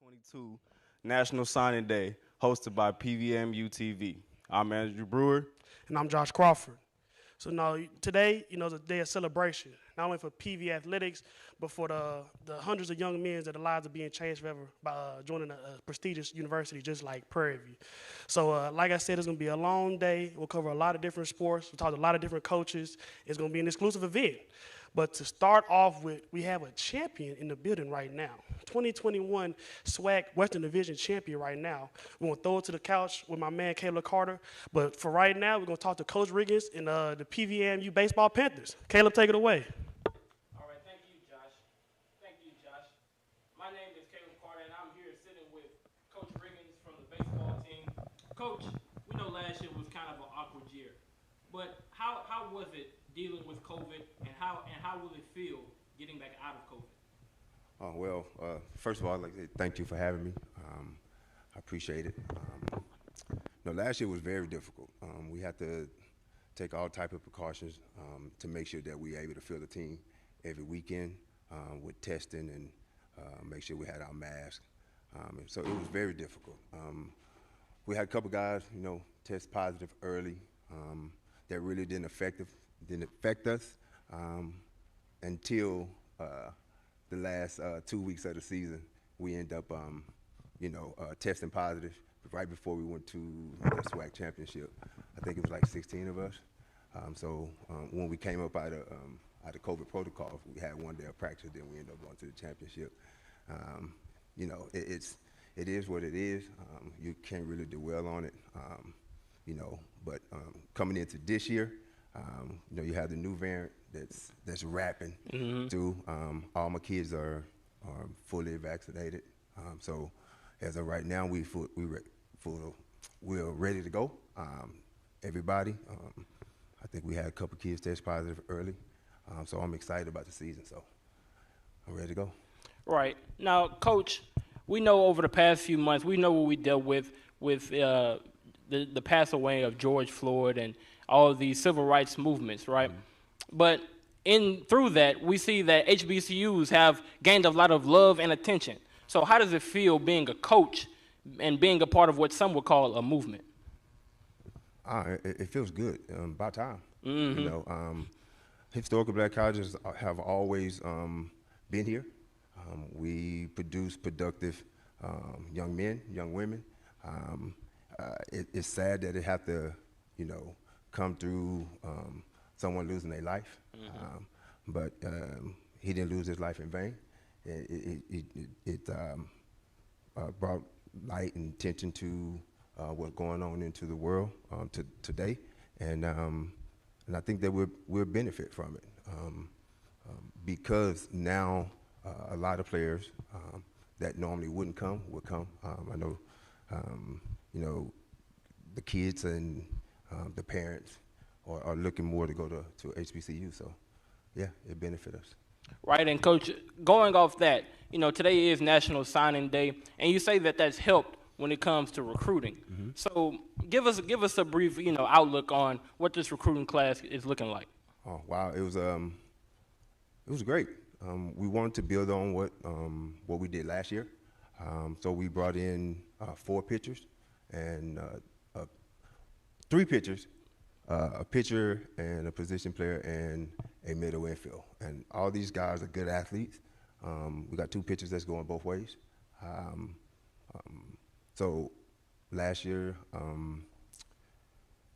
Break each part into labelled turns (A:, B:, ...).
A: 2022 National Signing Day hosted by PVAMU-TV. I'm Andrew Brewer.
B: And I'm Josh Crawford. So now today, is a day of celebration, not only for PV Athletics, but for the hundreds of young men that their lives are being changed forever by joining a prestigious university just like Prairie View. So like I said, it's going to be a long day. We'll cover a lot of different sports. We'll talk to a lot of different coaches. It's going to be an exclusive event. But to start off with, we have a champion in the building right now. 2021 SWAC Western Division champion right now. We're going to throw it to the couch with my man, Caleb Carter. But for right now, we're going to talk to Coach Riggins and the PVAMU Baseball Panthers. Caleb, take it away.
C: All right, thank you, Josh. Thank you, Josh. My name is Caleb Carter, and I'm here sitting with Coach Riggins from the baseball team. Coach, we know last year was kind of an awkward year. But how was it dealing with COVID, and how will it feel getting back out of COVID?
D: First of all, I'd like to say thank you for having me. I appreciate it. Last year was very difficult. We had to take all type of precautions to make sure that we were able to fill the team every weekend with testing and make sure we had our masks. So it was very difficult. We had a couple guys, test positive early. That really didn't affect us until the last 2 weeks of the season. We end up, testing positive right before we went to the SWAC championship. I think it was like 16 of us. When we came up out of COVID protocol, we had one day of practice, then we ended up going to the championship. It is what it is. You can't really dwell on it. But coming into this year, you have the new variant that's rapping through. All my kids are fully vaccinated. So as of right now, we're ready to go. Everybody. I think we had a couple kids test positive early. So I'm excited about the season. So I'm ready to go.
C: Right. Now, Coach, we know over the past few months, we know what we dealt with the pass away of George Floyd and all of these civil rights movements, right? But through that, we see that HBCUs have gained a lot of love and attention. So how does it feel being a coach and being a part of what some would call a movement?
D: It feels good. About time. Historical black colleges have always been here. We produce productive young men, young women. It's sad that it have to, come through someone losing their life. But he didn't lose his life in vain. It brought light and attention to what's going on into the world today, and I think that we'll benefit from it because now a lot of players that normally wouldn't come will come. I know. The kids and the parents are looking more to go to HBCU. So, yeah, it benefits us.
C: Right, and Coach, going off that, today is National Signing Day, and you say that that's helped when it comes to recruiting. So give us a brief, outlook on what this recruiting class is looking like.
D: Oh, wow, it was great. We wanted to build on what we did last year. So we brought in 4 pitchers and 3 pitchers, a pitcher and a position player and a middle infield. And all these guys are good athletes. We got 2 pitchers that's going both ways. So last year,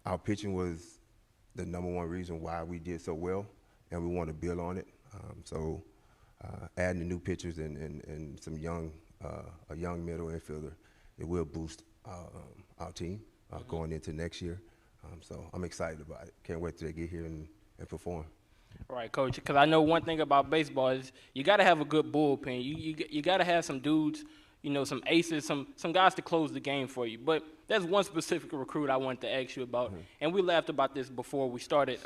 D: our pitching was the #1 reason why we did so well, and we want to build on it. Adding the new pitchers and some a young middle infielder, it will boost our team going into next year. So I'm excited about it. Can't wait till they get here and perform.
C: All right, Coach, because I know one thing about baseball is you got to have a good bullpen. You got to have some dudes, some aces, some guys to close the game for you. But there's one specific recruit I wanted to ask you about, and we laughed about this before we started.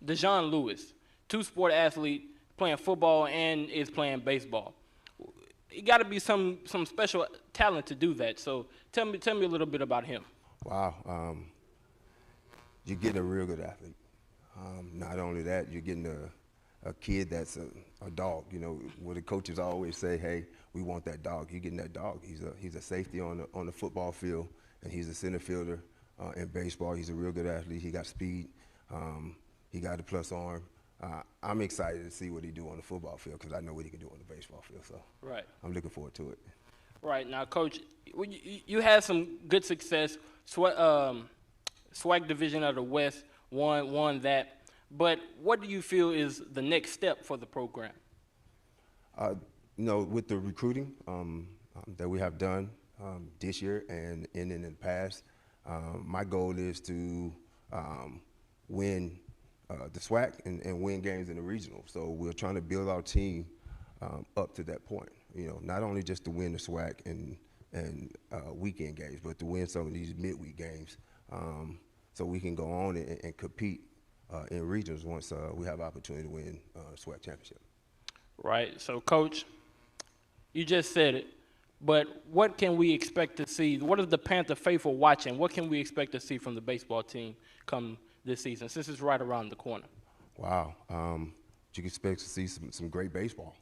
C: Dejon Lewis, 2-sport athlete, playing football and is playing baseball. You got to be some special talent to do that. So tell me a little bit about him.
D: Wow, you're getting a real good athlete. Not only that, you're getting a kid that's a dog. You know, where the coaches always say, "Hey, we want that dog." You're getting that dog. He's a safety on the football field, and he's a center fielder in baseball. He's a real good athlete. He got speed. He got a plus arm. I'm excited to see what he do on the football field because I know what he can do on the baseball field. So I'm looking forward to it.
C: Right. Now, Coach, you had some good success. SWAC Division of the West won that. But what do you feel is the next step for the program?
D: You know, with the recruiting that we have done this year and in the past, my goal is to win the SWAC and win games in the regional. So we're trying to build our team up to that point. You know, not only just to win the SWAC and weekend games, but to win some of these midweek games, so we can go on and compete in regionals once we have opportunity to win SWAC championship.
C: Right. So, Coach, you just said it, but what can we expect to see? What is the Panther faithful watching? What can we expect to see from the baseball team come this season, since it's right around the corner?
D: Wow. You can expect to see some great baseball.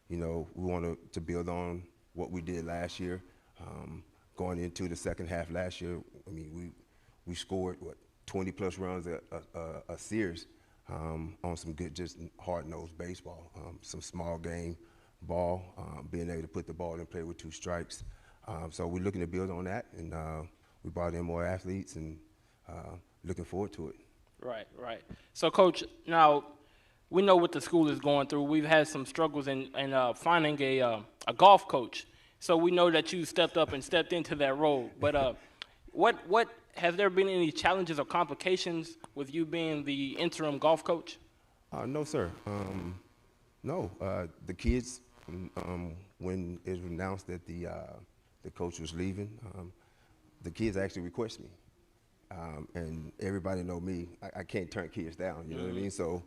D: You know, we want to build on what we did last year. Going into the second half last year, I mean, we scored, 20-plus runs a series on some good, just hard-nosed baseball, some small game ball, being able to put the ball in play with 2 strikes. So we're looking to build on that, and we brought in more athletes and looking forward to it. Right.
C: So, Coach, now we know what the school is going through. We've had some struggles in finding a golf coach. So we know that you stepped up and stepped into that role. But what has there been any challenges or complications with you being the interim golf coach?
D: No, sir. No. The kids, when it was announced that the coach was leaving, the kids actually requested me. And everybody know me. I can't turn kids down, you know what I mean? So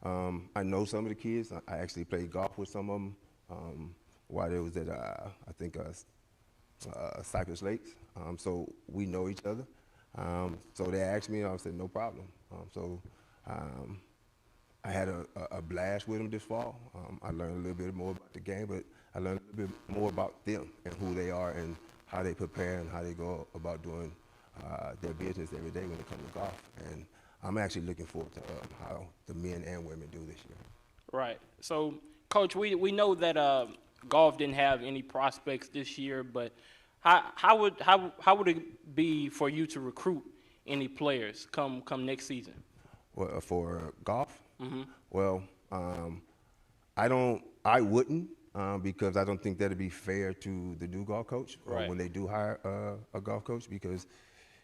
D: I know some of the kids. I actually played golf with some of them while they was at, I think, Cypress Lakes. So we know each other. So they asked me, and I said, no problem. I had a blast with them this fall. I learned a little bit more about the game, but I learned a little bit more about them and who they are and how they prepare and how they go about doing their business every day when it comes to golf. And I'm actually looking forward to how the men and women do this year.
C: Right. So, Coach, we know that golf didn't have any prospects this year, but how would it be for you to recruit any players come next season?
D: Well, for golf?
C: Mm-hmm.
D: Well, I wouldn't because I don't think that'd be fair to the new golf coach when they do hire a golf coach, because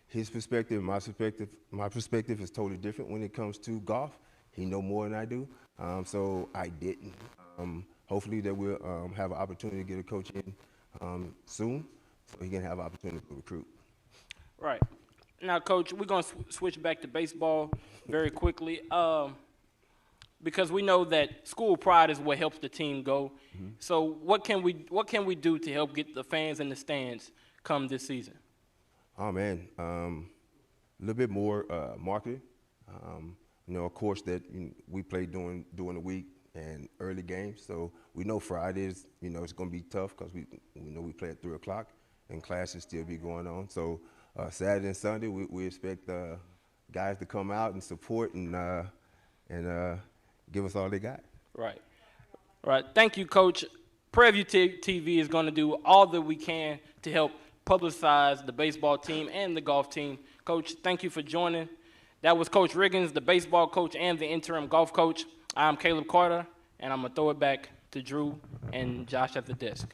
D: his perspective, my perspective is totally different when it comes to golf. He know more than I do, so I didn't. Hopefully that we'll have an opportunity to get a coach in soon, so he can have an opportunity to recruit.
C: Right. Now, Coach, we're going to switch back to baseball very quickly because we know that school pride is what helps the team go. Mm-hmm. So what can we do to help get the fans in the stands come this season?
D: Oh, man, a little bit more marketing. You know, of course, that we play during the week and early games, so we know Fridays, you know, it's going to be tough because we know we play at 3 o'clock and classes still be going on. So Saturday and Sunday, we expect guys to come out and support and give us all they got.
C: Right. All right. Thank you, Coach. PVAMU TV is going to do all that we can to help publicize the baseball team and the golf team. Coach, thank you for joining. That was Coach Riggins, the baseball coach and the interim golf coach. I'm Caleb Carter, and I'm going to throw it back to Drew and Josh at the desk.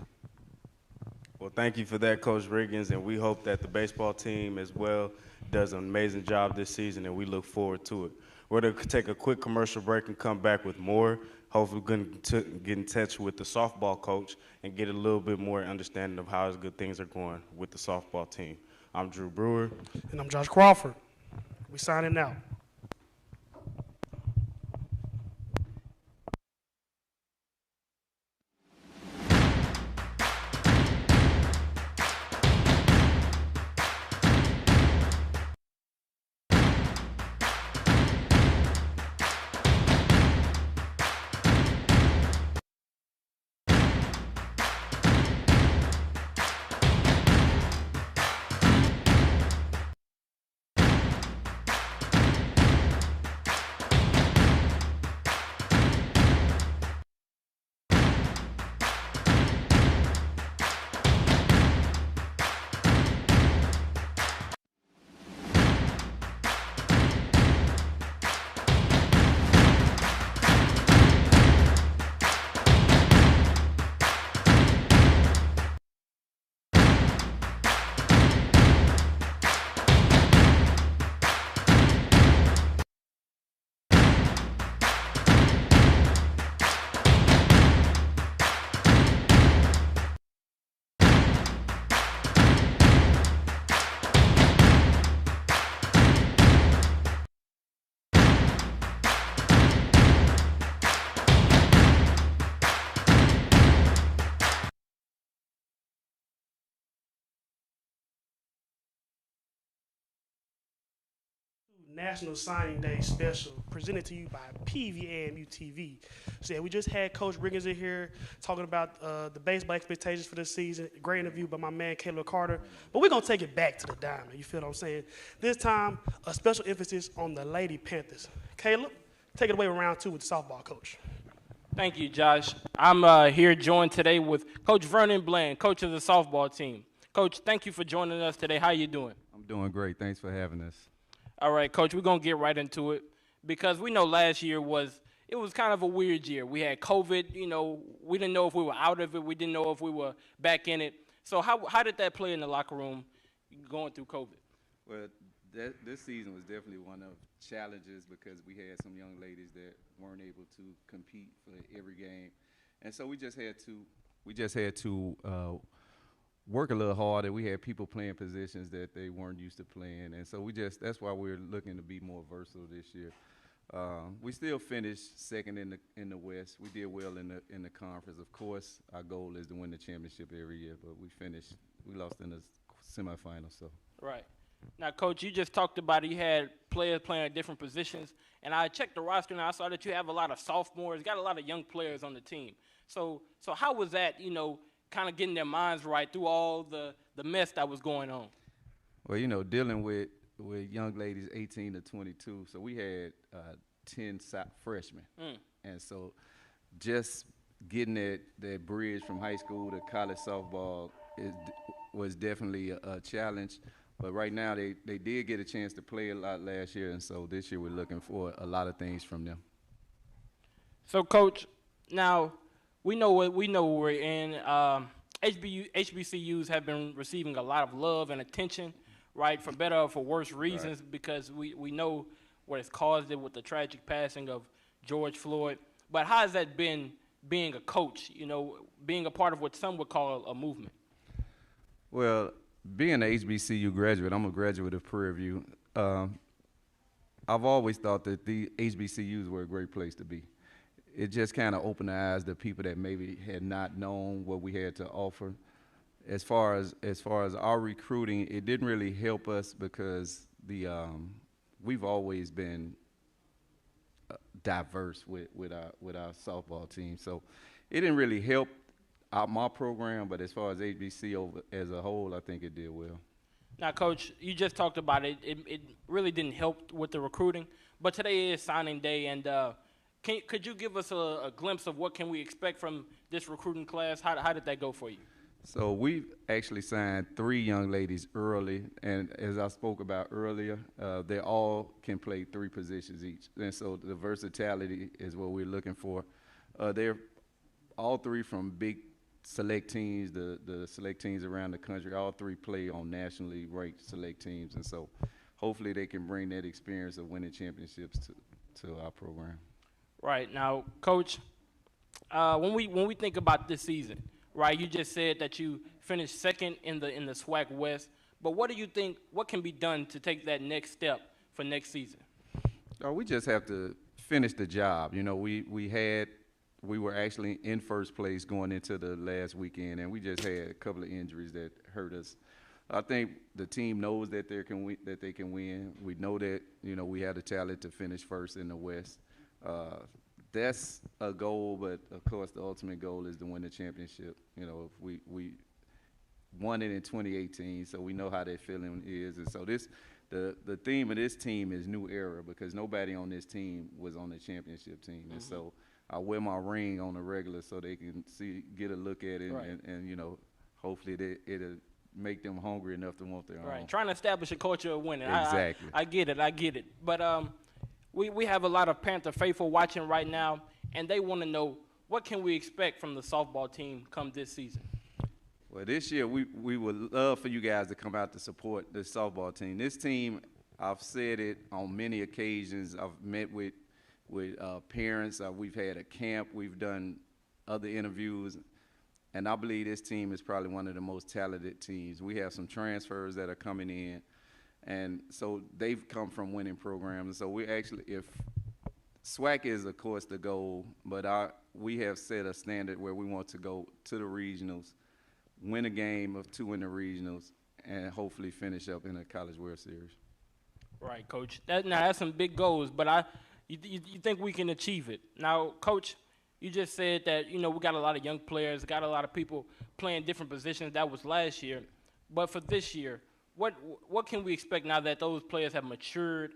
A: Well, thank you for that, Coach Riggins, and we hope that the baseball team as well does an amazing job this season, and we look forward to it. We're going to take a quick commercial break and come back with more. Hopefully we're going to get in touch with the softball coach and get a little bit more understanding of how good things are going with the softball team. I'm Drew Brewer.
B: And I'm Josh Crawford. We signing out. National Signing Day special presented to you by PVAMU-TV. So yeah, we just had Coach Riggins in here talking about the baseball expectations for this season. Great interview by my man Caleb Carter. But we're gonna take it back to the diamond. You feel what I'm saying? This time, a special emphasis on the Lady Panthers. Caleb, take it away with round 2 with the softball coach.
C: Thank you, Josh. I'm here joined today with Coach Vernon Bland, coach of the softball team. Coach, thank you for joining us today. How you doing?
E: I'm doing great. Thanks for having us.
C: All right, Coach, we're going to get right into it because we know last year was kind of a weird year. We had COVID, we didn't know if we were out of it. We didn't know if we were back in it. So how did that play in the locker room going through COVID?
E: Well, this season was definitely one of challenges because we had some young ladies that weren't able to compete for every game. And so we just had to work a little harder. We had people playing positions that they weren't used to playing, and so that's why we're looking to be more versatile this year. We still finished second in the West. We did well in the conference. Of course, our goal is to win the championship every year, but we lost in the semifinals. So
C: right. Now, Coach, you just talked about it. You had players playing at different positions, and I checked the roster and I saw that you have a lot of sophomores, got a lot of young players on the team. So how was that, kind of getting their minds right through all the mess that was going on?
E: Well, dealing with young ladies 18 to 22, so we had 10 freshmen. And so just getting that bridge from high school to college softball was definitely a challenge. But right now they did get a chance to play a lot last year, and so this year we're looking for a lot of things from them.
C: So, Coach, now we know we're in. HBCUs have been receiving a lot of love and attention, right, for better or for worse reasons, right, because we know what has caused it with the tragic passing of George Floyd. But how has that been being a coach, being a part of what some would call a movement?
E: Well, being an HBCU graduate, I'm a graduate of Prairie View. I've always thought that the HBCUs were a great place to be. It just kind of opened the eyes to people that maybe had not known what we had to offer. As far as our recruiting, it didn't really help us because we've always been diverse with our softball team. So it didn't really help my program, but as far as HBC as a whole, I think it did well.
C: Now, Coach, you just talked about it. It really didn't help with the recruiting, but today is signing day, and could you give us a glimpse of what can we expect from this recruiting class? How did that go for you?
E: So we've actually signed 3 young ladies early, and as I spoke about earlier, they all can play 3 positions each, and so the versatility is what we're looking for. They're all 3 from big select teams, the select teams around the country. All 3 play on nationally ranked select teams, and so hopefully they can bring that experience of winning championships to our program.
C: Right. Now, Coach, when we think about this season, right, you just said that you finished second in the SWAC West, but what do you think, what can be done to take that next step for next season?
E: We just have to finish the job. We were actually in first place going into the last weekend, and we just had a couple of injuries that hurt us. I think the team knows that they can win. We know that we have the talent to finish first in the West. That's a goal, but of course the ultimate goal is to win the championship. If we won it in 2018, so we know how that feeling is, and so the theme of this team is new era because nobody on this team was on the championship team, and so I wear my ring on the regular so they can get a look at it, right, and hopefully it'll make them hungry enough to want their own.
C: Right, trying to establish a culture of winning.
E: Exactly.
C: I get it. But we have a lot of Panther faithful watching right now, and they want to know what can we expect from the softball team come this season.
E: Well, this year we would love for you guys to come out to support the softball team. This team, I've said it on many occasions. I've met with parents. We've had a camp. We've done other interviews. And I believe this team is probably one of the most talented teams. We have some transfers that are coming in. And so they've come from winning programs. So we actually, if SWAC is, of course, the goal, but we have set a standard where we want to go to the regionals, win a game of 2 in the regionals, and hopefully finish up in a College World Series.
C: Right, Coach. Now that's some big goals, but you think we can achieve it? Now, Coach, you just said that we got a lot of young players, got a lot of people playing different positions. That was last year, but for this year, what can we expect now that those players have matured?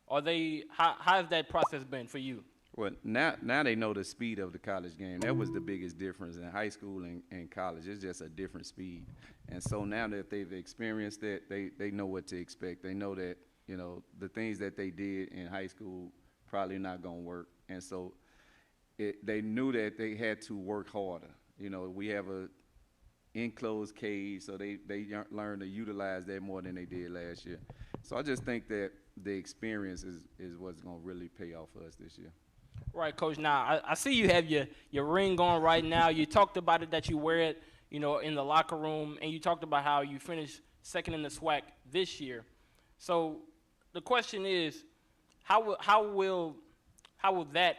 C: Are they how has that process been for you?
E: Well, now they know the speed of the college game. That was the biggest difference in high school and college. It's just a different speed. And so now that they've experienced it, they know what to expect. They know that, the things that they did in high school probably not going to work. And so they knew that they had to work harder. We have a enclosed cage, so they learned to utilize that more than they did last year. So I just think that the experience is what's going to really pay off for us this year.
C: Right, Coach. Now, I see you have your ring on right now. You talked about it, that you wear it, in the locker room, and you talked about how you finished second in the SWAC this year. So the question is, how will that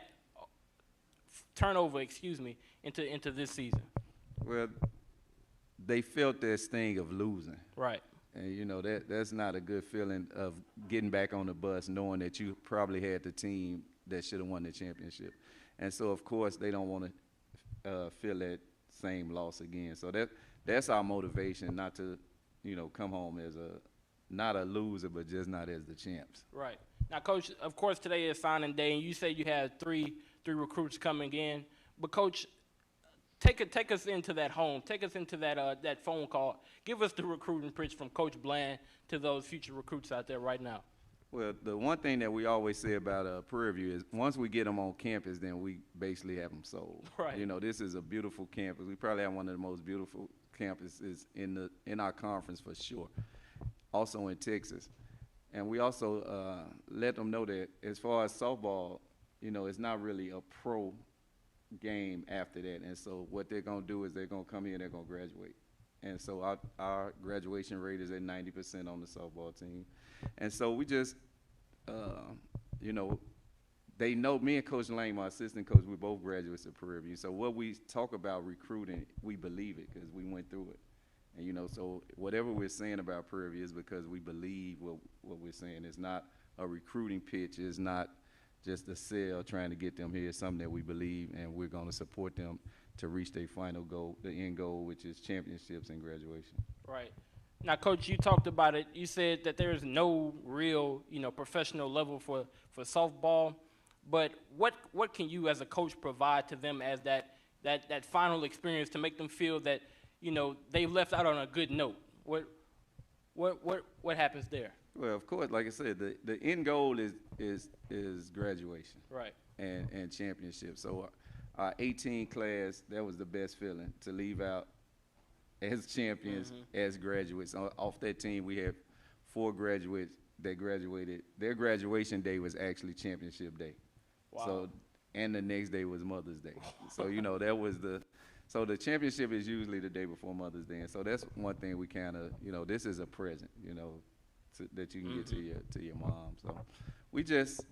C: turnover, into this season?
E: Well, they felt that sting of losing.
C: Right.
E: And, that's not a good feeling of getting back on the bus knowing that you probably had the team that should have won the championship. And so, of course, they don't want to feel that same loss again. So that's our motivation, not to, come home as not a loser, but just not as the champs.
C: Right. Now, Coach, of course, today is signing day, and you said you had three recruits coming in. But, Coach, take us into that home. Take us into that phone call. Give us the recruiting pitch from Coach Bland to those future recruits out there right now.
E: Well, the one thing that we always say about Prairie View is once we get them on campus, then we basically have them sold.
C: Right.
E: This is a beautiful campus. We probably have one of the most beautiful campuses in our conference for sure, also in Texas. And we also let them know that as far as softball, it's not really a pro game after that. And so what they're going to do is they're going to come here and they're going to graduate. And so our graduation rate is at 90% on the softball team. And so we just, they know me and Coach Lane, my assistant coach, we're both graduates of Prairie View. So what we talk about recruiting, we believe it because we went through it. And, so whatever we're saying about Prairie View is because we believe what we're saying. It's not a recruiting pitch. It's not just a sell trying to get them here. It's something that we believe, and we're going to support them to reach their final goal, the end goal, which is championships and graduation.
C: Right. Now, Coach, you talked about it. You said that there is no real, professional level for softball. But what can you as a coach provide to them as that final experience to make them feel that, they've left out on a good note? What happens there?
E: Well, of course, like I said, the end goal is graduation.
C: Right.
E: And championship. So our 18 class, that was the best feeling, to leave out as champions, as graduates. Off that team, we had 4 graduates that graduated. Their graduation day was actually championship day.
C: Wow.
E: So, and the next day was Mother's Day. So, that was so the championship is usually the day before Mother's Day. And so that's one thing we kind of, this is a present, that you can get to your mom. So we just,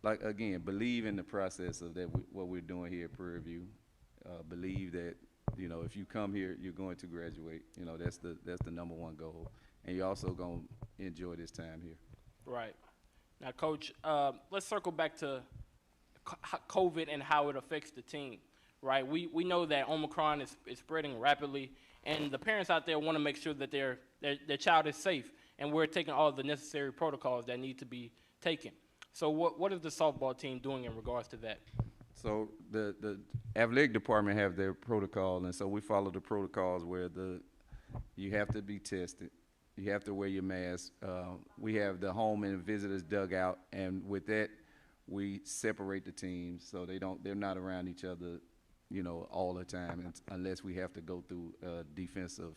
E: like, again, believe in the process of that. What we're doing here at Prairie View. Believe that, if you come here, you're going to graduate. That's the number one goal, and you're also going to enjoy this time here.
C: Right. Now, Coach, let's circle back to COVID and how it affects the team. Right. We know that Omicron is spreading rapidly, and the parents out there want to make sure that their child is safe, and we're taking all of the necessary protocols that need to be taken. So what is the softball team doing in regards to that?
E: So the athletic department have their protocol, and so we follow the protocols where you have to be tested, you have to wear your mask. We have the home and visitors dugout, and with that, we separate the teams so they're not around each other, all the time, unless we have to go through a defensive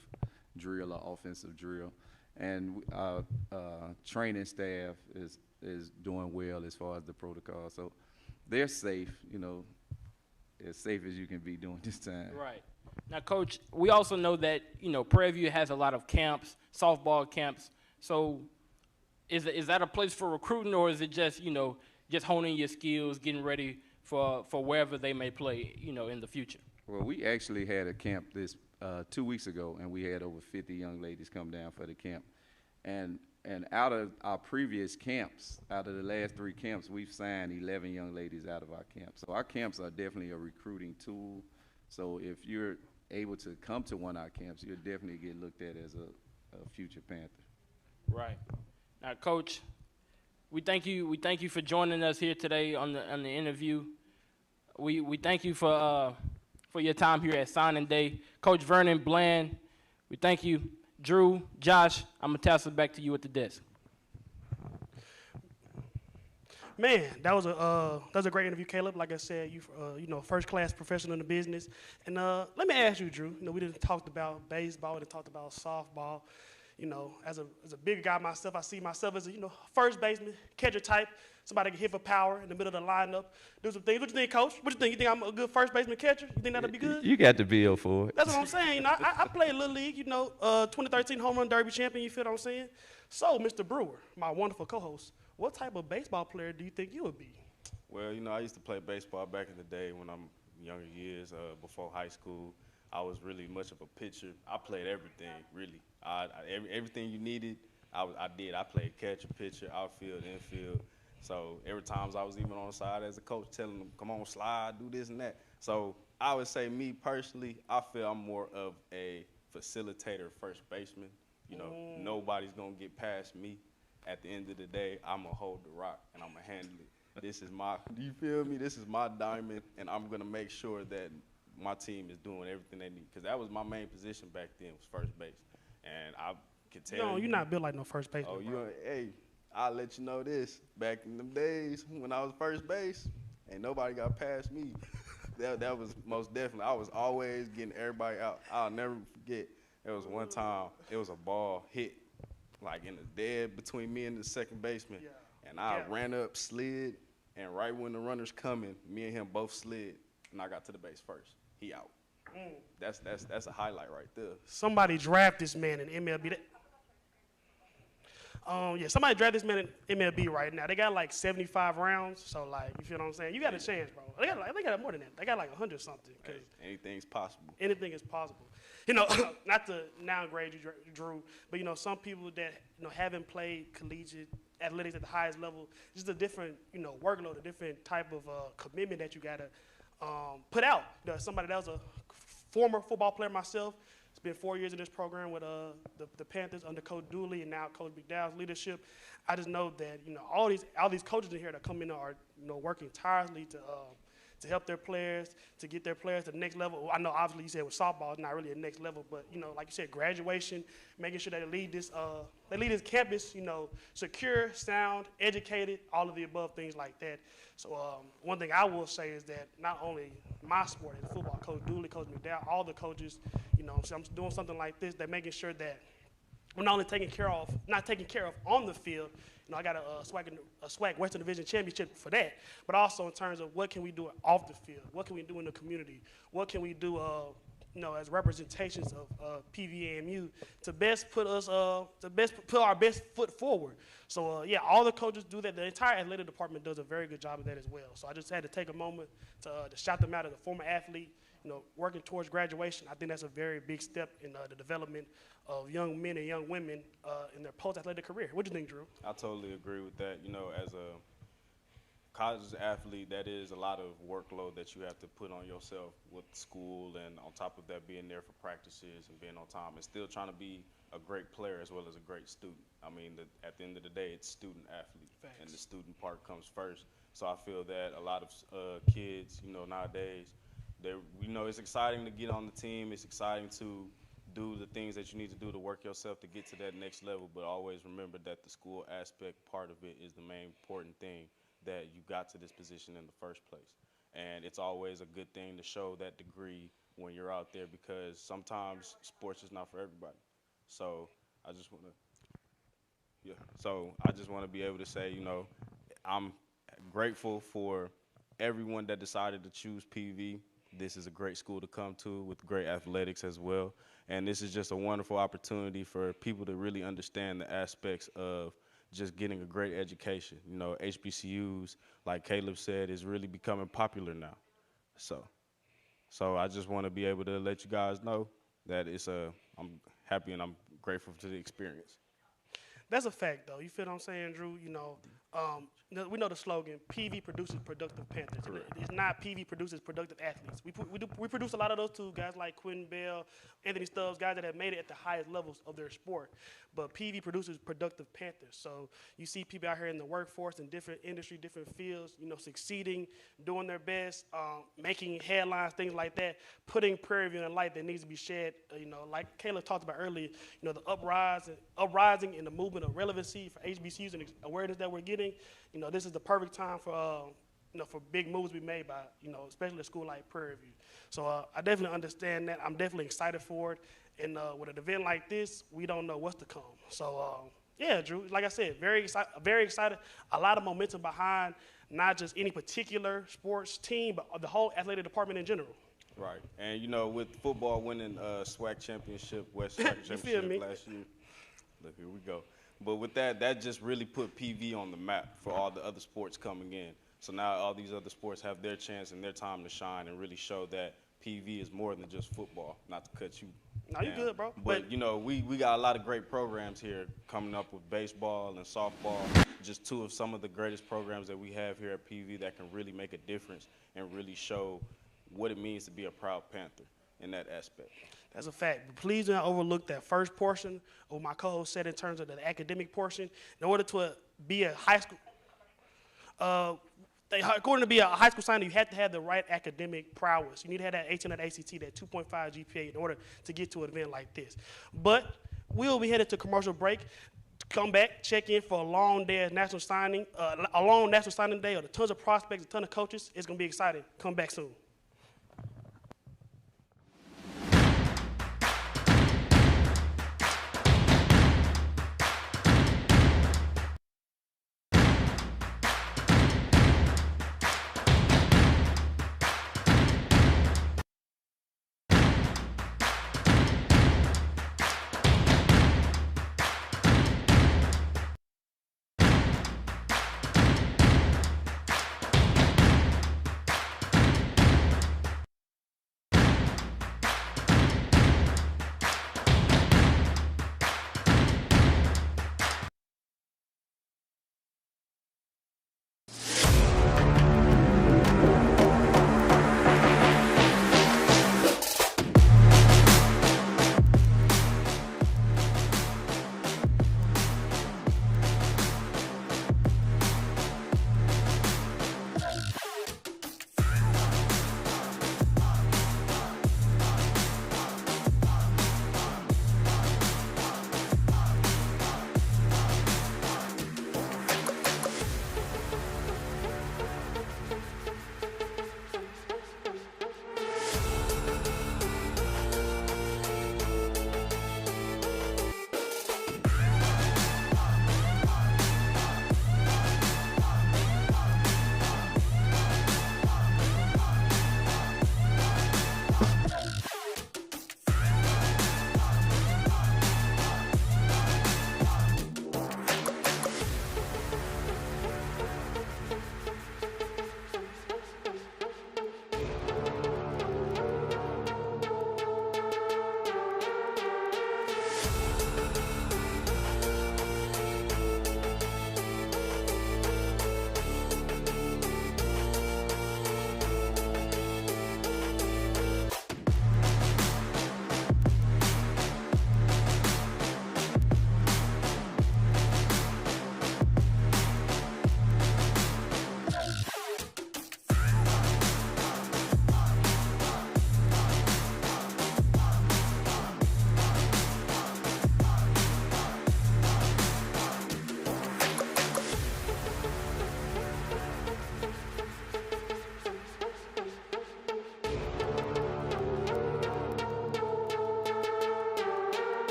E: drill or offensive drill. And our training staff is doing well as far as the protocol. So they're safe, as safe as you can be during this time.
C: Right. Now, Coach, we also know that, Prairie View has a lot of camps, softball camps. So is that a place for recruiting, or is it just, just honing your skills, getting ready for wherever they may play, in the future?
E: Well, we actually had a camp this 2 weeks ago, and we had over 50 young ladies come down for the camp. And And out of our previous camps, out of the last 3 camps, we've signed 11 young ladies out of our camps. So our camps are definitely a recruiting tool. So if you're able to come to one of our camps, you'll definitely get looked at as a future Panther.
C: Right. Now, Coach, we thank you for joining us here today on the interview. We thank you for your time here at signing day. Coach Vernon Bland, we thank you. Drew, Josh, I'm going to toss it back to you at the desk.
B: Man, that was a great interview, Caleb. Like I said, you know, first class professional in the business. And let me ask you, Drew. You know, we didn't talked about baseball, we didn't talked about softball. You know, as a bigger guy myself, I see myself as a first baseman, catcher type, somebody that can hit for power in the middle of the lineup, do some things. What you think, Coach? What you think? You think I'm a good first baseman catcher? You think that'll be good?
E: You got the bill for it.
B: That's what I'm saying. You know, I played Little League. 2013 home run derby champion. You feel what I'm saying? So, Mr. Brewer, my wonderful co-host, what type of baseball player do you think you would be?
A: Well, I used to play baseball back in the day when I'm younger years, before high school. I was really much of a pitcher. I played everything, really. Everything you needed, I did. I played catcher, pitcher, outfield, infield. So every time I was even on the side as a coach telling them, come on, slide, do this and that. So I would say me personally, I feel I'm more of a facilitator, first baseman. Nobody's going to get past me. At the end of the day, I'm going to hold the rock and I'm going to handle it. This is do you feel me? This is my diamond, and I'm going to make sure that my team is doing everything they need. Because that was my main position back then, was first base. And I can tell
B: No, you're not built like no first baseman.
A: Oh, hey, I'll let you know this. Back in them days when I was first base, ain't nobody got past me. That was most definitely. I was always getting everybody out. I'll never forget. There was one time, it was a ball hit, like in the dead between me and the second baseman.
B: Yeah.
A: And I ran up, slid, and right when the runner's coming, me and him both slid, and I got to the base first. He out. That's a highlight right there.
B: Somebody draft this man in MLB. Somebody draft this man in MLB right now. They got like 75 rounds, so like, you feel what I'm saying? You got a chance, bro. They got more than that. They got like 100 something.
A: Hey, anything's possible.
B: Anything is possible. Not to downgrade you, Drew, but some people that haven't played collegiate athletics at the highest level, just a different workload, a different type of commitment that you gotta put out. Somebody that was a former football player myself. Spent 4 years in this program with the Panthers under Coach Dooley and now Coach McDowell's leadership. I just know that all these coaches in here that come in are working tirelessly to help their players, to get their players to the next level. I know obviously you said with softball it's not really a next level, but like you said, graduation, making sure that they lead this campus secure, sound, educated, all of the above things like that. So one thing I will say is that not only my sport as football, Coach Dooley, Coach McDowell, all the coaches, so I'm doing something like this, they're making sure that we're not only not taking care of on the field. I got a SWAC Western Division Championship for that, but also in terms of what can we do off the field, what can we do in the community, what can we do, as representations of PVAMU to best put our best foot forward. So all the coaches do that. The entire athletic department does a very good job of that as well. So I just had to take a moment to shout them out as a former athlete. Working towards graduation, I think that's a very big step in the development of young men and young women in their post-athletic career. What do you think, Drew?
A: I totally agree with that. As a college athlete, that is a lot of workload that you have to put on yourself with school, and on top of that, being there for practices and being on time and still trying to be a great player as well as a great student. I mean, at the end of the day, it's student athlete.
B: Thanks.
A: And the student part comes first. So I feel that a lot of kids, nowadays, it's exciting to get on the team. It's exciting to do the things that you need to do to work yourself to get to that next level, but always remember that the school aspect part of it is the main important thing, that you got to this position in the first place. And it's always a good thing to show that degree when you're out there, because sometimes sports is not for everybody. So I just want to be able to say, I'm grateful for everyone that decided to choose PV. This is a great school to come to with great athletics as well. And this is just a wonderful opportunity for people to really understand the aspects of just getting a great education. HBCUs, like Caleb said, is really becoming popular now. So I just want to be able to let you guys know that I'm happy and I'm grateful for the experience.
B: That's a fact, though. You feel what I'm saying, Drew? We know the slogan, PV produces productive Panthers. And it's not PV produces productive athletes. We produce a lot of those too, guys like Quentin Bell, Anthony Stubbs, guys that have made it at the highest levels of their sport. But PV produces productive Panthers. So you see people out here in the workforce in different industry, different fields, succeeding, doing their best, making headlines, things like that, putting Prairie View in a light that needs to be shed. Like Caleb talked about earlier, the uprising and the movement of relevancy for HBCUs and awareness that we're getting. This is the perfect time for big moves to be made by, especially a school like Prairie View. So I definitely understand that. I'm definitely excited for it. And with an event like this, we don't know what's to come. So yeah, Drew, like I said, very excited. A lot of momentum behind not just any particular sports team, but the whole athletic department in general.
A: Right. And, with football winning SWAC championship, West SWAC championship last year, look, here we go. But with that just really put PV on the map for all the other sports coming in. So now all these other sports have their chance and their time to shine and really show that PV is more than just football, not to cut you
B: No, you good, bro.
A: But we got a lot of great programs here coming up with baseball and softball, just two of some of the greatest programs that we have here at PV that can really make a difference and really show what it means to be a proud Panther in that aspect.
B: That's a fact. But please do not overlook that first portion of what my co-host said in terms of the academic portion. In order to be a high school, according to be a high school signer, you have to have the right academic prowess. You need to have that 18 at ACT, that 2.5 GPA in order to get to an event like this. But we'll be headed to commercial break. Come back, check in for a long day of national signing, a long national signing day of tons of prospects, a ton of coaches. It's going to be exciting. Come back soon.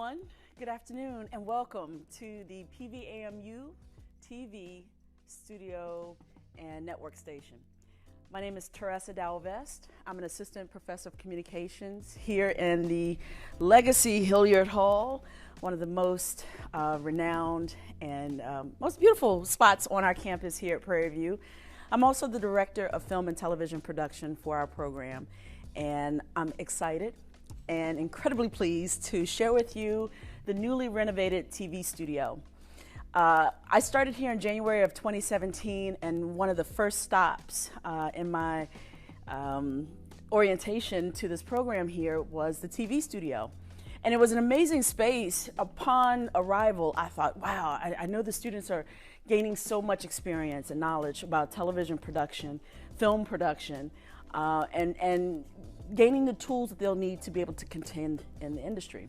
F: everyone. Good afternoon and welcome to the PVAMU-TV studio and network station. My name is Teresa Dalvest. I'm an assistant professor of communications here in the Legacy Hilliard Hall, one of the most renowned and most beautiful spots on our campus here at Prairie View. I'm also the director of film and television production for our program, and I'm excited and incredibly pleased to share with you the newly renovated TV studio. I started here in January of 2017, and one of the first stops in my orientation to this program here was the TV studio. And it was an amazing space. Upon arrival, I thought, wow, I know the students are gaining so much experience and knowledge about television production, film production, and gaining the tools that they'll need to be able to contend in the industry.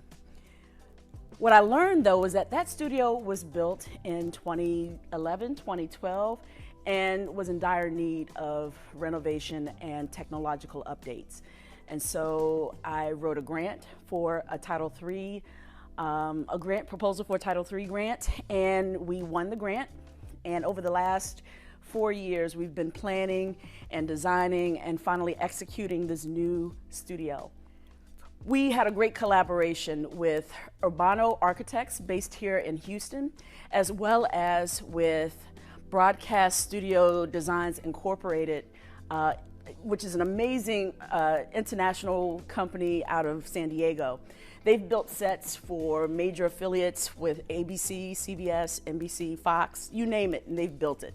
F: What I learned, though, was that that studio was built in 2011, 2012, and was in dire need of renovation and technological updates. And so I wrote a grant for a Title III, a grant proposal for a Title III grant, and we won the grant. And over the last 4 years, we've been planning and designing and finally executing this new studio. We had a great collaboration with Urbano Architects based here in Houston, as well as with Broadcast Studio Designs Incorporated, which is an amazing international company out of San Diego. They've built sets for major affiliates with ABC, CBS, NBC, Fox, you name it, and they've built it.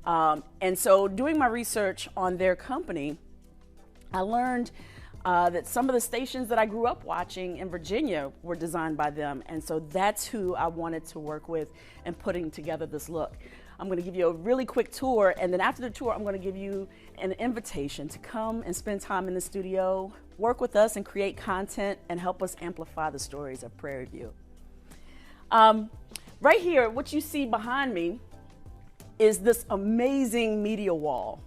F: And so doing my research on their company, I learned that some of the stations that I grew up watching in Virginia were designed by them. And so that's who I wanted to work with in putting together this look. I'm going to give you a really quick tour, and then after the tour, I'm going to give you an invitation to come and spend time in the studio, work with us and create content and help us amplify the stories of Prairie View. Right here, what you see behind me is this amazing media wall.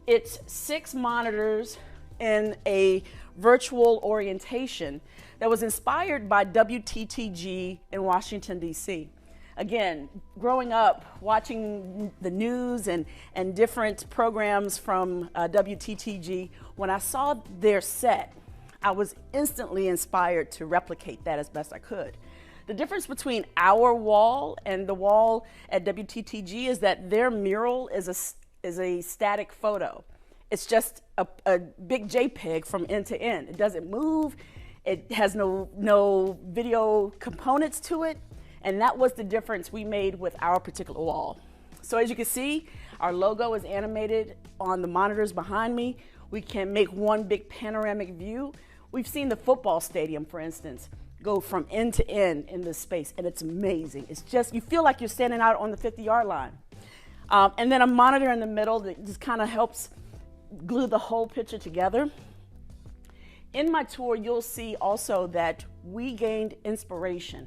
F: It's 6 monitors in a virtual orientation that was inspired by WTTG in Washington, D.C. Again, growing up, watching the news and different programs from WTTG, when I saw their set, I was instantly inspired to replicate that as best I could. The difference between our wall and the wall at WTTG is that their mural is a static photo. It's just a big JPEG from end to end. It doesn't move. It has no video components to it. And that was the difference we made with our particular wall. So as you can see, our logo is animated on the monitors behind me. We can make one big panoramic view. We've seen the football stadium, for instance, go from end to end in this space, and it's amazing. It's just, you feel like you're standing out on the 50-yard line. And then a monitor in the middle that just kind of helps glue the whole picture together. In my tour, you'll see also that we gained inspiration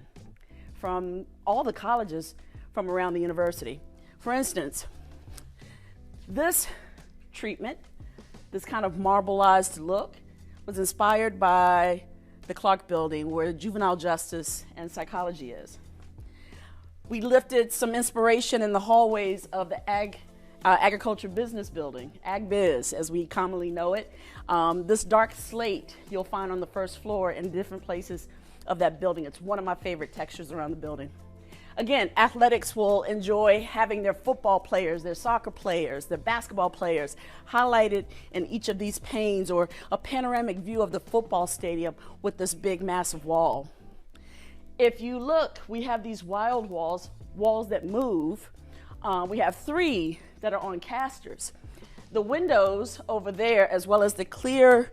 F: from all the colleges from around the university. For instance, this treatment, this kind of marbleized look, was inspired by the Clark Building, where juvenile justice and psychology is. We lifted some inspiration in the hallways of the Agriculture Business Building, AgBiz, as we commonly know it. This dark slate you'll find on the first floor in different places of that building. It's one of my favorite textures around the building. Again, athletics will enjoy having their football players, their soccer players, their basketball players highlighted in each of these panes, or a panoramic view of the football stadium with this big massive wall. If you look, we have these wild walls that move. We have 3 that are on casters. The windows over there, as well as the clear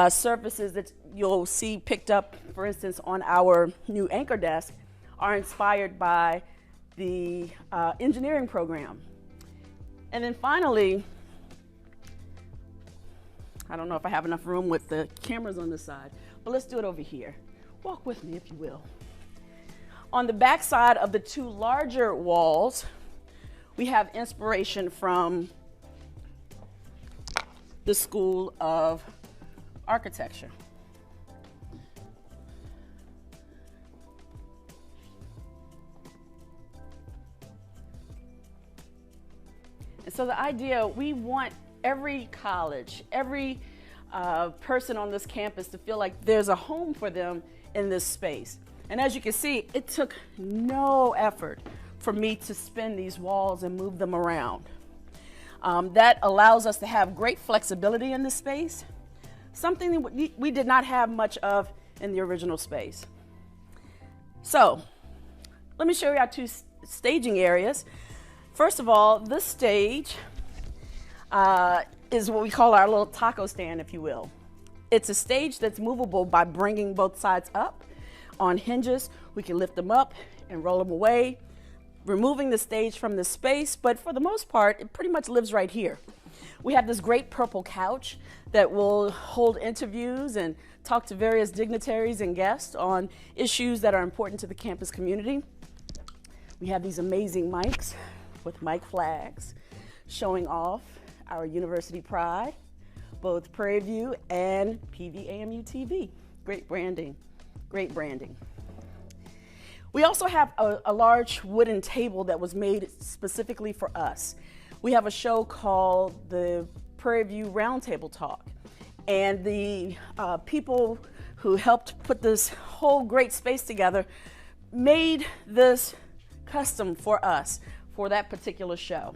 F: surfaces that you'll see picked up, for instance, on our new anchor desk, are inspired by the engineering program. And then finally, I don't know if I have enough room with the cameras on this side, but let's do it over here. Walk with me, if you will. On the back side of the 2 larger walls, we have inspiration from the School of Architecture. So the idea, we want every college, every person on this campus to feel like there's a home for them in this space. And as you can see, it took no effort for me to spin these walls and move them around. That allows us to have great flexibility in this space, something that we did not have much of in the original space. So let me show you our two staging areas. First of all, this stage is what we call our little taco stand, if you will. It's a stage that's movable by bringing both sides up on hinges. We can lift them up and roll them away, removing the stage from the space, but for the most part, it pretty much lives right here. We have this great purple couch that will hold interviews and talk to various dignitaries and guests on issues that are important to the campus community. We have these amazing mics with mic flags showing off our university pride, both Prairie View and PVAMU-TV. Great branding, great branding. We also have a large wooden table that was made specifically for us. We have a show called the Prairie View Roundtable Talk. And the people who helped put this whole great space together made this custom for us for that particular show.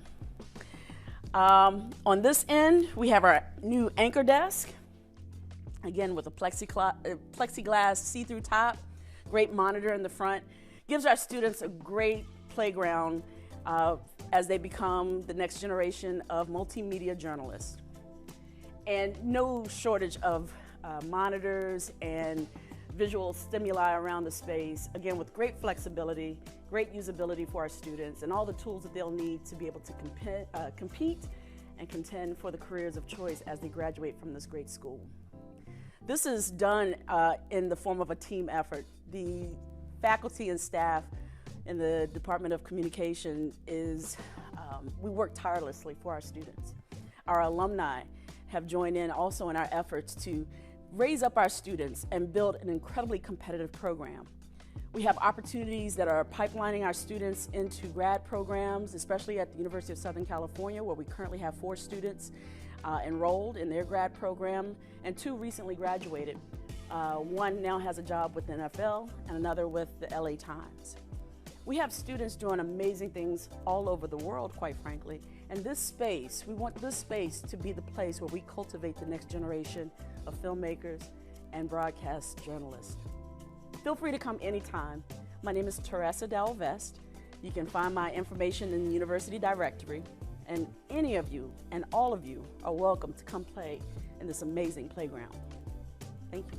F: On this end, we have our new anchor desk, again with a plexiglass see-through top, great monitor in the front. Gives our students a great playground as they become the next generation of multimedia journalists. And no shortage of monitors and visual stimuli around the space, again with great flexibility, great usability for our students, and all the tools that they'll need to be able to compete and contend for the careers of choice as they graduate from this great school. This is done in the form of a team effort. The faculty and staff in the Department of Communication we work tirelessly for our students. Our alumni have joined in also in our efforts to raise up our students and build an incredibly competitive program. We have opportunities that are pipelining our students into grad programs, especially at the University of Southern California, where we currently have 4 students enrolled in their grad program, and 2 recently graduated. One now has a job with the NFL and another with the LA Times. We have students doing amazing things all over the world, quite frankly, and this space, we want this space to be the place where we cultivate the next generation of filmmakers and broadcast journalists. Feel free to come anytime. My name is Teresa Dalvest. You can find my information in the university directory, and any of you and all of you are welcome to come play in this amazing playground. Thank you.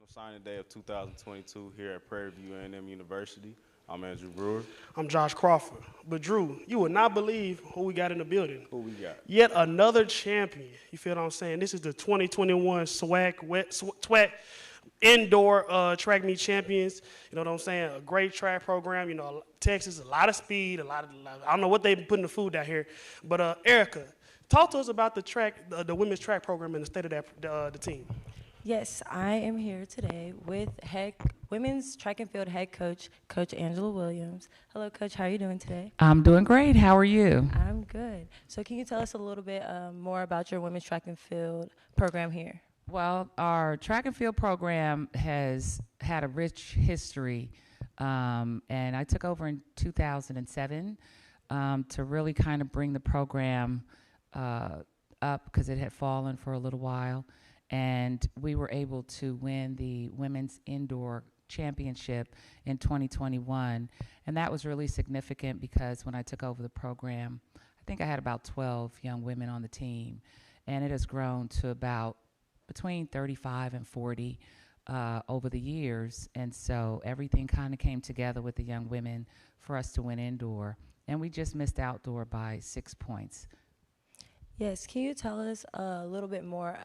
A: National Signing Day of 2022 here at Prairie View A&M University. I'm Andrew Brewer.
B: I'm Josh Crawford. But Drew, you would not believe who we got in the building.
A: Who we got?
B: Yet another champion. You feel what I'm saying? This is the 2021 SWAC indoor track meet champions. You know what I'm saying? A great track program. You know, Texas, a lot of speed, I don't know what they put in the food down here. But Erica, talk to us about the women's track program and the state of the team.
G: Yes, I am here today with women's track and field head coach, Coach Angela Williams. Hello, Coach. How are you doing today?
H: I'm doing great. How are you?
G: I'm good. So can you tell us a little bit more about your women's track and field program here?
H: Well, our track and field program has had a rich history, and I took over in 2007 to really kind of bring the program up because it had fallen for a little while. And we were able to win the women's indoor championship in 2021. And that was really significant because when I took over the program, I think I had about 12 young women on the team, and it has grown to about between 35 and 40 over the years. And so everything kind of came together with the young women for us to win indoor. And we just missed outdoor by 6 points.
G: Yes, can you tell us a little bit more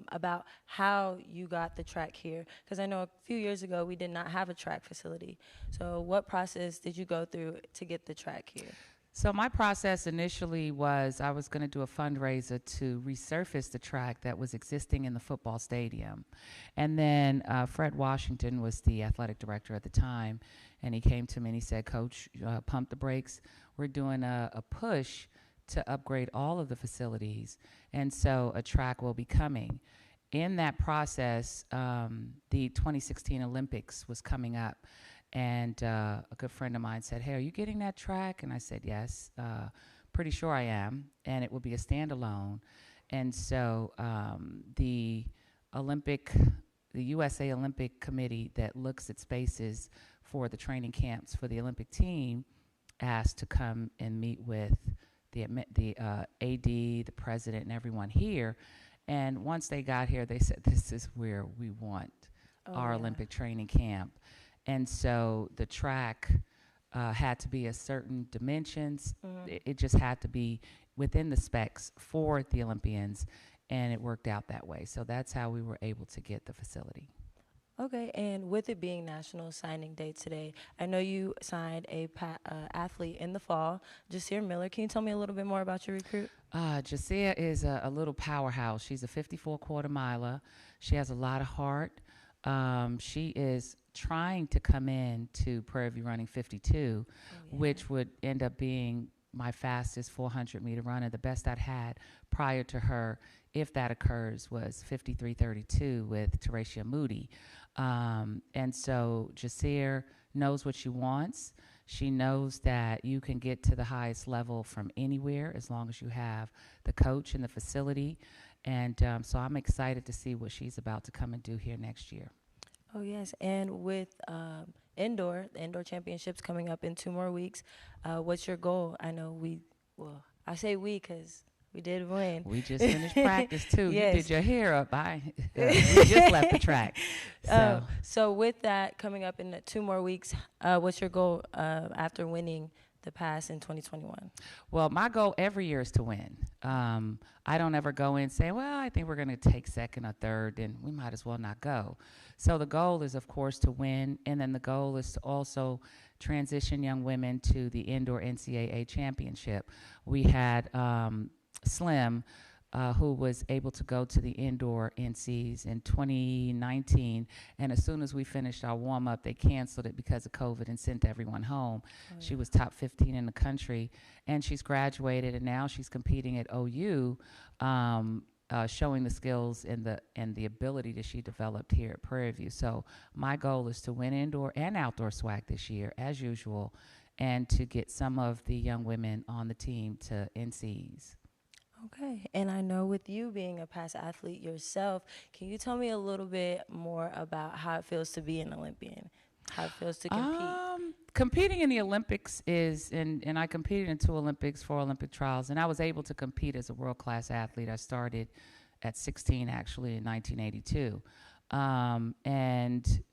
G: about how you got the track here? Because I know a few years ago we did not have a track facility. So what process did you go through to get the track here?
H: So my process initially was I was going to do a fundraiser to resurface the track that was existing in the football stadium. And then Fred Washington was the athletic director at the time, and he came to me and he said, Coach, pump the brakes. We're doing a push to upgrade all of the facilities, and so a track will be coming. In that process, the 2016 Olympics was coming up, and a good friend of mine said, hey, are you getting that track? And I said, yes, pretty sure I am, and it will be a standalone. And so the USA Olympic Committee that looks at spaces for the training camps for the Olympic team asked to come and meet with the AD, the president, and everyone here. And once they got here, they said, this is where we want our Olympic training camp. And so the track had to be a certain dimensions. It just had to be within the specs for the Olympians, and it worked out that way. So that's how we were able to get the facility.
G: Okay, and with it being National Signing Day today, I know you signed a athlete in the fall, Jasir Miller. Can you tell me a little bit more about your recruit?
H: Jasir is a little powerhouse. She's a 54 quarter miler. She has a lot of heart. She is trying to come in to Prairie View running 52, which would end up being my fastest 400-meter runner. The best I'd had prior to her, if that occurs, was 53:32 with Teresia Moody. And so Jasir knows what she wants. She knows that you can get to the highest level from anywhere as long as you have the coach and the facility. And so I'm excited to see what she's about to come and do here next year.
G: Oh, yes. And with the indoor championships coming up in 2 more weeks, what's your goal? I know I say we because we did win.
H: We just finished practice, too.
G: Yes.
H: You did your hair up. We just left the track.
G: So with that coming up in 2 more weeks, what's your goal after winning the pass in 2021?
H: Well, my goal every year is to win. I don't ever go in saying, well, I think we're going to take second or third, and we might as well not go. So the goal is, of course, to win, and then the goal is to also transition young women to the indoor NCAA championship. We had Slim, who was able to go to the indoor NCs in 2019, and as soon as we finished our warm-up, they canceled it because of COVID and sent everyone home. She was top 15 in the country, and she's graduated, and now she's competing at OU, showing the skills and the ability that she developed here at Prairie View. So my goal is to win indoor and outdoor SWAC this year, as usual, and to get some of the young women on the team to NCs.
G: Okay, and I know with you being a past athlete yourself, can you tell me a little bit more about how it feels to be an Olympian, how it feels to compete?
H: Competing in the Olympics and I competed in 2 Olympics, 4 Olympic trials, and I was able to compete as a world-class athlete. I started at 16, actually, in 1982. And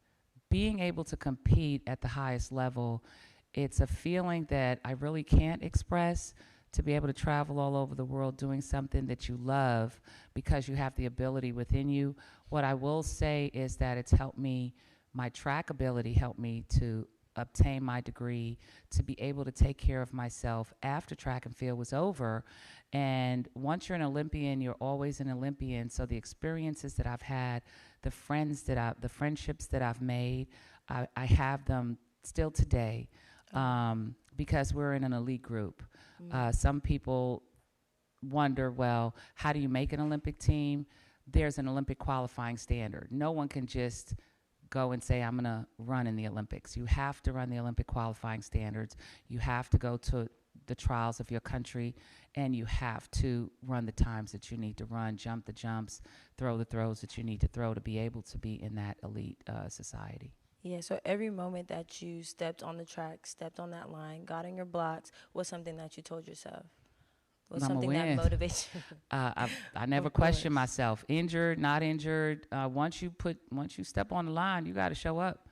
H: being able to compete at the highest level, it's a feeling that I really can't express. To be able to travel all over the world doing something that you love because you have the ability within you. What I will say is that it's helped me, my track ability helped me to obtain my degree, to be able to take care of myself after track and field was over. And once you're an Olympian, you're always an Olympian. So the experiences that I've had, the friendships that I've made, I have them still today because we're in an elite group. Some people wonder, well, how do you make an Olympic team? There's an Olympic qualifying standard. No one can just go and say, I'm going to run in the Olympics. You have to run the Olympic qualifying standards. You have to go to the trials of your country, and you have to run the times that you need to run, jump the jumps, throw the throws that you need to throw to be able to be in that elite society.
G: Yeah, so every moment that you stepped on the track, stepped on that line, got in your blocks, was something that you told yourself. What's
H: I'ma
G: something that
H: win.
G: motivates you?
H: I never
G: Of
H: question
G: course.
H: myself. Injured, not injured. Once you step on the line, you got to show up.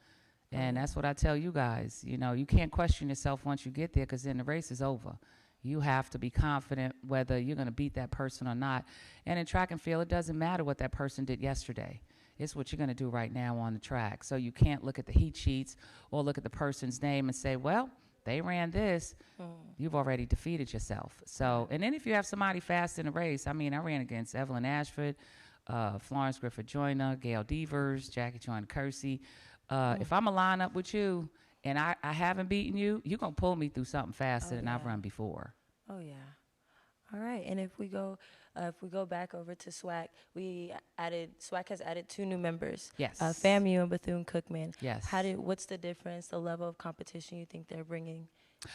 H: And that's what I tell you guys. You know, you can't question yourself once you get there, because then the race is over. You have to be confident whether you're going to beat that person or not. And in track and field, it doesn't matter what that person did yesterday. It's what you're going to do right now on the track. So you can't look at the heat sheets or look at the person's name and say, well, they ran this. You've already defeated yourself. So, and then if you have somebody fast in the race, I mean, I ran against Evelyn Ashford, Florence Griffith Joyner, Gail Devers, Jackie Joyner Kersey. If I'm going to line up with you and I haven't beaten you, you're going to pull me through something faster than I've run before.
G: Oh yeah. All right. And if we go back over to SWAC, SWAC has added 2 new members.
H: Yes.
G: FAMU and Bethune-Cookman.
H: Yes.
G: What's the difference, the level of competition you think they're bringing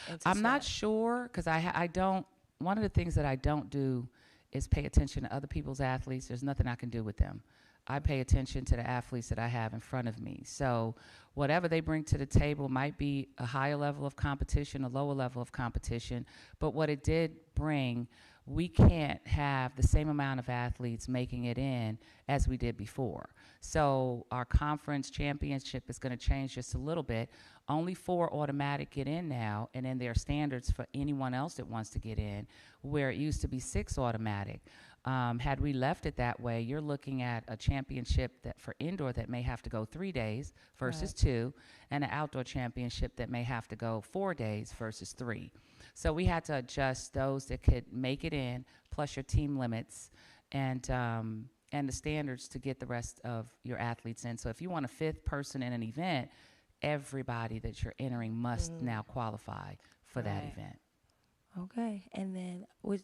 G: into
H: I'm not
G: SWAC?
H: sure, because I don't, one of the things that I don't do is pay attention to other people's athletes. There's nothing I can do with them. I pay attention to the athletes that I have in front of me. So whatever they bring to the table might be a higher level of competition, a lower level of competition. But what it did bring, we can't have the same amount of athletes making it in as we did before. So our conference championship is going to change just a little bit. Only 4 automatic get in now, and then there are standards for anyone else that wants to get in, where it used to be 6 automatic. Had we left it that way, you're looking at a championship that for indoor that may have to go 3 days versus 2, and an outdoor championship that may have to go 4 days versus 3. So we had to adjust those that could make it in, plus your team limits, and the standards to get the rest of your athletes in. So if you want a 5th person in an event, everybody that you're entering must now qualify for that event.
G: Okay. And then would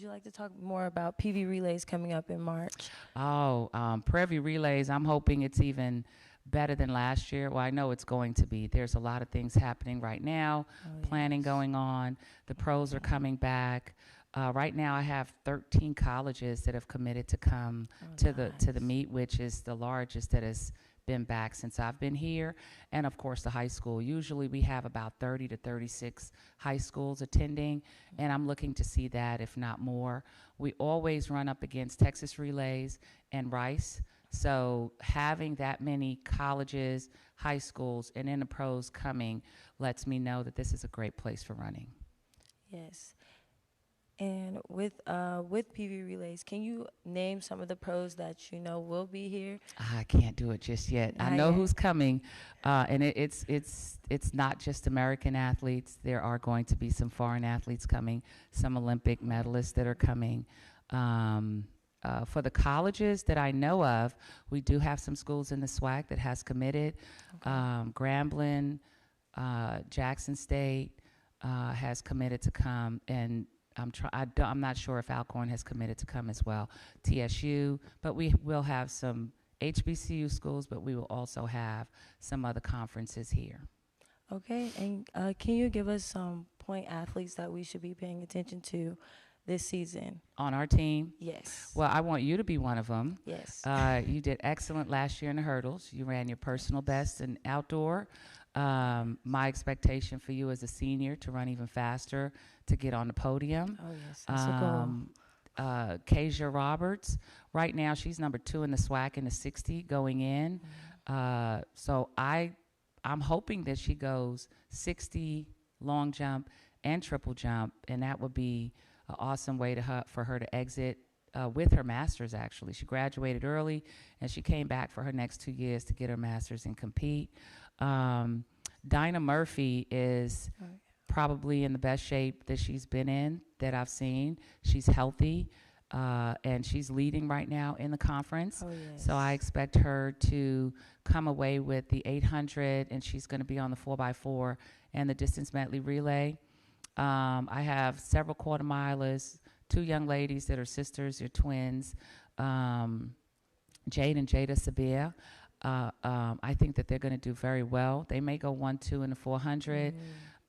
G: you like to talk more about PV relays coming up in March?
H: Oh, Prairie Relays, I'm hoping it's even better than last year. Well, I know it's going to be. There's a lot of things happening right now, planning going on. The pros are coming back. Right now I have 13 colleges that have committed to come to the meet, which is the largest that has been back since I've been here, and of course the high school. Usually we have about 30 to 36 high schools attending, and I'm looking to see that, if not more. We always run up against Texas Relays and Rice, so having that many colleges, high schools, and then the pros coming lets me know that this is a great place for running.
G: Yes. And with PV relays, can you name some of the pros that you know will be here?
H: I can't do it just yet. I know who's coming, and it's not just American athletes. There are going to be some foreign athletes coming, some Olympic medalists that are coming. For the colleges that I know of, we do have some schools in the SWAC that has committed. Grambling, Jackson State has committed to come, and I'm not sure if Alcorn has committed to come as well. TSU, but we will have some HBCU schools, but we will also have some other conferences here.
G: Okay, and can you give us some point athletes that we should be paying attention to this season?
H: On our team?
G: Yes.
H: Well, I want you to be one of them.
G: Yes.
H: You did excellent last year in the hurdles. You ran your personal best in outdoor. My expectation for you as a senior to run even faster, to get on the podium.
G: Oh, yes, that's a goal.
H: Kezia Roberts, right now she's number 2 in the SWAC in the 60 going in. So I'm hoping that she goes 60 long jump and triple jump, and that would be an awesome way for her to exit with her master's. Actually, she graduated early, and she came back for her next 2 years to get her master's and compete. Dinah Murphy is probably in the best shape that she's been in that I've seen. She's healthy, and she's leading right now in the conference.
G: Oh, yes.
H: So I expect her to come away with the 800, and she's going to be on the 4x4 and the distance medley relay. I have several quarter milers, 2 young ladies that are sisters, they're twins, Jade and Jada Sabir. I think that they're going to do very well. They may go 1-2 in the 400.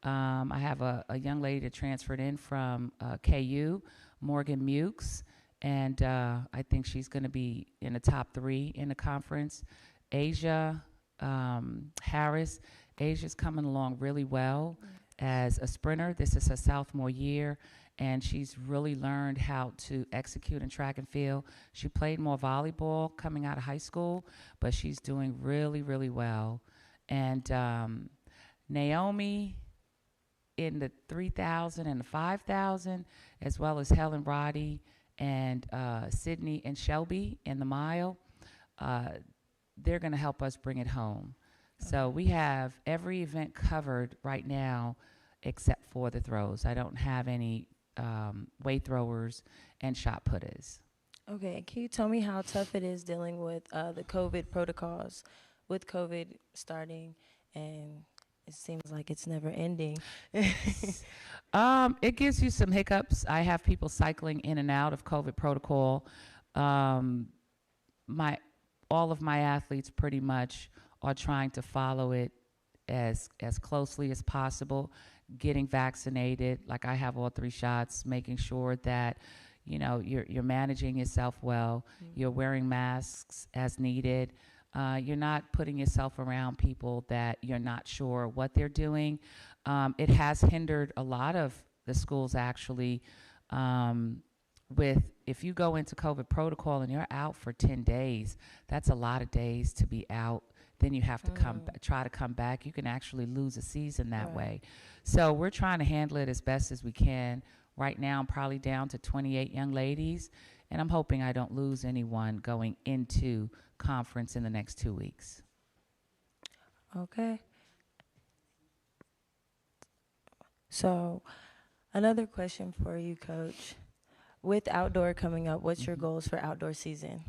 H: I have a young lady that transferred in from KU, Morgan Mukes, and I think she's going to be in the top 3 in the conference. Asia Harris. Asia's coming along really well as a sprinter. This is her sophomore year, and she's really learned how to execute in track and field. She played more volleyball coming out of high school, but she's doing really, really well. And Naomi in the 3,000 and the 5,000, as well as Helen Roddy and Sydney and Shelby in the mile, they're going to help us bring it home. So we have every event covered right now except for the throws. I don't have any weight throwers and shot putters.
G: Okay, can you tell me how tough it is dealing with the COVID protocols, with COVID starting, and it seems like it's never ending?
H: It gives you some hiccups. I have people cycling in and out of COVID protocol. All of my athletes pretty much are trying to follow it as closely as possible, getting vaccinated. Like I have all 3 shots, making sure that you're managing yourself well. You're wearing masks as needed. You're not putting yourself around people that you're not sure what they're doing. It has hindered a lot of the schools actually. If you go into COVID protocol and you're out for 10 days, that's a lot of days to be out. Then you have to try to come back. You can actually lose a season that way. So we're trying to handle it as best as we can. Right now, I'm probably down to 28 young ladies, and I'm hoping I don't lose anyone going into conference in the next 2 weeks.
G: Okay. So another question for you, Coach. With outdoor coming up, what's your goals for outdoor season?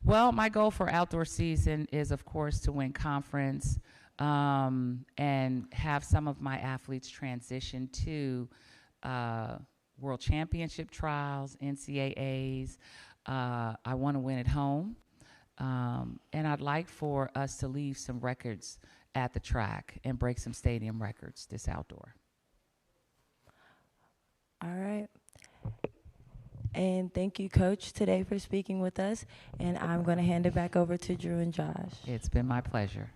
H: Well, my goal for outdoor season is, of course, to win conference and have some of my athletes transition to World Championship trials, NCAAs. I want to win at home. And I'd like for us to leave some records at the track and break some stadium records this outdoor.
G: All right. And thank you, Coach, today for speaking with us. And I'm going to hand it back over to Drew and Josh.
H: It's been my pleasure.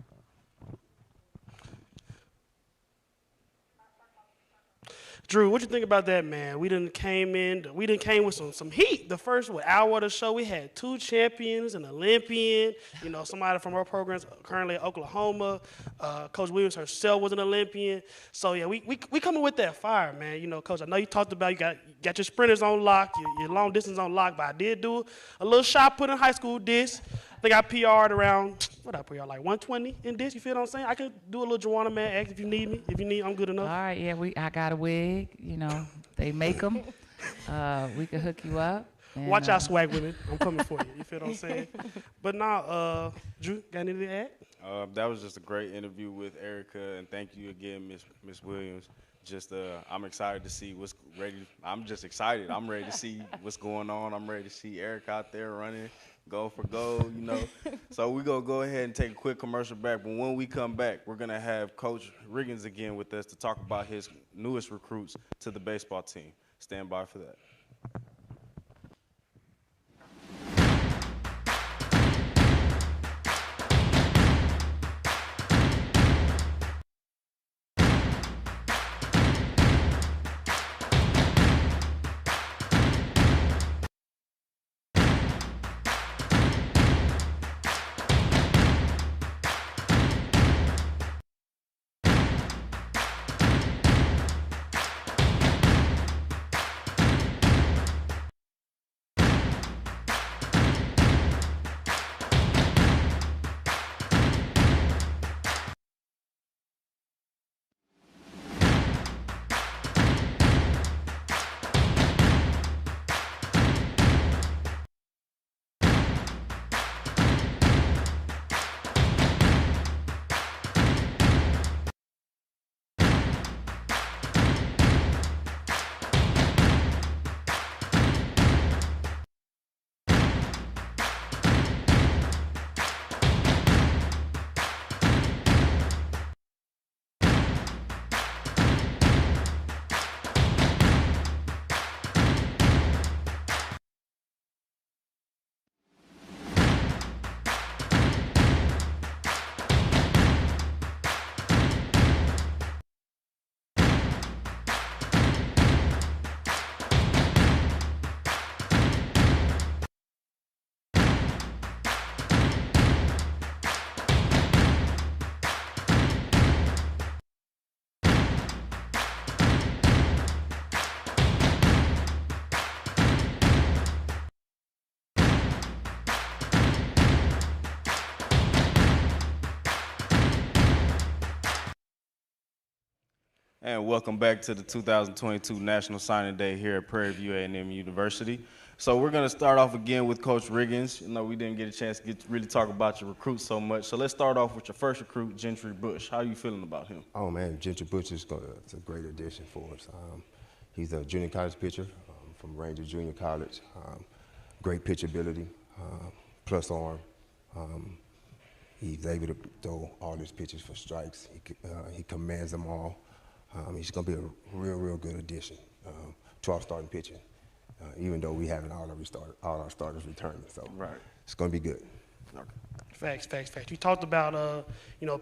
B: Drew, what you think about that, man? We done came with some heat. The first hour of the show, we had 2 champions, an Olympian, somebody from our programs currently at Oklahoma. Coach Williams herself was an Olympian. So yeah, we coming with that fire, man. Coach, I know you talked about you got your sprinters on lock, your long distance on lock, but I did do a little shot put in high school disc. I think I PR'd around, like 120 in this, you feel what I'm saying? I could do a little Joanna Man act if you need me. If you need, I'm good enough.
H: All right, yeah, I got a wig, they make them. We can hook you up. And,
B: watch out, swag women. I'm coming for you. You feel what I'm saying? But now, Drew, got anything to add?
A: That was just a great interview with Erica, and thank you again, Miss Williams. I'm excited to see what's ready. I'm just excited. I'm ready to see what's going on. I'm ready to see Erica out there running, go for gold, So we're going to go ahead and take a quick commercial break. But when we come back, we're going to have Coach Riggins again with us to talk about his newest recruits to the baseball team. Stand by for that. And welcome back to the 2022 National Signing Day here at Prairie View A&M University. So we're going to start off again with Coach Riggins. You know, we didn't get a chance to really talk about your recruits so much. So let's start off with your first recruit, Gentry Bush. How are you feeling about him?
D: Oh, man, Gentry Bush is it's a great addition for us. He's a junior college pitcher from Ranger Junior College. Great pitchability, plus arm. He's able to throw all his pitches for strikes. He commands them all. He's going to be a real good addition to our starting pitching, even though we haven't all our starters returning. So it's going to be good.
B: Okay. Facts. You talked about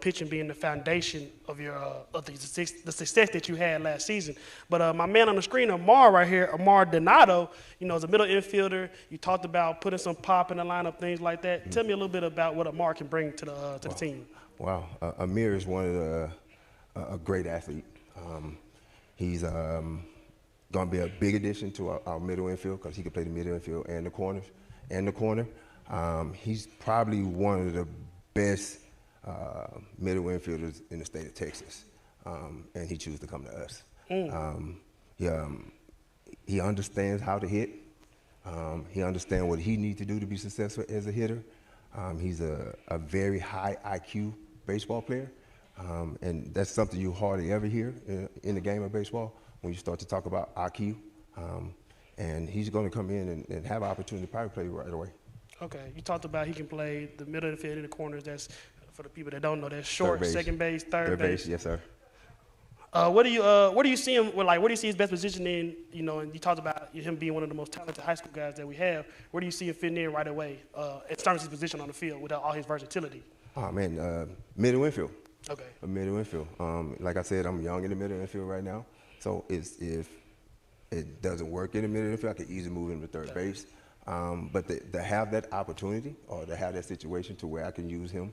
B: pitching being the foundation of your the success that you had last season. But my man on the screen, Amar right here, Amar Donato, is a middle infielder. You talked about putting some pop in the lineup, things like that. Mm-hmm. Tell me a little bit about what Amar can bring to the team.
D: Wow, Amir is one of a great athlete. He's going to be a big addition to our middle infield because he can play the middle infield and the corner. He's probably one of the best middle infielders in the state of Texas, and he chose to come to us. He understands how to hit. He understands what he needs to do to be successful as a hitter. He's a very high IQ baseball player. And that's something you hardly ever hear in the game of baseball when you start to talk about IQ. And he's going to come in and have an opportunity to probably play right away.
B: Okay. You talked about he can play the middle of the field in the corners. That's, for the people that don't know, that's short, second base, third base.
D: Yes, sir.
B: What do you see him with, like? What do you see his best position in? And you talked about him being one of the most talented high school guys that we have. Where do you see him fitting in right away in terms of his position on the field with all his versatility?
D: Oh man, middle infield.
B: Okay.
D: A middle infield. Like I said, I'm young in the middle infield right now. So if it doesn't work in the middle infield, I could easily move into third base. But to have that opportunity or to have that situation to where I can use him,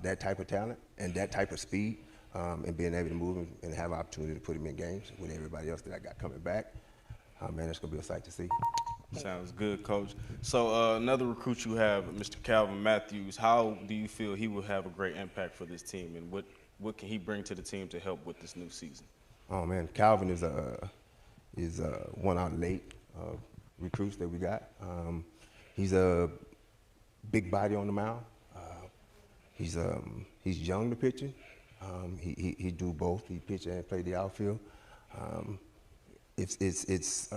D: that type of talent and that type of speed, and being able to move him and have an opportunity to put him in games with everybody else that I got coming back, man, it's going to be a sight to see.
A: Sounds good, Coach. So another recruit you have, Mr. Calvin Matthews. How do you feel he will have a great impact for this team, and what can he bring to the team to help with this new season?
D: Oh man, Calvin is one of our late recruits that we got. He's a big body on the mound. He's young to pitching. He do both. He pitch and play the outfield. It's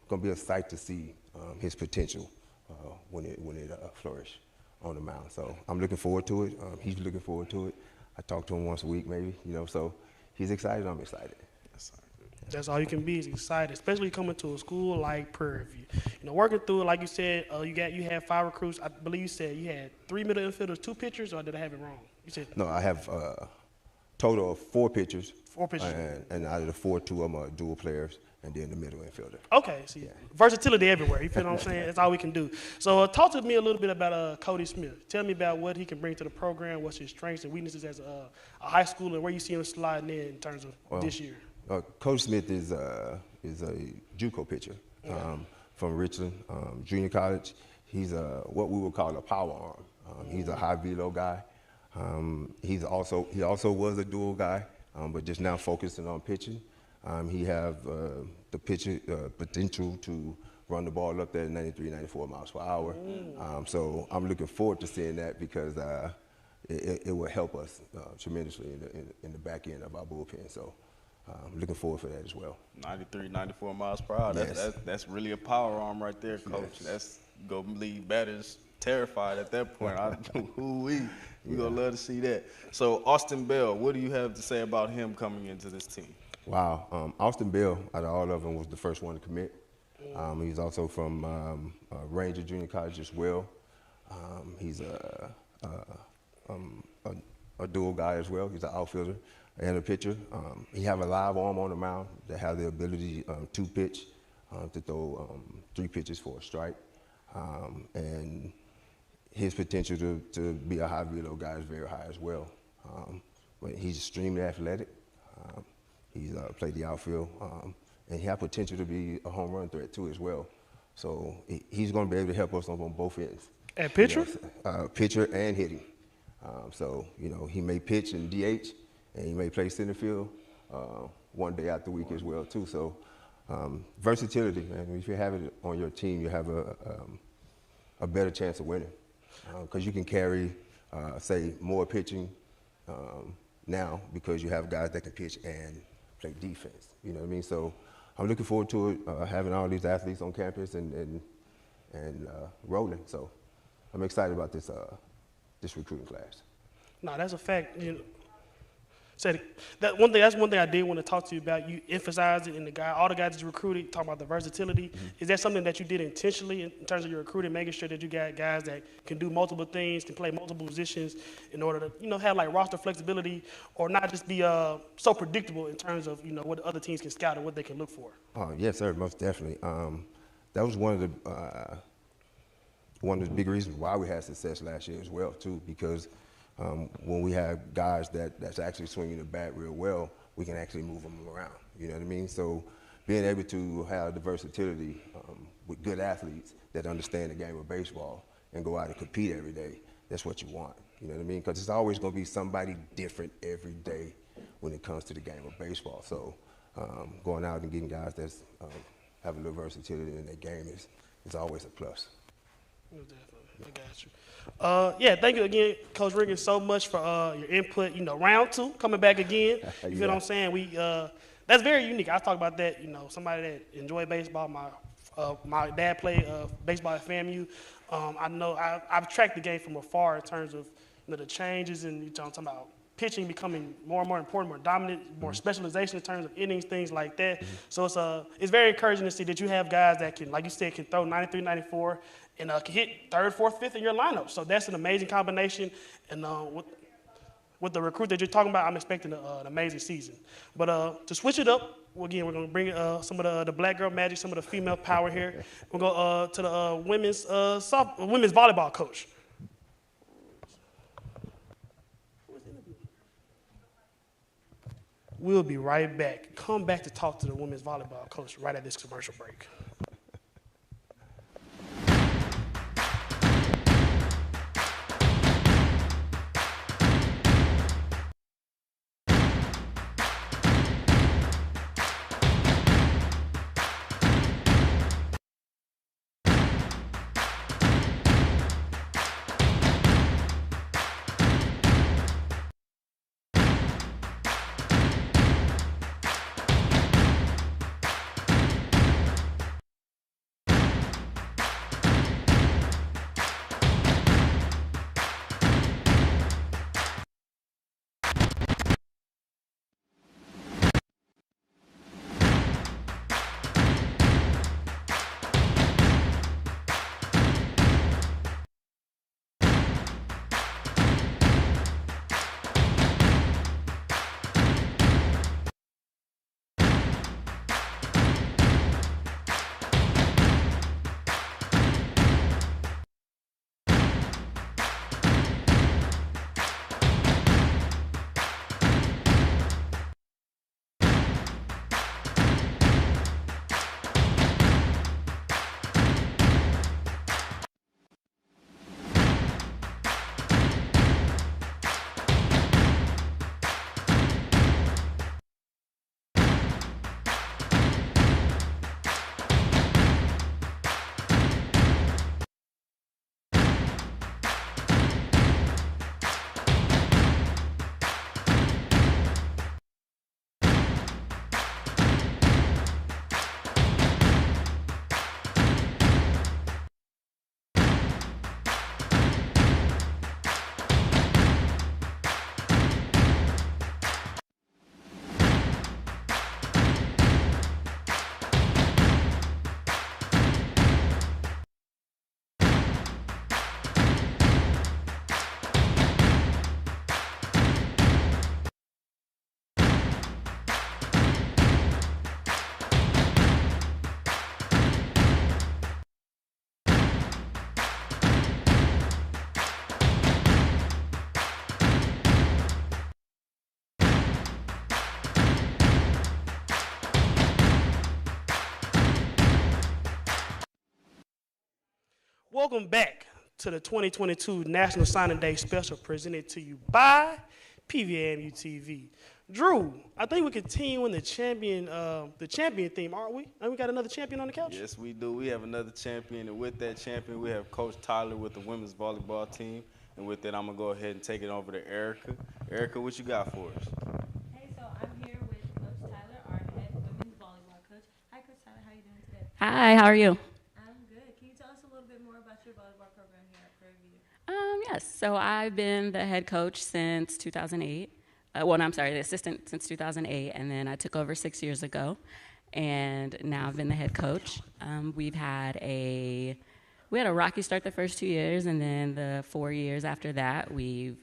D: going to be a sight to see his potential when it flourish on the mound. So I'm looking forward to it. He's looking forward to it. I talk to him once a week, maybe. So he's excited. I'm excited.
B: That's all you can be, is excited, especially coming to a school like Prairie View. Working through it, like you said, you had 5 recruits. I believe you said you had 3 middle infielders, 2 pitchers, or did I have it wrong? You said
D: no. I have total of 4 pitchers.
B: 4 pitchers.
D: And out of the 4, 2 of them are dual players, and then the middle infielder.
B: Okay, see, versatility everywhere. You feel what I'm saying? That's all we can do. So talk to me a little bit about Cody Smith. Tell me about what he can bring to the program, what's his strengths and weaknesses as a high schooler, and where you see him sliding in terms of this year.
D: Coach Smith is a JUCO pitcher from Richland Junior College. He's what we would call a power arm. He's a high velo guy. He also was a dual guy, but just now focusing on pitching. He have the pitching potential to run the ball up there at 93, 94 miles per hour. So I'm looking forward to seeing that because it will help us tremendously in the back end of our bullpen. So I'm looking forward for that as well. 93,
A: 94 miles per hour.
D: Yes.
A: That's really a power arm right there, Coach.
D: Yes.
A: That's going to leave batters terrified at that point. We're going to love to see that. So, Austin Bell, what do you have to say about him coming into this team?
D: Wow. Austin Bell, out of all of them, was the first one to commit. He's also from Ranger Junior College as well. He's a dual guy as well. He's an outfielder and a pitcher. He have a live arm on the mound that has the ability to pitch, to throw 3 pitches for a strike. And his potential to be a high velo guy is very high as well. But he's extremely athletic. He's played the outfield, and he has potential to be a home run threat too as well. So he's going to be able to help us on both ends.
B: And pitcher?
D: Pitcher and hitting. So he may pitch and DH, and he may play center field one day out the week as well too. So versatility, man. If you have it on your team, you have a better chance of winning because you can carry, say, more pitching now because you have guys that can pitch and play defense. You know what I mean? So I'm looking forward to it, having all these athletes on campus and rolling. So I'm excited about this recruiting class.
B: No, that's a fact. You know, said that one thing. That's one thing I did want to talk to you about. You emphasized it in all the guys that you recruited, talking about the versatility. Mm-hmm. Is that something that you did intentionally in terms of your recruiting, making sure that you got guys that can do multiple things, can play multiple positions, in order to have like roster flexibility, or not just be so predictable in terms of what other teams can scout and what they can look for?
D: Oh yes, sir, most definitely. That was one of the big reasons why we had success last year as well too, because when we have guys that's actually swinging the bat real well, we can actually move them around. You know what I mean? So being able to have the versatility with good athletes that understand the game of baseball and go out and compete every day, that's what you want. You know what I mean? Because it's always going to be somebody different every day when it comes to the game of baseball. So going out and getting guys that's have a little versatility in their game is always a plus.
B: Definitely. I got you. Yeah, thank you again, Coach Riggins, so much for your input. Round two, coming back again. You feel what I'm saying? That's very unique. I talk about that. Somebody that enjoy baseball. My dad played baseball at FAMU. I know I've tracked the game from afar in terms of the changes and I'm talking about pitching becoming more and more important, more dominant, more specialization in terms of innings, things like that. So it's very encouraging to see that you have guys that can, like you said, can throw 93, 94, and can hit third, fourth, fifth in your lineup. So that's an amazing combination. And with the recruit that you're talking about, I'm expecting an amazing season. But to switch it up, again, we're going to bring some of the black girl magic, some of the female power here. We'll go to the women's volleyball coach. We'll be right back. Come back to talk to the women's volleyball coach right at this commercial break. Welcome back to the 2022 National Signing Day Special presented to you by PVAMU-TV. Drew, I think we continue in the champion theme, aren't we? And we got another champion on the couch.
A: Yes, we do. We have another champion, and with that champion, we have Coach Tyler with the women's volleyball team. And with that, I'm going to go ahead and take it over to Erica. Erica, what you got for us?
G: Hey, so I'm here with Coach Tyler, our head women's volleyball coach. Hi, Coach Tyler. How are you doing today?
I: Hi, how are you?
G: I'm good. Can you tell us a little bit more about your volleyball program here at Prairie View?
I: Yes, so I've been the head coach since 2008. The assistant since 2008, and then I took over 6 years ago, and now I've been the head coach. We had a rocky start the first 2 years, and then the 4 years after that, we've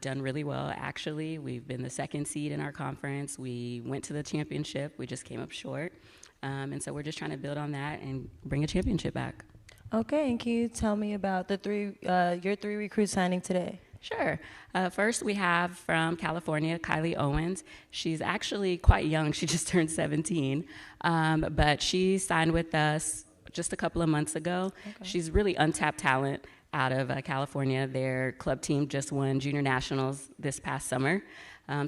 I: done really well, actually. We've been the second seed in our conference. We went to the championship. We just came up short, and so we're just trying to build on that and bring a championship back.
G: Okay, and can you tell me about your three recruits signing today?
I: Sure. First, we have from California, Kylie Owens. She's actually quite young. She just turned 17, but she signed with us just a couple of months ago. Okay. She's really untapped talent out of California. Their club team just won junior nationals this past summer,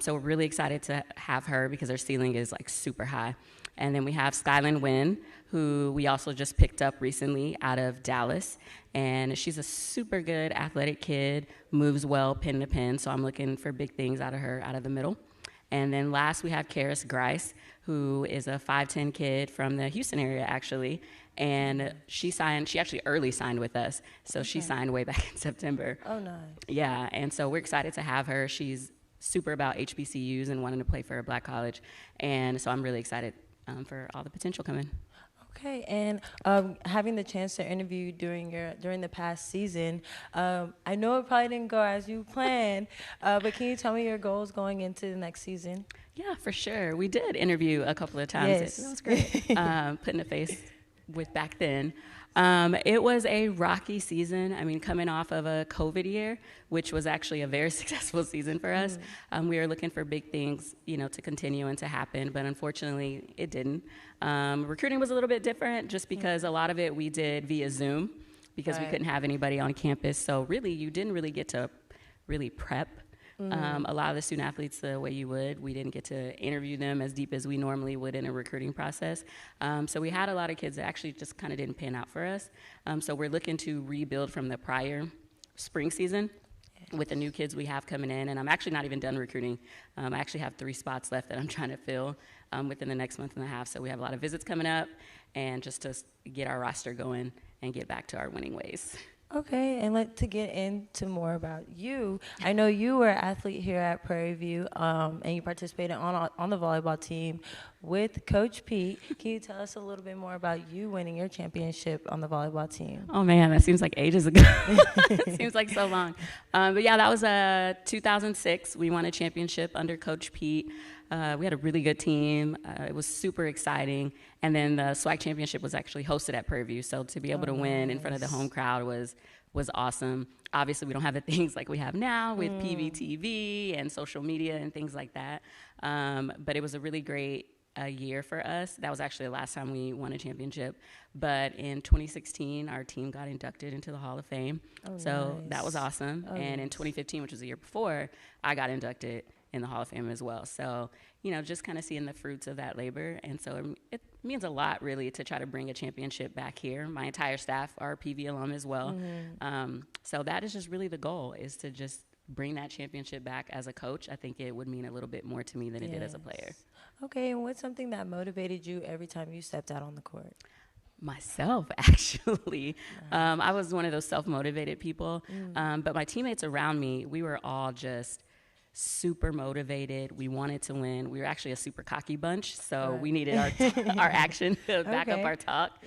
I: so we're really excited to have her because her ceiling is like super high. And then we have Skyland Wynn, who we also just picked up recently out of Dallas. And she's a super good athletic kid, moves well pin to pin, so I'm looking for big things out of her out of the middle. And then last we have Karis Grice, who is a 5'10" kid from the Houston area, actually. And she actually early signed with us, so she signed way back in September.
G: Oh, nice.
I: Yeah, and so we're excited to have her. She's super about HBCUs and wanting to play for a black college. And so I'm really excited for all the potential coming.
G: Okay, and having the chance to interview during the past season, I know it probably didn't go as you planned, but can you tell me your goals going into the next season?
I: Yeah, for sure. We did interview a couple of times.
G: Yes.
I: That was great. Putting a face with back then. It was a rocky season. I mean, coming off of a COVID year, which was actually a very successful season for us. We were looking for big things, to continue and to happen, but unfortunately, it didn't. Recruiting was a little bit different just because a lot of it we did via Zoom because we couldn't have anybody on campus. So really, you didn't really get to really prep a lot of the student athletes the way you would. We didn't get to interview them as deep as we normally would in a recruiting process. So we had a lot of kids that actually just kind of didn't pan out for us. So we're looking to rebuild from the prior spring season with the new kids we have coming in. And I'm actually not even done recruiting. I actually have 3 spots left that I'm trying to fill within the next month and a half. So we have a lot of visits coming up and just to get our roster going and get back to our winning ways.
G: Okay, and to get into more about you, I know you were an athlete here at Prairie View, and you participated on the volleyball team with Coach Pete. Can you tell us a little bit more about you winning your championship on the volleyball team?
I: Oh man, that seems like ages ago. It seems like so long. But yeah, that was 2006. We won a championship under Coach Pete. We had a really good team. It was super exciting. And then the SWAC championship was actually hosted at Prairie View. So to be able to win in front of the home crowd was awesome. Obviously, we don't have the things like we have now with PVTV and social media and things like that. But it was a really great year for us. That was actually the last time we won a championship. But in 2016, our team got inducted into the Hall of Fame. So that was awesome. And in 2015, which was the year before, I got inducted in the Hall of Fame as well. So, just kind of seeing the fruits of that labor. And so it means a lot, really, to try to bring a championship back here. My entire staff are PV alum as well. So that is just really the goal, is to just bring that championship back as a coach. I think it would mean a little bit more to me than it did as a player.
G: Okay, and what's something that motivated you every time you stepped out on the court?
I: Myself, actually. I was one of those self-motivated people. But my teammates around me, we were all just super motivated. We wanted to win. We were actually a super cocky bunch, so we needed our action to back up our talk,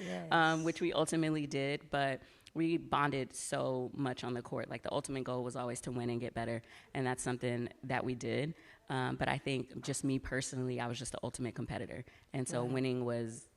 I: which we ultimately did. But we bonded so much on the court. Like, the ultimate goal was always to win and get better, and that's something that we did. But I think just me personally, I was just the ultimate competitor, and so winning was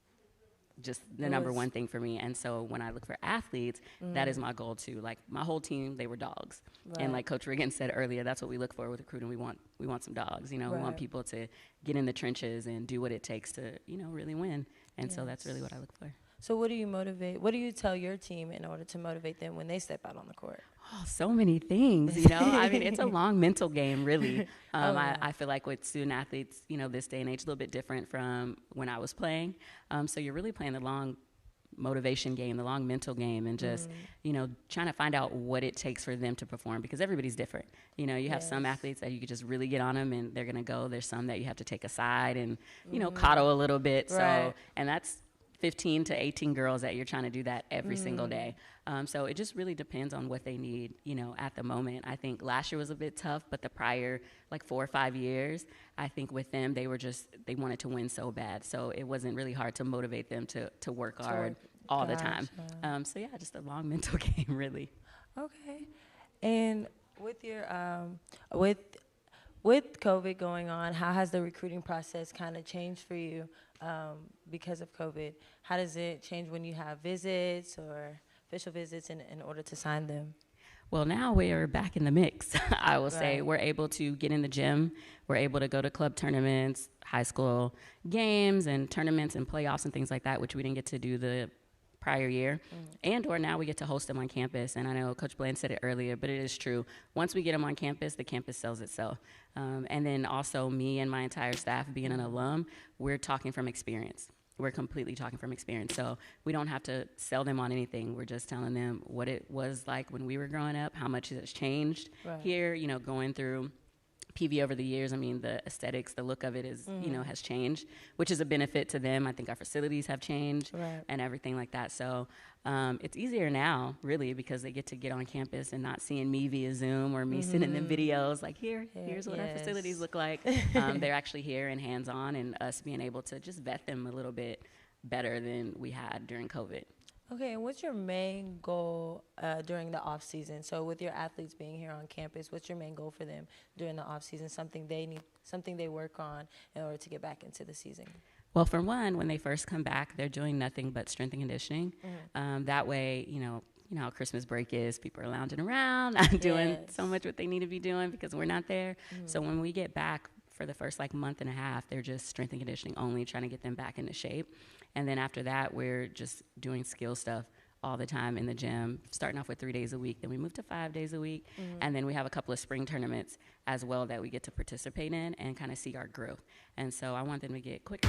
I: just the number one thing for me. And so when I look for athletes, that is my goal too. Like, my whole team, they were dogs. And like Coach Riggins said earlier, that's what we look for with recruiting. We want some dogs, we want people to get in the trenches and do what it takes to, really win. And so that's really what I look for.
G: So what do you tell your team in order to motivate them when they step out on the court?
I: Oh, so many things, you know. I mean, it's a long mental game, really. I feel like with student athletes, you know, this day and age, a little bit different from when I was playing. So you're really playing the long motivation game, the long mental game, and just, you know, trying to find out what it takes for them to perform, because everybody's different. You know, you have some athletes that you could just really get on them and they're going to go. There's some that you have to take aside and, you know, coddle a little bit.
G: Right.
I: So, and that's 15 to 18 girls that you're trying to do that every single day. So it just really depends on what they need, you know, at the moment. I think last year was a bit tough, but the prior, like 4 or 5 years, I think with them, they wanted to win so bad. So it wasn't really hard to motivate them to work hard all the time. So yeah, just a long mental game, really.
G: Okay. And with your, with COVID going on, how has the recruiting process kind of changed for you because of COVID? How does it change when you have visits or official visits in order to sign them?
I: Well, now we are back in the mix. I will say we're able to get in the gym. We're able to go to club tournaments, high school games and tournaments and playoffs and things like that, which we didn't get to do the prior year. And or now we get to host them on campus. And I know Coach Bland said it earlier, but it is true. Once we get them on campus, the campus sells itself. And then also me and my entire staff being an alum, we're talking from experience. We're completely talking from experience. So we don't have to sell them on anything. We're just telling them what it was like when we were growing up, how much it has changed here, you know, going through PV over the years. I mean, the aesthetics, the look of it is, you know, has changed, which is a benefit to them. I think our facilities have changed and everything like that. So it's easier now, really, because they get to get on campus and not seeing me via Zoom or me sending them videos like, here's what our facilities look like. They're actually here and hands-on, and us being able to just vet them a little bit better than we had during COVID.
G: Okay, and what's your main goal during the off season? So with your athletes being here on campus, what's your main goal for them during the off season? Something they need, something they work on in order to get back into the season.
I: Well, for one, when they first come back, they're doing nothing but strength and conditioning. That way, you know how Christmas break is. People are lounging around, not doing so much what they need to be doing because we're not there. So when we get back for the first month and a half, they're just strength and conditioning only, trying to get them back into shape. And then after that, we're just doing skill stuff all the time in the gym, starting off with 3 days a week. Then we move to 5 days a week. And then we have a couple of spring tournaments as well that we get to participate in and kind of see our growth. And so I want them to get quicker,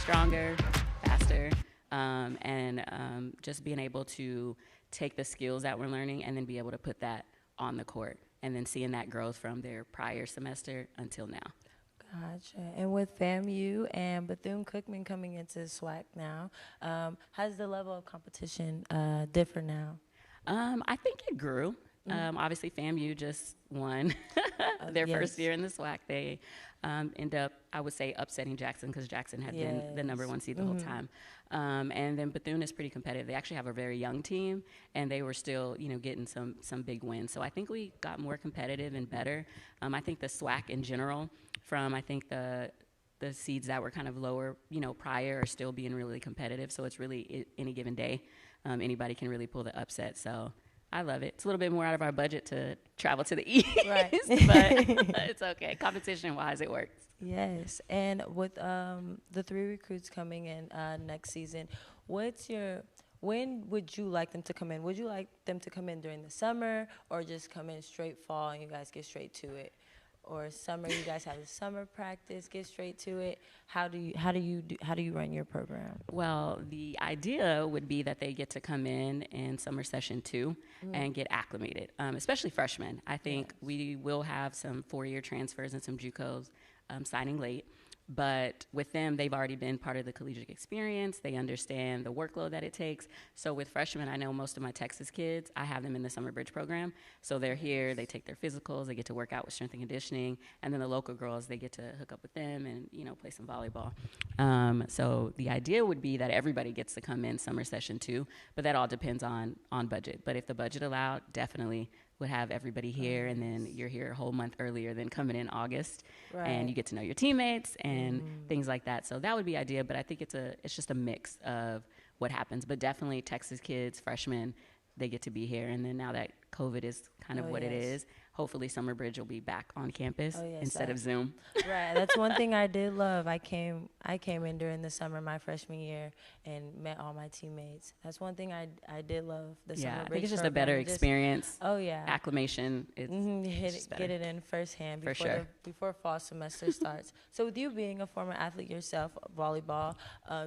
I: stronger, faster, and just being able to take the skills that we're learning and then be able to put that on the court, and then seeing that growth from their prior semester until now.
G: Gotcha. And with FAMU and Bethune-Cookman coming into SWAC now, how does the level of competition differ now?
I: I think it grew. Obviously, FAMU just won their first year in the SWAC. They end up, I would say, upsetting Jackson because Jackson had been the #1 seed the whole time. And then Bethune is pretty competitive. They actually have a very young team, and they were still, getting some big wins. So I think we got more competitive and better. I think the SWAC in general, from I think the seeds that were kind of lower, prior, are still being really competitive. So it's really any given day, anybody can really pull the upset. So I love it. It's a little bit more out of our budget to travel to the East, but it's okay. Competition-wise, it works.
G: Yes, and with the 3 recruits coming in next season, when would you like them to come in? Would you like them to come in during the summer, or just come in straight fall and you guys get straight to it? Or summer, you guys have a summer practice, get straight to it? How do you run your program?
I: Well, the idea would be that they get to come in summer session 2 and get acclimated, especially freshmen. I think we will have some 4-year transfers and some JUCOs signing late. But with them, they've already been part of the collegiate experience. They understand the workload that it takes. So with freshmen, I know most of my Texas kids, I have them in the Summer Bridge program. So they're here, they take their physicals, they get to work out with strength and conditioning. And then the local girls, they get to hook up with them and, play some volleyball. So the idea would be that everybody gets to come in summer session 2, but that all depends on budget. But if the budget allowed, definitely would have everybody here, and then you're here a whole month earlier than coming in August, and you get to know your teammates and things like that. So that would be idea, but I think it's just a mix of what happens. But definitely Texas kids, freshmen, they get to be here, and then now that COVID is kind of what it is, hopefully Summer Bridge will be back on campus instead of Zoom.
G: Right, that's one thing I did love. I came in during the summer my freshman year and met all my teammates. That's one thing I did love. The summer
I: I
G: bridge
I: think it's just a
G: program.
I: better experience.
G: Oh yeah,
I: Acclimation. It's
G: get it in firsthand
I: For
G: before
I: sure.
G: before fall semester starts. So with you being a former athlete yourself, volleyball,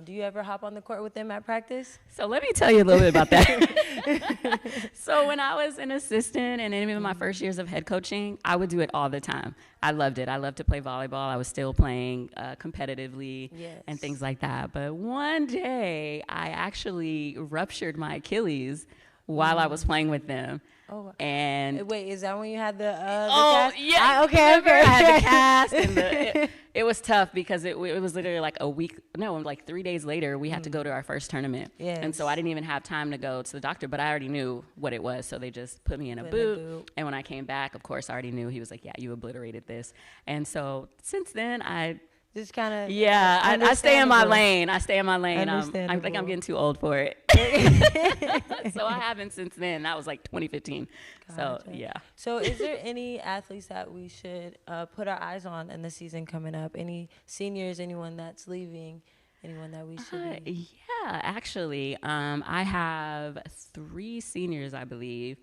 G: do you ever hop on the court with them at practice?
I: So let me tell you a little bit about that. So when I was an assistant and in my first years of head coaching, I would do it all the time. I loved it. I loved to play volleyball. I was still playing competitively and things like that. But one day, I actually ruptured my Achilles while I was playing with them.
G: Oh,
I: and
G: wait, is that when you had the cast?
I: Yeah.
G: Okay.
I: I had the cast, and it was tough because it was literally like like 3 days later, we had to go to our first tournament.
G: Yes.
I: And so I didn't even have time to go to the doctor, but I already knew what it was. So they just put me in a boot. And when I came back, of course, I already knew. He was like, yeah, you obliterated this. And so since then, I
G: just kind of
I: I stay in my lane. I think I'm getting too old for it. So I haven't since then. That was like 2015.
G: Gotcha.
I: So yeah.
G: So is there any athletes that we should put our eyes on in the season coming up? Any seniors, anyone that's leaving, anyone that we should
I: Yeah, actually, I have 3 seniors, I believe,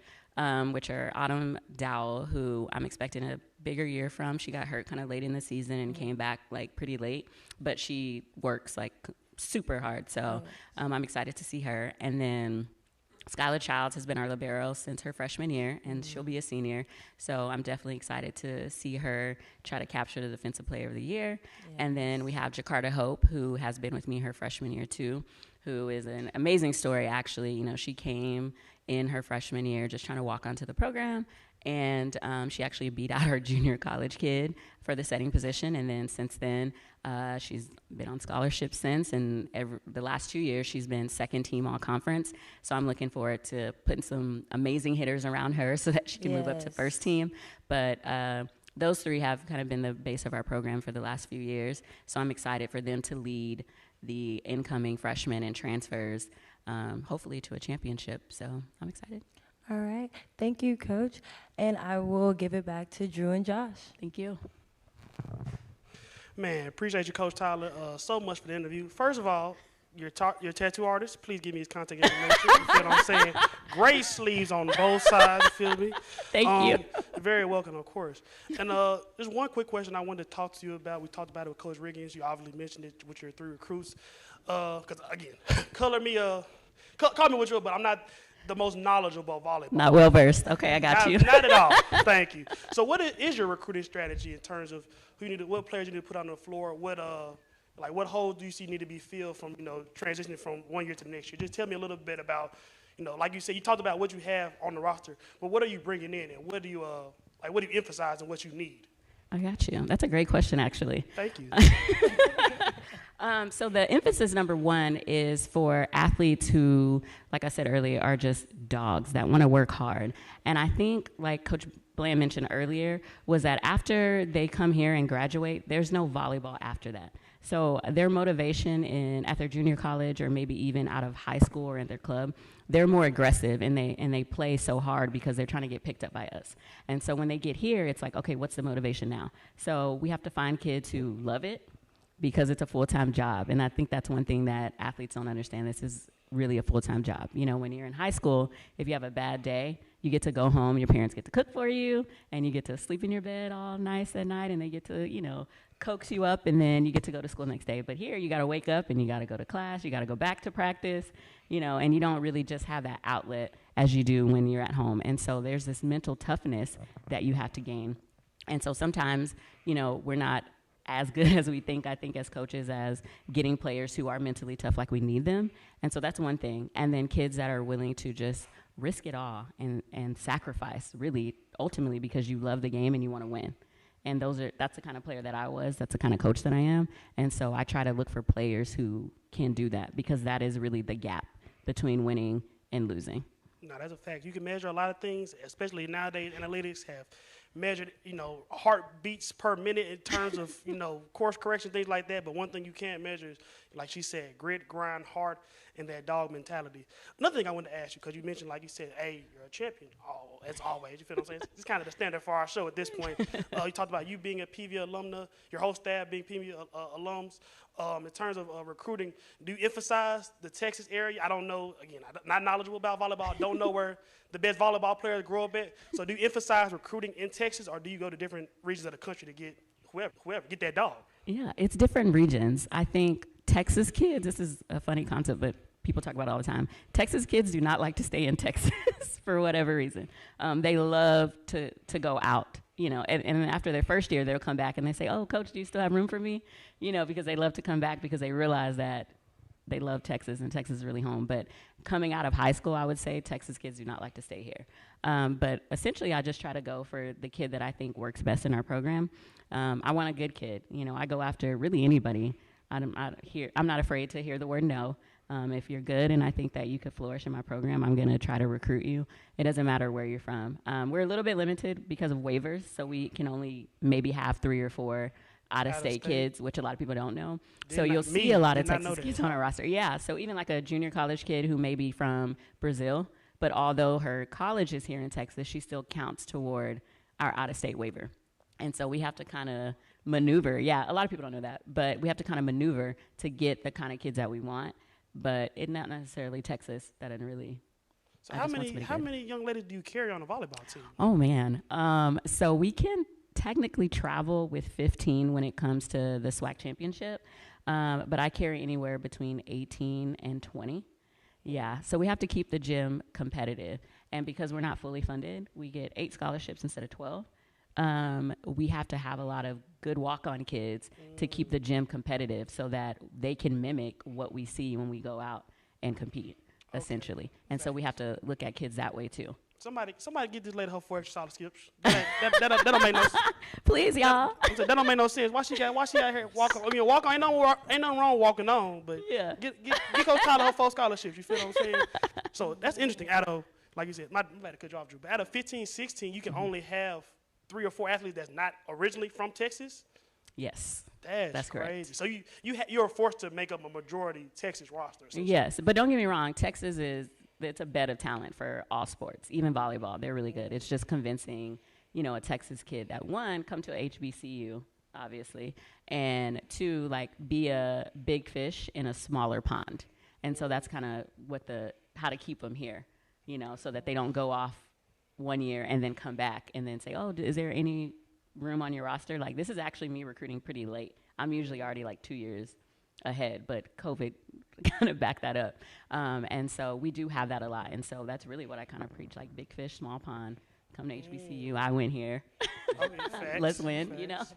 I: which are Autumn Dowell, who I'm expecting a bigger year from. She got hurt kind of late in the season and came back like pretty late, but she works like super hard. So I'm excited to see her. And then Skylar Childs has been our libero since her freshman year, and she'll be a senior. So I'm definitely excited to see her try to capture the Defensive Player of the Year. Yes. And then we have Jakarta Hope, who has been with me her freshman year too, who is an amazing story, actually. You know, she came in her freshman year just trying to walk onto the program, and she actually beat out her junior college kid for the setting position. And then since then, she's been on scholarship since, and the last 2 years she's been second team all conference. So I'm looking forward to putting some amazing hitters around her so that she can move up to first team. But those 3 have kind of been the base of our program for the last few years. So I'm excited for them to lead the incoming freshmen and transfers, hopefully to a championship. So I'm excited.
G: All right. Thank you, Coach. And I will give it back to Drew and Josh.
I: Thank you.
B: Man, appreciate you, Coach Tyler, so much for the interview. First of all, your tattoo artist, please give me his contact information. You feel what I'm saying? Great sleeves on both sides, you feel me?
I: Thank you.
B: Very welcome, of course. And there's one quick question I wanted to talk to you about. We talked about it with Coach Riggins. You obviously mentioned it with your 3 recruits. Because, again, call me what you are, but I'm not the most knowledgeable of volleyball.
I: Not well versed. Okay, I got you.
B: Not at all. Thank you. So what is your recruiting strategy in terms of what players you need to put on the floor? What holes do you see need to be filled from, transitioning from one year to the next year? Just tell me a little bit about, like you said, you talked about what you have on the roster, but what are you bringing in, and what do you emphasize and what you need?
I: I got you. That's a great question, actually.
B: Thank you.
I: So the emphasis number 1 is for athletes who, like I said earlier, are just dogs that want to work hard. And I think, like Coach Bland mentioned earlier, was that after they come here and graduate, there's no volleyball after that. So their motivation at their junior college, or maybe even out of high school or in their club, they're more aggressive, and they play so hard because they're trying to get picked up by us. And so when they get here, it's like, okay, what's the motivation now? So we have to find kids who love it, because it's a full-time job. And I think that's one thing that athletes don't understand. This is really a full-time job. When you're in high school, if you have a bad day, you get to go home, your parents get to cook for you, and you get to sleep in your bed all nice at night, and they get to, coax you up, and then you get to go to school next day. But here, you got to wake up, and you got to go to class, you got to go back to practice, and you don't really just have that outlet as you do when you're at home. And so there's this mental toughness that you have to gain. And so sometimes, we're not as good as we think, I think, as coaches, as getting players who are mentally tough like we need them. And so that's one thing. And then kids that are willing to just risk it all and sacrifice, really, ultimately, because you love the game and you want to win. And that's the kind of player that I was. That's the kind of coach that I am. And so I try to look for players who can do that, because that is really the gap between winning and losing.
B: No, that's a fact. You can measure a lot of things, especially nowadays. Analytics have measured, heartbeats per minute in terms of, course correction, things like that. But one thing you can't measure is, like she said, grit, grind, heart, and that dog mentality. Another thing I wanted to ask you, because you mentioned, like you said, hey, you're a champion. Oh, as always, you feel what I'm saying? It's kind of the standard for our show at this point. You talked about you being a PV alumna, your whole staff being PV alums. In terms of recruiting, do you emphasize the Texas area? I don't know, again, I'm not knowledgeable about volleyball. Don't know where the best volleyball players grow up at. So do you emphasize recruiting in Texas, or do you go to different regions of the country to get whoever, get that dog?
I: Yeah, it's different regions. I think Texas kids, this is a funny concept, but people talk about it all the time. Texas kids do not like to stay in Texas for whatever reason. They love to go out, and after their first year, they'll come back and they say, oh, coach, do you still have room for me? Because they love to come back because they realize that they love Texas and Texas is really home. But coming out of high school, I would say Texas kids do not like to stay here. But essentially, I just try to go for the kid that I think works best in our program. I want a good kid. I go after really anybody. I'm not afraid to hear the word no. If you're good and I think that you could flourish in my program, I'm going to try to recruit you. It doesn't matter where you're from. We're a little bit limited because of waivers, so we can only maybe have 3 or 4 out-of-state kids, which a lot of people don't know. So you'll see a lot of Texas kids on our roster. Yeah, so even like a junior college kid who may be from Brazil, but although her college is here in Texas, she still counts toward our out-of-state waiver. And so we have to kind of maneuver. Yeah, a lot of people don't know that, but we have to kind of maneuver to get the kind of kids that we want. But it's not necessarily Texas that didn't really.
B: So how many young ladies do you carry on a volleyball team?
I: Oh man, so we can technically travel with 15 when it comes to the SWAC championship, but I carry anywhere between 18 and 20. Yeah, so we have to keep the gym competitive, and because we're not fully funded, we get 8 scholarships instead of 12. We have to have a lot of good walk-on kids to keep the gym competitive so that they can mimic what we see when we go out and compete, essentially. And so we have to look at kids that way too.
B: Somebody get this lady her 4 extra scholarships. That don't make no sense.
I: Please, y'all.
B: That don't make no sense. Why she out here walking? I mean, walk on. Ain't nothing wrong with walking on, but
I: yeah.
B: Get Coach Tyler her 4 scholarships. You feel what I'm saying? So that's interesting. Out of, like you said, I'm glad to cut you off, Drew. But out of 15, 16, you can only have 3 or 4 athletes that's not originally from Texas.
I: Yes.
B: That's crazy.
I: Correct.
B: So you're forced to make up a majority Texas roster.
I: Yes, but don't get me wrong. Texas it's a bed of talent for all sports, even volleyball. They're really good. It's just convincing, a Texas kid that 1, come to a HBCU, obviously, and 2, like be a big fish in a smaller pond. And so that's kind of how to keep them here, so that they don't go off 1 year and then come back and then say, oh, is there any room on your roster? Like, this is actually me recruiting pretty late. I'm usually already like 2 years ahead, but COVID kind of backed that up. And so we do have that a lot. And so that's really what I kind of preach, like big fish, small pond, come to HBCU. I win here.
B: Facts,
I: Let's win,
B: facts.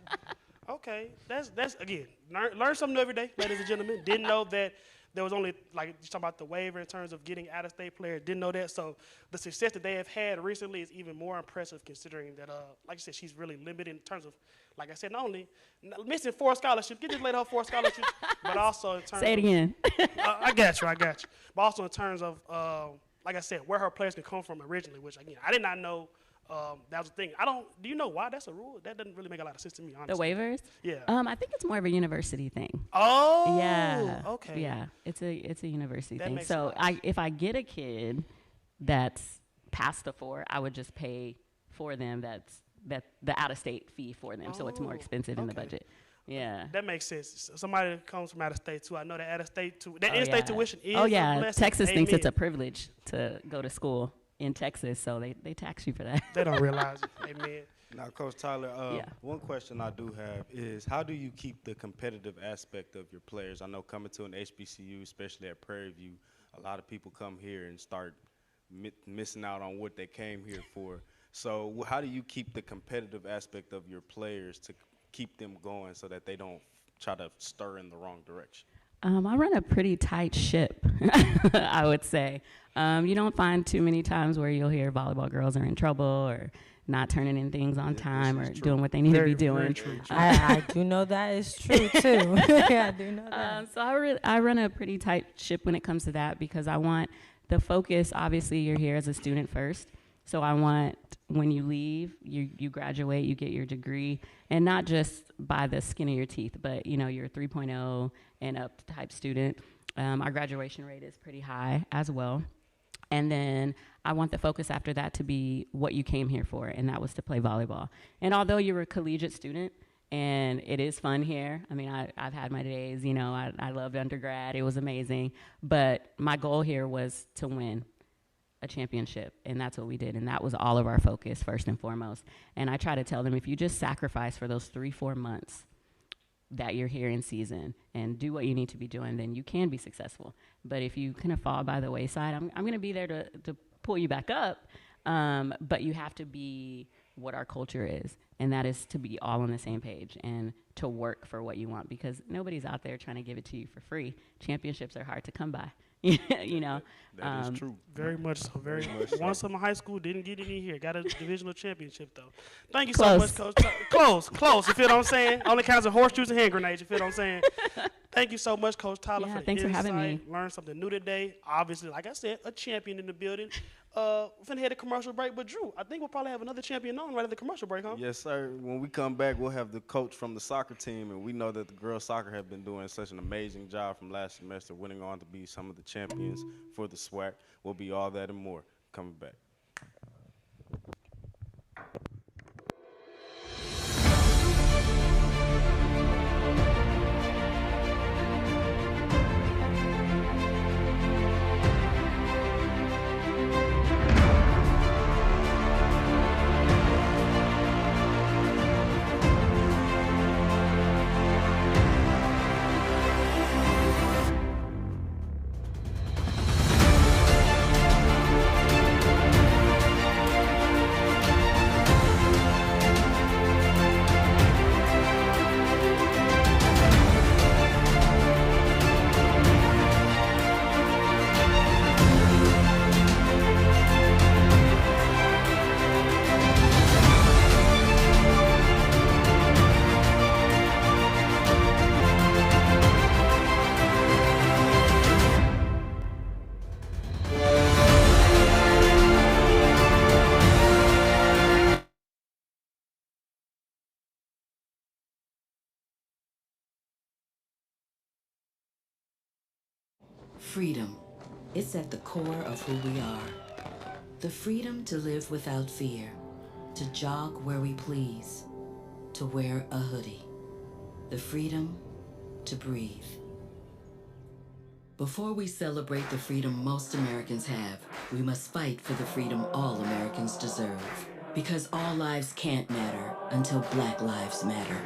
B: Okay, that's again, learn something new every day, ladies and gentlemen. Didn't know that there was only, like you talking about the waiver in terms of getting out-of-state players. Didn't know that. So the success that they have had recently is even more impressive, considering that, like you said, she's really limited in terms of, like I said, not only missing 4 scholarships, get this lady her 4 scholarships, but also in terms
I: Say it again.
B: I got you. But also in terms of, like I said, where her players can come from originally, which, again, I did not know. That was the thing. Do you know why that's a rule? That doesn't really make a lot of sense to me, honestly.
I: The waivers?
B: Yeah.
I: I think it's more of a university thing.
B: Oh.
I: Yeah.
B: Okay.
I: Yeah. It's a university
B: That
I: thing.
B: makes
I: So
B: sense.
I: if I get a kid that's past the 4, I would just pay for them the out-of-state fee for them, so it's more expensive in the budget. Yeah.
B: That makes sense. Somebody that comes from out of state too. I know that in-state tuition is
I: Oh
B: a
I: yeah.
B: blessing.
I: Texas thinks it's a
B: Amen.
I: privilege to go to school in Texas, so they tax you for that.
B: They don't realize it. Amen.
A: Now, Coach Tyler,
I: Yeah.
A: one question I do have is, how do you keep the competitive aspect of your players? I know coming to an HBCU, especially at Prairie View, a lot of people come here and start missing out on what they came here for. So how do you keep the competitive aspect of your players to keep them going so that they don't try to stir in the wrong direction?
I: I run a pretty tight ship, I would say. You don't find too many times where you'll hear volleyball girls are in trouble or not turning in things on time or doing what they need to be doing.
G: I do know that is true, too. I do know that.
I: So I run a pretty tight ship when it comes to that, because I want the focus, obviously you're here as a student first. So I want when you leave, you graduate, you get your degree, and not just by the skin of your teeth, but you're a 3.0 and up type student. Our graduation rate is pretty high as well. And then I want the focus after that to be what you came here for, and that was to play volleyball. And although you're a collegiate student, and it is fun here, I mean, I've had my days, I loved undergrad, it was amazing, but my goal here was to win a championship, and that's what we did, and that was all of our focus first and foremost. And I try to tell them, if you just sacrifice for those 3-4 months that you're here in season and do what you need to be doing, then you can be successful. But if you kind of fall by the wayside, I'm going to be there to pull you back up, but you have to be what our culture is, and that is to be all on the same page and to work for what you want, because nobody's out there trying to give it to you for free. Championships are hard to come by.
A: That is true.
B: Very much so. Very much. Won some in high school, didn't get any here. Got a divisional championship though. Thank you so much, Coach. Close. You feel what I'm saying? Only kinds of horseshoes and hand grenades. You feel what I'm saying? Thank you so much, Coach Tyler, for the
I: thanks
B: insight.
I: for having me.
B: Learned something new today. Obviously, like I said, a champion in the building. We're finna head to commercial break, but Drew, I think we'll probably have another champion on right at the commercial break, huh?
A: Yes, sir. When we come back, we'll have the coach from the soccer team, and we know that the girls soccer have been doing such an amazing job from last semester, winning on to be some of the champions for the SWAC. We'll be all that and more coming back.
J: Freedom. It's at the core of who we are. The freedom to live without fear, to jog where we please, to wear a hoodie. The freedom to breathe. Before we celebrate the freedom most Americans have, we must fight for the freedom all Americans deserve. Because all lives can't matter until Black lives matter.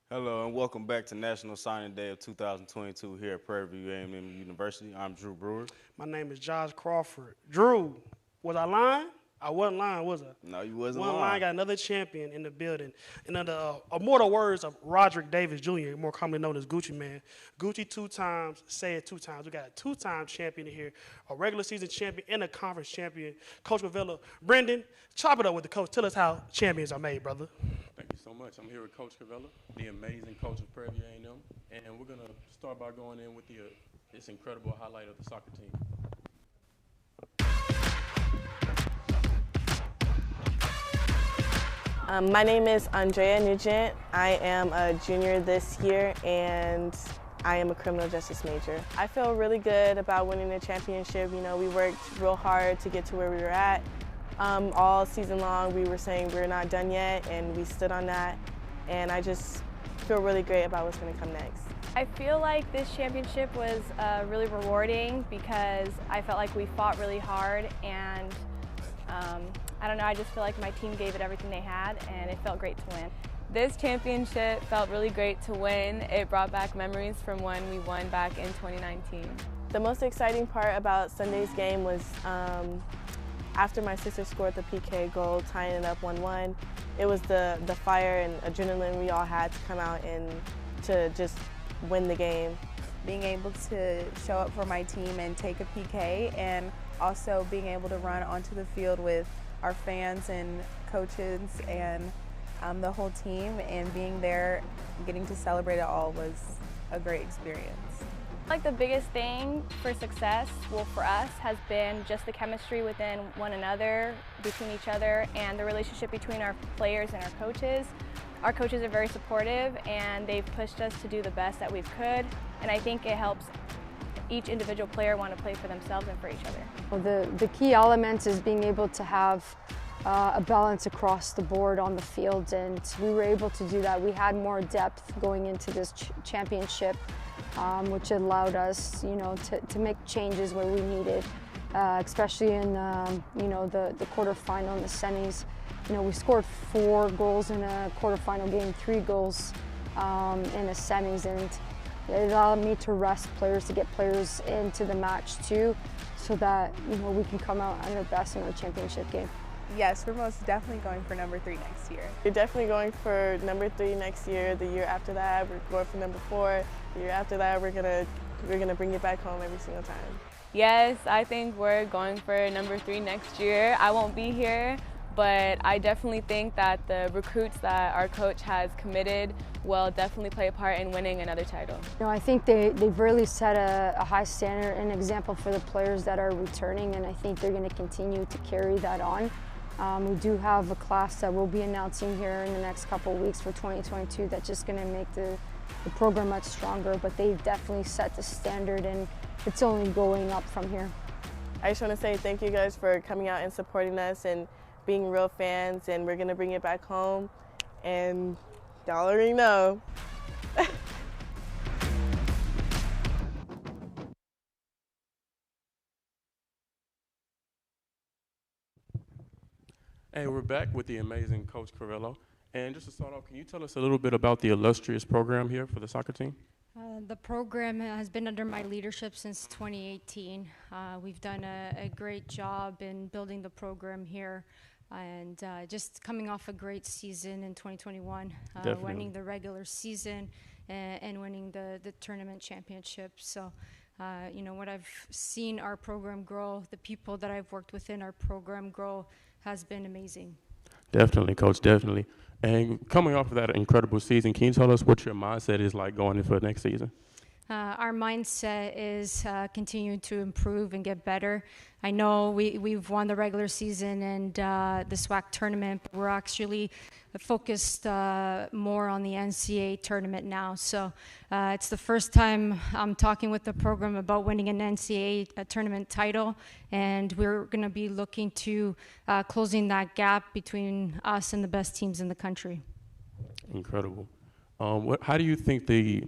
A: Hello and welcome back to National Signing Day of 2022 here at Prairie View A&M University. I'm Drew Brewer.
B: My name is Josh Crawford. Drew, was I lying? I wasn't lying, was I?
A: No, you wasn't
B: One
A: lying.
B: line, got another champion in the building. And under immortal words of Roderick Davis Jr., more commonly known as Gucci Man. Gucci 2 times, say it 2 times. We got a 2-time champion here, a regular season champion and a conference champion. Coach Cavella. Brendan, chop it up with the coach. Tell us how champions are made, brother.
K: Thank you so much. I'm here with Coach Cavella, the amazing coach of Prairie View A&M, and we're going to start by going in with this incredible highlight of the soccer team.
L: My name is Andrea Nugent. I am a junior this year and I am a criminal justice major. I feel really good about winning the championship. You know, we worked real hard to get to where we were at. All season long we were saying we're not done yet, and we stood on that, and I just feel really great about what's going to come next.
M: I feel like this championship was really rewarding because I felt like we fought really hard, and I don't know, I just feel like my team gave it everything they had, and it felt great to win.
N: This championship felt really great to win. It brought back memories from when we won back in 2019.
L: The most exciting part about Sunday's game was after my sister scored the PK goal, tying it up 1-1, it was the fire and adrenaline we all had to come out and to just win the game.
O: Being able to show up for my team and take a PK, and also being able to run onto the field with our fans and coaches and the whole team, and being there, getting to celebrate it all was a great experience.
M: Like the biggest thing for success, well for us, has been just the chemistry within one another, between each other, and the relationship between our players and our coaches. Our coaches are very supportive, and they've pushed us to do the best that we could, and I think it helps each individual player want to play for themselves and for each other.
P: Well, the key element is being able to have a balance across the board on the field, and we were able to do that. We had more depth going into this championship, which allowed us, you know, to make changes where we needed, especially in, you know, the quarterfinal and the semis. You know, we scored 4 goals in a quarterfinal game, 3 goals in the semis, and it allowed me to rest players, to get players into the match too, so that, you know, we can come out at our best in our championship game.
O: Yes, we're most definitely going for number 3 next year.
L: We're definitely going for number 3 next year. The year after that, we're going for number 4. The year after that, we're gonna bring it back home every single time.
N: Yes, I think we're going for number 3 next year. I won't be here, but I definitely think that the recruits that our coach has committed will definitely play a part in winning another title.
P: You know, I think they've really set a high standard and example for the players that are returning, and I think they're going to continue to carry that on. We do have a class that we'll be announcing here in the next couple of weeks for 2022 that's just going to make the program much stronger, but they've definitely set the standard, and it's only going up from here.
L: I just want to say thank you guys for coming out and supporting us and being real fans, and we're going to bring it back home, and y'all already know.
K: Hey, we're back with the amazing Coach Carrillo. And just to start off, can you tell us a little bit about the illustrious program here for the soccer team?
Q: The program has been under my leadership since 2018. We've done a great job in building the program here, and just coming off a great season in 2021, winning the regular season and winning the tournament championship. So, you know, what I've seen our program grow, the people that I've worked within our program grow, has been amazing.
K: Definitely, Coach, definitely. And coming off of that incredible season, can you tell us what your mindset is like going into next season?
Q: Our mindset is continuing to improve and get better. I know we've won the regular season and the SWAC tournament, but we're actually focused more on the NCAA tournament now. So it's the first time I'm talking with the program about winning an NCAA tournament title, and we're going to be looking to closing that gap between us and the best teams in the country.
K: Incredible. What do you think the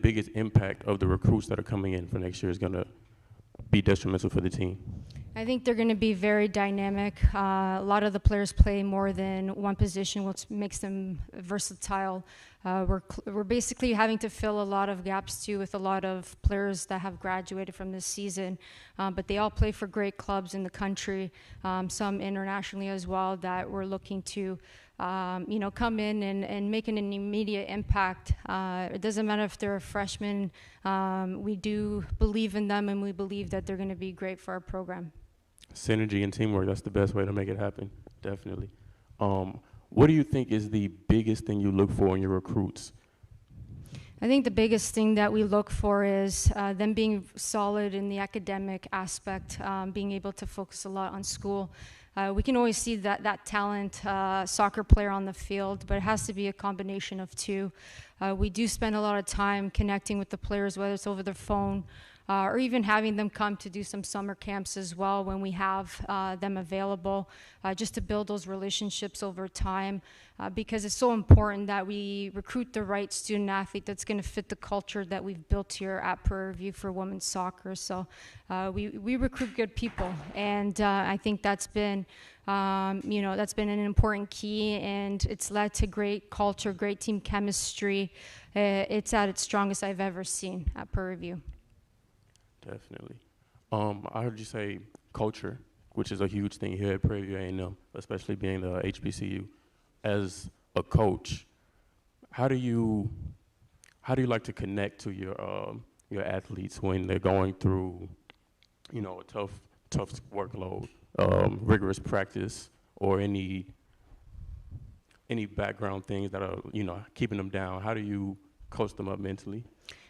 K: biggest impact of the recruits that are coming in for next year is going to be detrimental for the team?
Q: I think they're going to be very dynamic. A lot of the players play more than one position, which makes them versatile. We're basically having to fill a lot of gaps too with a lot of players that have graduated from this season, but they all play for great clubs in the country, some internationally as well, that we're looking to come in and make an immediate impact. It doesn't matter if they're a freshman. We do believe in them, and we believe that they're going to be great for our program.
K: Synergy and teamwork, that's the best way to make it happen, definitely. What do you think is the biggest thing you look for in your recruits?
Q: I think the biggest thing that we look for is them being solid in the academic aspect, being able to focus a lot on school. We can always see that talent, soccer player on the field, but it has to be a combination of two. We do spend a lot of time connecting with the players, whether it's over the phone, or even having them come to do some summer camps as well when we have them available, just to build those relationships over time, because it's so important that we recruit the right student athlete that's going to fit the culture that we've built here at Prairie View for women's soccer. So we recruit good people, and I think that's been that's been an important key, and it's led to great culture, great team chemistry. It's at its strongest I've ever seen at Prairie View.
K: Definitely. I heard you say culture, which is a huge thing here at Prairie View A&M, especially being the HBCU. As a coach, how do you like to connect to your athletes when they're going through, a tough workload, rigorous practice, or any background things that are keeping them down? How do you coach them up mentally?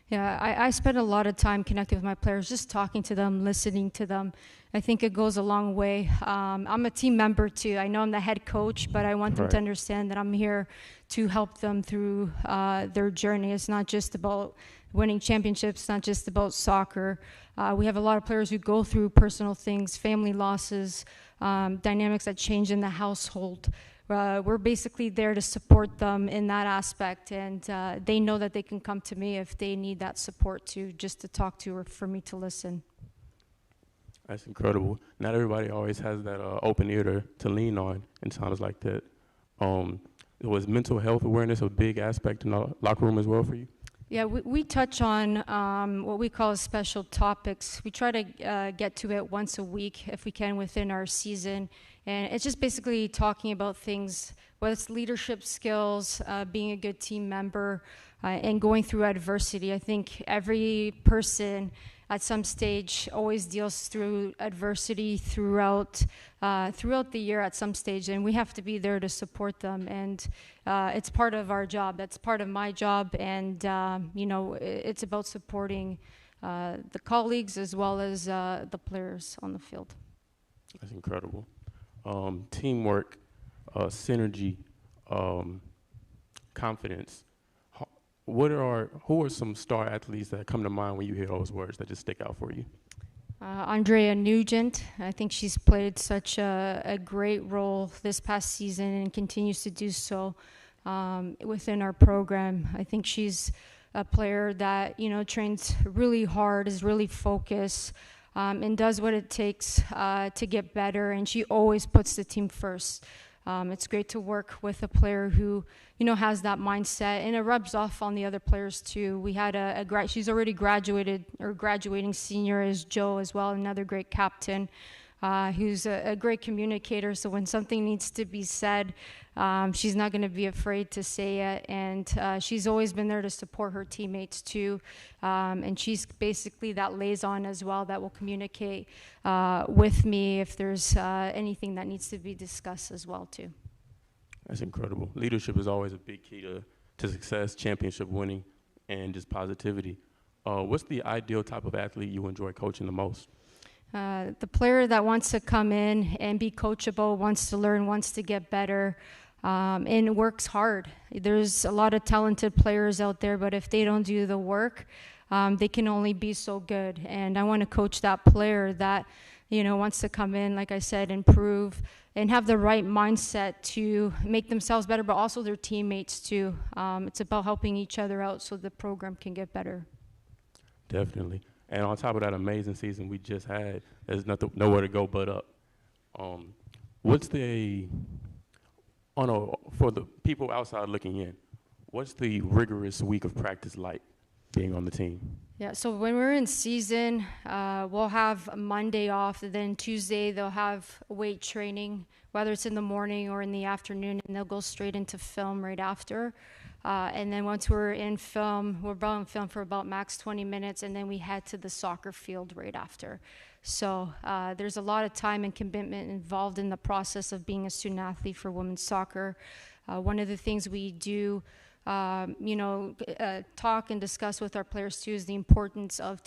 Q: Yeah, I spend a lot of time connecting with my players, just talking to them, listening to them. I think it goes a long way. I'm a team member too. I know I'm the head coach, but I want them to understand that I'm here to help them through their journey. It's not just about winning championships, it's not just about soccer. We have a lot of players who go through personal things, family losses, dynamics that change in the household. We're basically there to support them in that aspect, and they know that they can come to me if they need that support just to talk to or for me to listen.
K: That's incredible. Not everybody always has that open ear to lean on in times like that. Was mental health awareness a big aspect in the locker room as well for you?
Q: Yeah, we touch on what we call special topics. We try to get to it once a week if we can within our season. And it's just basically talking about things, whether it's leadership skills, being a good team member, and going through adversity. I think every person at some stage always deals through adversity throughout the year at some stage, and we have to be there to support them. And it's part of our job. That's part of my job, and it's about supporting the colleagues as well as the players on the field.
K: That's incredible. Teamwork, synergy, confidence. Who are some star athletes that come to mind when you hear those words that just stick out for you?
Q: Andrea Nugent, I think she's played such a great role this past season and continues to do so within our program. I think she's a player that trains really hard, is really focused, and does what it takes to get better, and she always puts the team first. It's great to work with a player who, has that mindset, and it rubs off on the other players too. We had she's already graduated, or graduating senior is Joe as well, another great captain, who's a great communicator. So when something needs to be said, she's not going to be afraid to say it, and she's always been there to support her teammates too. And she's basically that liaison as well that will communicate with me if there's anything that needs to be discussed as well too.
K: That's incredible. Leadership is always a big key to success, championship winning, and just positivity. What's the ideal type of athlete you enjoy coaching the most?
Q: The player that wants to come in and be coachable, wants to learn, wants to get better, and works hard. There's a lot of talented players out there, but if they don't do the work, they can only be so good. And I want to coach that player that, wants to come in, like I said, improve, and have the right mindset to make themselves better, but also their teammates too. It's about helping each other out so the program can get better.
K: Definitely. And on top of that amazing season we just had, there's nowhere to go but up. What's the, for the people outside looking in, what's the rigorous week of practice like being on the team?
Q: Yeah, so when we're in season, we'll have Monday off, then Tuesday they'll have weight training, whether it's in the morning or in the afternoon, and they'll go straight into film right after. And then once we're in film, we're about in film for about max 20 minutes, and then we head to the soccer field right after. So there's a lot of time and commitment involved in the process of being a student athlete for women's soccer. One of the things we do talk and discuss with our players too is the importance of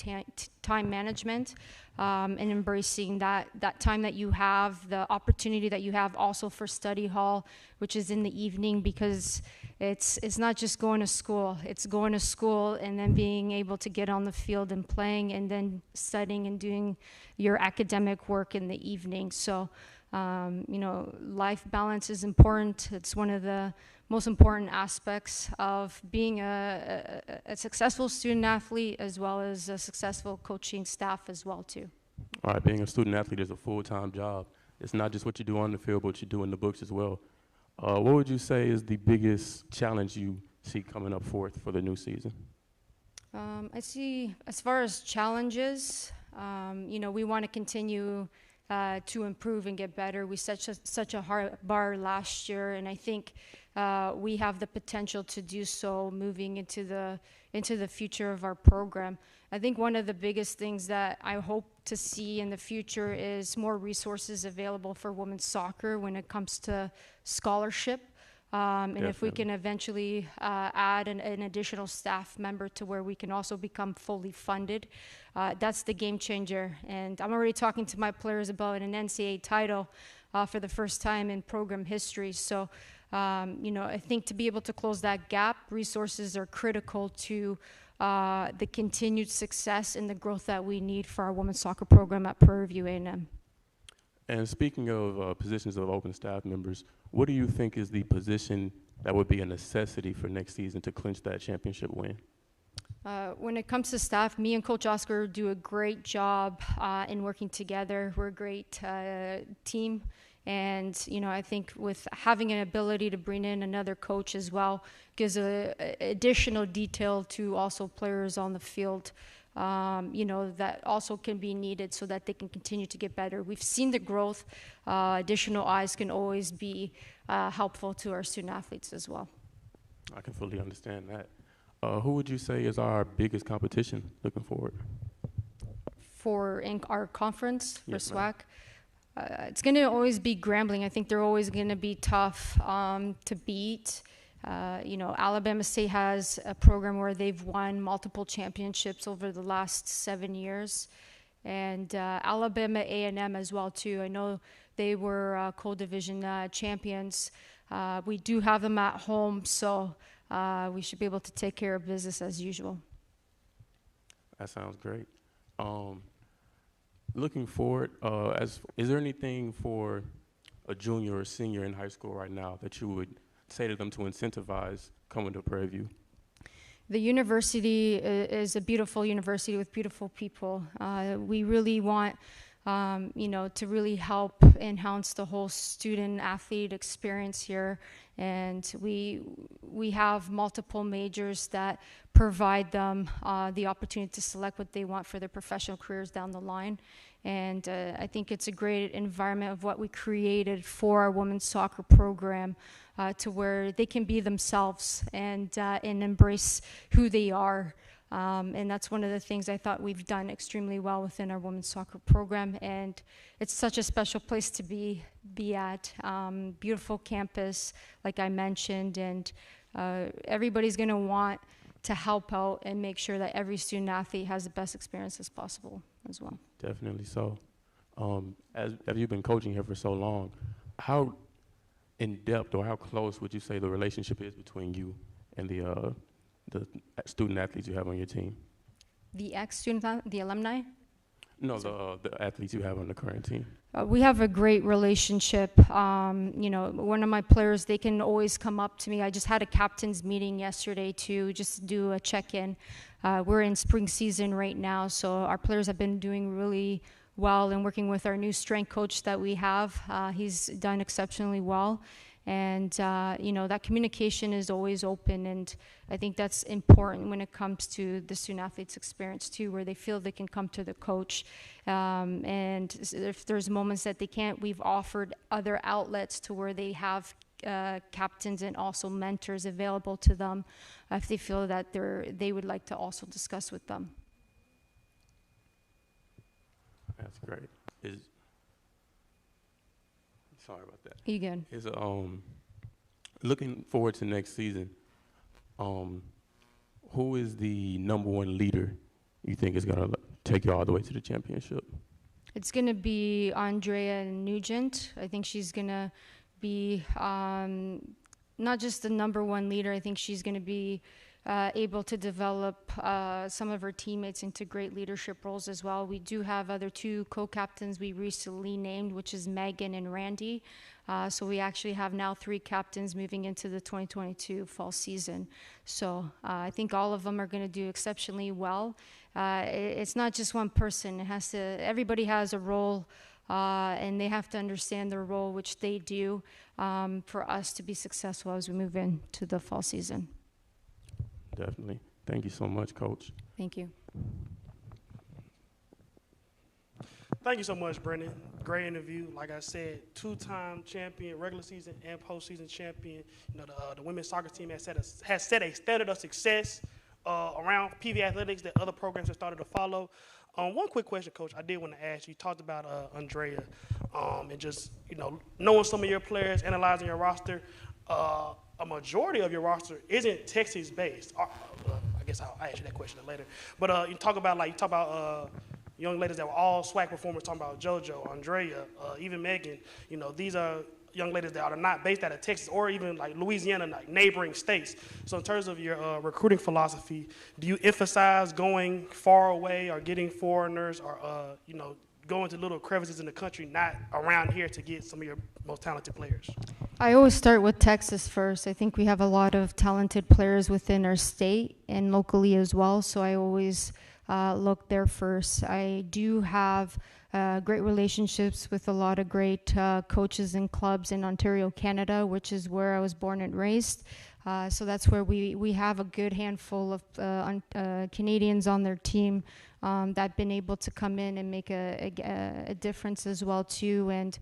Q: time management and embracing that time that you have, the opportunity that you have also for study hall, which is in the evening, because it's not just going to school, it's going to school and then being able to get on the field and playing and then studying and doing your academic work in the evening. So life balance is important. It's one of the most important aspects of being a successful student athlete, as well as a successful coaching staff as well too.
K: All right, being a student athlete is a full-time job. It's not just what you do on the field, but what you do in the books as well. What would you say is the biggest challenge you see coming up forth for the new season?
Q: I see, as far as challenges, we want to continue to improve and get better. We set such a hard bar last year, and I think we have the potential to do so moving into the future of our program. I think one of the biggest things that I hope to see in the future is more resources available for women's soccer when it comes to scholarship. And if we can eventually add an additional staff member to where we can also become fully funded, that's the game changer. And I'm already talking to my players about an NCAA title for the first time in program history. So, I think to be able to close that gap, resources are critical to the continued success and the growth that we need for our women's soccer program at Prairie View A&M.
K: And speaking of positions of open staff members, what do you think is the position that would be a necessity for next season to clinch that championship win?
Q: When it comes to staff, me and Coach Oscar do a great job in working together. We're a great team. And, I think with having an ability to bring in another coach as well gives additional detail to also players on the field, that also can be needed so that they can continue to get better. We've seen the growth. Additional eyes can always be helpful to our student athletes as well.
K: I can fully understand that. Who would you say is our biggest competition looking forward?
Q: For in our conference, for
K: Yes,
Q: SWAC? It's going to always be Grambling. I think they're always going to be tough to beat. Alabama State has a program where they've won multiple championships over the last 7 years. And Alabama A&M as well, too. I know they were co-division champions. We do have them at home, so we should be able to take care of business as usual.
K: That sounds great. Looking forward, is there anything for a junior or senior in high school right now that you would say to them to incentivize coming to Prairie View?
Q: The university is a beautiful university with beautiful people. We really want, to really help enhance the whole student-athlete experience here. And we have multiple majors that provide them the opportunity to select what they want for their professional careers down the line. And I think it's a great environment of what we created for our women's soccer program to where they can be themselves and embrace who they are. And that's one of the things I thought we've done extremely well within our women's soccer program. And it's such a special place to be at. Beautiful campus, like I mentioned, and everybody's going to want to help out and make sure that every student athlete has the best experience as possible as well.
K: Definitely so. As you've been coaching here for so long, how in depth or how close would you say the relationship is between you and the student athletes you have on your team?
Q: The ex-student, the alumni?
K: No, the athletes you have on the current team.
Q: we have a great relationship. You know, one of my players, they can always come up to me. I just had a captain's meeting yesterday to just do a check-in. We're in spring season right now, so our players have been doing really well and working with our new strength coach that we have. He's done exceptionally well. And, you know, that communication is always open, and I think that's important when it comes to the student athletes experience too, where they feel they can come to the coach. And if there's moments that they can't, we've offered other outlets to where they have captains and also mentors available to them if they feel that they would like to also discuss with them.
K: That's great. Sorry about that.
Q: You good?
K: Is looking forward to next season. Who is the #1 leader you think is gonna take you all the way to the championship?
Q: It's gonna be Andrea Nugent. I think she's gonna be not just the #1 leader. I think she's gonna be able to develop some of her teammates into great leadership roles as well. We do have other 2 co-captains we recently named, which is Megan and Randy. So we actually have now 3 captains moving into the 2022 fall season. So I think all of them are going to do exceptionally well. It's not just one person. Everybody has a role, and they have to understand their role, which they do, for us to be successful as we move into the fall season.
K: Definitely. Thank you so much, Coach.
Q: Thank you.
B: Thank you so much, Brendan. Great interview. Like I said, 2-time champion, regular season and postseason champion. You know, the women's soccer team has set a standard of success around PV Athletics that other programs have started to follow. One quick question, Coach, I did want to ask you. You talked about Andrea and just, you know, knowing some of your players, analyzing your roster. A majority of your roster isn't Texas-based. I guess I'll ask you that question later. But you talk about young ladies that were all SWAC performers, talking about JoJo, Andrea, even Megan. You know, these are young ladies that are not based out of Texas or even like Louisiana, like neighboring states. So in terms of your recruiting philosophy, do you emphasize going far away or getting foreigners or, you know, going to little crevices in the country, not around here to get some of your most talented players?
Q: I always start with Texas first. I think we have a lot of talented players within our state and locally as well, so I always look there first. I do have great relationships with a lot of great coaches and clubs in Ontario, Canada, which is where I was born and raised. So that's where we have a good handful of Canadians on their team that have been able to come in and make a difference as well too. And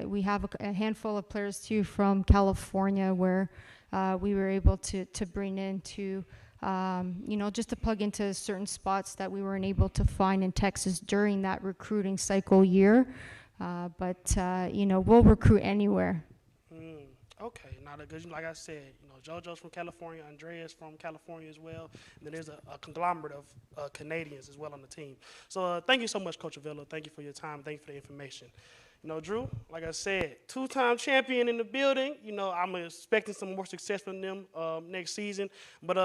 Q: we have a handful of players too from California where we were able to bring in to, you know, just to plug into certain spots that we weren't able to find in Texas during that recruiting cycle year. But you know, we'll recruit anywhere.
B: Okay, now because like I said, you know, JoJo's from California, Andrea's from California as well, and then there's a conglomerate of Canadians as well on the team. So thank you so much, Coach Avila. Thank you for your time. Thank you for the information. You know, Drew, like I said, 2-time champion in the building. You know, I'm expecting some more success from them next season. But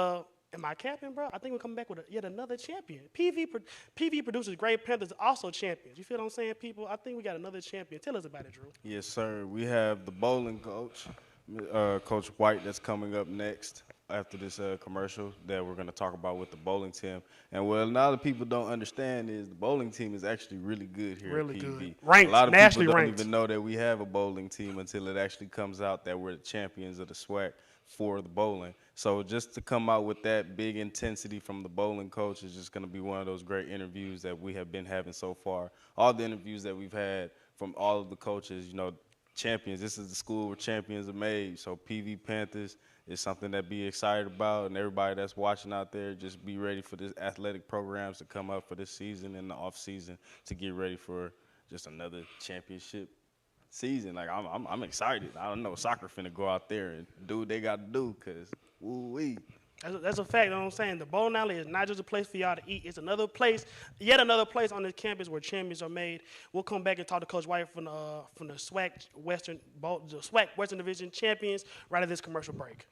B: am I capping, bro? I think we're coming back with yet another champion. PV produces great Panthers, also champions. You feel what I'm saying, people? I think we got another champion. Tell us about it, Drew.
A: Yes, sir. We have the bowling coach, Coach White, that's coming up next after this commercial that we're going to talk about with the bowling team. And what a lot of people don't understand is the bowling team is actually really good here at PV.
B: Good. Ranked,
A: a lot of
B: nationally
A: people don't
B: ranked.
A: even know that we have a bowling team until it actually comes out that we're the champions of the SWAC for the bowling. So just to come out with that big intensity from the bowling coach is just going to be one of those great interviews that we have been having so far. All the interviews that we've had from all of the coaches, you know, champions. This is the school where champions are made. So PV Panthers is something to be excited about, and everybody that's watching out there, just be ready for this athletic programs to come up for this season and the off season to get ready for just another championship season. Like I'm excited. I don't know, soccer finna go out there and do what they got to do, cause woo-wee.
B: That's a fact, you know what I'm saying? The bowling alley is not just a place for y'all to eat. It's another place, yet another place on this campus where champions are made. We'll come back and talk to Coach White from the SWAC Western Division champions right at this commercial break.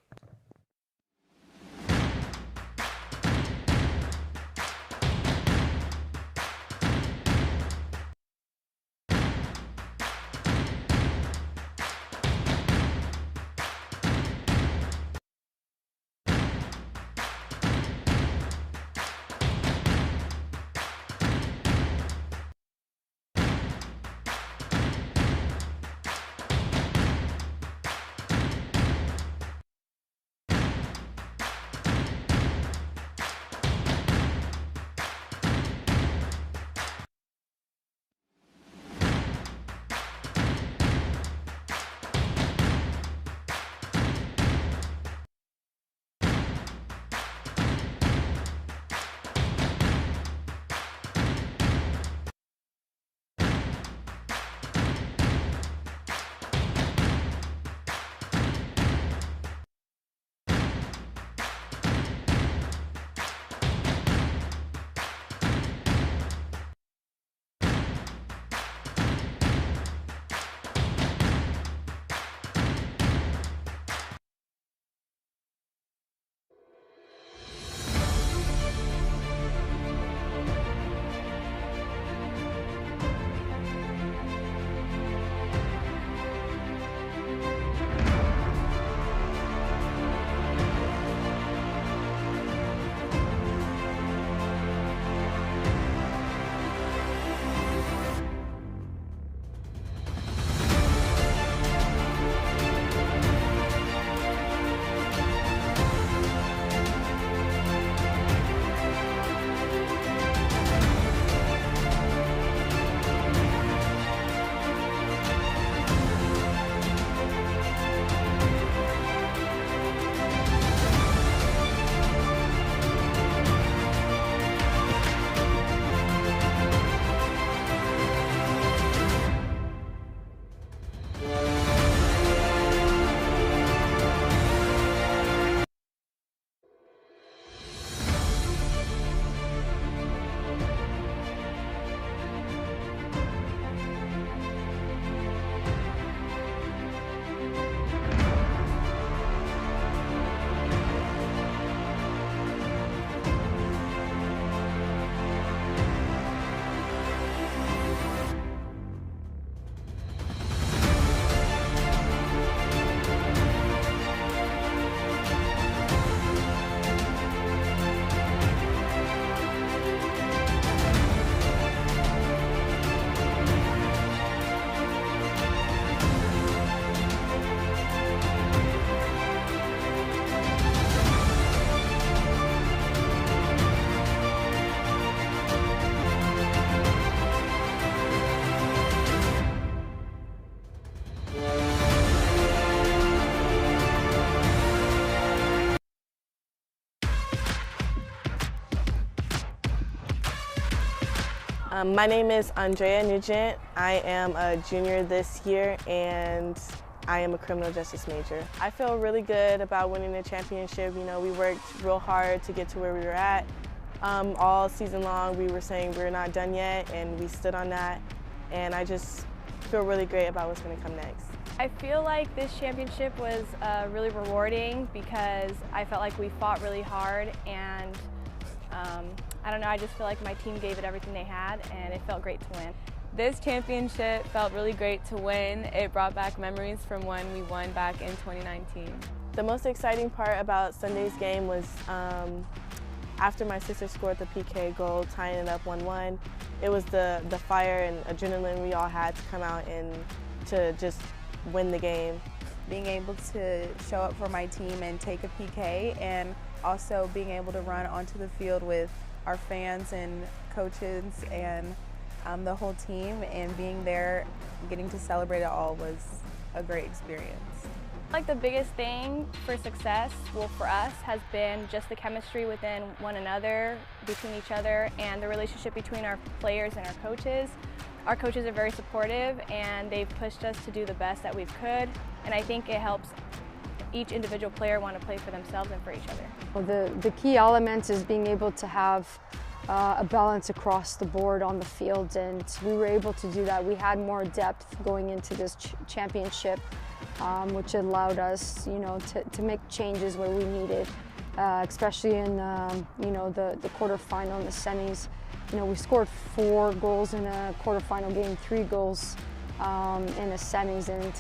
L: My name is Andrea Nugent. I am a junior this year and I am a criminal justice major. I feel really good about winning the championship. You know, we worked real hard to get to where we were at. All season long we were saying we're not done yet, and we stood on that. And I just feel really great about what's going to come next.
M: I feel like this championship was really rewarding because I felt like we fought really hard, and I don't know, I just feel like my team gave it everything they had, and it felt great to win.
N: This championship felt really great to win. It brought back memories from when we won back in 2019.
L: The most exciting part about Sunday's game was after my sister scored the PK goal, tying it up 1-1. It was the fire and adrenaline we all had to come out and to just win the game.
O: Being able to show up for my team and take a PK, and also being able to run onto the field with our fans and coaches and the whole team, and being there, getting to celebrate it all was a great experience.
M: Like the biggest thing for success, well, for us, has been just the chemistry within one another, between each other, and the relationship between our players and our coaches. Our coaches are very supportive, and they've pushed us to do the best that we could, and I think it helps each individual player want to play for themselves and for each other.
P: Well, the key element is being able to have a balance across the board on the field, and we were able to do that. We had more depth going into this championship, which allowed us, you know, to make changes where we needed, especially in you know, the quarterfinal and the semis. You know, we scored 4 goals in a quarterfinal game, 3 goals in the semis, and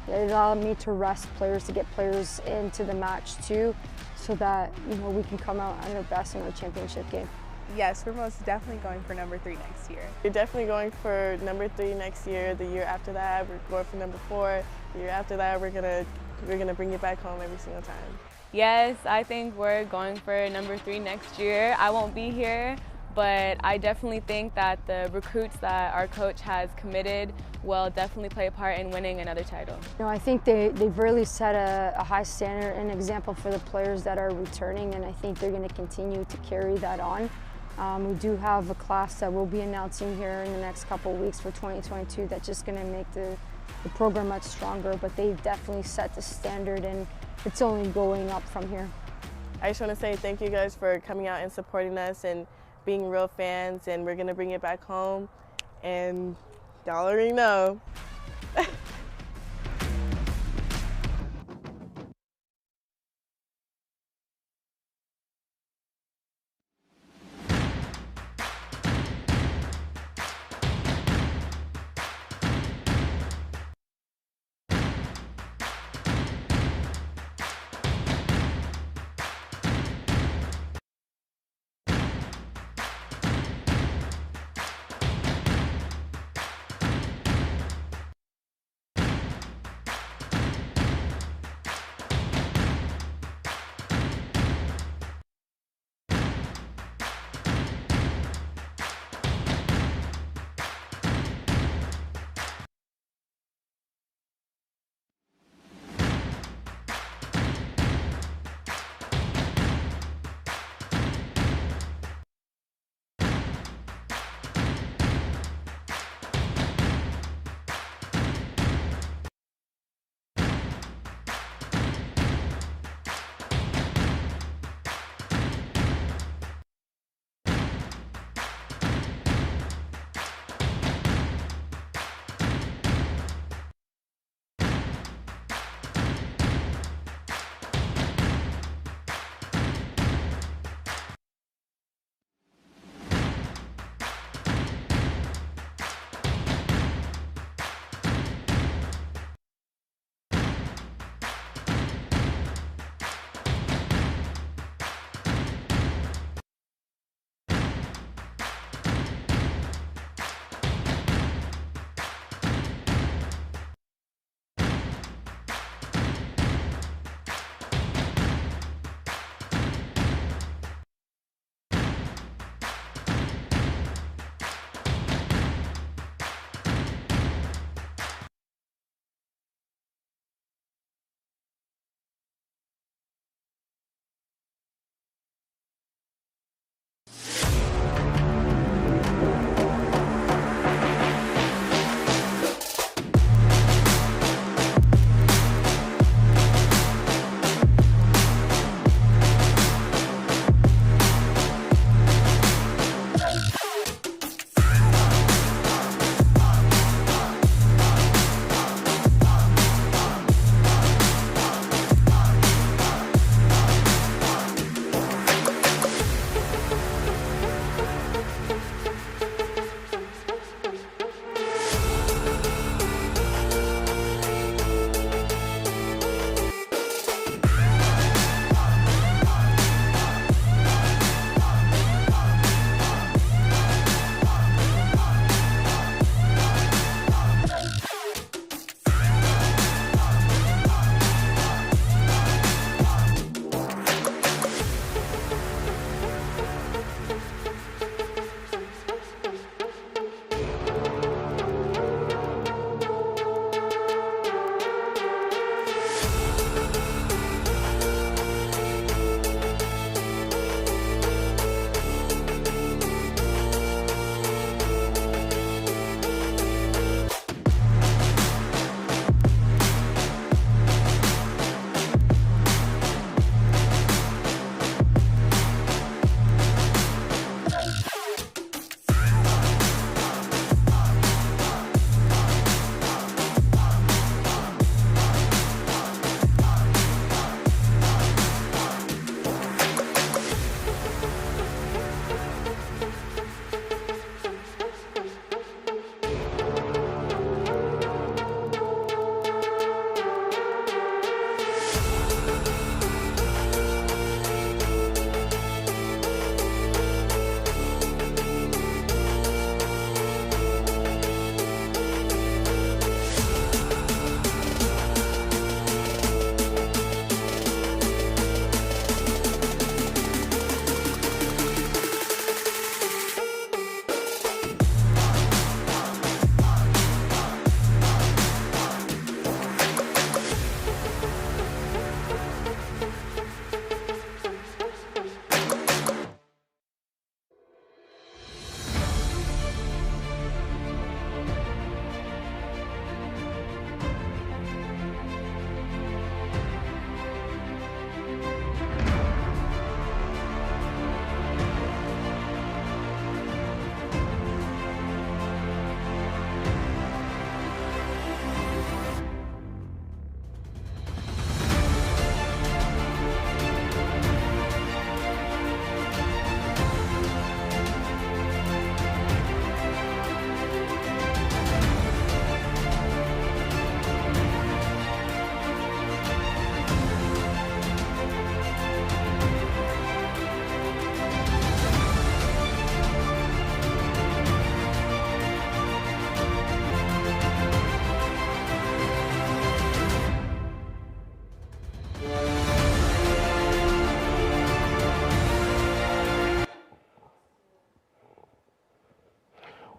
P: it allowed me to rest players, to get players into the match too, so that, you know, we can come out at our best in our championship game.
O: Yes, we're most definitely going for number 3 next year.
L: We're definitely going for number 3 next year. The year after that, we're going for number 4. The year after that, we're gonna bring it back home every single time.
N: Yes, I think we're going for number 3 next year. I won't be here, but I definitely think that the recruits that our coach has committed will definitely play a part in winning another title.
P: You know, I think they've really set a high standard and example for the players that are returning, and I think they're going to continue to carry that on. We do have a class that we'll be announcing here in the next couple of weeks for 2022 that's just going to make the program much stronger, but they've definitely set the standard, and it's only going up from here.
L: I just want to say thank you guys for coming out and supporting us and being real fans, and we're going to bring it back home, and y'all already know.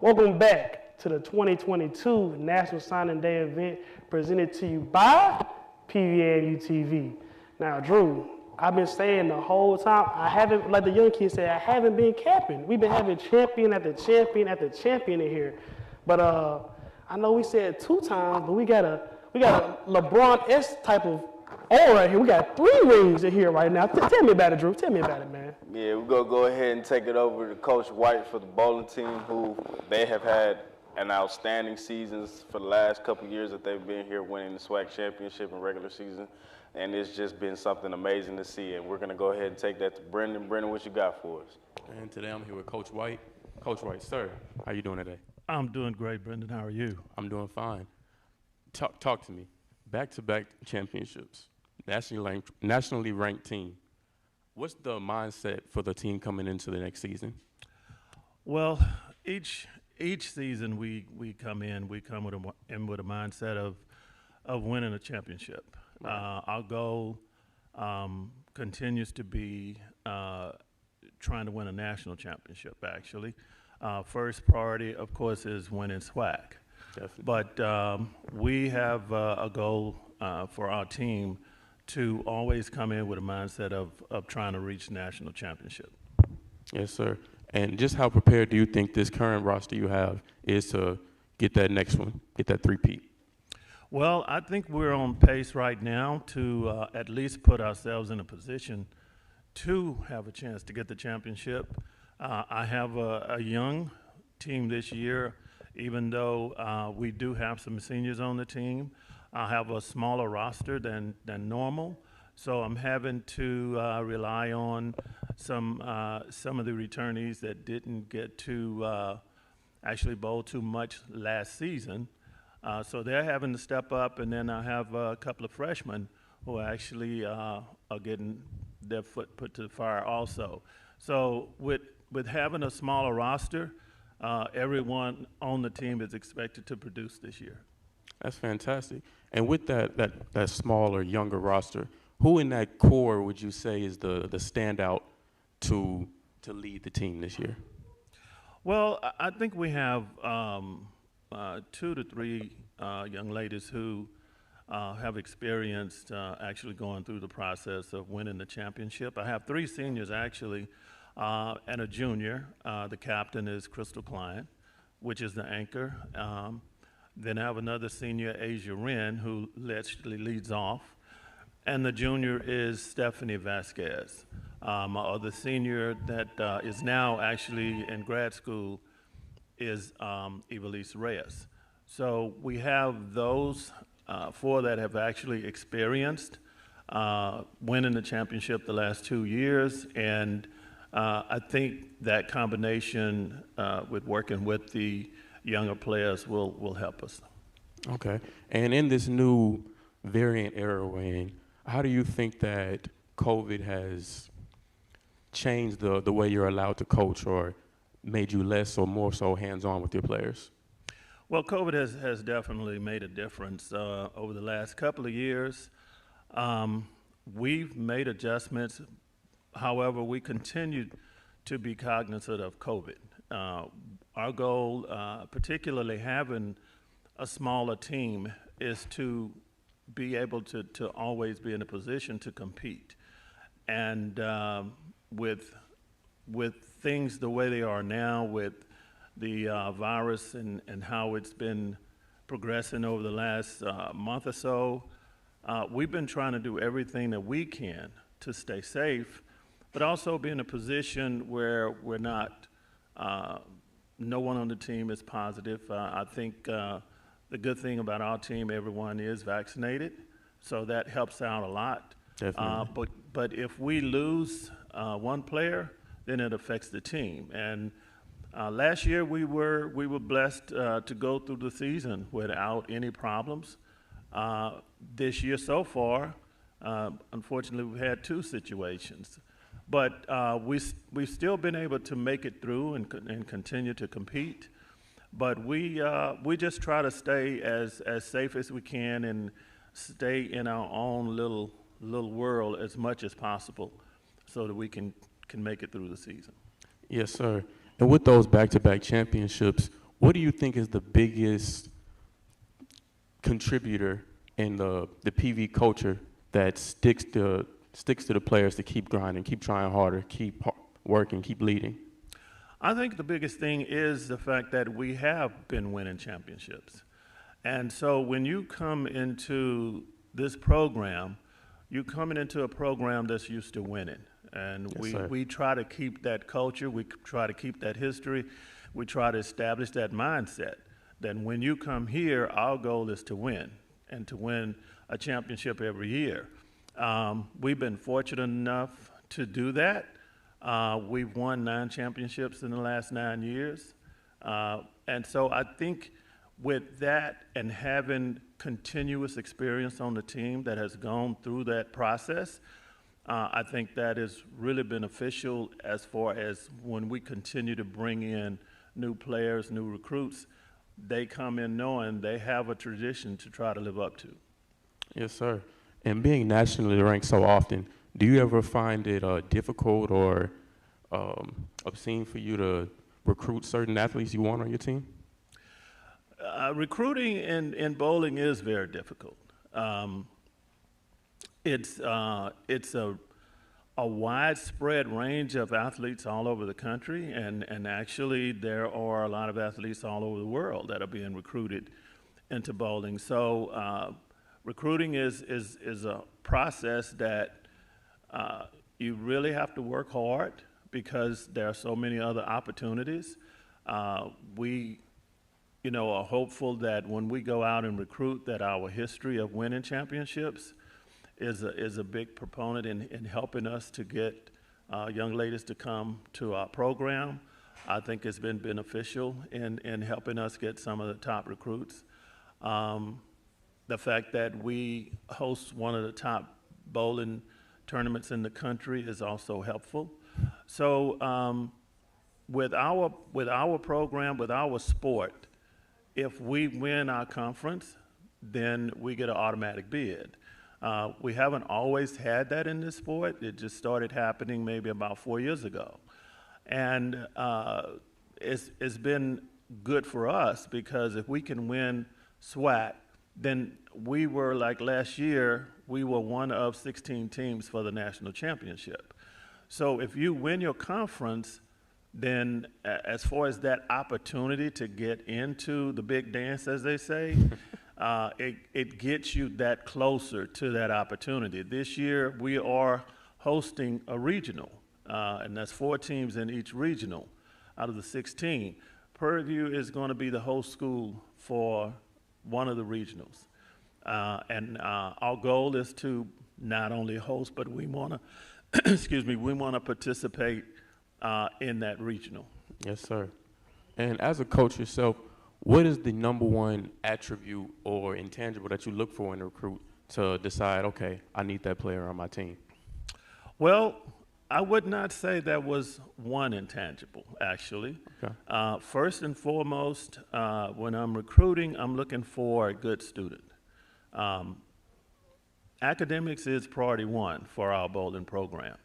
B: Welcome back to the 2022 National Signing Day event presented to you by PVAMU-TV. Now, Drew, I've been saying the whole time, I haven't, like the young kids say, I haven't been capping. We've been having champion after champion after champion in here. But I know we said 2 times, but we got a LeBron-esque type of aura here. We got 3 rings in here right now. Tell me about it, Drew. Tell me about it, man.
A: Yeah, we're going to go ahead and take it over to Coach White for the bowling team, who they have had an outstanding seasons for the last couple of years that they've been here winning the SWAC championship in regular season. And it's just been something amazing to see. And we're going to go ahead and take that to Brendan. Brendan, what you got for us?
K: And today I'm here with Coach White. Coach White, sir, how you doing today?
R: I'm doing great, Brendan. How are you?
K: I'm doing fine. Talk to me. Back-to-back championships, nationally ranked team. What's the mindset for the team coming into the next season?
R: Well, each season we come with a mindset of winning a championship.
K: Right.
R: Our goal continues to be trying to win a national championship, actually. First priority, of course, is winning SWAC.
K: Definitely.
R: But we have a goal for our team to always come in with a mindset of trying to reach national championship.
K: Yes, sir. And just how prepared do you think this current roster you have is to get that next one, get that three-peat?
R: Well, I think we're on pace right now to at least put ourselves in a position to have a chance to get the championship. I have a young team this year, even though we do have some seniors on the team. I have a smaller roster than normal, so I'm having to rely on some of the returnees that didn't get to actually bowl too much last season. So they're having to step up, and then I have a couple of freshmen who actually are getting their foot put to the fire also. So with having a smaller roster, everyone on the team is expected to produce this year.
K: That's fantastic. And with that smaller, younger roster, who in that core would you say is the standout to lead the team this year?
R: Well, I think we have 2 to 3 young ladies who have experienced actually going through the process of winning the championship. I have 3 seniors actually and a junior. The captain is Crystal Klein, which is the anchor. Then I have another senior, Asia Wren, who actually leads off. And the junior is Stephanie Vasquez. My other senior that is now actually in grad school is Evelise Reyes. So we have those 4 that have actually experienced winning the championship the last 2 years. And I think that combination with working with the younger players will help us.
K: Okay. And in this new variant era, Wayne, how do you think that COVID has changed the way you're allowed to coach or made you less or more so hands-on with your players?
R: Well, COVID has definitely made a difference over the last couple of years. We've made adjustments. However, we continue to be cognizant of COVID. Our goal, particularly having a smaller team, is to be able to always be in a position to compete. And with things the way they are now, with the virus and how it's been progressing over the last month or so, we've been trying to do everything that we can to stay safe, but also be in a position where we're not, no one on the team is positive. I think the good thing about our team, everyone is vaccinated, so that helps out a lot.
K: Definitely.
R: But if we lose one player, then it affects the team. And last year we were blessed to go through the season without any problems. This year so far, unfortunately, we've had 2 situations. But we've still been able to make it through and continue to compete. But we just try to stay as safe as we can and stay in our own little world as much as possible so that we can make it through the season.
K: Yes, sir. And with those back-to-back championships, what do you think is the biggest contributor in the PV culture that sticks to the players to keep grinding, keep trying harder, keep working, keep leading?
R: I think the biggest thing is the fact that we have been winning championships. And so when you come into this program, you're coming into a program that's used to winning. And
K: Yes,
R: we try to keep that culture, we try to keep that history, we try to establish that mindset that when you come here, our goal is to win and to win a championship every year. We've been fortunate enough to do that. We've won 9 championships in the last 9 years. And so I think with that and having continuous experience on the team that has gone through that process, I think that is really beneficial as far as when we continue to bring in new players, new recruits, they come in knowing they have a tradition to try to live up to.
K: Yes, sir. And being nationally ranked so often, do you ever find it difficult or obscene for you to recruit certain athletes you want on your team?
R: Recruiting in bowling is very difficult. It's a widespread range of athletes all over the country, and actually there are a lot of athletes all over the world that are being recruited into bowling. So recruiting is a process that you really have to work hard because there are so many other opportunities. We are hopeful that when we go out and recruit that our history of winning championships is a big proponent in helping us to get young ladies to come to our program. I think it's been beneficial in helping us get some of the top recruits. The fact that we host one of the top bowling tournaments in the country is also helpful. So with our program, with our sport, if we win our conference, then we get an automatic bid. We haven't always had that in this sport. It just started happening maybe about 4 years ago. And it's been good for us because if we can win SWAC, then we were, like last year, we were one of 16 teams for the national championship. So if you win your conference, then as far as that opportunity to get into the big dance, as they say, it gets you that closer to that opportunity. This year, we are hosting a regional, and that's 4 teams in each regional out of the 16. Prairie View is going to be the host school for one of the regionals. And our goal is to not only host, but we want to, excuse me, we want to participate in that regional.
K: Yes, sir. And as a coach yourself, what is the #1 attribute or intangible that you look for in a recruit to decide, okay, I need that player on my team?
R: Well, I would not say that was one intangible, actually.
K: Okay.
R: First and foremost, when I'm recruiting, I'm looking for a good student. Academics is priority 1 for our bowling program.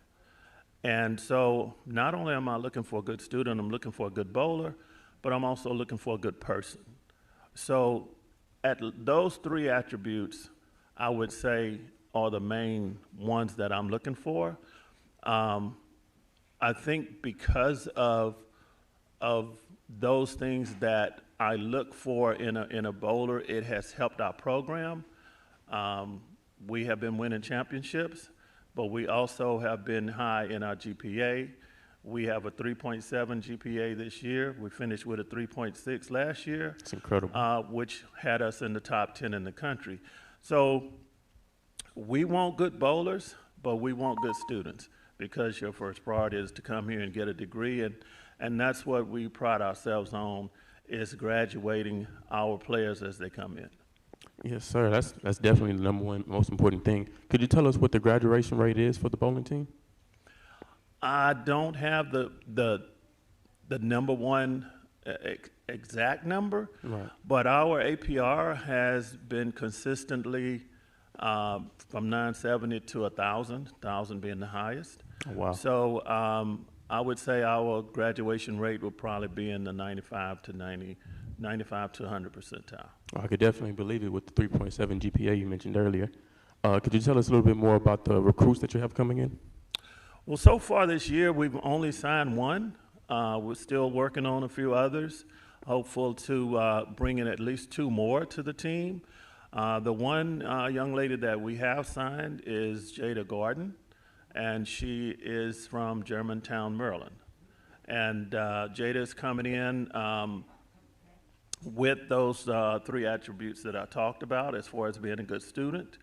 R: And so not only am I looking for a good student, I'm looking for a good bowler, but I'm also looking for a good person. So at those 3 attributes, I would say are the main ones that I'm looking for. I think because of those things that I look for in a bowler, it has helped our program. We have been winning championships, but we also have been high in our GPA. We have a 3.7 GPA this year. We finished with a 3.6 last year.
K: It's incredible.
R: Which had us in the top 10 in the country. So we want good bowlers, but we want good students because your first priority is to come here and get a degree. And that's what we pride ourselves on, is graduating our players as they come in.
K: Yes, sir. That's definitely the #1 most important thing. Could you tell us what the graduation rate is for the bowling team?
R: I don't have the #1 exact number,
K: right,
R: but our APR has been consistently from 970 to 1,000, 1,000 being the highest.
K: Oh, wow.
R: So I would say our graduation rate will probably be in the 95 to 95 to 100 percentile.
K: I could definitely believe it with the 3.7 GPA you mentioned earlier. Could you tell us a little bit more about the recruits that you have coming in?
R: Well, so far this year, we've only signed one. We're still working on a few others, hopeful to bring in at least 2 more to the team. The one young lady that we have signed is Jada Gordon, and she is from Germantown, Maryland. And Jada is coming in with those 3 attributes that I talked about, as far as being a good student,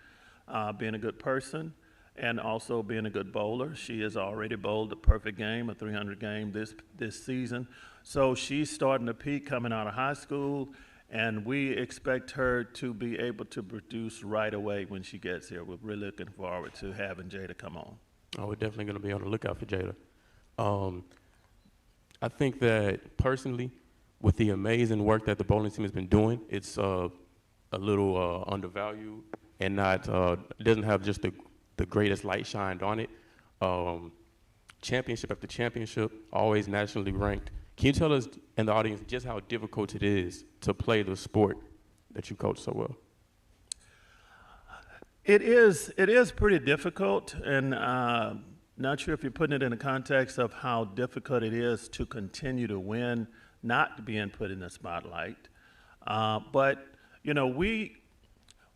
R: being a good person, and also being a good bowler. She has already bowled a perfect game, a 300 game this season. So she's starting to peak coming out of high school, and we expect her to be able to produce right away when she gets here. We're really looking forward to having Jada come on.
K: Oh, we're definitely going to be on the lookout for Jada. I think that personally, with the amazing work that the bowling team has been doing, it's a little undervalued and not it doesn't have just the greatest light shined on it. Championship after championship, always nationally ranked. Can you tell us and the audience just how difficult it is to play the sport that you coach so well?
R: It is pretty difficult, and not sure if you're putting it in the context of how difficult it is to continue to win, not being put in the spotlight. But, you know, we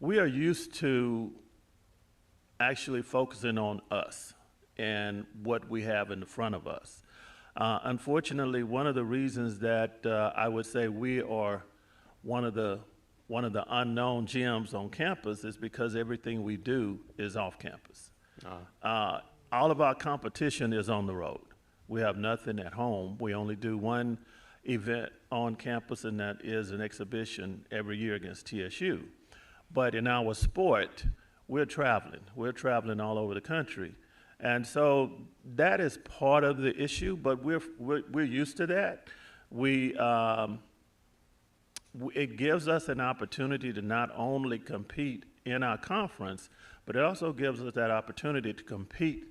R: are used to actually focusing on us and what we have in front of us. Unfortunately, one of the reasons that I would say we are one of the unknown gems on campus is because everything we do is off campus. All of our competition is on the road. We have nothing at home. We only do one event on campus, and that is an exhibition every year against TSU. But in our sport, we're traveling. We're traveling all over the country. And so that is part of the issue, but we're used to that. It gives us an opportunity to not only compete in our conference, but it also gives us that opportunity to compete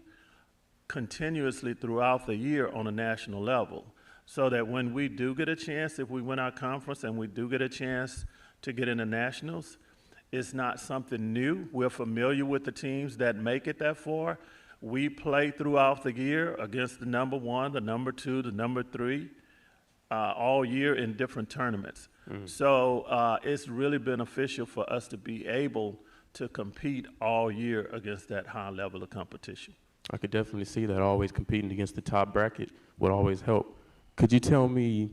R: continuously throughout the year on a national level, so that when we do get a chance, if we win our conference and we do get a chance to get into nationals, it's not something new. We're familiar with the teams that make it that far. We play throughout the year against the number 1, the number 2, the number 3, all year in different tournaments. So it's really beneficial for us to be able to compete all year against that high level of competition.
K: I could definitely see that. Always competing against the top bracket would always help. Could you tell me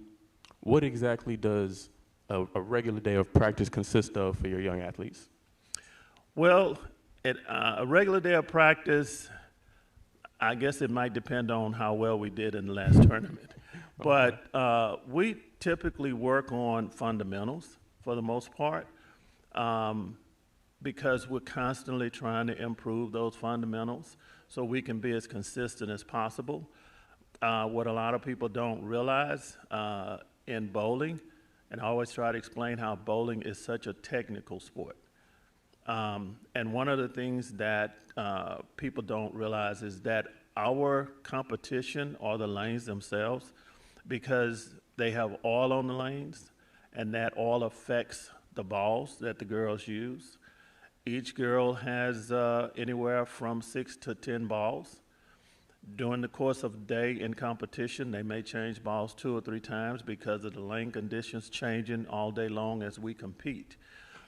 K: what exactly does a regular day of practice consist of for your young athletes?
R: Well, a regular day of practice, I guess it might depend on how well we did in the last tournament. But we typically work on fundamentals for the most part, because we're constantly trying to improve those fundamentals so we can be as consistent as possible. What a lot of people don't realize in bowling, and I always try to explain how bowling is such a technical sport. And one of the things that people don't realize is that our competition are the lanes themselves, because they have oil on the lanes, and that oil affects the balls that the girls use. Each girl has anywhere from 6 to 10 balls. During the course of the day in competition, they may change balls 2 or 3 times because of the lane conditions changing all day long as we compete.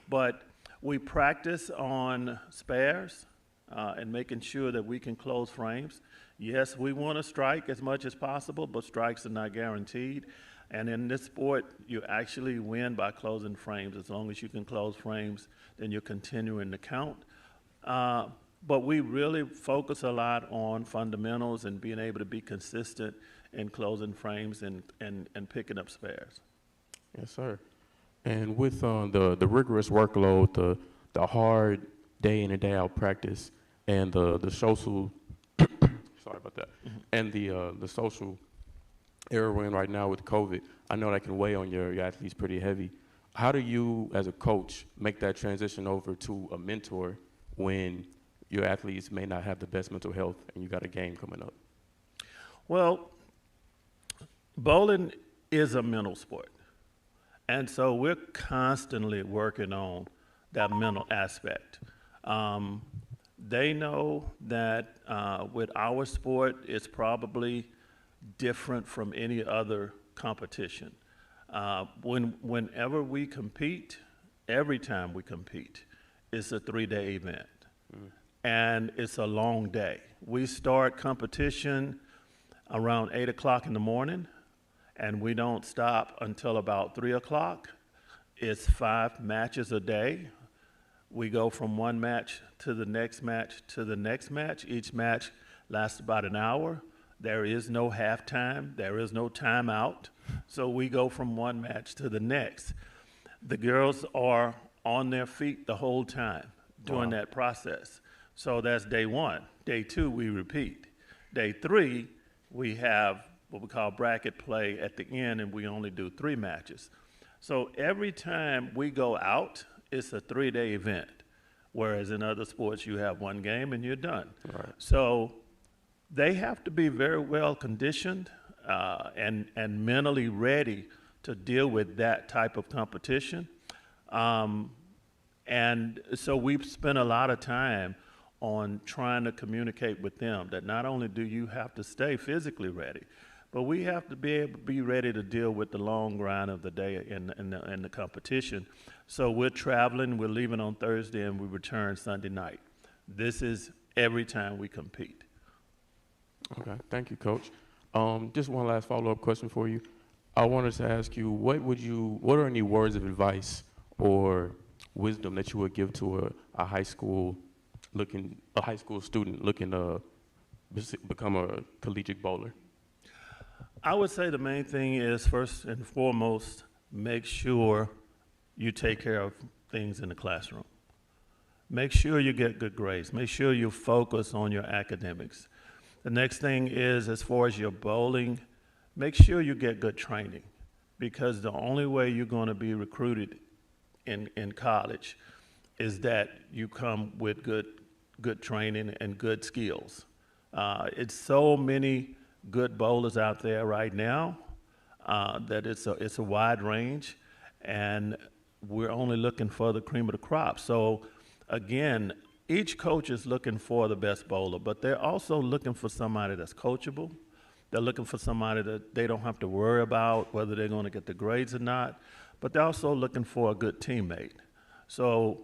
R: But we practice on spares and making sure that we can close frames. Yes, we want to strike as much as possible, but strikes are not guaranteed. And in this sport, you actually win by closing frames. As long as you can close frames, then you're continuing to count. But we really focus a lot on fundamentals and being able to be consistent in closing frames and picking up spares.
K: Yes, sir. And with the rigorous workload, the hard day in and day out practice, and the social, sorry about that, and the social era we're in right now with COVID, I know that can weigh on your athletes pretty heavy. How do you, as a coach, make that transition over to a mentor when your athletes may not have the best mental health and you got a game coming up?
R: Well, bowling is a mental sport. And so we're constantly working on that mental aspect. They know that with our sport, it's probably different from any other competition. Whenever we compete, every time we compete, it's a 3-day event. And it's a long day. We start competition around 8 o'clock in the morning, and we don't stop until about 3 o'clock. It's 5 matches a day. We go from one match to the next match to the next match. Each match lasts about an hour. There is no halftime. There is no timeout. So we go from one match to the next. The girls are on their feet the whole time during that process. So that's day 1. Day 2, we repeat. Day 3, we have what we call bracket play at the end, and we only do 3 matches. So every time we go out, it's a 3-day event, whereas in other sports, you have 1 game and you're done.
K: Right.
R: So they have to be very well conditioned and mentally ready to deal with that type of competition. And so we've spent a lot of time on trying to communicate with them that not only do you have to stay physically ready, but we have to be able to be ready to deal with the long grind of the day in the competition. So we're traveling, we're leaving on Thursday, and we return Sunday night. This is every time we compete.
K: Okay, thank you, Coach. Just one last follow-up question for you. I wanted to ask you, what are any words of advice or wisdom that you would give to a high school student looking to become a collegiate bowler?
R: I would say the main thing is, first and foremost, make sure you take care of things in the classroom. Make sure you get good grades. Make sure you focus on your academics. The next thing is, as far as your bowling, make sure you get good training, because the only way you're going to be recruited in college is that you come with good training and good skills. It's so many good bowlers out there right now that it's a wide range, and we're only looking for the cream of the crop. So again, each coach is looking for the best bowler, but they're also looking for somebody that's coachable. They're looking for somebody that they don't have to worry about whether they're going to get the grades or not, but they're also looking for a good teammate. So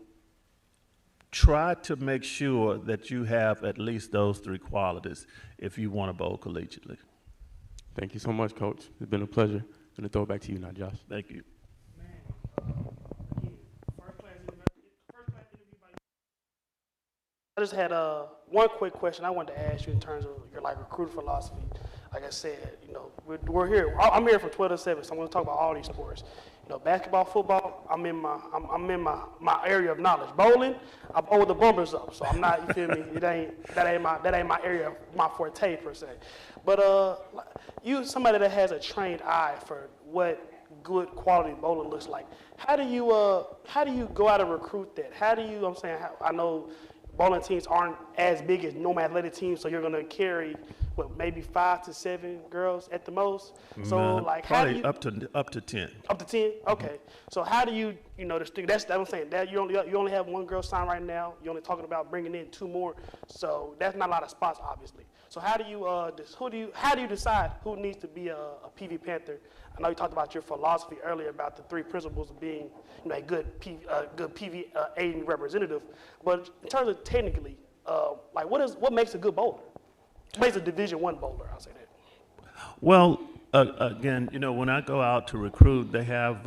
R: try to make sure that you have at least those 3 qualities if you want to bowl collegiately.
K: Thank you so much, Coach. It's been a pleasure. I'm going to throw it back to you now, Josh.
R: Thank you.
B: I just had one quick question I wanted to ask you in terms of your recruiting philosophy. Like I said, we're here. I'm here from 12 to 7, so I'm going to talk about all these sports. Basketball, football, I'm in my area of knowledge. Bowling, I bowl with the bumpers up, so I'm not. You feel me? That ain't my area, my forte per se. But you somebody that has a trained eye for what good quality bowling looks like. How do you go out and recruit that? I know bowling teams aren't as big as normal athletic teams, so you're going to carry maybe 5 to 7 girls at the most. So how do you
R: up to 10.
B: Up to 10? Okay. So how do you that's what I'm saying. That you only have 1 girl signed right now. You're only talking about bringing in 2 more. So that's not a lot of spots, obviously. So how do you decide who needs to be a PV Panther? I know you talked about your philosophy earlier about the 3 principles of being a good PVA representative. But in terms of technically, what makes a good bowler? What makes a Division I bowler? I'll say that.
R: Well, again, when I go out to recruit, they have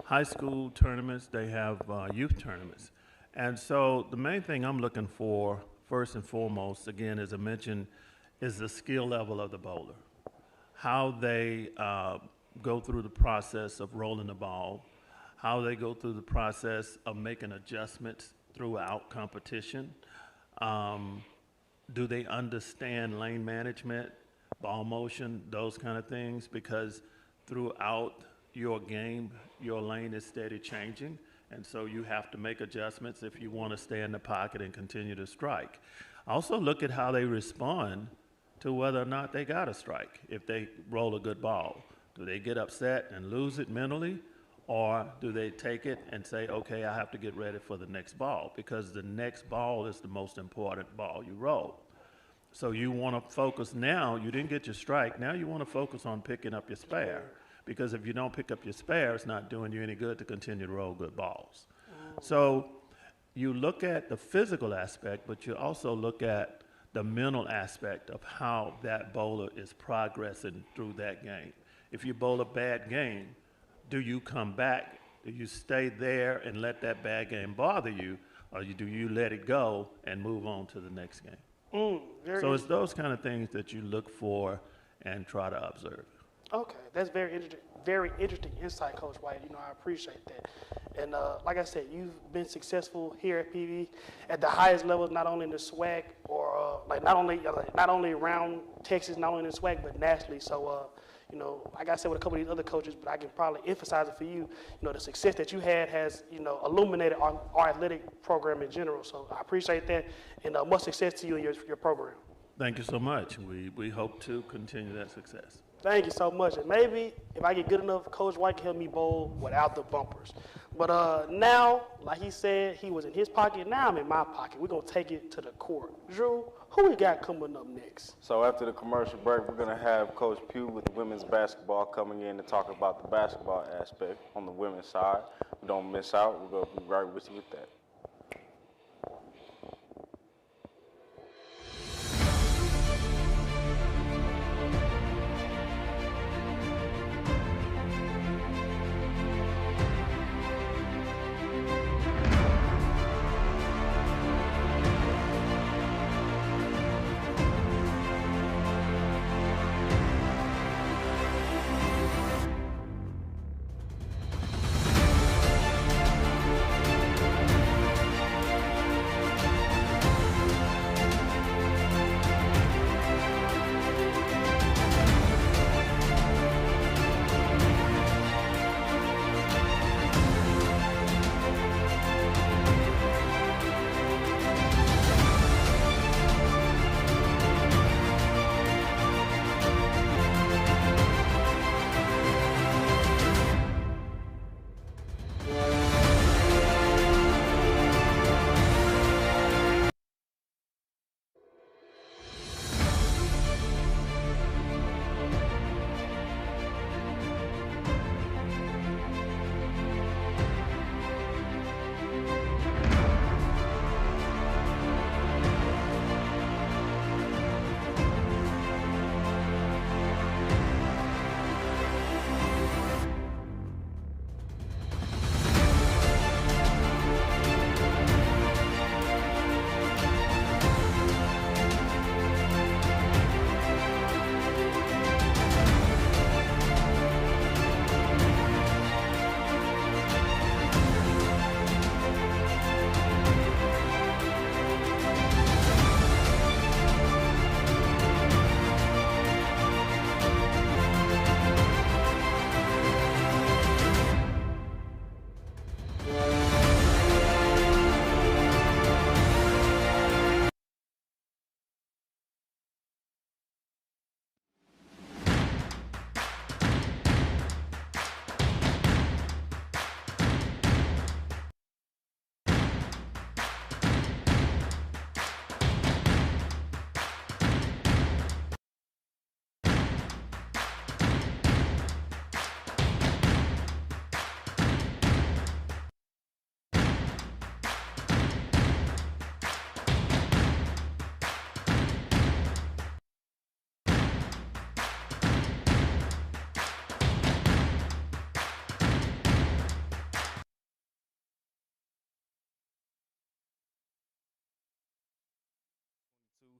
R: high school tournaments, they have youth tournaments. And so the main thing I'm looking for, first and foremost, again, as I mentioned, is the skill level of the bowler. How they go through the process of rolling the ball, how they go through the process of making adjustments throughout competition. Do they understand lane management, ball motion, those kind of things? Because throughout your game, your lane is steady changing, and so you have to make adjustments if you want to stay in the pocket and continue to strike. Also look at how they respond to whether or not they got a strike. If they roll a good ball, do they get upset and lose it mentally, Or do they take it and say, okay, I have to get ready for the next ball, because the next ball is the most important ball you roll. So you want to focus now, you didn't get your strike, now you want to focus on picking up your spare, because if you don't pick up your spare, it's not doing you any good to continue to roll good balls. So you look at the physical aspect, but you also look at the mental aspect of how that bowler is progressing through that game. If you bowl a bad game, do you come back? Do you stay there and let that bad game bother you, or do you let it go and move on to the next game? So it's those kind of things that you look for and try to observe.
B: Okay, that's very interesting insight, Coach White. You know, I appreciate that. And like I said, you've been successful here at PV at the highest levels, not only in the SWAC or not only around Texas, not only in the SWAC, but nationally. So, you know, like I said with a couple of these other coaches, but I can probably emphasize it for you. You know, the success that you had has, you know, illuminated our athletic program in general. So I appreciate that, and much success to you and your program.
R: Thank you so much. We hope to continue that success.
B: Thank you so much. And maybe if I get good enough, Coach White can help me bowl without the bumpers. But now, like he said, he was in his pocket. Now I'm in my pocket. We're going to take it to the court. Drew, who we got coming up next?
A: So after the commercial break, we're going to have Coach Pugh with the women's basketball coming in to talk about the basketball aspect on the women's side. Don't miss out. We're going to be right with you with that.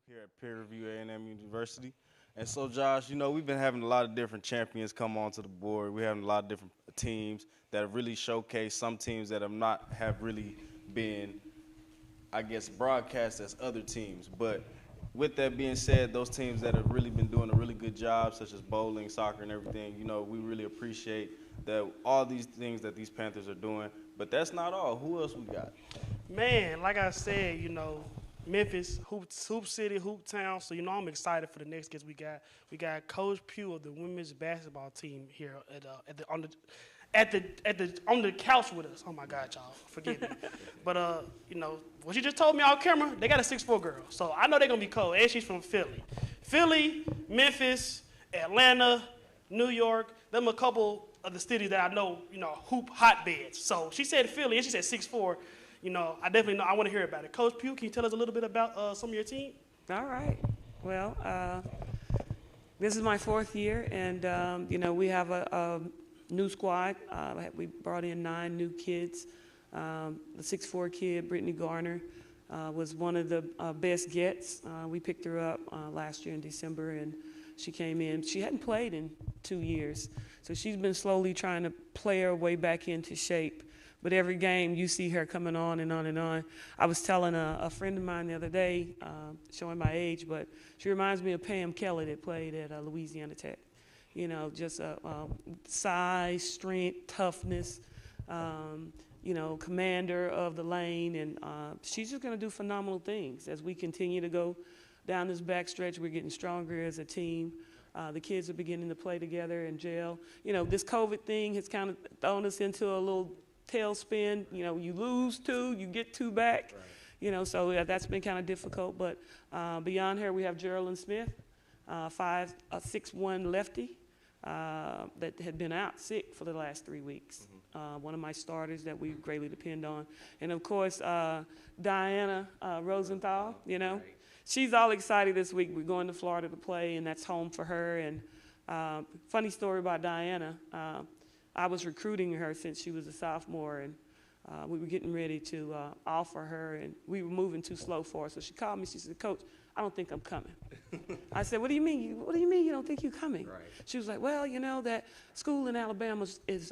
A: Here at Peer Review A&M University. And so, Josh, you know, we've been having a lot of different champions come onto the board. We're having a lot of different teams that have really showcased, some teams that have really been, I guess, broadcast as other teams. But with that being said, those teams that have really been doing a really good job, such as bowling, soccer, and everything, you know, we really appreciate that all these things that these Panthers are doing. But that's not all. Who else we got?
B: Man, like I said, you know, Memphis, Hoop City, Hoop Town. So, you know, I'm excited for the next guest we got. We got Coach Pugh of the women's basketball team here on the couch with us. Oh my God, y'all, forgive me. But you know, what you just told me off camera, they got a 6'4" girl, so I know they're gonna be cold. And she's from Philly, Memphis, Atlanta, New York. Them a couple of the cities that I know, you know, hoop hotbeds. So she said Philly, and she said 6'4". You know, I definitely know. I want to hear about it. Coach Pugh, can you tell us a little bit about some of your team?
S: All right. Well, this is my 4th year, and you know, we have a new squad. We brought in 9 new kids. The 6'4" kid, Brittany Garner, was one of the best gets. We picked her up last year in December, and she came in. She hadn't played in 2 years, so she's been slowly trying to play her way back into shape. But every game, you see her coming on and on and on. I was telling a friend of mine the other day, showing my age, but she reminds me of Pam Kelly that played at Louisiana Tech. You know, just size, strength, toughness, you know, commander of the lane. And she's just going to do phenomenal things. As we continue to go down this back stretch, we're getting stronger as a team. The kids are beginning to play together and gel. You know, this COVID thing has kind of thrown us into a little tailspin. You know, you lose 2, you get 2 back. Right. You know, so that's been kind of difficult. But beyond her, we have Geraldine Smith, 6'1" lefty that had been out sick for the last 3 weeks. One of my starters that we greatly depend on. And of course, Diana Rosenthal, you know. Right. She's all excited this week. We're going to Florida to play, and that's home for her. And funny story about Diana, I was recruiting her since she was a sophomore, and we were getting ready to offer her, and we were moving too slow for her. So she called me. She said, "Coach, I don't think I'm coming." I said, "What do you mean? What do you mean you don't think you're coming?" Right. She was like, "Well, you know, that school in Alabama is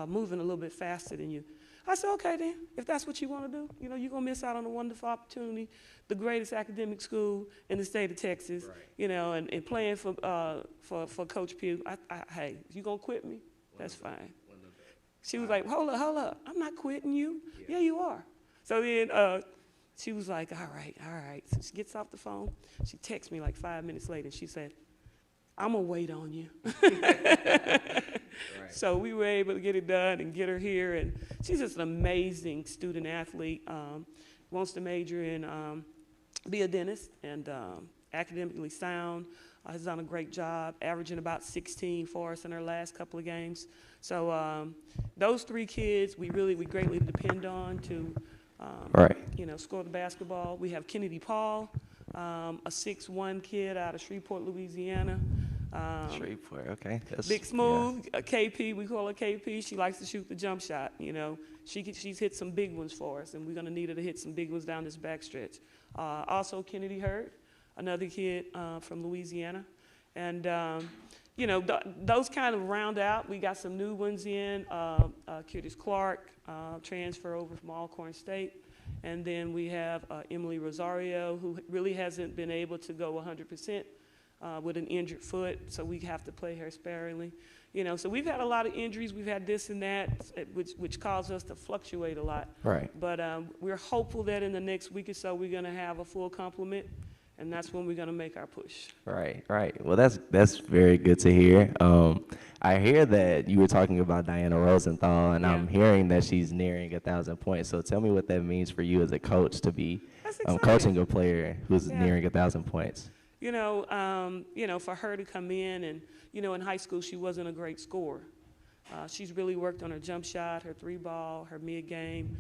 S: moving a little bit faster than you." I said, "Okay, then, if that's what you want to do, you know, you're going to miss out on a wonderful opportunity, the greatest academic school in the state of Texas, right. You know, and playing for Coach Pugh. Hey, you going to quit me? That's fine." She was like, hold up. I'm not quitting you. Yeah, you are. So then she was like, all right. So she gets off the phone. She texts me like 5 minutes later. She said, "I'm going to wait on you." Right. So we were able to get it done and get her here. And she's just an amazing student athlete. Wants to major in be a dentist and academically sound. Has done a great job, averaging about 16 for us in her last couple of games. So those 3 kids we greatly depend on to, you know, score the basketball. We have Kennedy Paul, a 6'1" kid out of Shreveport, Louisiana.
T: Shreveport, okay. That's,
B: big smooth, yeah. KP, we call her KP. She likes to shoot the jump shot. You know, she's hit some big ones for us, and we're going to need her to hit some big ones down this backstretch. Also, Kennedy Hurd, another kid from Louisiana. And, you know, those kind of round out. We got some new ones in. Curtis Clark, transfer over from Alcorn State. And then we have Emily Rosario, who really hasn't been able to go 100% with an injured foot, so we have to play her sparingly. You know, so we've had a lot of injuries. We've had this and that, which caused us to fluctuate a lot.
T: Right.
B: But we're hopeful that in the next week or so we're going to have a full complement, and that's when we're going to make our push.
T: Right. Well, that's very good to hear. I hear that you were talking about Diana Rosenthal, and yeah. I'm hearing that she's nearing 1,000 points. So tell me what that means for you as a coach to be coaching a player who's nearing 1,000 points.
B: You know, for her to come in and, you know, in high school she wasn't a great scorer. She's really worked on her jump shot, her 3-ball, her mid-game,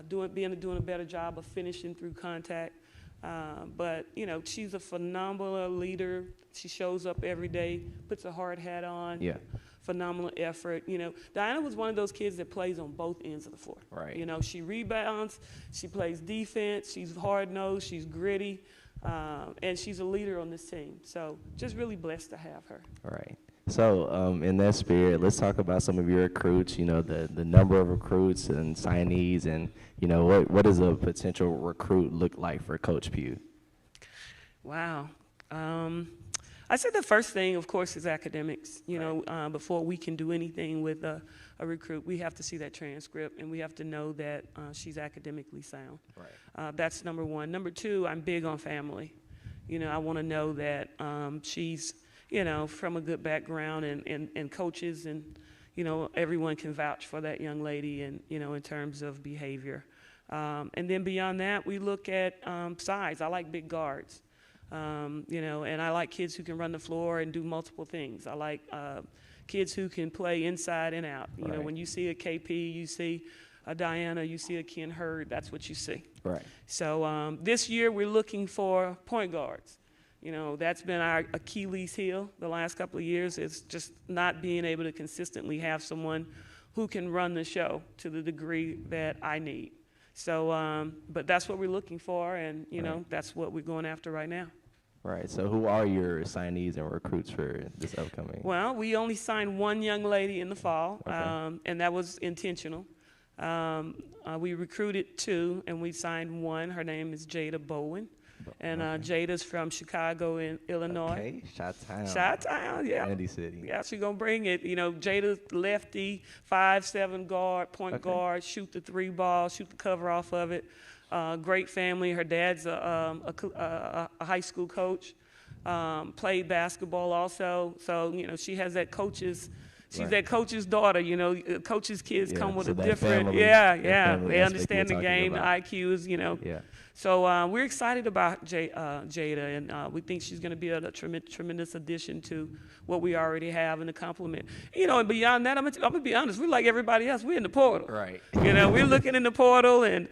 B: doing a better job of finishing through contact. But, you know, she's a phenomenal leader. She shows up every day, puts a hard hat on.
T: Yeah.
B: Phenomenal effort. You know, Diana was one of those kids that plays on both ends of the floor.
T: Right.
B: You know, she rebounds, she plays defense, she's hard-nosed, she's gritty, and she's a leader on this team. So just really blessed to have her.
T: Right. So in that spirit, let's talk about some of your recruits, you know, the number of recruits and signees, and, you know, what does a potential recruit look like for Coach Pugh?
B: Wow. I said the first thing, of course, is academics. You know, before we can do anything with a recruit, we have to see that transcript, and we have to know that she's academically sound. Right. That's number one. Number two, I'm big on family. You know, I want to know that she's, you know, from a good background, and coaches and,
S: you know, everyone can vouch for that young lady and, you know, in terms of behavior. And then beyond that, we look at size. I like big guards, you know, and I like kids who can run the floor and do multiple things. I like kids who can play inside and out. You know, when you see a KP, you see a Diana, you see a Ken Hurd, that's what you see.
T: Right.
S: So this year we're looking for point guards. You know, that's been our Achilles heel the last couple of years, is just not being able to consistently have someone who can run the show to the degree that I need. So, but that's what we're looking for, and, you know, that's what we're going after right now.
T: Right. So who are your signees and recruits for this upcoming?
S: Well, we only signed one young lady in the fall,
T: Okay.
S: and that was intentional. We recruited two, and we signed one. Her name is Jada Bowen. And Jada's from Chicago in Illinois.
T: Okay, Chi-Town.
S: Chi-Town, yeah.
T: Candy City.
S: Yeah, she's going to bring it. You know, Jada's lefty, 5'7" guard, point
T: Okay.
S: guard, shoot the 3 ball, shoot the cover off of it. Great family. Her dad's a high school coach, played basketball also. So, you know, she has that coach's, she's that coach's daughter. You know, coach's kids come with
T: so
S: a
T: that
S: different,
T: family-
S: yeah,
T: that
S: yeah.
T: family
S: They
T: aspect
S: understand
T: you're
S: the
T: talking
S: game, the
T: about.
S: IQs, you know.
T: Yeah.
S: So we're excited about Jada, and we think she's going to be a tremendous addition to what we already have in the complement. You know, and beyond that, I'm gonna be honest, we're like everybody else. We're in the portal.
T: Right.
S: You know, we're looking in the portal, and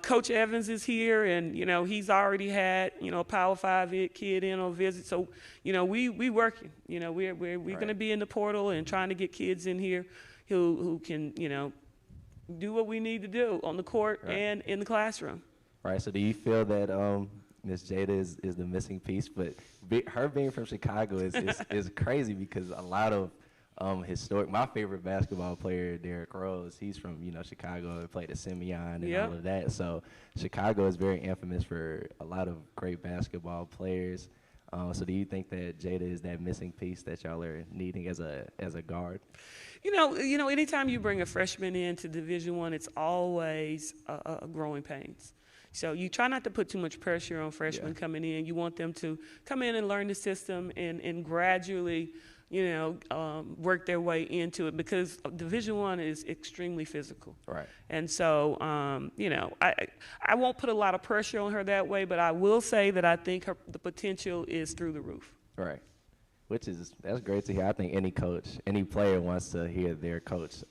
S: Coach Evans is here, and, you know, he's already had, you know, a Power 5 kid in on visit. So, you know, we working. You know, we're going to be in the portal and trying to get kids in here who can, you know, do what we need to do on the court and in the classroom.
T: Right. So do you feel that Miss Jada is the missing piece? But her being from Chicago is crazy, because a lot of historic. My favorite basketball player, Derrick Rose, he's from, you know, Chicago and played at Simeon and all of that. So Chicago is very infamous for a lot of great basketball players. So do you think that Jada is that missing piece that y'all are needing as a guard?
S: You know, anytime you bring a freshman into Division I, it's always a growing pains. So you try not to put too much pressure on freshmen coming in. You want them to come in and learn the system and gradually, you know, work their way into it, because Division I is extremely physical.
T: Right.
S: And so, you know, I won't put a lot of pressure on her that way, but I will say that I think the potential is through the roof.
T: Right. That's great to hear. I think any coach, any player wants to hear their coach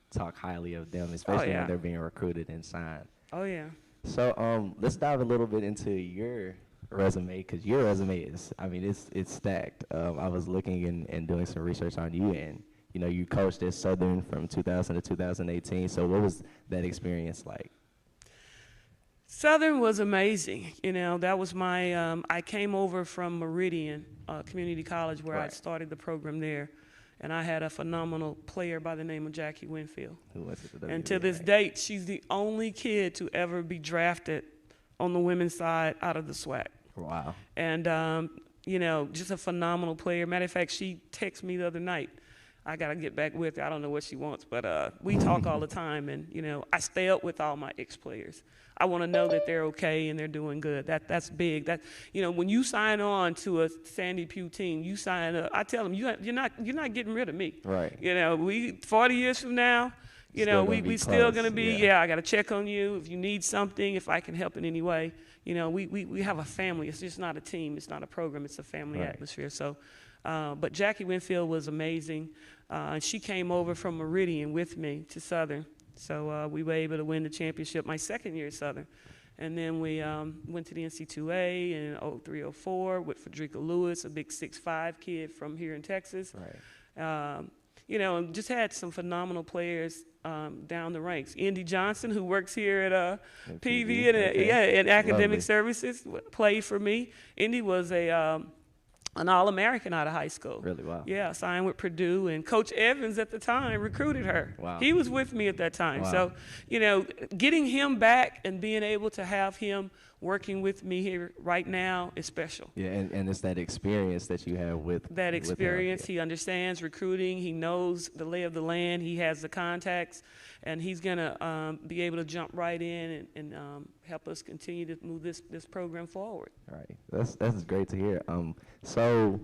T: talk highly of them, especially when they're being recruited and signed.
S: Oh, yeah.
T: So let's dive a little bit into your resume, because your resume is, I mean, it's stacked. I was looking and doing some research on you, and, you know, you coached at Southern from 2000 to 2018. So what was that experience like?
S: Southern was amazing. You know, that was my, I came over from Meridian Community College, where I started the program there. And I had a phenomenal player by the name of Jackie Winfield.
T: Who was it?
S: And to this date, she's the only kid to ever be drafted on the women's side out of the SWAC.
T: Wow.
S: And, you know, just a phenomenal player. Matter of fact, she texted me the other night. I got to get back with her. I don't know what she wants, but we talk all the time. And, you know, I stay up with all my ex-players. I want to know that they're okay and they're doing good. That's big. That, you know, when you sign on to a Sandy Pugh team, you sign up. I tell them, you're not getting rid of me.
T: Right.
S: You know, 40 years from now, you know, we still gonna be. I got to check on you if you need something, if I can help in any way. You know, we have a family. It's just not a team. It's not a program. It's a family atmosphere. So, but Jackie Winfield was amazing. She came over from Meridian with me to Southern. So we were able to win the championship my second year at Southern. And then we went to the NC2A in 03, 04 with Frederica Lewis, a big 6'5" kid from here in Texas.
T: Right.
S: You know, and just had some phenomenal players down the ranks. Indy Johnson, who works here at PV and Academic Services, played for me. Indy was an All-American out of high school.
T: Really? Wow.
S: Yeah, signed with Purdue, and Coach Evans at the time recruited her.
T: Wow.
S: He was with me at that time.
T: Wow.
S: So, you know, getting him back and being able to have him working with me here right now is special.
T: Yeah, and it's that experience that you have with
S: that experience.
T: With him.
S: He understands recruiting. He knows the lay of the land. He has the contacts, and he's going to be able to jump right in and help us continue to move this program forward.
T: All right, that's great to hear. So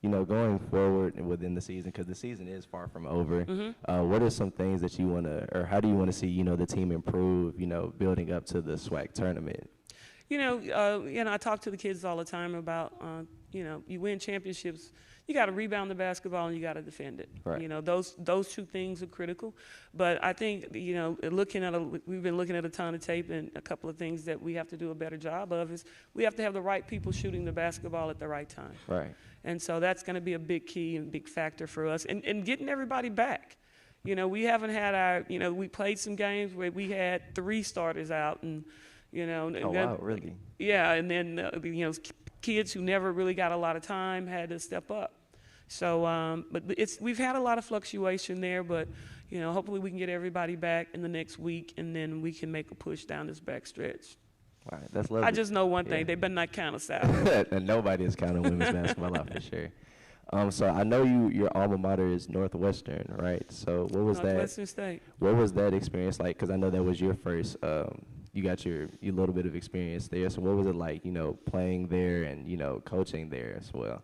T: going forward within the season, because the season is far from over, what are some things that you want to, or how do you want to see, the team improve, building up to the SWAC tournament?
S: I talk to the kids all the time about, you win championships, you got to rebound the basketball and you got to defend it.
T: Right.
S: Those two things are critical. But I think, we've been looking at a ton of tape, and a couple of things that we have to do a better job of is we have to have the right people shooting the basketball at the right time.
T: Right.
S: And so that's going to be a big key and big factor for us, and getting everybody back. We haven't had we played some games where we had 3 starters out, and,
T: Oh, wow, really?
S: Yeah, and then, kids who never really got a lot of time had to step up. So, but we've had a lot of fluctuation there, but, hopefully we can get everybody back in the next week, and then we can make a push down this back stretch.
T: Wow, that's lovely.
S: I just know one thing, they better not count us out.
T: And nobody is counting women's basketball out for sure. So I know your alma mater is Northwestern, right? So what was
S: Northwestern State.
T: What was that experience like? Because I know that was your first. You got your little bit of experience there. So what was it like, playing there and coaching there as well?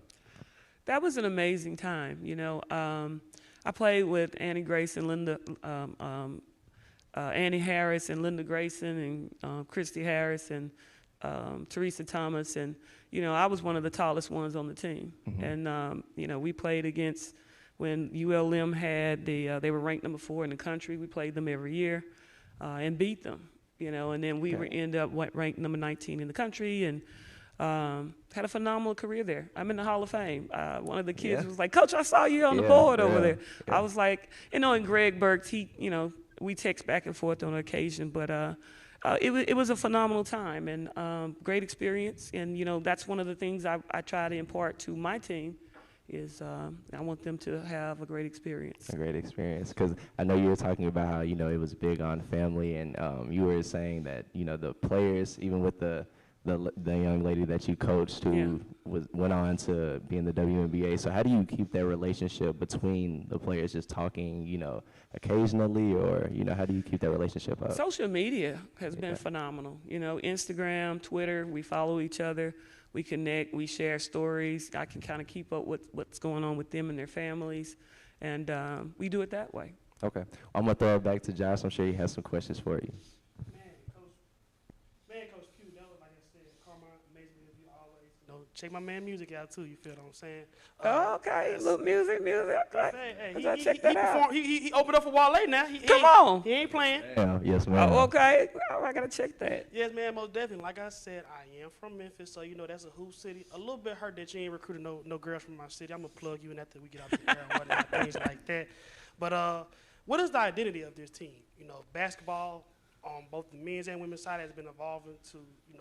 S: That was an amazing time. I played with Annie Grace and Linda, Annie Harris and Linda Grayson and Christy Harris and Teresa Thomas, and I was one of the tallest ones on the team. And we played against when ULM had they were ranked number 4 in the country. We played them every year and beat them. And then we ended up ranked number 19 in the country, and had a phenomenal career there. I'm in the Hall of Fame. One of the kids was like, "Coach, I saw you on the board over there." I was like, and Greg Burks, we text back and forth on occasion, but it was a phenomenal time and great experience. And that's one of the things I try to impart to my team is I want them to have a great experience.
T: A great experience, because I know you were talking about how it was big on family, and you were saying that the players, even with the young lady that you coached who went on to be in the WNBA. So how do you keep that relationship between the players, just talking, occasionally, or, how do you keep that relationship up?
S: Social media has been phenomenal. Instagram, Twitter, we follow each other, we connect, we share stories. I can kind of keep up with what's going on with them and their families, and we do it that way.
T: Okay. I'm going to throw it back to Josh. I'm sure he has some questions for you.
B: Check my man music out too. You feel what I'm saying?
S: Okay, a little music. Okay. Check that out.
B: He opened up for Wale now.
S: Come on.
B: He ain't playing.
T: Yeah, yes, ma'am.
S: Oh, okay. I gotta check that.
B: Yes, man, most definitely. Like I said, I am from Memphis, so that's a hoop city. A little bit hurt that you ain't recruited no girls from my city. I'm gonna plug you in after we get out the air and whatnot, things like that. But what is the identity of this team? Basketball on both the men's and women's side has been evolving to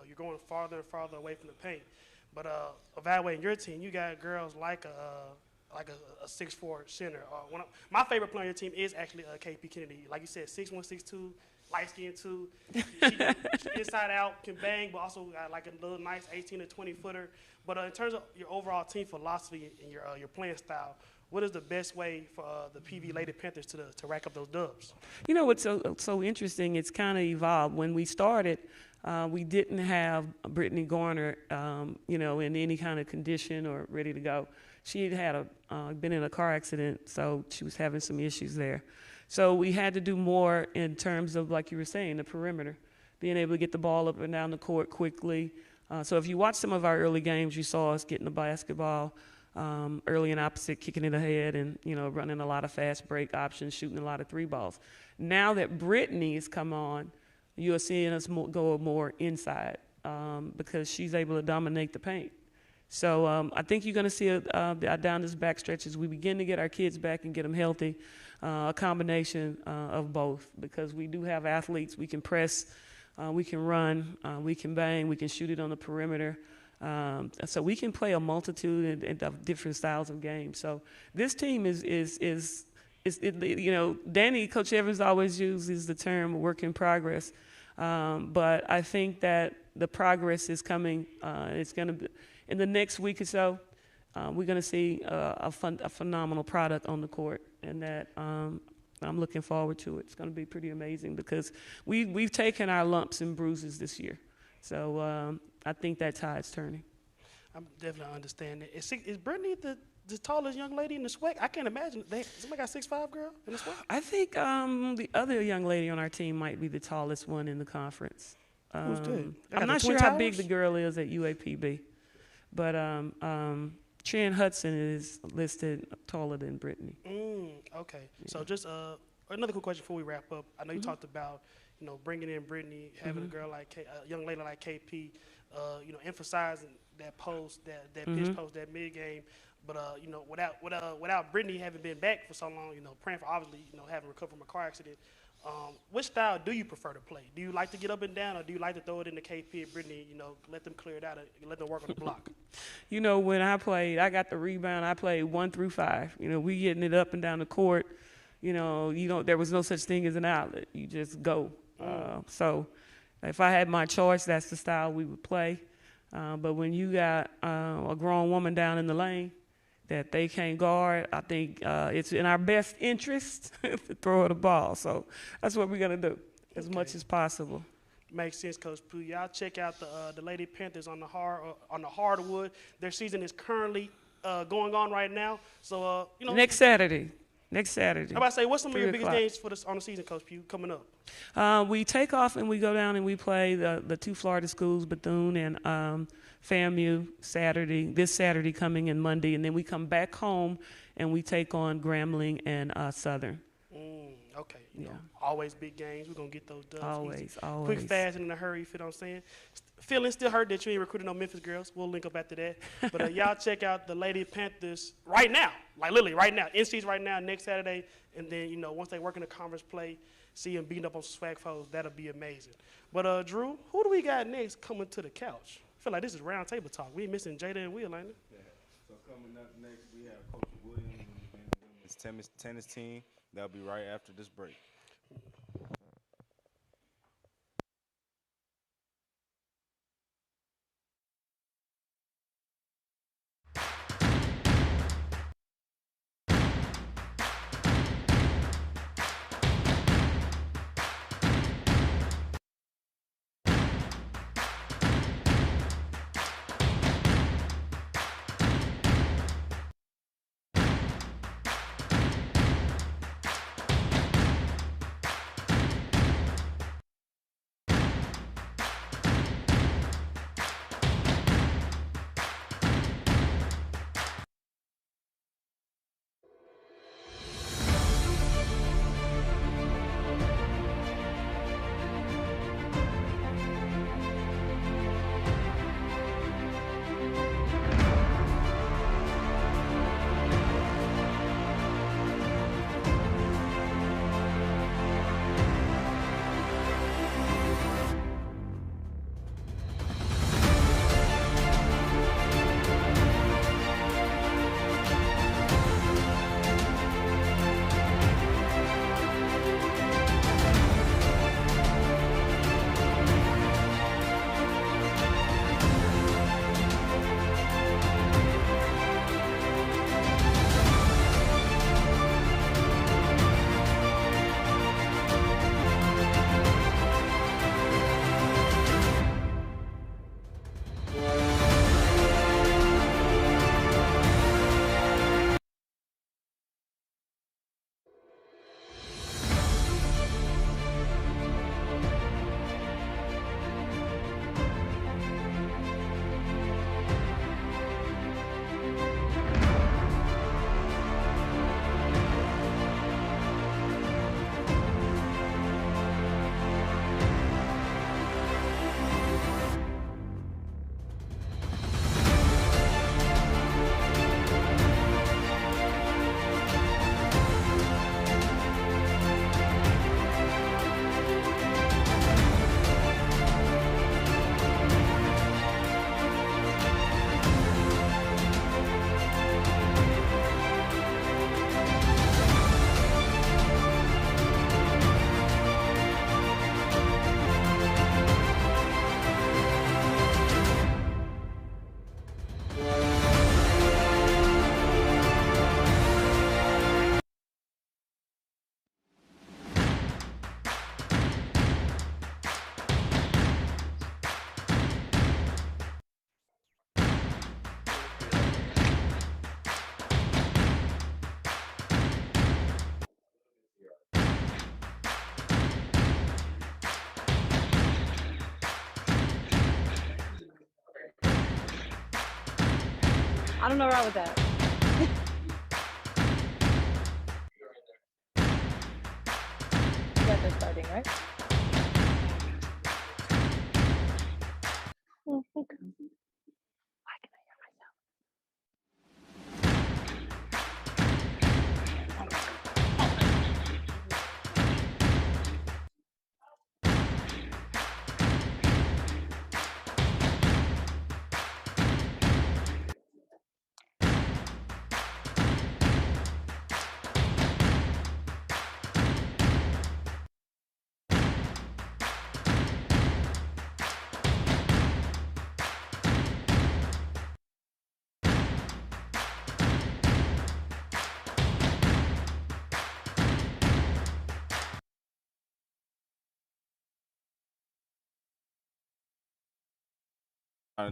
B: you're going farther and farther away from the paint. But evaluating your team, you got girls like a 6'4" center. My favorite player on your team is actually KP Kennedy. Like you said, 6'1", 6'2", light skin too. She inside out, can bang, but also got like a little nice 18 to 20 footer. But in terms of your overall team philosophy and your playing style, what is the best way for the PV Lady Panthers to rack up those dubs?
S: What's so interesting? It's kind of evolved. When we started, we didn't have Brittany Garner, in any kind of condition or ready to go. She had been in a car accident, so she was having some issues there. So we had to do more in terms of, like you were saying, the perimeter, being able to get the ball up and down the court quickly. So if you watch some of our early games, you saw us getting the basketball early and opposite, kicking it ahead, and running a lot of fast break options, shooting a lot of 3 balls. Now that Brittany has come on, you're seeing us go more inside because she's able to dominate the paint. So I think you're going to see down this back stretch as we begin to get our kids back and get them healthy, a combination of both, because we do have athletes. We can press, we can run, we can bang, we can shoot it on the perimeter. So we can play a multitude of different styles of games. So this team is Danny, Coach Evans always uses the term work in progress. But I think that the progress is coming. It's going to be, in the next week or so, we're going to see a phenomenal product on the court, and that I'm looking forward to it. It's going to be pretty amazing because we've taken our lumps and bruises this year. So I think that tide's turning.
B: I'm definitely understand it. Is Brittany the tallest young lady in the SWAC? I can't imagine. Somebody got 6'5" girl in the SWAC?
S: I think the other young lady on our team might be the tallest one in the conference.
B: Who's that?
S: I'm not sure how big the girl is at UAPB, but Chen Hudson is listed taller than Brittany.
B: Okay. So just another quick question before we wrap up. I know you talked about, bringing in Brittany, having a girl like a young lady like KP, emphasizing that post, that pitch post, that mid game. But without Brittany having been back for so long, praying for obviously, having recovered from a car accident. Which style do you prefer to play? Do you like to get up and down, or do you like to throw it in the KP and Brittany, let them clear it out and let them work on the block?
S: When I played, I got the rebound. I played 1 through 5. We getting it up and down the court. There was no such thing as an outlet. You just go. So if I had my choice, that's the style we would play. But when you got a grown woman down in the lane that they can't guard, I think it's in our best interest to throw her the ball. So that's what we're going to do as much as possible.
B: Makes sense, Coach Pooh. Y'all check out the Lady Panthers on the hardwood. Their season is currently going on right now. So
S: next Saturday. I'm
B: about to say, what's some of your biggest games on the season, Coach Pugh, coming up?
S: We take off and we go down and we play the 2 Florida schools, Bethune and FAMU, this Saturday coming and Monday. And then we come back home and we take on Grambling and Southern.
B: Okay. Always big games. We're going to get those dubs.
S: Always.
B: Quick, fast, and in a hurry, you feel what I'm saying? Feeling still hurt that you ain't recruited no Memphis girls. We'll link up after that. But y'all check out the Lady Panthers right now, like literally right now, in seats right now, next Saturday. And then, once they work in the conference play, see them beating up on some swag foes, that'll be amazing. But, Drew, who do we got next coming to the couch? I feel like this is round table talk. We ain't missing Jada and Will, ain't it?
A: Yeah. So coming up next, we have Coach Williams and the women's tennis team. That'll be right after this break.
U: I don't know wrong with that. You guys are starting, right? Oh, okay.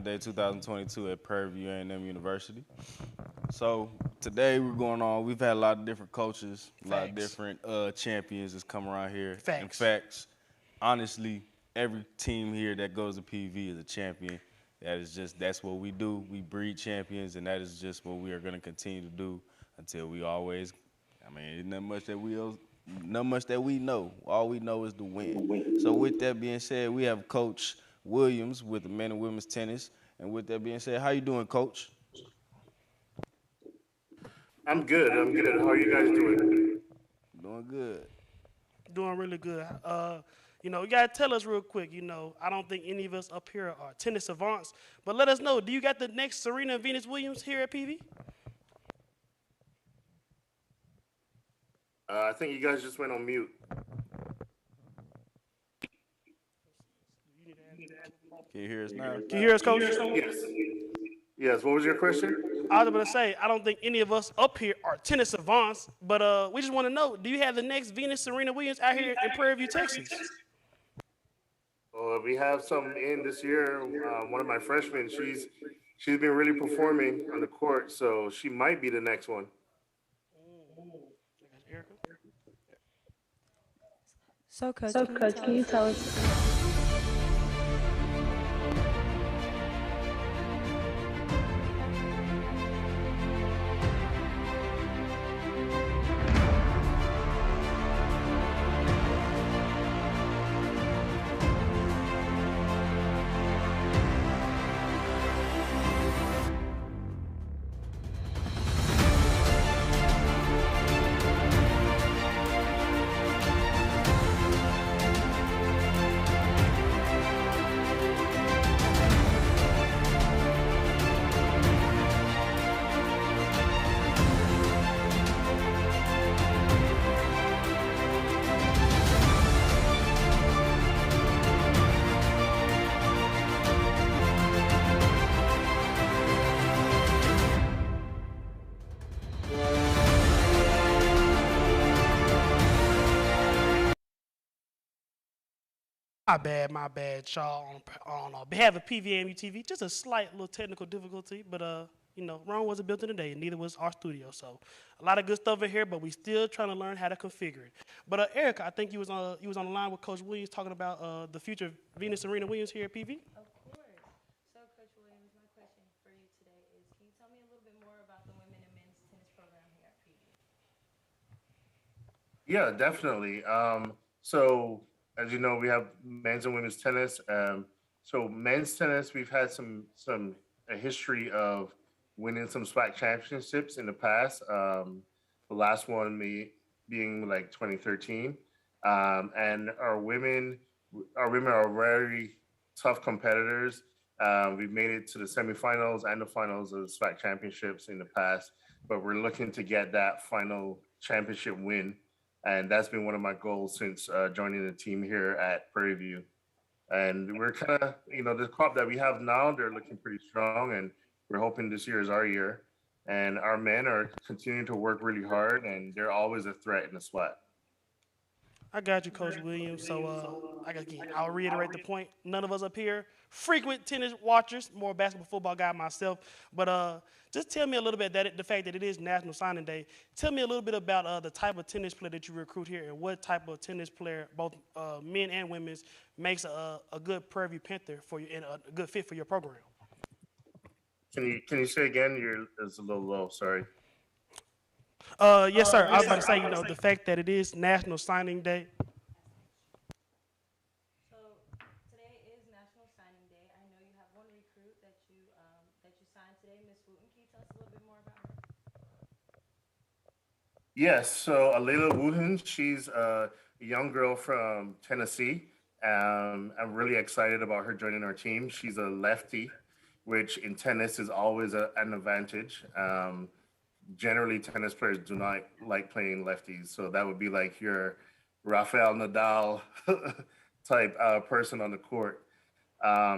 A: Day 2022 at Prairie View A&M University. So today we're going on. We've had a lot of different coaches, a lot of different champions that's come around here. In fact, honestly, every team here that goes to PV is a champion. That's what we do. We breed champions, and that is just what we are going to continue to do until we always. There's not much that we know. All we know is the win. So with that being said, we have Coach Williams with the men and women's tennis. And with that being said, how you doing, Coach?
V: I'm good. How are you guys doing?
A: Doing good.
B: Doing really good. You gotta tell us real quick. I don't think any of us up here are tennis savants, but let us know. Do you got the next Serena and Venus Williams here at PV?
V: I think you guys just went on mute.
A: Can you hear us now?
B: Can you hear us, Coach?
V: Yes. Yes. What was your question?
B: I was going to say, I don't think any of us up here are tennis savants, but we just want to know, do you have the next Venus Serena Williams out here in Prairie View, Texas?
V: We have some in this year. One of my freshmen, she's been really performing on the court, so she might be the next one.
G: So, Coach,
U: Can you tell us?
B: My bad, y'all. On behalf of PVAMU-TV, just a slight little technical difficulty, but Rome wasn't built in a day, and neither was our studio. So a lot of good stuff in here, but we still trying to learn how to configure it. But Erica, I think you was on the line with Coach Williams talking about the future of Venus Serena Williams here at PV.
G: Of course. So, Coach Williams, my question for you today is, can you tell me a little bit more about the women and men's tennis program here at PV?
V: Yeah, definitely. So as you know, we have men's and women's tennis. So men's tennis, we've had a history of winning some SWAC championships in the past. The last one being like 2013. And our women are very tough competitors. We've made it to the semifinals and the finals of the SWAC championships in the past, but we're looking to get that final championship win. And that's been one of my goals since joining the team here at Prairie View. And we're kind of, the crop that we have now, they're looking pretty strong, and we're hoping this year is our year. And our men are continuing to work really hard, and they're always a threat in the SWAT.
B: I got you, Coach Williams. So, I'll reiterate the point. None of us up here frequent tennis watchers, more basketball, football guy myself. But just tell me a little bit the fact that it is National Signing Day. Tell me a little bit about the type of tennis player that you recruit here, and what type of tennis player, both men and women's, makes a good Prairie View Panther for you and a good fit for your program.
V: Can you say again? It's a little low. Sorry.
B: Yes, sir. I was about to say, the fact that it is National Signing Day.
G: So today is National Signing Day. I know you have one recruit that you signed today, Miss Wooten. Can you tell us a little bit more about her?
V: Yes. So Alayla Wooten, she's a young girl from Tennessee. I'm really excited about her joining our team. She's a lefty, which in tennis is always an advantage. Generally, tennis players do not like playing lefties, so that would be like your Rafael Nadal type person on the court.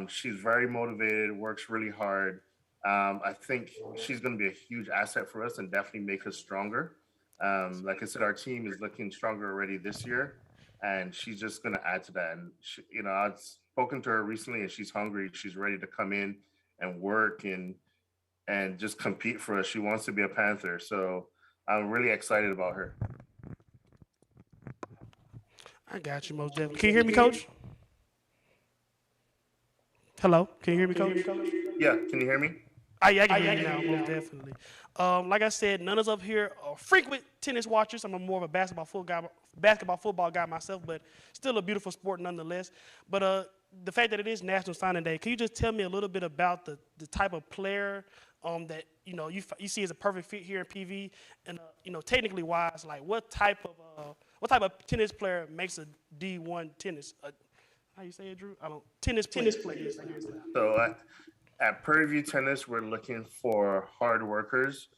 V: She's very motivated, works really hard. I think she's going to be a huge asset for us and definitely make us stronger. Like I said, our team is looking stronger already this year, and she's just going to add to that. And I've spoken to her recently, and she's hungry. She's ready to come in and work and just compete for us. She wants to be a Panther, so I'm really excited about her.
B: I got you, most definitely. Can you hear me, Coach? Hello, can you hear me, Coach?
V: Yeah, can you hear me?
B: Yeah, I can hear you now, most definitely. Like I said, none of us up here are frequent tennis watchers. I'm more of a basketball, football guy myself, but still a beautiful sport nonetheless. But the fact that it is National Signing Day, can you just tell me a little bit about the type of player that you see as a perfect fit here in PV, and technically wise, like what type of tennis player makes a D1 tennis? How you say it, Drew? Tennis player.
V: So at Prairie View Tennis, we're looking for hard workers.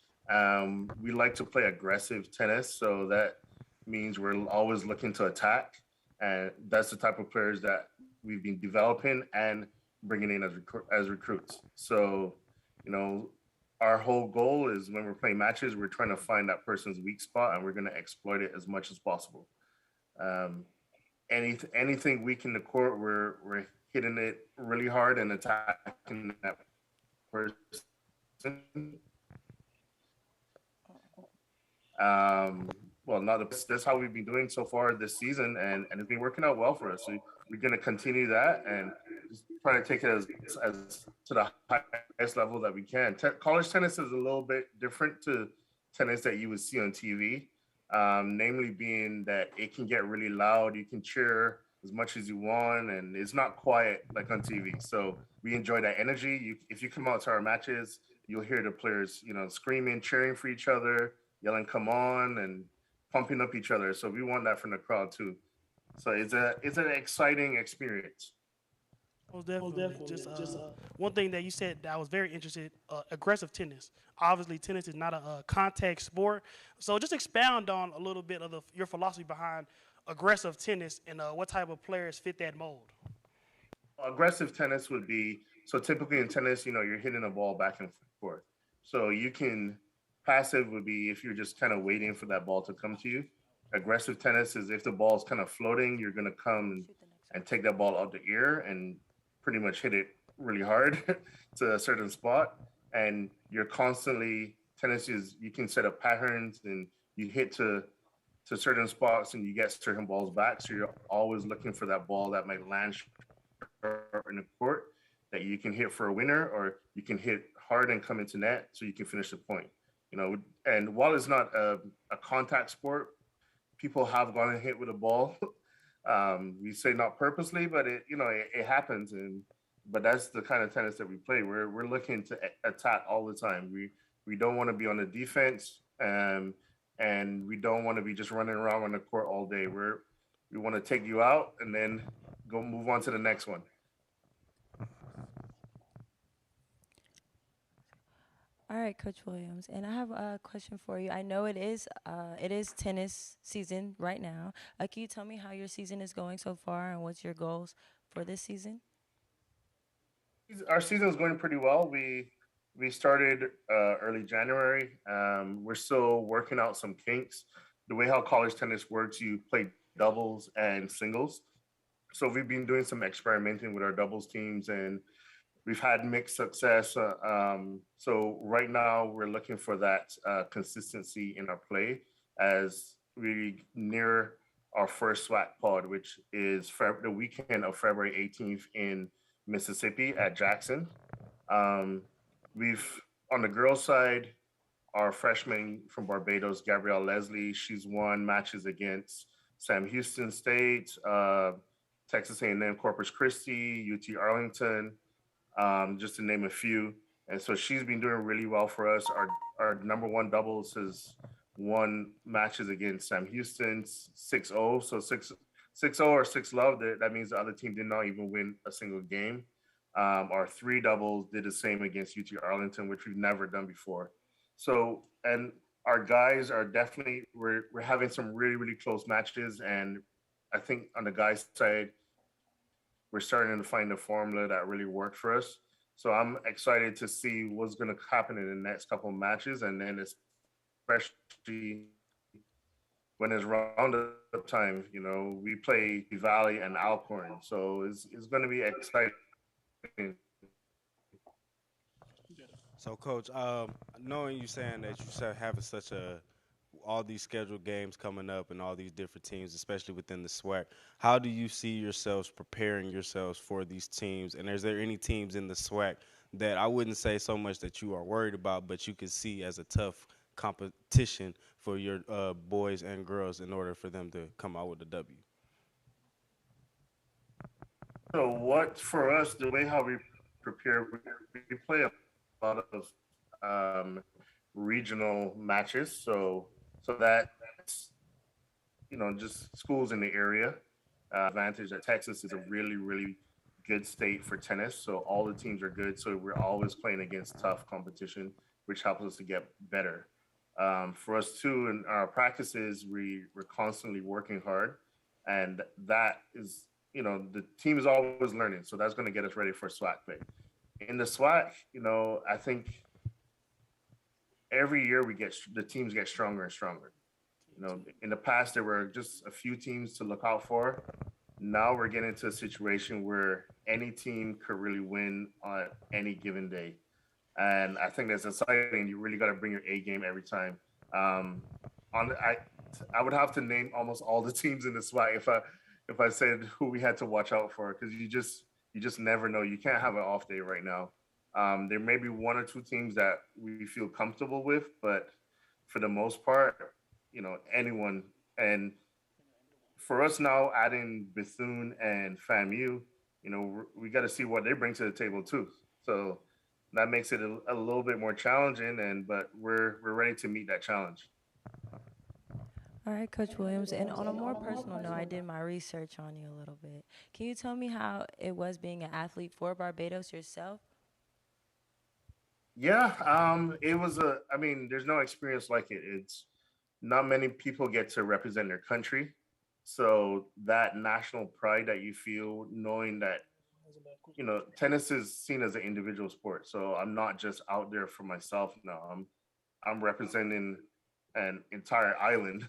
V: We like to play aggressive tennis, so that means we're always looking to attack, and that's the type of players that we've been developing and bringing in as recruits. So, our whole goal is when we're playing matches, we're trying to find that person's weak spot, and we're going to exploit it as much as possible. Anything weak in the court, we're hitting it really hard and attacking that person. That's how we've been doing so far this season, and it's been working out well for us. So we're going to continue that and just try to take it as to the highest level that we can. College tennis is a little bit different to tennis that you would see on TV, namely being that it can get really loud. You can cheer as much as you want, and it's not quiet like on TV. So we enjoy that energy. If you come out to our matches, you'll hear the players, screaming, cheering for each other, yelling, "Come on," and pumping up each other. So we want that from the crowd too. So it's an exciting experience.
B: Most definitely. Just one thing that you said that I was very interested, aggressive tennis. Obviously, tennis is not a contact sport. So just expound on a little bit of your philosophy behind aggressive tennis and what type of players fit that mold.
V: Aggressive tennis would be, so typically in tennis, you're hitting a ball back and forth. So you can, passive would be if you're just kind of waiting for that ball to come to you. Aggressive tennis is if the ball's kind of floating, you're going to come and take that ball out the air and pretty much hit it really hard to a certain spot. And you're constantly, tennis is, you can set up patterns and you hit to certain spots and you get certain balls back. So you're always looking for that ball that might land in the court that you can hit for a winner, or you can hit hard and come into net so you can finish the point. And while it's not a contact sport, people have gone and hit with a ball. We say not purposely, but it happens. But that's the kind of tennis that we play. We're looking to attack all the time. We don't want to be on the defense, and we don't want to be just running around on the court all day. We want to take you out and then go move on to the next one.
G: All right, Coach Williams, and I have a question for you. I know it is tennis season right now. Can you tell me how your season is going so far, and what's your goals for this season?
V: Our season is going pretty well. We started early January. We're still working out some kinks. The way how college tennis works, you play doubles and singles. So we've been doing some experimenting with our doubles teams, and we've had mixed success. So right now we're looking for that consistency in our play as we near our first SWAC pod, which is the weekend of February 18th in Mississippi at Jackson. We've on the girls' side, our freshman from Barbados, Gabrielle Leslie, she's won matches against Sam Houston State, Texas A&M Corpus Christi, UT Arlington, just to name a few. And so she's been doing really well for us. Our number one doubles has won matches against Sam Houston 6-0. So 6-0 or 6-love. That means the other team did not even win a single game. Our three doubles did the same against UT Arlington, which we've never done before. So, and our guys are definitely, we're having some really, really close matches. And I think on the guys' side, we're starting to find a formula that really worked for us. So I'm excited to see what's going to happen in the next couple of matches. And then especially when it's roundup time, you know, we play Valley and Alcorn. So it's going to be exciting.
A: So, Coach, knowing you saying that you having such all these scheduled games coming up and all these different teams, especially within the SWAC, how do you see yourselves preparing yourselves for these teams? And is there any teams in the SWAC that I wouldn't say so much that you are worried about, but you can see as a tough competition for your boys and girls in order for them to come out with a W?
V: So what for us, the way how we prepare, we play a lot of regional matches. So that's, you know, just schools in the area. Advantage that Texas is a really, really good state for tennis. So all the teams are good. So we're always playing against tough competition, which helps us to get better. For us too, in our practices, we're constantly working hard. And that is, you know, the team is always learning. So that's going to get us ready for SWAC play. In the SWAC, you know, I think every year the teams get stronger and stronger. You know, in the past, there were just a few teams to look out for. Now we're getting into a situation where any team could really win on any given day. And I think that's exciting. You really got to bring your A game every time. I would have to name almost all the teams in the SWAC if I said who we had to watch out for, because you just never know. You can't have an off day right now. There may be one or two teams that we feel comfortable with, but for the most part, you know, anyone. And for us now, adding Bethune and FAMU, you know, we got to see what they bring to the table too. So that makes it a little bit more challenging, but we're ready to meet that challenge.
G: All right, Coach Williams, and on a more personal note, I did my research on you a little bit. Can you tell me how it was being an athlete for Barbados yourself?
V: Yeah, it was I mean, there's no experience like it. It's not many people get to represent their country. So that national pride that you feel knowing that, you know, tennis is seen as an individual sport. So I'm not just out there for myself now. I'm representing an entire island.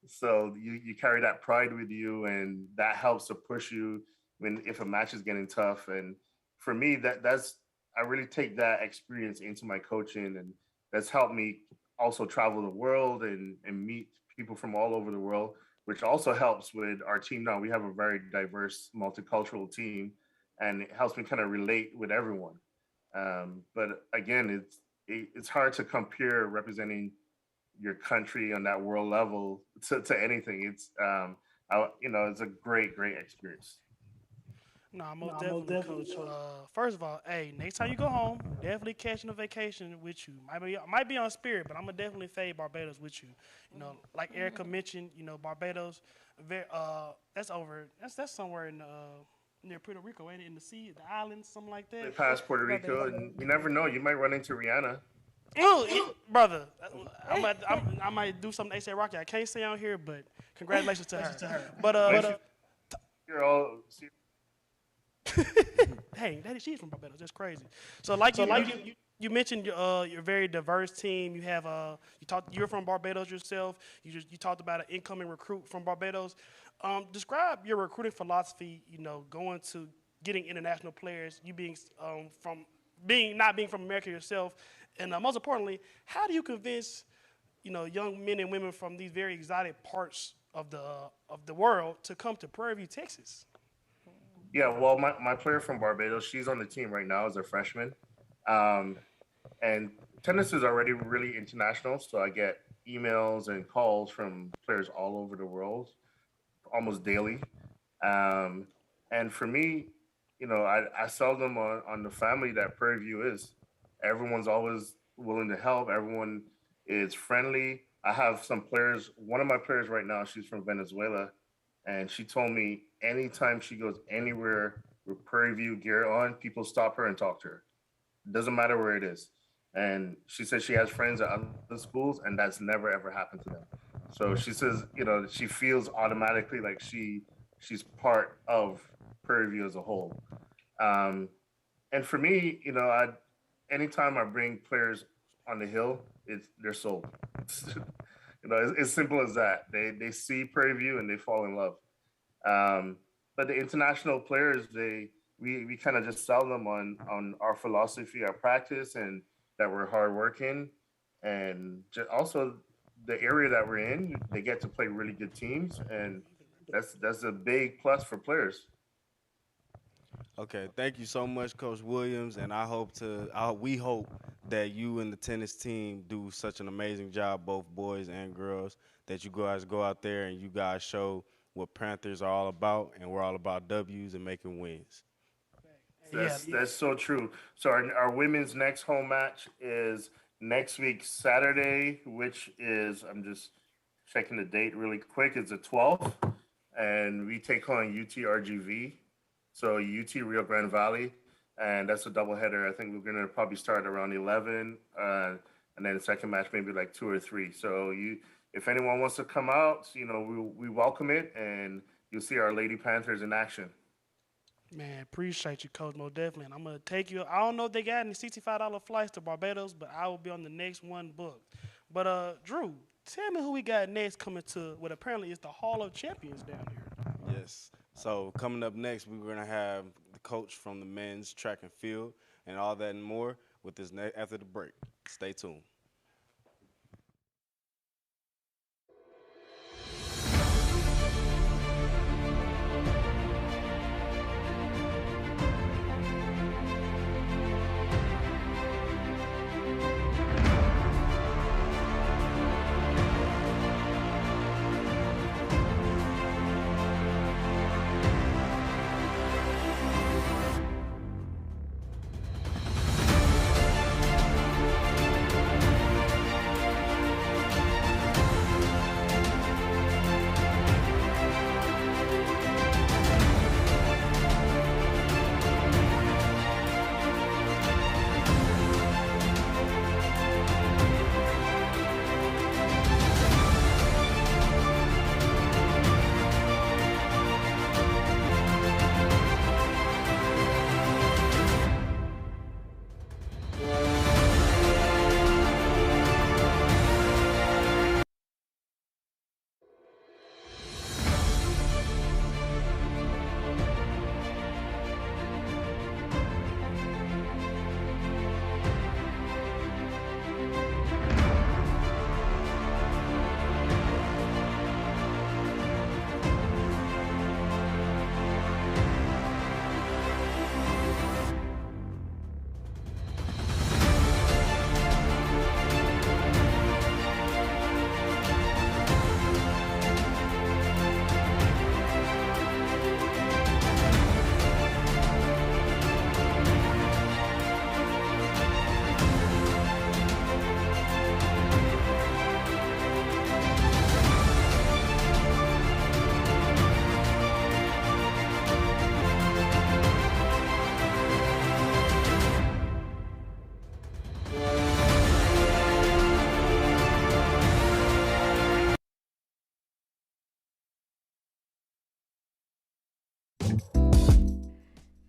V: So you carry that pride with you, and that helps to push you if a match is getting tough. And for me, that's I really take that experience into my coaching, and that's helped me also travel the world and meet people from all over the world, which also helps with our team now. We have a very diverse, multicultural team, and it helps me kind of relate with everyone. But again, it's hard to compare representing your country on that world level to anything. It's you know, it's a great experience.
B: No, I'm most definitely, Coach. First of all, hey, next time you go home, definitely catching a vacation with you. Might be on Spirit, but I'm gonna definitely fade Barbados with you. You know, like Erica mentioned, you know, Barbados, that's somewhere in near Puerto Rico, ain't it? In the sea, the islands, something like that.
V: Past Puerto Rico, and you never know, you might run into Rihanna.
B: Brother, I might do something ASAP Rocky. I can't say on here, but congratulations to her. But
V: you're all.
B: Hey, she's from Barbados. That's crazy. So you mentioned your very diverse team. You have you're from Barbados yourself. You talked about an incoming recruit from Barbados. Describe your recruiting philosophy. You know, going to getting international players. You being not being from America yourself, and most importantly, how do you convince young men and women from these very exotic parts of the world to come to Prairie View, Texas?
V: Yeah, well, my player from Barbados, she's on the team right now as a freshman. And tennis is already really international, so I get emails and calls from players all over the world almost daily. Um, and for me, I sell them on the family that Prairie View is. Everyone's always willing to help. Everyone is friendly. I have some players. One of my players right now, she's from Venezuela, and she told me anytime she goes anywhere with Prairie View gear on, people stop her and talk to her. Doesn't matter where it is. And she says she has friends at other schools, and that's never ever happened to them. So she says, she feels automatically like she's part of Prairie View as a whole. Um, and for me, anytime I bring players on the hill, they're sold. It's simple as that. They see Prairie View and they fall in love. But the international players, we kind of just sell them on our philosophy, our practice, and that we're hardworking, and also the area that we're in, they get to play really good teams, and that's a big plus for players.
A: Okay, thank you so much, Coach Williams, and we hope that you and the tennis team do such an amazing job, both boys and girls, that you guys go out there and you guys show what Panthers are all about, and we're all about W's and making wins.
V: That's so true. So our women's next home match is next week, Saturday, which is, I'm just checking the date really quick, it's the 12th, and we take on UT-RGV, so UT Rio Grande Valley, and that's a doubleheader. I think we're going to probably start around 11, and then the second match maybe like 2 or 3. So if anyone wants to come out, we welcome it, and you'll see our Lady Panthers in action.
B: Man, appreciate you, Coach, most definitely. And I'm going to take you. I don't know if they got any $65 flights to Barbados, but I will be on the next one booked. But, Drew, tell me who we got next coming to what apparently is the Hall of Champions down here.
A: Yes. So coming up next, we're going to have the coach from the men's track and field and all that and more with this after the break. Stay tuned.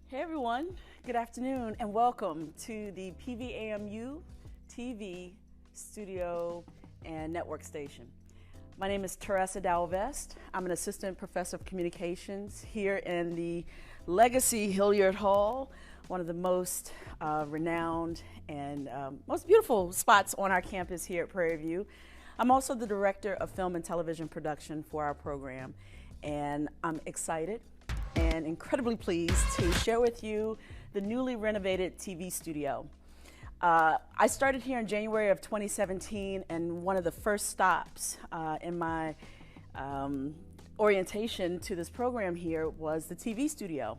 F: Hey everyone, good afternoon and welcome to the PVAMU-TV studio and network station. My name is Teresa Dalvest. I'm an assistant professor of communications here in the Legacy Hilliard Hall, one of the most renowned and most beautiful spots on our campus here at Prairie View. I'm also the director of film and television production for our program, and I'm excited and incredibly pleased to share with you the newly renovated TV studio. I started here in January of 2017, and one of the first stops in my orientation to this program here was the TV studio.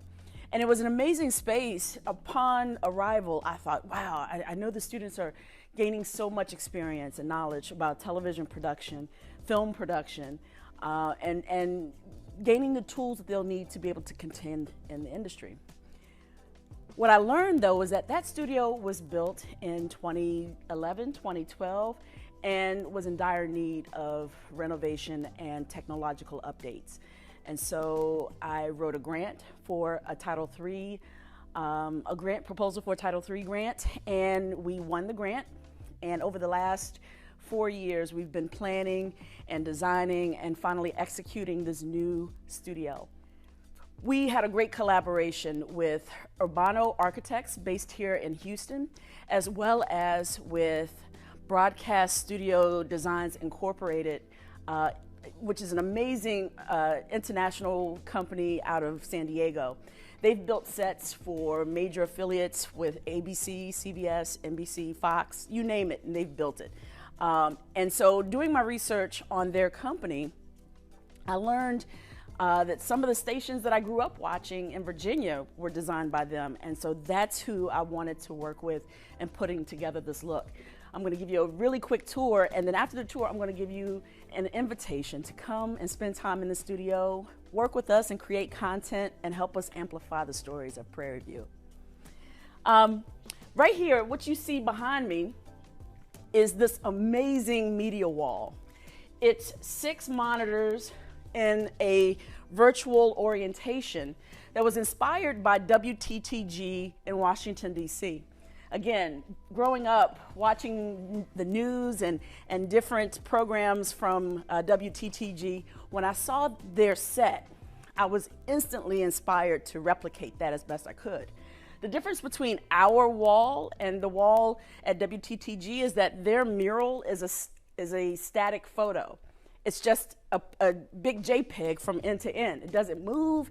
F: And it was an amazing space. Upon arrival, I thought, wow, I know the students are gaining so much experience and knowledge about television production, film production, and gaining the tools that they'll need to be able to contend in the industry. What I learned, though, was that that studio was built in 2011, 2012, and was in dire need of renovation and technological updates. And so I wrote a grant for a Title III, a grant proposal for a Title III grant, and we won the grant. And over the last 4 years, we've been planning and designing and finally executing this new studio. We had a great collaboration with Urbano Architects based here in Houston, as well as with Broadcast Studio Designs Incorporated, which is an amazing international company out of San Diego. They've built sets for major affiliates with ABC, CBS, NBC, Fox, you name it, and they've built it. And so doing my research on their company, I learned that some of the stations that I grew up watching in Virginia were designed by them. And so that's who I wanted to work with in putting together this look. I'm going to give you a really quick tour, and then after the tour, I'm going to give you an invitation to come and spend time in the studio, work with us and create content and help us amplify the stories of Prairie View. Right here, what you see behind me is this amazing media wall. It's 6 monitors in a virtual orientation that was inspired by WTTG in Washington, D.C. Again, growing up, watching the news and different programs from WTTG, when I saw their set, I was instantly inspired to replicate that as best I could. The difference between our wall and the wall at WTTG is that their mural is a static photo. It's just a big JPEG from end to end. It doesn't move.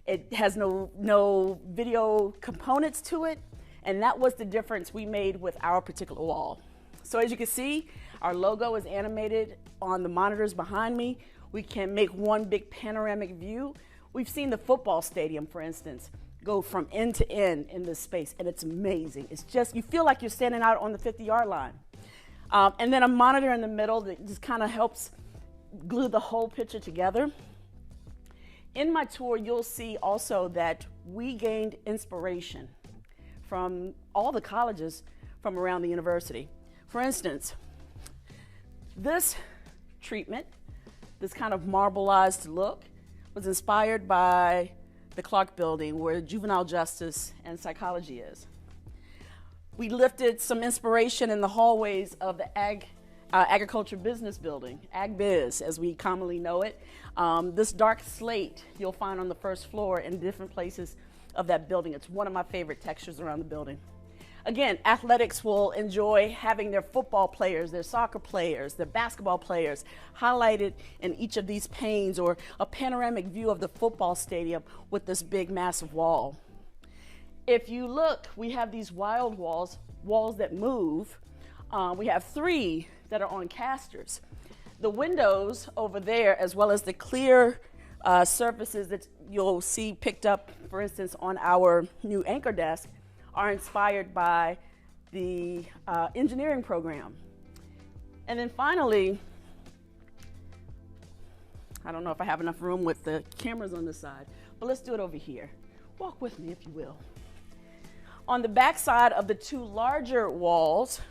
F: It has no video components to it. And that was the difference we made with our particular wall. So as you can see, our logo is animated on the monitors behind me. We can make one big panoramic view. We've seen the football stadium, for instance, go from end to end in this space, and it's amazing. It's just, you feel like you're standing out on the 50-yard line. And then a monitor in the middle that just kind of helps glue the whole picture together. In my tour, you'll see also that we gained inspiration from all the colleges from around the university. For instance, this treatment, this kind of marbleized look, was inspired by the Clark Building, where juvenile justice and psychology is. We lifted some inspiration in the hallways of the Agriculture Business Building, AgBiz, as we commonly know it. This dark slate you'll find on the first floor in different places of that building. It's one of my favorite textures around the building. Again, athletics will enjoy having their football players, their soccer players, their basketball players highlighted in each of these panes, or a panoramic view of the football stadium with this big massive wall. If you look, we have these wild walls that move. We have 3 that are on casters. The windows over there, as well as the clear surfaces that you'll see picked up, for instance, on our new anchor desk, are inspired by the engineering program. And then finally, I don't know if I have enough room with the cameras on this side, but let's do it over here. Walk with me, if you will. On the back side of the 2 larger walls,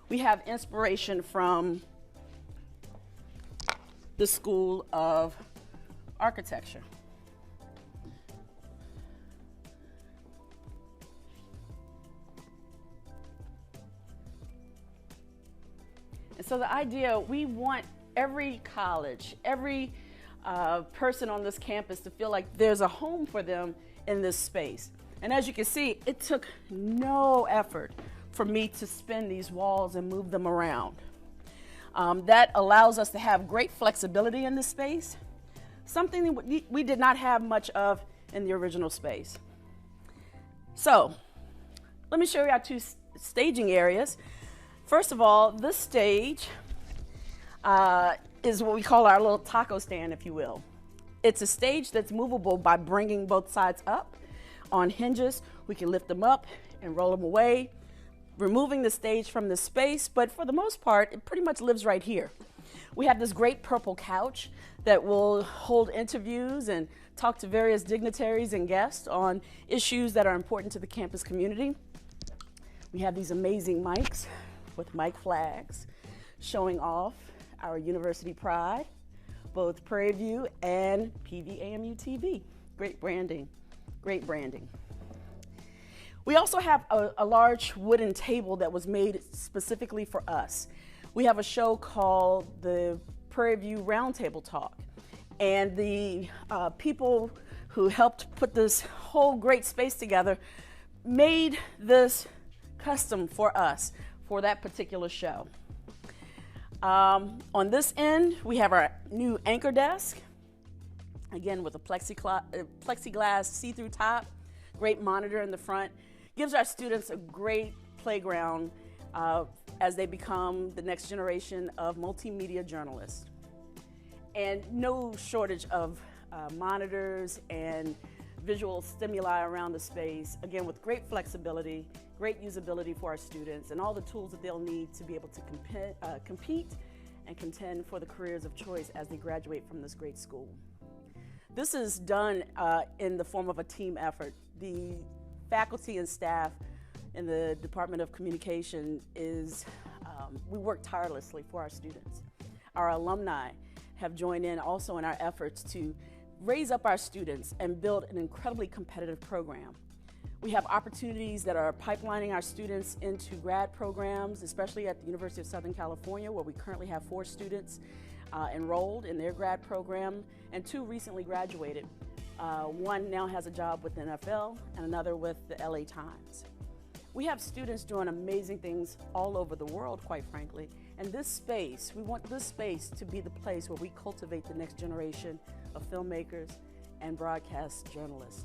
F: we have inspiration from the School of Architecture. And so the idea, we want every college, every person on this campus to feel like there's a home for them in this space. And as you can see, it took no effort for me to spin these walls and move them around. That allows us to have great flexibility in this space, something that we did not have much of in the original space. So let me show you our staging areas. First of all, this stage is what we call our little taco stand, if you will. It's a stage that's movable by bringing both sides up on hinges. We can lift them up and roll them away, removing the stage from the space, but for the most part, it pretty much lives right here. We have this great purple couch that will hold interviews and talk to various dignitaries and guests on issues that are important to the campus community. We have these amazing mics with mic flags showing off our university pride, both Prairie View and PVAMU-TV. Great branding, great branding. We also have a large wooden table that was made specifically for us. We have a show called the Prairie View Roundtable Talk. And the people who helped put this whole great space together made this custom for us for that particular show. On this end, we have our new anchor desk, again with a plexiglass see-through top, great monitor in the front. Gives our students a great playground as they become the next generation of multimedia journalists. And no shortage of monitors and visual stimuli around the space, again with great flexibility, great usability for our students, and all the tools that they'll need to be able to compete and contend for the careers of choice as they graduate from this great school. This is done in the form of a team effort. The faculty and staff in the Department of Communication we work tirelessly for our students. Our alumni have joined in also in our efforts to raise up our students and build an incredibly competitive program. We have opportunities that are pipelining our students into grad programs, especially at the University of Southern California, where we currently have 4 students enrolled in their grad program, and 2 recently graduated. One now has a job with the NFL and another with the LA Times. We have students doing amazing things all over the world, quite frankly, and this space, we want this space to be the place where we cultivate the next generation of filmmakers and broadcast journalists.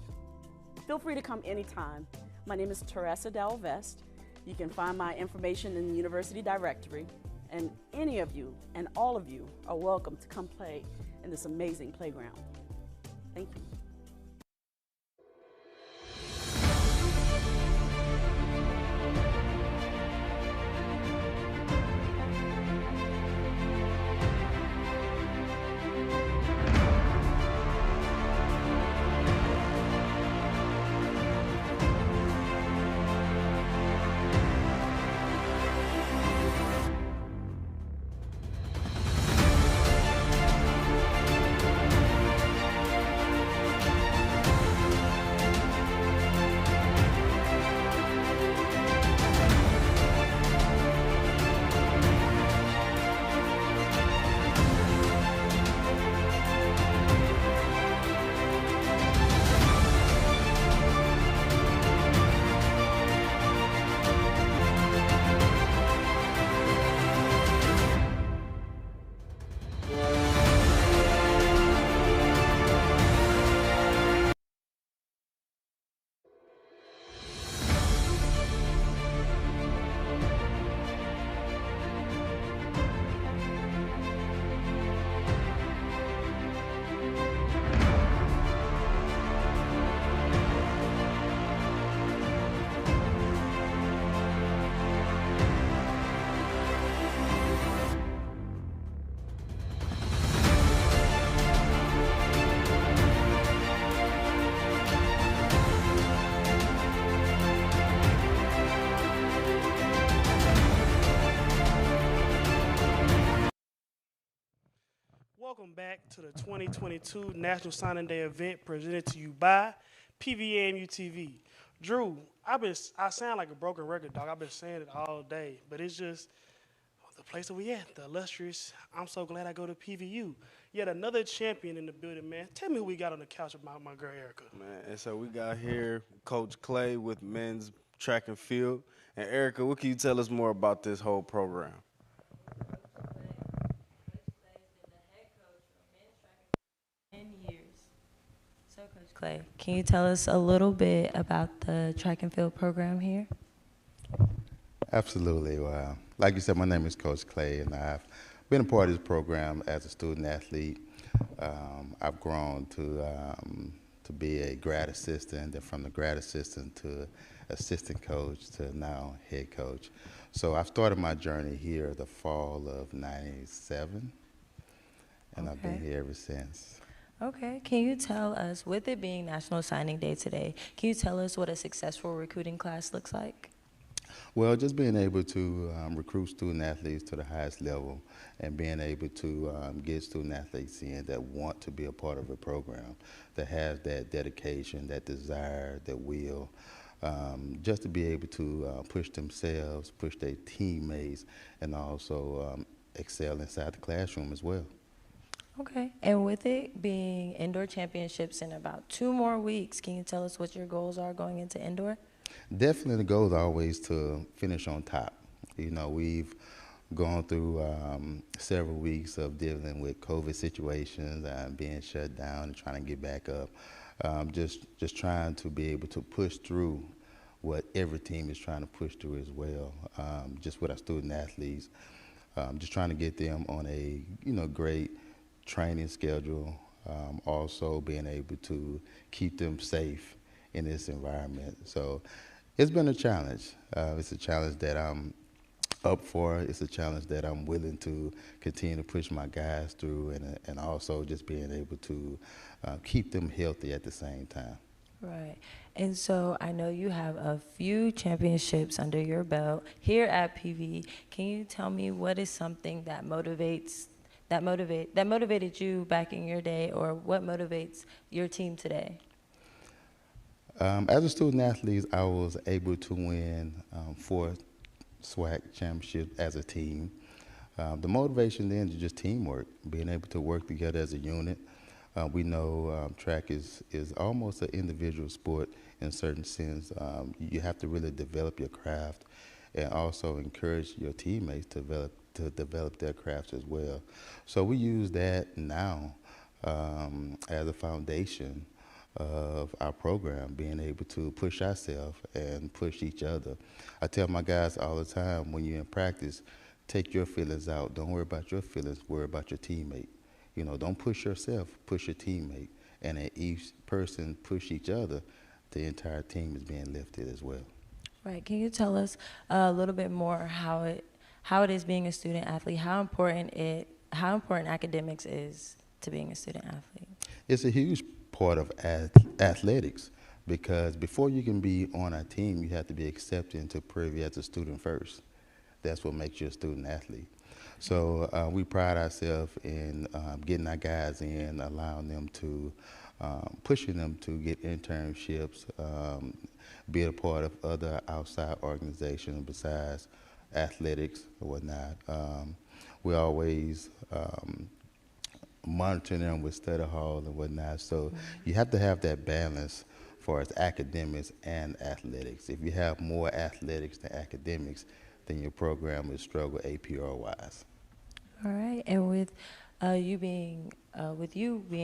F: Feel free to come anytime. My name is Teresa Dalvest. You can find my information in the university directory, and any of you and all of you are welcome to come play in this amazing playground. Thank you.
B: Welcome back to the 2022 National Signing Day event presented to you by PVAMU-TV. Drew, I sound like a broken record, dog. I've been saying it all day, but it's just the place that we at, the illustrious. I'm so glad I go to PVU. Yet another champion in the building, man. Tell me who we got on the couch with my girl Erica.
A: Man, and so we got here Coach Clay with men's track and field. And Erica, what can you tell us more about this whole program?
G: So Coach Clay, can you tell us a little bit about the track and field program here?
C: Absolutely. Like you said, my name is Coach Clay, and I've been a part of this program as a student athlete. I've grown to be a grad assistant, and from the grad assistant to assistant coach to now head coach. So I started my journey here the fall of '97, and I've been here ever since.
G: Okay, can you tell us, with it being National Signing Day today, can you tell us what a successful recruiting class looks like?
C: Well, just being able to recruit student athletes to the highest level and being able to get student athletes in that want to be a part of a program, that has that dedication, that desire, that will, just to be able to push themselves, push their teammates, and also excel inside the classroom as well.
G: Okay, and with it being indoor championships in about 2 more weeks, can you tell us what your goals are going into indoor?
C: Definitely the goal is always to finish on top. You know, we've gone through several weeks of dealing with COVID situations and being shut down and trying to get back up. Just trying to be able to push through what every team is trying to push through as well. Just with our student athletes, just trying to get them on a great training schedule. Also being able to keep them safe in this environment. So it's been a challenge. It's a challenge that I'm up for. It's a challenge that I'm willing to continue to push my guys through, and also just being able to keep them healthy at the same time.
G: Right, and so I know you have a few championships under your belt here at PV. Can you tell me what is something that motivated you back in your day, or what motivates your team today?
C: As a student athlete, I was able to win 4 SWAC championships as a team. The motivation then is just teamwork, being able to work together as a unit. We know track is almost an individual sport in a certain sense. You have to really develop your craft and also encourage your teammates to develop their crafts as well. So we use that now as a foundation of our program, being able to push ourselves and push each other. I tell my guys all the time, when you're in practice, take your feelings out. Don't worry about your feelings, worry about your teammate. You know, don't push yourself, push your teammate. And if each person push each other, the entire team is being lifted as well.
G: Right, can you tell us a little bit more how it is being a student athlete, how important academics is to being a student athlete?
C: It's a huge part of athletics, because before you can be on our team, you have to be accepted into Prairie as a student first. That's what makes you a student athlete. So we pride ourselves in getting our guys in, allowing them to, pushing them to get internships, be a part of other outside organizations besides athletics or whatnot. We always monitoring them with study hall and whatnot. So you have to have that balance for as academics and athletics. If you have more athletics than academics, then your program will struggle APR-wise.
G: All right, and with you being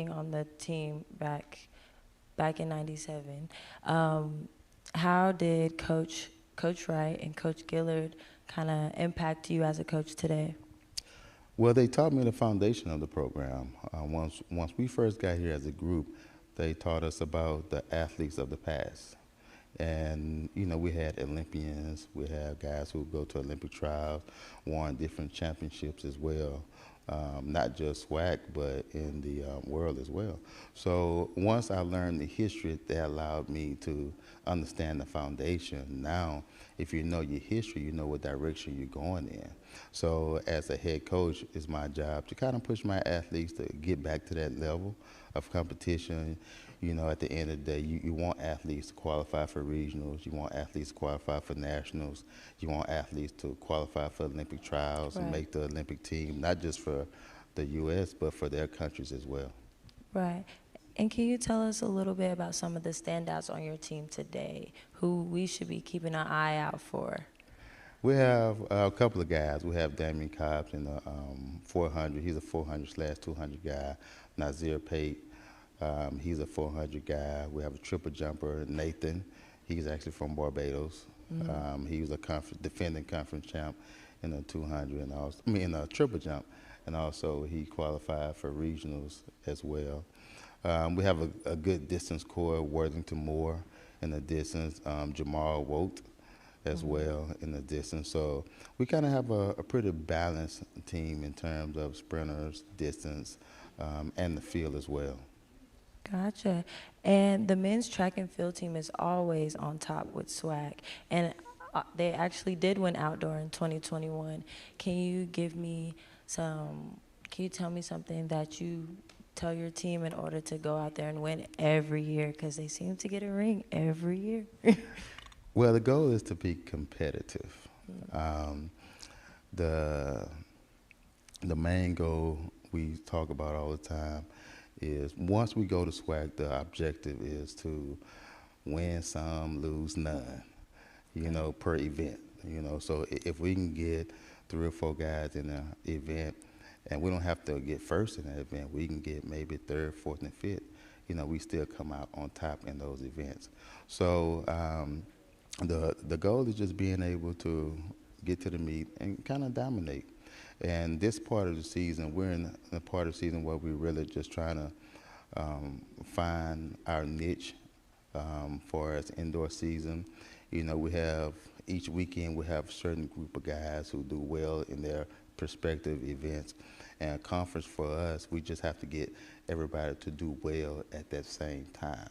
G: on the team back in '97, how did Coach Wright and Coach Gillard kind of impact you as a coach today?
C: Well, they taught me the foundation of the program. Once we first got here as a group, they taught us about the athletes of the past. And, you know, we had Olympians, we had guys who go to Olympic trials, won different championships as well. Not just SWAC, but in the world as well. So once I learned the history, that allowed me to understand the foundation. Now, if you know your history, you know what direction you're going in. So as a head coach, it's my job to kind of push my athletes to get back to that level of competition. You know, at the end of the day, you want athletes to qualify for regionals, you want athletes to qualify for nationals, you want athletes to qualify for Olympic trials and make the Olympic team, not just for the U.S., but for their countries as well.
G: Right. And can you tell us a little bit about some of the standouts on your team today, who we should be keeping an eye out for?
C: We have a couple of guys. We have Damian Cobbs in the 400. He's a 400/200 guy. Nazir Pate. He's a 400 guy. We have a triple jumper, Nathan. He's actually from Barbados. He was a defending conference champ in the 200 and also, in a triple jump, and also he qualified for regionals as well. We have a good distance core, Worthington Moore in the distance, Jamal Wolt as well in the distance. So we kind of have a pretty balanced team in terms of sprinters, distance, and the field as well.
G: Gotcha. And the men's track and field team is always on top with SWAC. And they actually did win outdoor in 2021. Can you tell me something that you tell your team in order to go out there and win every year? Because they seem to get a ring every year.
C: Well, the goal is to be competitive. The main goal we talk about all the time is once we go to SWAC, the objective is to win some, lose none, per event. So if we can get 3 or 4 guys in an event, and we don't have to get first in that event, we can get maybe 3rd, 4th, and 5th. We still come out on top in those events. So the goal is just being able to get to the meet and kind of dominate. And this part of the season, we're in a part of the season where we're really just trying to find our niche for us indoor season. We have, each weekend we have a certain group of guys who do well in their prospective events. And a conference for us, we just have to get everybody to do well at that same time,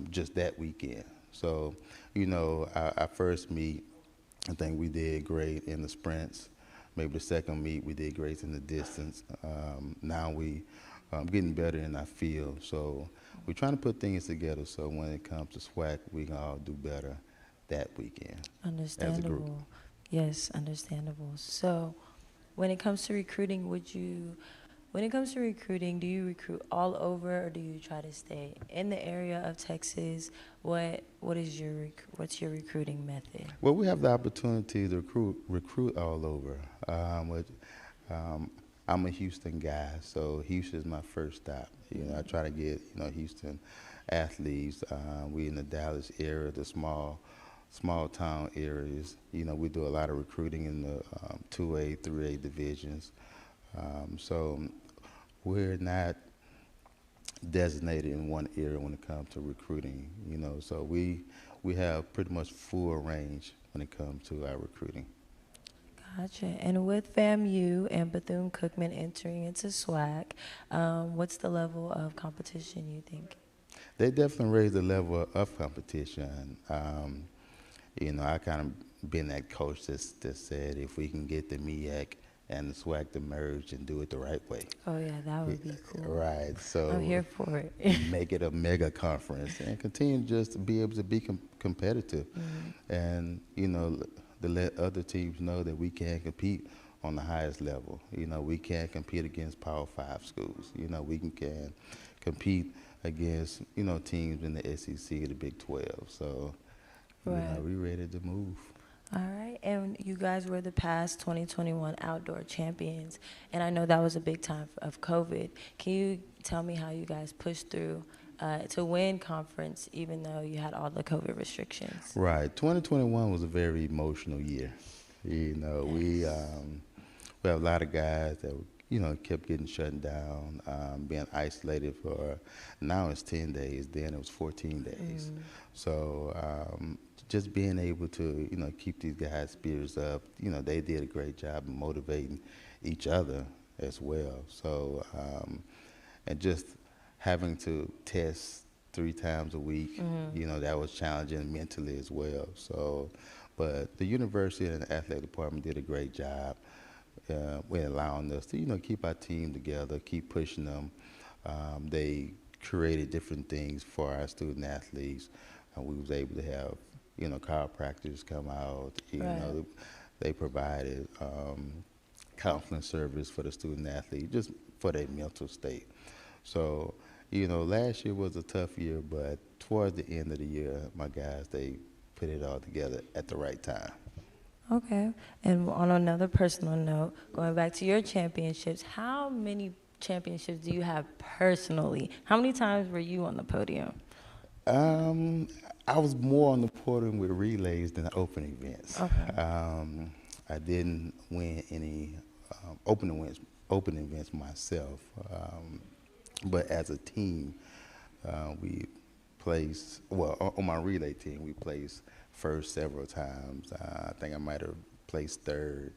C: just that weekend. So, our first meet, I think we did great in the sprints. Maybe the second meet, we did great in the distance. Now we getting better in our field. So we're trying to put things together so when it comes to SWAC, we can all do better that weekend.
G: Understandable.
C: As a group.
G: Yes, understandable. So when it comes to recruiting, do you recruit all over, or do you try to stay in the area of Texas? What's your recruiting method?
C: Well, we have the opportunity to recruit all over. I'm a Houston guy, so Houston is my first stop. I try to get Houston athletes. We in the Dallas area, the small town areas. We do a lot of recruiting in the 2A, 3A divisions. So we're not designated in one area when it comes to recruiting, so we have pretty much full range when it comes to our recruiting.
G: Gotcha. And with FAMU and Bethune-Cookman entering into SWAC, what's the level of competition you think?
C: They definitely raised the level of competition. I kind of been that coach that said if we can get the MEAC and the SWAC to merge and do it the right way.
G: Oh yeah, that would be cool.
C: Right, so
G: I'm here for it.
C: Make it a mega conference and continue just to be able to be competitive, and to let other teams know that we can compete on the highest level. We can compete against Power 5 schools. We can compete against teams in the SEC, the Big 12. So
G: right.
C: We're ready to move.
G: All right, and you guys were the past 2021 outdoor champions, and I know that was a big time of COVID. Can you tell me how you guys pushed through to win conference even though you had all the COVID restrictions?
C: Right, 2021 was a very emotional year. We have a lot of guys that kept getting shut down, being isolated for, now it's 10 days, then it was 14 days. So just being able to, keep these guys' spirits up, they did a great job of motivating each other as well. So, and just having to test 3 times a week, that was challenging mentally as well. So, but the university and the athletic department did a great job with allowing us to, keep our team together, keep pushing them. They created different things for our student athletes. We was able to have, chiropractors come out.
G: Right.
C: They provided counseling service for the student athlete, just for their mental state. So, last year was a tough year, but towards the end of the year, my guys, they put it all together at the right time.
G: Okay. And on another personal note, going back to your championships, how many championships do you have personally? How many times were you on the podium?
C: I was more on the podium with relays than open events.
G: Okay.
C: I didn't win any open events myself, but as a team, we placed, well, on my relay team, we placed first several times. I think I might have placed third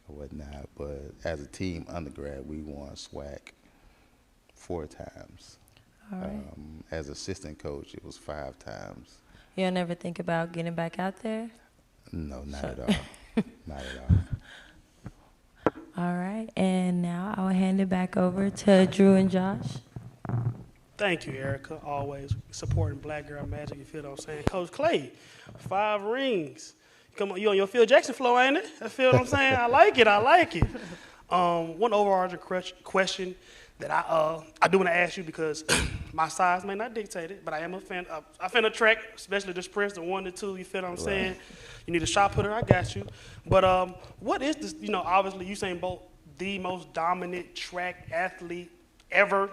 C: or whatnot, but as a team undergrad, we won SWAC 4 times.
G: All right.
C: As assistant coach, it was 5 times.
G: You'll never think about getting back out there?
C: No, not at all. Not at all.
G: All right, and now I'll hand it back over to Drew and Josh.
B: Thank you, Erica. Always supporting Black Girl Magic, you feel what I'm saying? Coach Clay, 5 rings. Come on, you on your Phil Jackson flow, ain't it? You feel what I'm saying? I like it, I like it. One overarching question that I do want to ask you, because my size may not dictate it, but I am a fan of track, especially the sprints, the 1 to 2, you feel what I'm saying? You need a shot putter, I got you. But what is this, obviously Usain Bolt, the most dominant track athlete ever,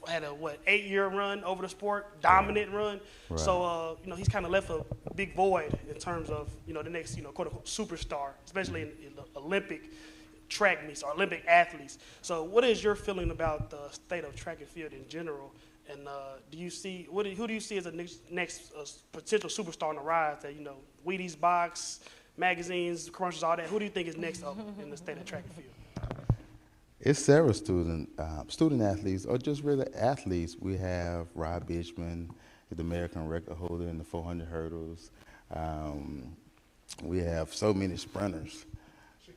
B: had a 8-year run over the sport, dominant run.
C: Right.
B: So he's kind of left a big void in terms of the next quote unquote superstar, especially in the Olympic track meets or Olympic athletes. So what is your feeling about the state of track and field in general? And do you see who do you see as the next potential superstar on the rise? That Wheaties box, magazines, commercials, all that. Who do you think is next up in the state of track and field?
C: It's several student athletes, or just really athletes. We have Rob Bishman, the American record holder in the 400 hurdles. We have so many sprinters.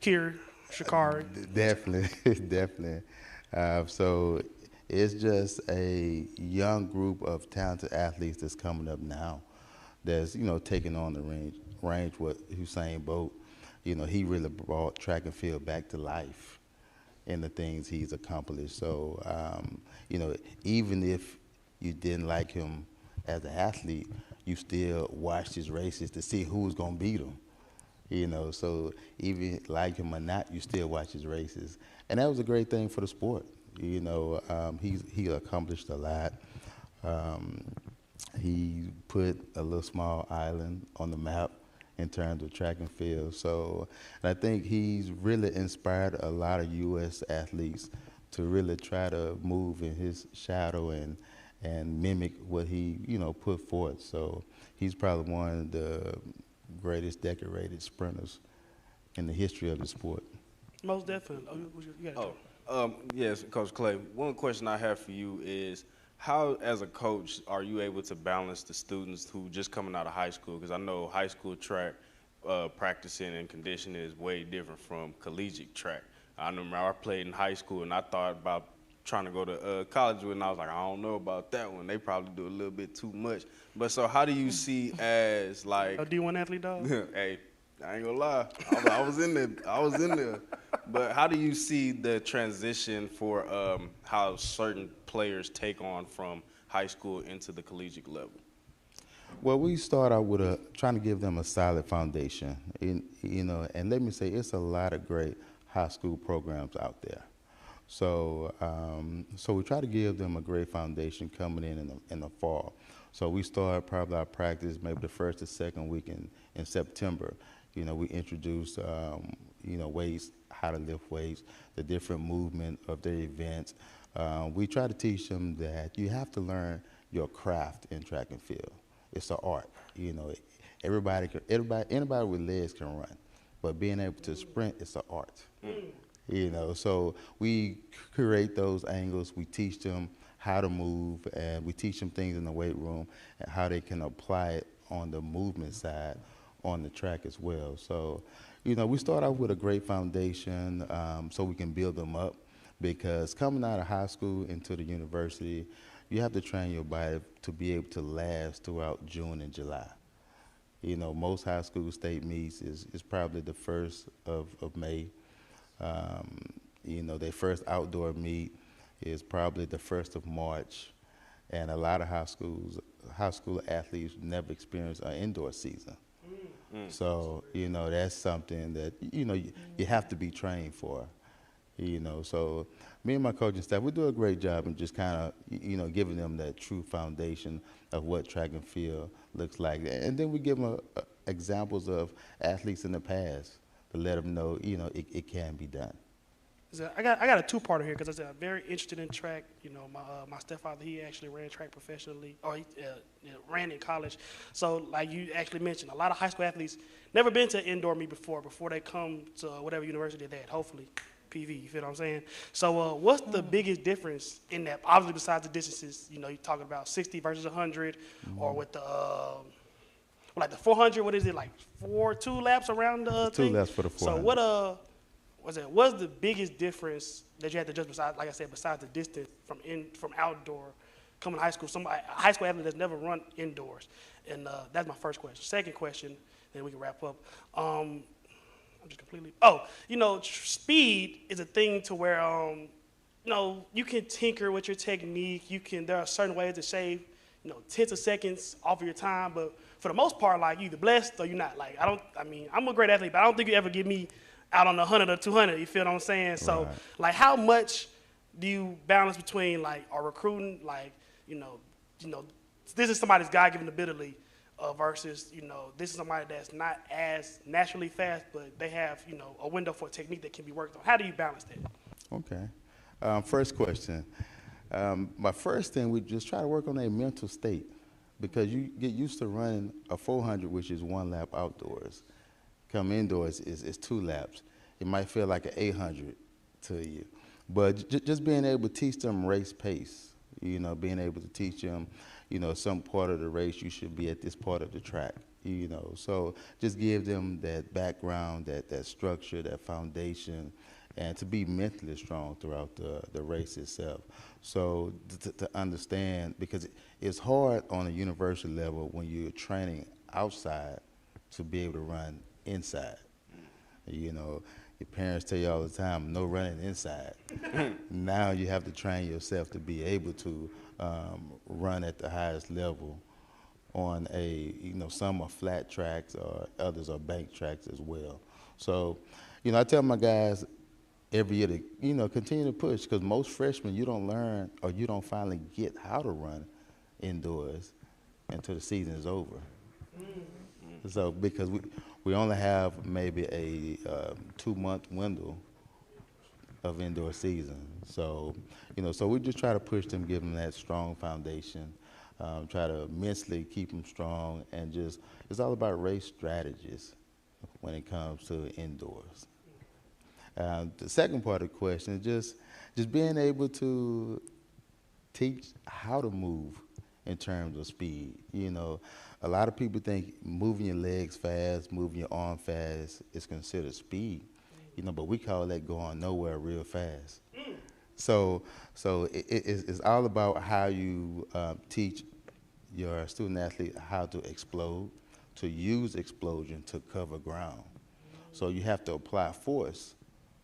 B: Shakari.
C: Definitely. So it's just a young group of talented athletes that's coming up now that's, taking on the range with Usain Bolt. He really brought track and field back to life in the things he's accomplished. So, even if you didn't like him as an athlete, you still watched his races to see who was going to beat him. So even like him or not, you still watch his races. And that was a great thing for the sport. He accomplished a lot. He put a little small island on the map in terms of track and field. So, and I think he's really inspired a lot of U.S. athletes to really try to move in his shadow and mimic what he, put forth. So he's probably one of the greatest decorated sprinters in the history of the sport.
B: Most definitely. You got it.
A: Yes, Coach Clay. One question I have for you is, how, as a coach, are you able to balance the students who just coming out of high school? Because I know high school track practicing and conditioning is way different from collegiate track. I remember I played in high school, and I thought about trying to go to college with, and I was like, I don't know about that one. They probably do a little bit too much. But so how do you see as like
B: a D1 athlete, dog?
A: Hey, I ain't gonna lie. I was in there. But how do you see the transition for how certain players take on from high school into the collegiate level?
C: Well, we start out with trying to give them a solid foundation, and let me say, it's a lot of great high school programs out there. So, so we try to give them a great foundation coming in the fall. So we start probably our practice maybe the first or second week in September. We introduce, weights, how to lift weights, the different movement of their events. We try to teach them that you have to learn your craft in track and field. It's an art. Anybody with legs can run, but being able to sprint is an art. So we create those angles. We teach them how to move, and we teach them things in the weight room and how they can apply it on the movement side on the track as well. So, we start out with a great foundation so we can build them up, because coming out of high school into the university, you have to train your body to be able to last throughout June and July. Most high school state meets is probably the 1st of May. Their first outdoor meet is probably the 1st of March, and a lot of high school athletes never experience an indoor season. So, that's something that, you have to be trained for. So me and my coaching staff, we do a great job in just kind of, giving them that true foundation of what track and field looks like. And then we give them examples of athletes in the past to let them know, it can be done.
B: I got a two-parter here because I said I'm very interested in track. My stepfather, he actually ran track professionally, or he ran in college. So like you actually mentioned, a lot of high school athletes never been to an indoor meet before they come to whatever university they're at, hopefully PV, you feel what I'm saying? So what's the biggest difference in that, obviously besides the distances, you're talking about 60 versus 100, or with the, like the 400, what is it, like 2 laps around the thing?
C: 2 laps for the 400.
B: So what's the biggest difference that you had to adjust besides, like I said, besides the distance from outdoor coming to high school? A high school athlete that's never run indoors, and that's my first question. Second question, then we can wrap up. I'm just completely. Speed is a thing to where you can tinker with your technique. There are certain ways to shave tenths of seconds off of your time, but for the most part, like, you either blessed or you're not. Like, I'm a great athlete, but I don't think you ever get me out on the 100 or 200, you feel what I'm saying? So, like, how much do you balance between, like, our recruiting, like, this is somebody's God-given ability versus, this is somebody that's not as naturally fast, but they have, a window for a technique that can be worked on. How do you balance that?
C: Okay. First question. My first thing, we just try to work on a mental state, because you get used to running a 400, which is 1 lap outdoors. Come indoors is 2 laps. It might feel like an 800 to you. But just being able to teach them race pace, being able to teach them, some part of the race you should be at this part of the track, So just give them that background, that structure, that foundation, and to be mentally strong throughout the race itself. So to understand, because it's hard on a university level when you're training outside to be able to run inside. Your parents tell you all the time, no running inside. Now you have to train yourself to be able to run at the highest level on some are flat tracks, or others are bank tracks as well. So, I tell my guys every year to, continue to push, because most freshmen, you don't learn, or you don't finally get how to run indoors until the season is over. So, because we only have maybe a 2-month window of indoor season. So, so we just try to push them, give them that strong foundation, try to mentally keep them strong, and it's all about race strategies when it comes to indoors. The second part of the question is just being able to teach how to move in terms of speed. A lot of people think moving your legs fast, moving your arm fast is considered speed, but we call that going nowhere real fast. So it's all about how you teach your student athlete how to explode, to use explosion to cover ground. So you have to apply force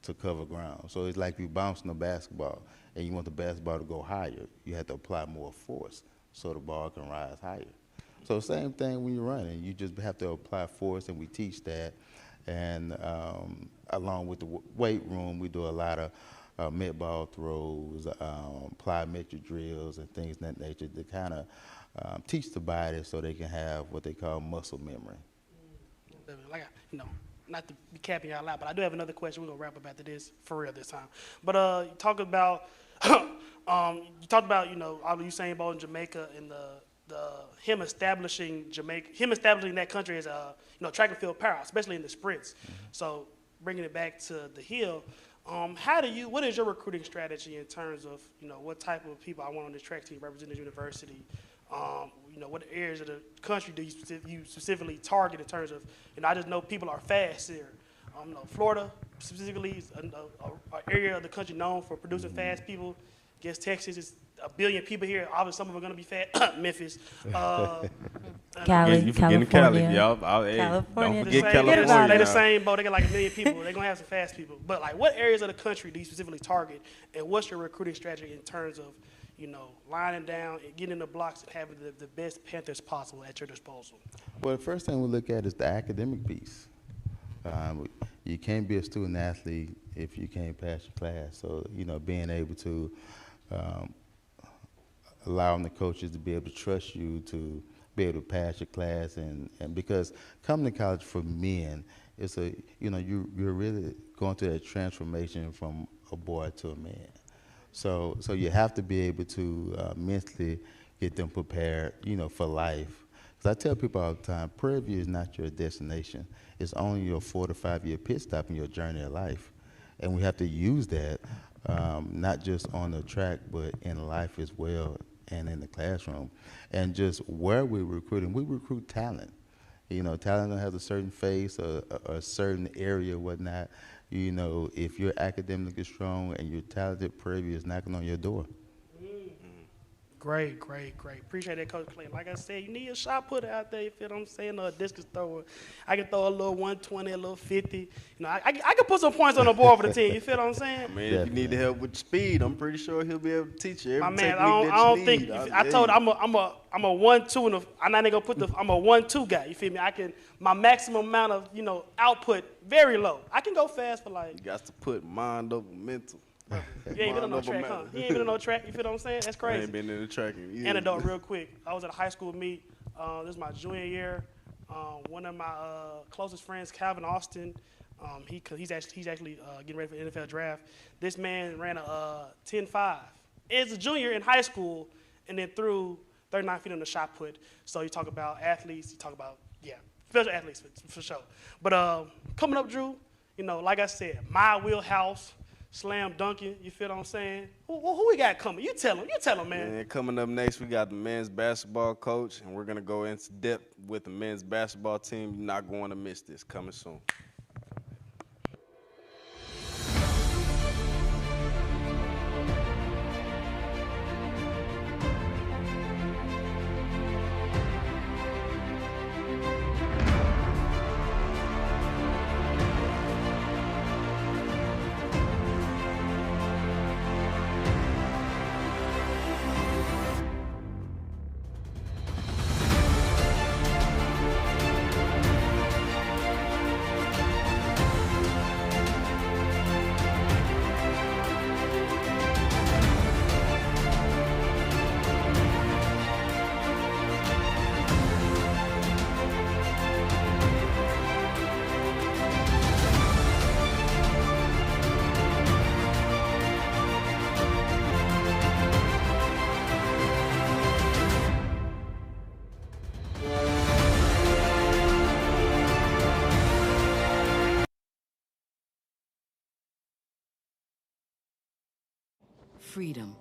C: to cover ground. So it's like you bouncing a basketball and you want the basketball to go higher. You have to apply more force so the ball can rise higher. So same thing when you're running. You just have to apply force, and we teach that. And along with the weight room, we do a lot of mid-ball throws, plyometric drills, and things of that nature to kind of teach the body so they can have what they call muscle memory.
B: Like, not to be capping y'all out, but I do have another question. We're gonna wrap up after this, for real this time. But you talk about, Usain Bolt in Jamaica and him establishing that country as a track and field power, especially in the sprints. So bringing it back to the hill, what is your recruiting strategy in terms of what type of people I want on this track team representing the university? What areas of the country do you specifically target in terms of, I just know people are fast here. Florida specifically is an area of the country known for producing fast people. I guess Texas is 1 billion people here. Obviously, some of them are going to be fat. Memphis.
G: Cali,
A: you forgetting Cali, y'all.
G: California.
A: Don't forget California.
B: They're the same boat. They got like 1 million people. They're going to have some fast people. But like, what areas of the country do you specifically target? And what's your recruiting strategy in terms of, lining down and getting in the blocks and having the best Panthers possible at your disposal?
C: Well, the first thing we look at is the academic piece. you can't be a student athlete if you can't pass your class. So, being able to allowing the coaches to be able to trust you to be able to pass your class, and because coming to college for men, it's you're really going through that transformation from a boy to a man. So you have to be able to mentally get them prepared, for life. Because I tell people all the time, Prairie View is not your destination. It's only your 4 to 5 year pit stop in your journey of life. And we have to use that, not just on the track, but in life as well and in the classroom. And just where we're recruiting, we recruit talent. Talent has a certain face, a certain area, whatnot. If you're academically strong and you're talented, Prairie View is knocking on your door.
B: Great. Appreciate that, Coach Clinton. Like I said, you need a shot putter out there, you feel what I'm saying, or a discus thrower. I can throw a little 120, a little 50. I can put some points on the board for the team, you feel what I'm saying?
A: Man, if you need the help with speed, I'm pretty sure he'll be able to teach you every
B: My man,
A: technique
B: I don't
A: that
B: think,
A: you need.
B: I told him I'm a 1-2, I'm not even gonna put I'm a 1-2 guy, you feel me? My maximum amount of, output, very low. I can go fast for
A: You got to put mind over mental.
B: You ain't been on no track, huh? You ain't been on no track, you feel what I'm saying? That's crazy.
A: I ain't been in the track in years.
B: Anecdote real quick. I was at a high school meet. This is my junior year. One of my closest friends, Calvin Austin, he's actually getting ready for the NFL draft. This man ran a 10.5 as a junior in high school, and then threw 39 feet on the shot put. So you talk about athletes, you talk about, special athletes for sure. But coming up, Drew, like I said, my wheelhouse, slam dunking, you feel what I'm saying? Who we got coming? You tell him, man.
A: And coming up next, we got the men's basketball coach, and we're going to go into depth with the men's basketball team. You're not going to miss this. Coming soon.
J: Freedom.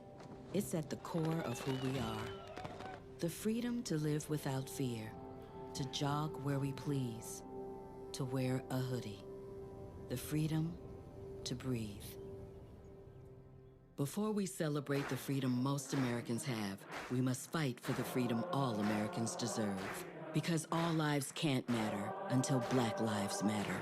J: It's at the core of who we are. The freedom to live without fear, to jog where we please, to wear a hoodie. The freedom to breathe. Before we celebrate the freedom most Americans have, we must fight for the freedom all Americans deserve. Because all lives can't matter until Black lives matter.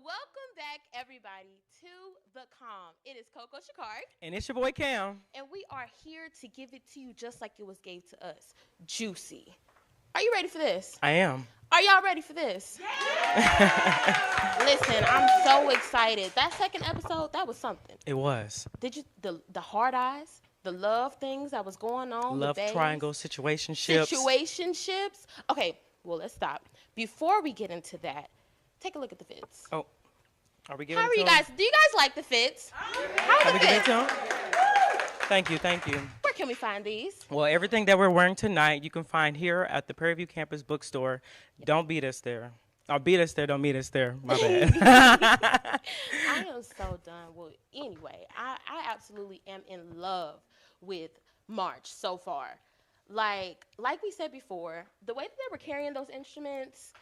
E: Welcome back, everybody, to The Calm. It is Coco Shakari.
H: And it's your boy Cam.
E: And we are here to give it to you just like it was gave to us. Juicy. Are you ready for this?
H: I am.
E: Are y'all ready for this? Listen, I'm so excited. That second episode, that was something.
H: It was.
E: Did you, the hard eyes, the love things that was going on?
H: Love triangle situationships.
E: Situationships. Okay, well, let's stop. Before we get into that, take a look at the fits.
H: Oh, are we giving
E: How
H: it
E: are
H: to
E: you
H: him?
E: guys? Do you guys like the fits? How
H: Can
E: are
H: we
E: the
H: give it
E: fits?
H: to him? Thank you, thank you.
E: Where can we find these?
H: Well, everything that we're wearing tonight, you can find here at the Prairie View Campus Bookstore. Don't beat us there. Or beat us there, don't meet us there. My bad.
E: I am so done. Well, anyway, I absolutely am in love with March so far. Like we said before, the way that they were carrying those instruments,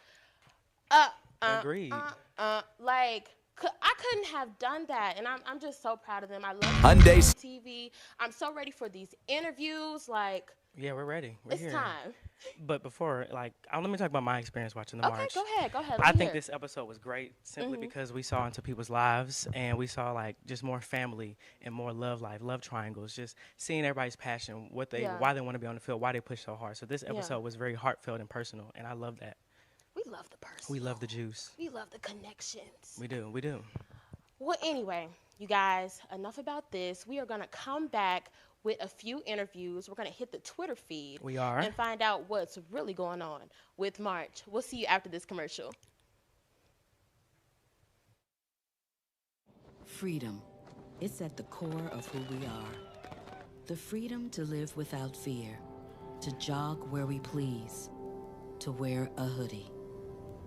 H: Agreed.
E: I couldn't have done that, and I'm just so proud of them. I love
H: Hyundai.
E: TV. I'm so ready for these interviews. Like,
H: Yeah, we're ready. We're
E: it's
H: here.
E: time.
H: But before, let me talk about my experience watching the
E: Okay,
H: march.
E: go ahead. Let
H: I
E: me
H: think
E: hear.
H: this episode was great simply
E: Mhm.
H: because we saw into people's lives and we saw just more family and more love triangles, just seeing everybody's passion,
E: Yeah.
H: why they want to be on the field, why they push so hard. So this
E: Yeah.
H: episode was very heartfelt and personal, and I love that.
E: We love the person.
H: We love the juice.
E: We love the connections.
H: We do. We do.
E: Well, anyway, you guys, enough about this. We are going to come back with a few interviews. We're going to hit the Twitter feed.
H: We are.
E: And find out what's really going on with March. We'll see you after this commercial.
J: Freedom. It's at the core of who we are. The freedom to live without fear, to jog where we please, to wear a hoodie.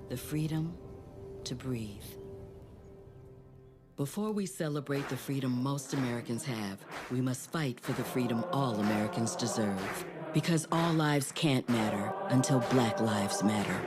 J: The freedom to breathe. Before we celebrate the freedom most Americans have, we must fight for the freedom all Americans deserve. Because all lives can't matter until Black lives matter.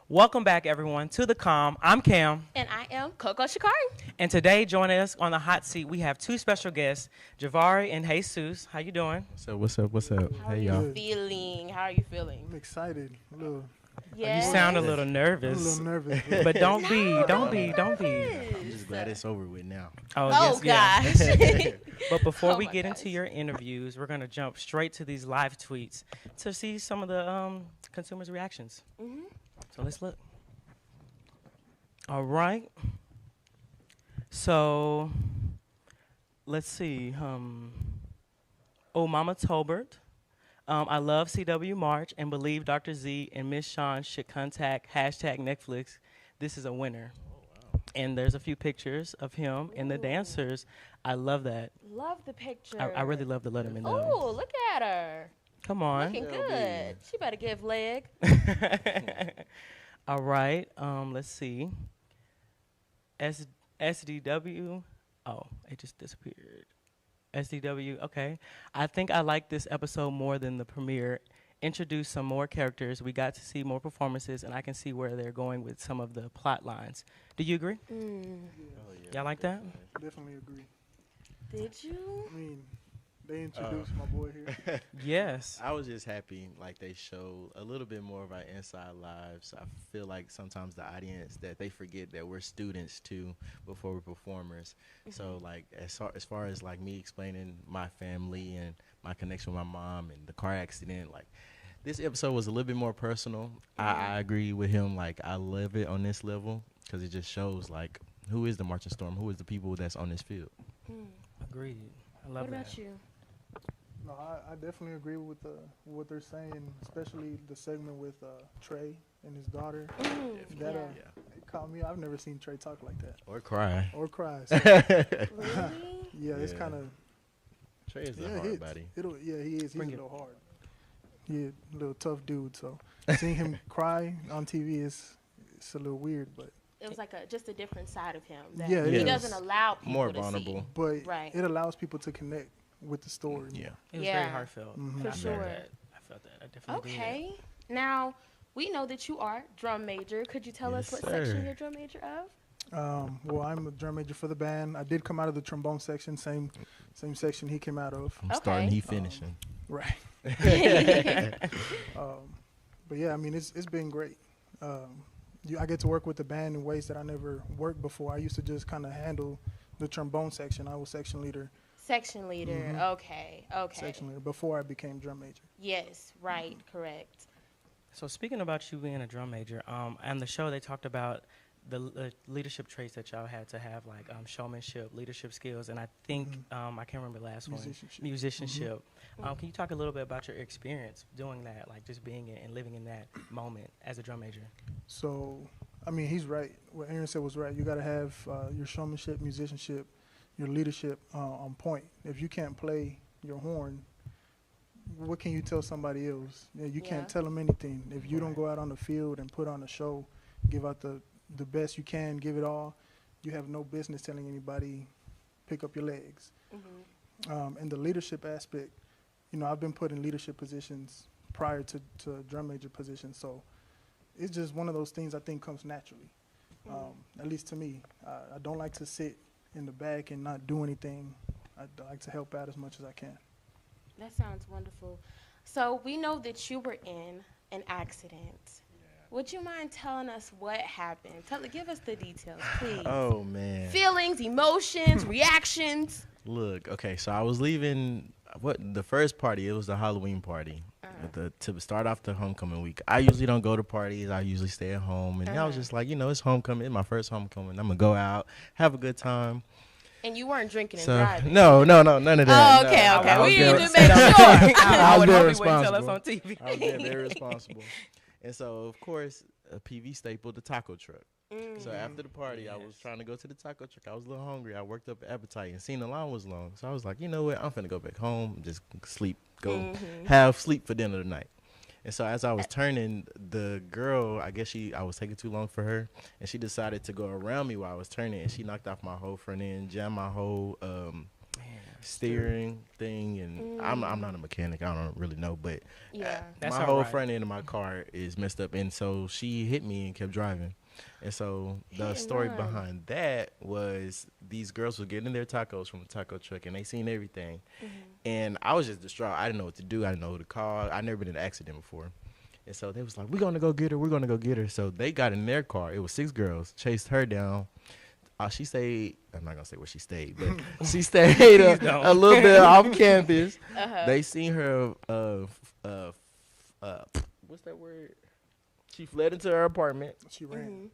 H: Welcome back, everyone, to The Calm. I'm Cam.
E: And I am Coco Shakari.
H: And today, joining us on the hot seat, we have two special guests, Javari and Jesus. How you doing?
W: So what's up?
E: How are you feeling? How are you feeling?
X: I'm excited. A little.
E: Yes.
H: You sound a little nervous.
X: A little nervous.
H: But don't be.
W: I'm just glad it's over with now.
H: Oh,
E: gosh.
H: Yeah. But before
E: Oh
H: we
E: my
H: get into your interviews, we're going to jump straight to these live tweets to see some of the consumers' reactions.
E: Mhm.
H: So let's look. All right. So let's see. Oh, Mama Tolbert. I love CW March and believe Dr. Z and Miss Shawn should contact #Netflix. This is a winner. And there's a few pictures of him and the dancers. I love that.
E: Love the picture.
H: I really love the Letterman though.
E: Oh, look at her.
H: Come on.
E: Looking good. She better give leg.
H: All right. Let's see. SDW. Oh, it just disappeared. SDW. Okay. I think I like this episode more than the premiere. Introduced some more characters. We got to see more performances, and I can see where they're going with some of the plot lines. Do you agree?
E: Mm.
H: Y'all like that?
X: Definitely agree.
E: Did you?
X: I mean,
D: They introduced my boy here.
H: Yes.
W: I was just happy, like, they showed a little bit more of our inside lives. I feel like sometimes the audience, that they forget that we're students too before we're performers. So, like, as far as like me explaining my family and my connection with my mom and the car accident, like, this episode was a little bit more personal. I agree with him. Like, I love it on this level because it just shows, like, who is the Marching Storm, who is the people that's on this field.
H: Agreed. I love
E: What
H: that.
E: about you?
D: No, I definitely agree with what they're saying, especially the segment with Trey and his daughter. That it caught me. I've never seen Trey talk like that.
W: Or cry.
D: Or cry. So,
E: Really?
D: yeah, it's kind of.
W: Trey is a hard buddy.
D: He is. He's
H: Bring
D: a
H: it.
D: little hard. He's a little tough dude. So seeing him cry on TV it's a little weird, but.
E: It was like just a different side of him. That
D: Yeah,
E: he
D: it
E: doesn't
D: is.
E: allow people
W: More
E: to
W: vulnerable.
E: see.
D: But
E: Right.
D: it allows people to connect with the story.
W: Yeah.
H: It was
E: Yeah.
H: very heartfelt.
E: For
H: I
E: sure.
H: felt that. I felt that. I definitely did.
E: Okay. Now, we know that you are drum major. Could you tell us
W: Yes,
E: what section
W: sir.
E: you're drum major of?
D: Well, I'm a drum major for the band. I did come out of the trombone section, same section he came out of.
W: I'm starting, he finishing.
D: Right. But yeah, I mean, it's been great. I get to work with the band in ways that I never worked before. I used to just kind of handle the trombone section. I was section leader.
E: Section leader.
D: Mhm.
E: Okay. Okay.
D: Section leader before I became drum major.
E: Yes. Right. Correct.
H: So speaking about you being a drum major, on the show they talked about the leadership traits that y'all had to have, like showmanship, leadership skills, and I think I can't remember the last
D: Musicianship.
H: one, musicianship. Can you talk a little bit about your experience doing that, like just being in and living in that moment as a drum major?
D: So, I mean, he's right. What Aaron said was right. You got to have your showmanship, musicianship, your leadership on point. If you can't play your horn, what can you tell somebody else? You can't tell them anything. If you don't go out on the field and put on a show, give out the best you can, give it all, you have no business telling anybody, pick up your legs. And the leadership aspect, I've been put in leadership positions prior to drum major positions, so it's just one of those things I think comes naturally, at least to me. I don't like to sit in the back and not do anything. I like to help out as much as I can.
E: That sounds wonderful. So we know that you were in an accident. Would you mind telling us what happened? Give us the details, please.
W: Oh, man.
E: Feelings, emotions, reactions.
W: Look, okay, so I was leaving, the first party, it was the Halloween party. To start off the homecoming week. I usually don't go to parties. I usually stay at home. And I was just like, it's homecoming. It's my first homecoming. I'm going to go out, have a good time.
E: And you weren't drinking and
W: So,
E: driving.
W: no, none of that.
E: Oh, okay,
W: No,
E: okay.
W: I was
E: We
W: very-
E: need to make sure.
W: I was very
H: would hope he wouldn't
W: responsible.
H: tell us on TV.
W: I was very responsible. And so, of course, PV stapled the taco truck. So after the party, I was trying to go to the taco truck. I was a little hungry. I worked up an appetite and seen the line was long. So I was like, you know what? I'm finna go back home, just sleep, have sleep for dinner tonight. And so as I was turning, the girl, I was taking too long for her, and she decided to go around me while I was turning, and she knocked off my whole front end, jammed my whole steering thing, and I'm not a mechanic. I don't really know, but
H: That's
W: my
H: all
W: whole
H: right.
W: front end of my car is messed up, and so she hit me and kept driving. And so the story behind that was these girls were getting their tacos from the taco truck, and they seen everything. And I was just distraught. I didn't know what to do. I didn't know who to call. I never been in an accident before. And so they was like, we're going to go get her. We're going to go get her. So they got in their car. It was 6 girls, chased her down. She stayed, I'm not going to say where she stayed, but she stayed a little bit off campus. They seen her, what's that word? She fled into her apartment.
D: She ran.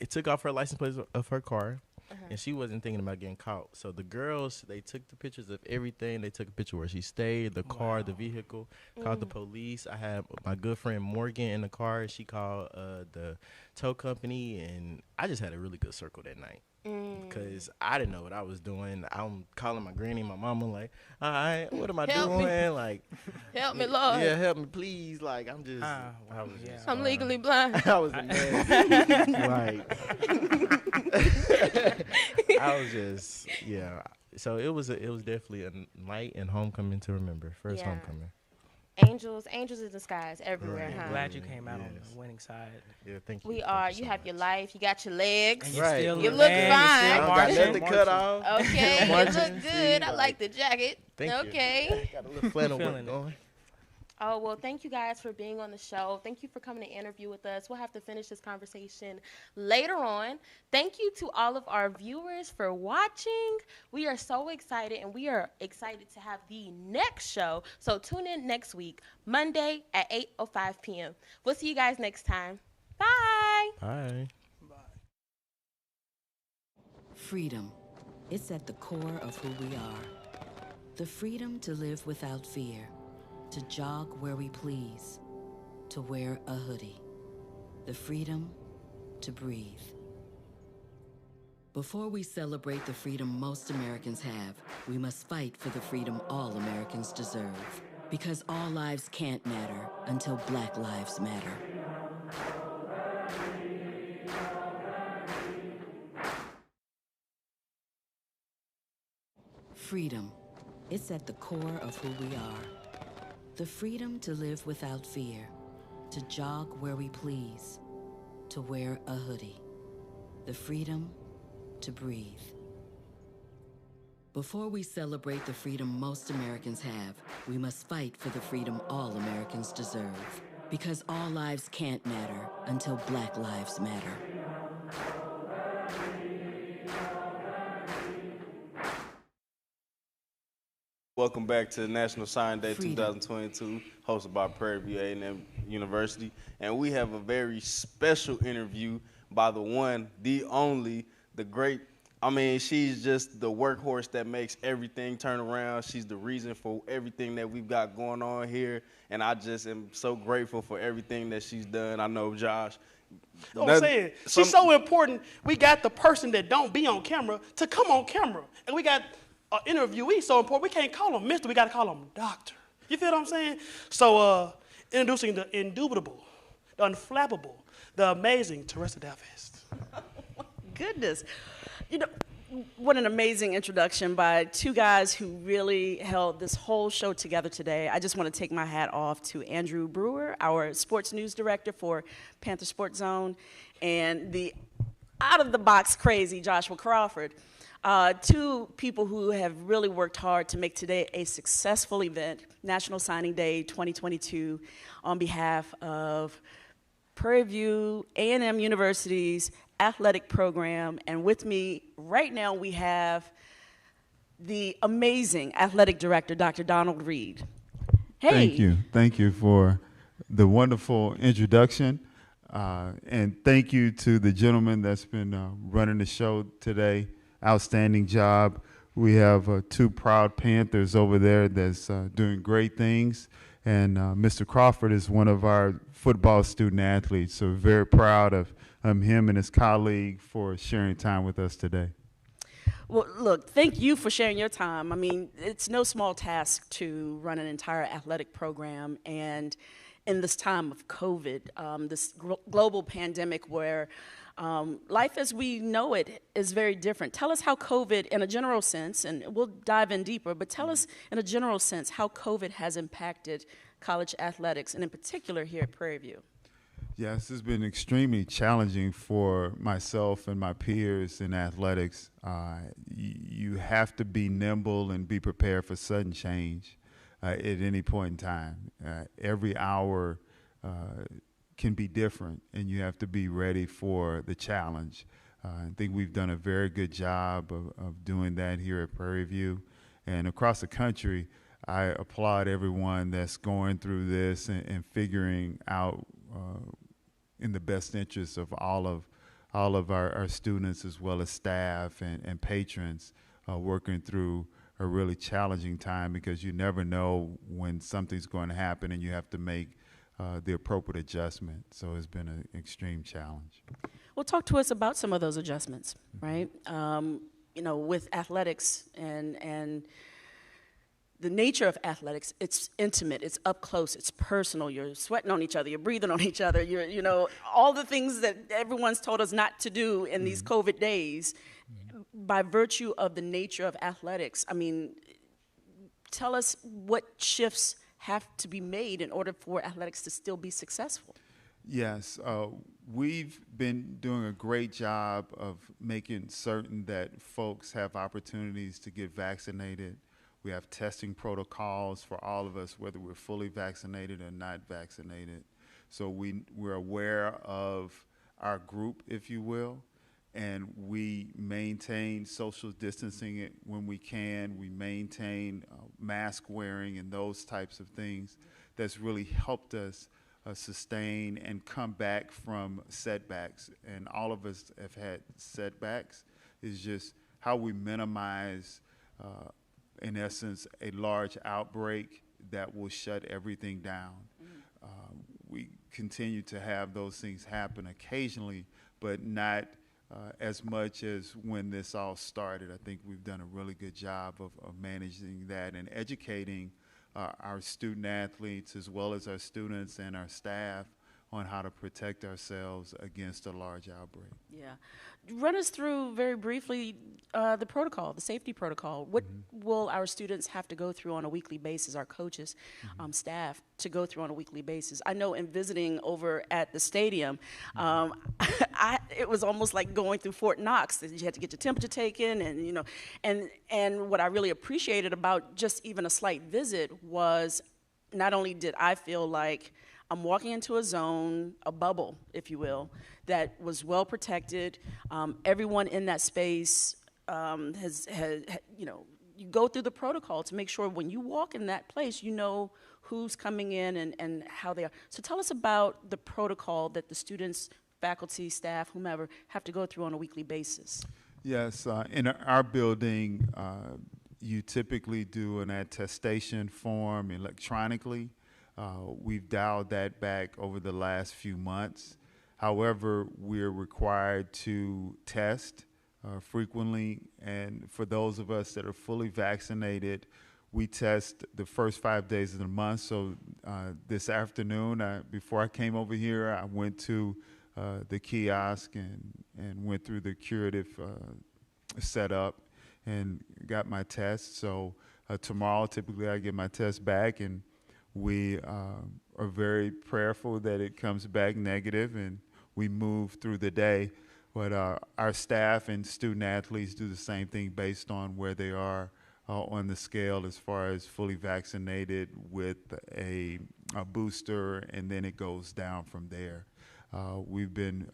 W: It took off her license plate of her car, and she wasn't thinking about getting caught. So the girls, they took the pictures of everything. They took a picture where she stayed, the car, the vehicle, called the police. I had my good friend Morgan in the car. She called the tow company, and I just had a really good circle that night. Because I didn't know what I was doing. I'm calling my granny, my mama, like, all right, what am I
E: Help
W: doing?
E: me.
W: Like,
E: Help me, Lord.
W: Yeah, help me, please. Like, I'm just, I was just,
E: I'm legally blind.
W: I was a mess. I was just, So it was definitely a night and homecoming to remember. First homecoming.
E: Angels in the skies everywhere, huh?
H: Glad you came out on the winning side.
W: Yeah, thank you.
E: We are. You have your life. You got your legs.
H: And you're still
E: You
H: a
E: look
H: man,
E: fine.
H: you're still marching.
W: Nothing cut off.
E: Okay, you
W: Marching.
E: look good. I like the jacket.
W: Thank you.
E: Okay.
W: Got a little flannel work
H: Feeling it.
W: going.
E: Oh, well, thank you guys for being on the show. Thank you for coming to interview with us. We'll have to finish this conversation later on. Thank you to all of our viewers for watching. We are so excited, and we are excited to have the next show. So tune in next week, Monday at 8:05 p.m. We'll see you guys next time. Bye.
W: Bye.
J: Freedom. It's at the core of who we are. The freedom to live without fear, to jog where we please, to wear a hoodie. The freedom to breathe. Before we celebrate the freedom most Americans have, we must fight for the freedom all Americans deserve. Because all lives can't matter until Black lives matter. Freedom. It's at the core of who we are. The freedom to live without fear, to jog where we please, to wear a hoodie. The freedom to breathe. Before we celebrate the freedom most Americans have, we must fight for the freedom all Americans deserve. Because all lives can't matter until Black lives matter.
A: Welcome back to National Sign Day
J: Freedom.
A: 2022, hosted by Prairie View A&M University. And we have a very special interview by the one, the only, the great. I mean, she's just the workhorse that makes everything turn around. She's the reason for everything that we've got going on here. And I just am so grateful for everything that she's done. I know, Josh.
B: I'm saying, she's so important. We got the person that don't be on camera to come on camera. And we got an interviewee so important. We can't call him Mr. We got to call him Doctor. You feel what I'm saying? So introducing the indubitable, the unflappable, the amazing Teresa Dalvest.
F: Goodness. You know, what an amazing introduction by two guys who really held this whole show together today. I just want to take my hat off to Andrew Brewer, our sports news director for Panther Sports Zone, and the out-of-the-box crazy Joshua Crawford. Two people who have really worked hard to make today a successful event, National Signing Day 2022, on behalf of Prairie View A&M University's athletic program. And with me right now we have the amazing athletic director, Dr. Donald Reed. Hey.
I: Thank you. Thank you for the wonderful introduction. And thank you to the gentleman that's been running the show today. Outstanding job. We have two proud Panthers over there that's doing great things. And Mr. Crawford is one of our football student athletes. So very proud of him and his colleague for sharing time with us today.
F: Well, look, thank you for sharing your time. I mean, it's no small task to run an entire athletic program, and in this time of COVID, this global pandemic where life as we know it is very different. Tell us how COVID, in a general sense, and we'll dive in deeper, but tell us in a general sense how COVID has impacted college athletics, and in particular here at Prairie View.
I: Yes, it's been extremely challenging for myself and my peers in athletics. You have to be nimble and be prepared for sudden change at any point in time. Every hour can be different, and you have to be ready for the challenge. I think we've done a very good job of doing that here at Prairie View. And across the country, I applaud everyone that's going through this and figuring out in the best interest of all of our students as well as staff and patrons working through a really challenging time, because you never know when something's going to happen and you have to make the appropriate adjustment. So it's been an extreme challenge.
F: Well, talk to us about some of those adjustments, right? You know, with athletics and the nature of athletics, it's intimate, it's up close, it's personal. You're sweating on each other, you're breathing on each other, you know, all the things that everyone's told us not to do in these COVID days. By virtue of the nature of athletics, I mean, tell us what shifts have to be made in order for athletics to still be successful?
I: Yes, we've been doing a great job of making certain that folks have opportunities to get vaccinated. We have testing protocols for all of us, whether we're fully vaccinated or not vaccinated. So we're aware of our group, if you will, and we maintain social distancing when we can. We maintain mask wearing and those types of things. That's really helped us sustain and come back from setbacks. And all of us have had setbacks. It's just how we minimize, in essence, a large outbreak that will shut everything down. We continue to have those things happen occasionally, but not as much as when this all started. I think we've done a really good job of managing that and educating our student athletes as well as our students and our staff on how to protect ourselves against a large outbreak.
F: Yeah. Run us through very briefly the protocol, the safety protocol. What will our students have to go through on a weekly basis, our coaches, staff, to go through on a weekly basis? I know in visiting over at the stadium, it was almost like going through Fort Knox. You had to get your temperature taken, and you know, and what I really appreciated about just even a slight visit was not only did I feel like I'm walking into a zone, a bubble, if you will, that was well protected. Everyone in that space has, you know, you go through the protocol to make sure when you walk in that place, you know who's coming in and how they are. So tell us about the protocol that the students, faculty, staff, whomever, have to go through on a weekly basis.
I: Yes, in our building, you typically do an attestation form electronically. We've dialed that back over the last few months. However, we're required to test frequently, and for those of us that are fully vaccinated, we test the first 5 days of the month. So this afternoon, before I came over here, I went to the kiosk and went through the curative setup and got my test. So tomorrow, typically I get my test back, and we are very prayerful that it comes back negative and we move through the day. But our staff and student athletes do the same thing based on where they are on the scale as far as fully vaccinated with a booster, and then it goes down from there. We've been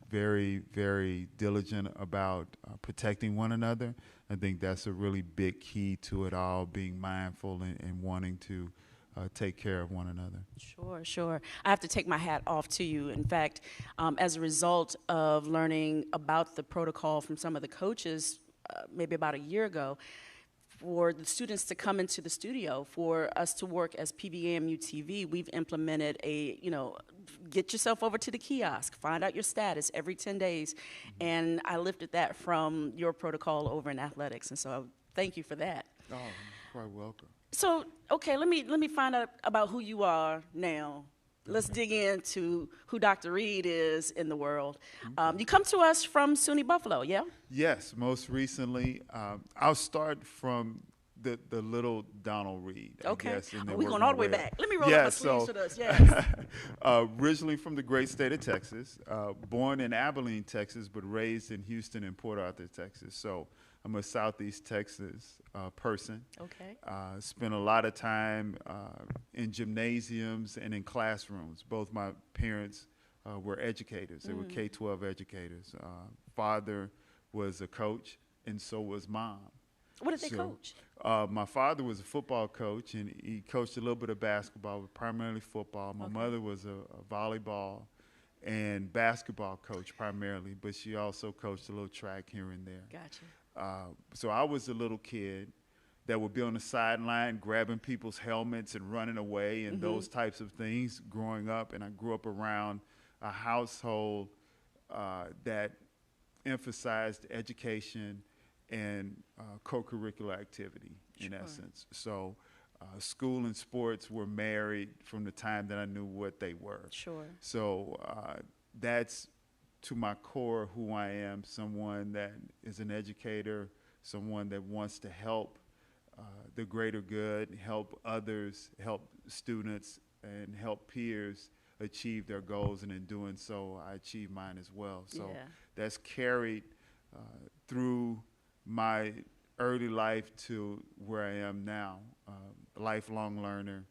I: very, very diligent about protecting one another. I think that's a really big key to it all, being mindful and wanting to take care of one another.
F: Sure, sure. I have to take my hat off to you. In fact, as a result of learning about the protocol from some of the coaches maybe about a year ago, for the students to come into the studio, for us to work as PVAMU-TV, we've implemented a, you know, get yourself over to the kiosk, find out your status every 10 days. And I lifted that from your protocol over in athletics. And so thank you for that.
I: Oh, you're quite welcome.
F: So, okay, let me find out about who you are now. Let's dig into who Dr. Reed is in the world. You come to us from SUNY Buffalo, yeah?
I: Yes, most recently. I'll start from the little Donald Reed,
F: okay.
I: I guess.
F: We're going all the way back. Let me roll up my sleeves for this, yes.
I: Originally from the great state of Texas, born in Abilene, Texas, but raised in Houston and Port Arthur, Texas. So I'm a Southeast Texas person.
F: Okay.
I: Spent a lot of time in gymnasiums and in classrooms. Both my parents were educators. They were K-12 educators. Father was a coach, and so was mom.
F: What did they coach?
I: My father was a football coach, and he coached a little bit of basketball, but primarily football. My mother was a volleyball and basketball coach primarily, but she also coached a little track here and there.
F: Gotcha.
I: So I was a little kid that would be on the sideline grabbing people's helmets and running away and those types of things growing up. And I grew up around a household that emphasized education and co-curricular activity, in essence. So school and sports were married from the time that I knew what they were.
F: Sure.
I: So that's to my core who I am, someone that is an educator, someone that wants to help the greater good, help others, help students, and help peers achieve their goals, and in doing so, I achieve mine as well. So
F: Yeah.
I: that's carried through my early life to where I am now. A lifelong learner,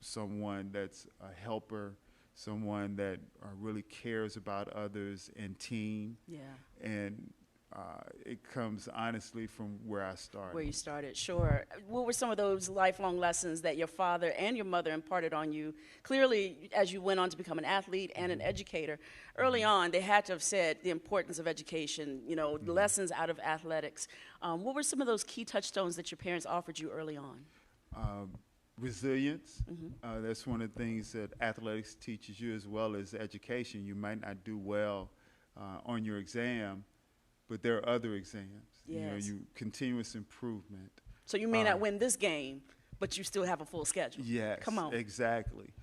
I: someone that's a helper, someone that really cares about others and team.
F: Yeah.
I: And it comes honestly from where I started.
F: Where you started, sure. What were some of those lifelong lessons that your father and your mother imparted on you? Clearly, as you went on to become an athlete and an educator, early on they had to have said the importance of education, you know, lessons out of athletics. What were some of those key touchstones that your parents offered you early on?
I: Resilience. That's one of the things that athletics teaches you as well as education. You might not do well on your exam, but there are other exams. You know,
F: Yes.
I: continuous improvement.
F: So you may not win this game, but you still have a full schedule.
I: Yes,
F: Come on.
I: exactly.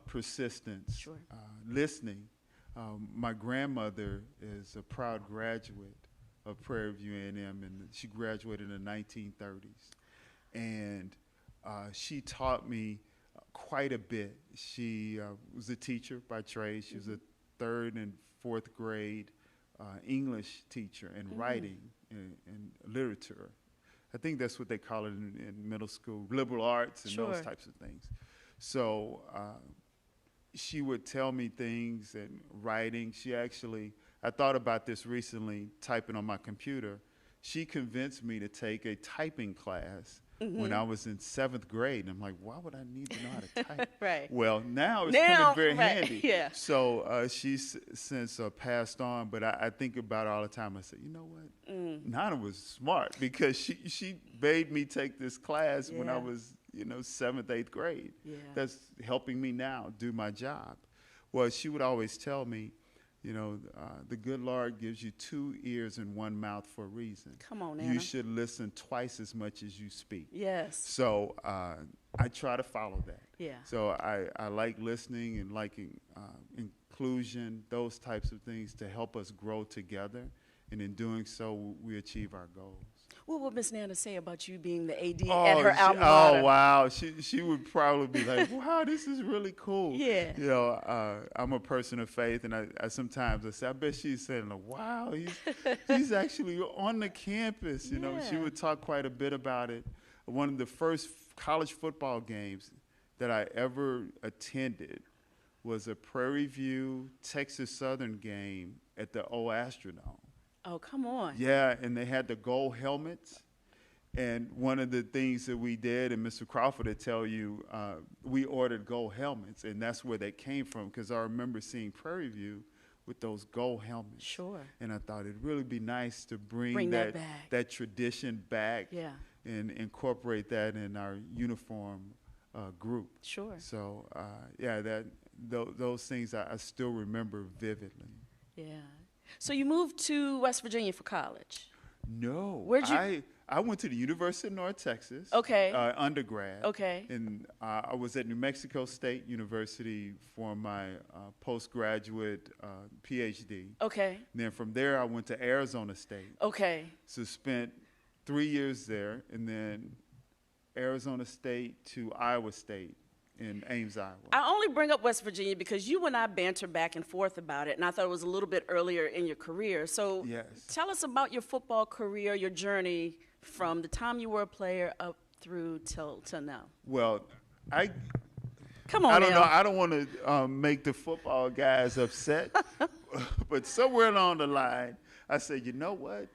I: Persistence.
F: Sure.
I: Listening. My grandmother is a proud graduate of Prairie View A&M, and she graduated in the 1930s. And she taught me quite a bit. She was a teacher by trade. She was a 3rd and 4th grade English teacher and writing and literature. I think that's what they call it in middle school, liberal arts and those types of things. So she would tell me things and writing. She actually, I thought about this recently, typing on my computer. She convinced me to take a typing class when I was in 7th grade. And I'm like, why would I need to know how to type?
F: Right.
I: Well, now it's
F: Now,
I: coming very
F: right,
I: handy.
F: yeah.
I: So she's since passed on, but I think about it all the time. I said, you know what? Nana was smart because she made me take this class when I
F: Yeah.
I: was, 7th, 8th grade.
F: Yeah.
I: That's helping me now do my job. Well, she would always tell me, the good Lord gives you 2 ears and 1 mouth for a reason.
F: Come on,
I: You
F: Nana.
I: should listen twice as much as you speak.
F: Yes.
I: So I try to follow that.
F: Yeah.
I: So I like listening and liking inclusion, those types of things to help us grow together. And in doing so, we achieve our goals.
F: What would Miss Nana say about you being the AD at her alma mater?
I: Oh, wow. She would probably be like, wow, this is really cool.
F: Yeah.
I: I'm a person of faith, and I sometimes I say, I bet she's saying, wow, he's actually on the campus. You know, she would talk quite a bit about it. One of the first college football games that I ever attended was a Prairie View, Texas Southern game at the old Astrodome.
F: Oh, come on.
I: Yeah, and they had the gold helmets. And one of the things that we did, and Mr. Crawford would tell you, we ordered gold helmets, and that's where they came from, because I remember seeing Prairie View with those gold helmets.
F: Sure.
I: And I thought it'd really be nice to bring
F: that back.
I: that tradition back
F: Yeah.
I: and incorporate that in our uniform group.
F: Sure.
I: So, those things I still remember vividly.
F: Yeah. So you moved to West Virginia for college.
I: No.
F: Where'd you?
I: I went to the University of North Texas.
F: Okay.
I: Undergrad.
F: Okay.
I: And I was at New Mexico State University for my postgraduate PhD.
F: Okay.
I: And then from there, I went to Arizona State.
F: Okay.
I: So spent 3 years there, and then Arizona State to Iowa State in Ames, Iowa.
F: I only bring up West Virginia because you and I banter back and forth about it, and I thought it was a little bit earlier in your career. So tell us about your football career, your journey from the time you were a player up through till now.
I: Well,
F: Come on,
I: I don't
F: now.
I: know. I don't want to make the football guys upset, but somewhere along the line, I said, you know what?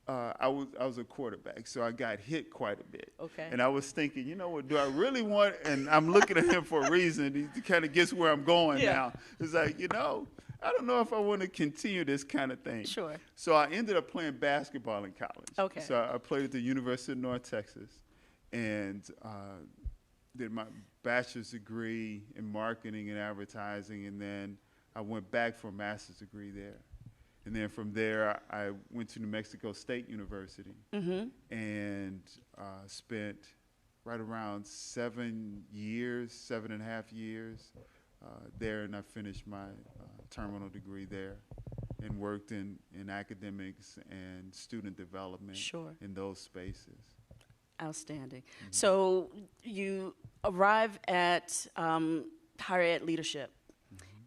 I: I was a quarterback, so I got hit quite a bit.
F: Okay.
I: And I was thinking, you know what, do I really want, and I'm looking at him for a reason. He kind of gets where I'm going now. It's like, I don't know if I want to continue this kind of thing.
F: Sure.
I: So I ended up playing basketball in college.
F: Okay.
I: So I played at the University of North Texas and did my bachelor's degree in marketing and advertising, and then I went back for a master's degree there. And then from there, I went to New Mexico State University and spent right around 7 years, 7.5 years there, and I finished my terminal degree there and worked in academics and student development in those spaces.
F: Outstanding. So you arrive at higher ed leadership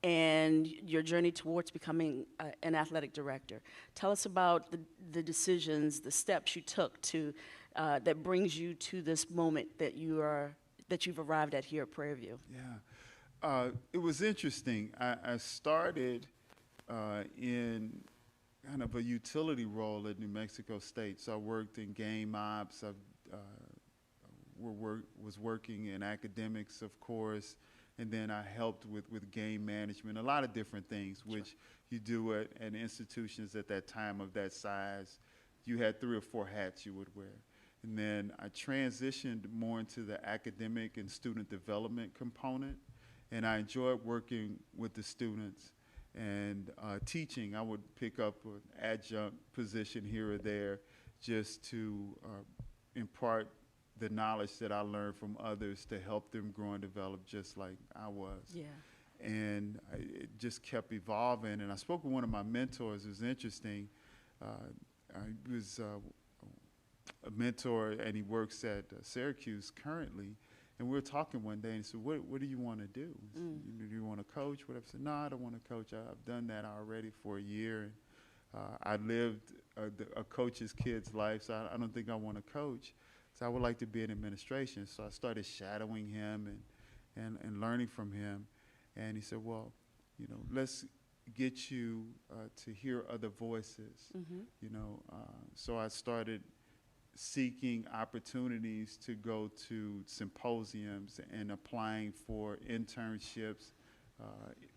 F: and your journey towards becoming an athletic director. Tell us about the decisions, the steps you took to that brings you to this moment that you've arrived at here at Prairie View.
I: Yeah, it was interesting. I started in kind of a utility role at New Mexico State. So I worked in game ops. I was working in academics, of course, and then I helped with game management, a lot of different things, which you do at institutions at that time of that size. You had 3 or 4 hats you would wear. And then I transitioned more into the academic and student development component, and I enjoyed working with the students and teaching. I would pick up an adjunct position here or there just to impart the knowledge that I learned from others to help them grow and develop just like I was.
F: Yeah.
I: And it just kept evolving. And I spoke with one of my mentors. It was interesting. I was a mentor, and he works at Syracuse currently. And we were talking one day, and he said, what do you want to do? Do you want to coach? Whatever. I said, no, I don't want to coach. I've done that already for a year. And, I lived a coach's kid's life, so I don't think I want to coach. So I would like to be in administration. So I started shadowing him and learning from him. And he said, well, you know, let's get you to hear other voices. You know, so I started seeking opportunities to go to symposiums and applying for internships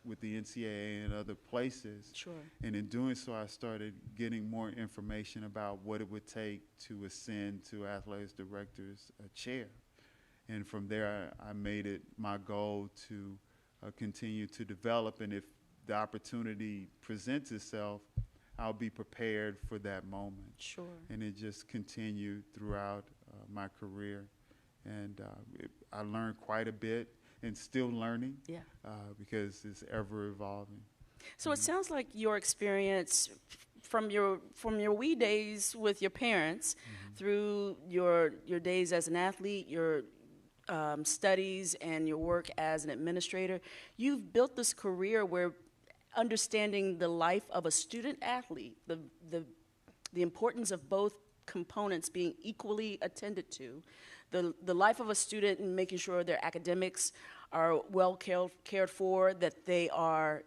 I: with the NCAA and other places.
F: Sure.
I: And in doing so, I started getting more information about what it would take to ascend to athletics director's chair. And from there, I made it my goal to continue to develop. And if the opportunity presents itself, I'll be prepared for that moment.
F: Sure.
I: And it just continued throughout my career. And I learned quite a bit and still learning.
F: Yeah.
I: Because it's ever evolving.
F: So it sounds like your experience from your wee days with your parents through your days as an athlete, your studies and your work as an administrator, you've built this career where understanding the life of a student athlete, the importance of both components being equally attended to, the life of a student and making sure their academics are well cared for, that they are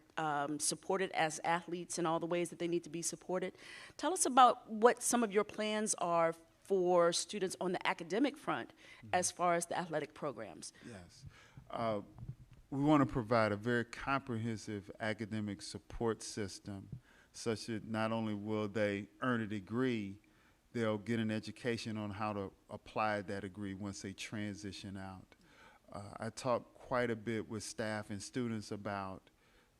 F: supported as athletes in all the ways that they need to be supported. Tell us about what some of your plans are for students on the academic front as far as the athletic programs.
I: Yes. We want to provide a very comprehensive academic support system such that not only will they earn a degree, they'll get an education on how to apply that degree once they transition out. I talk quite a bit with staff and students about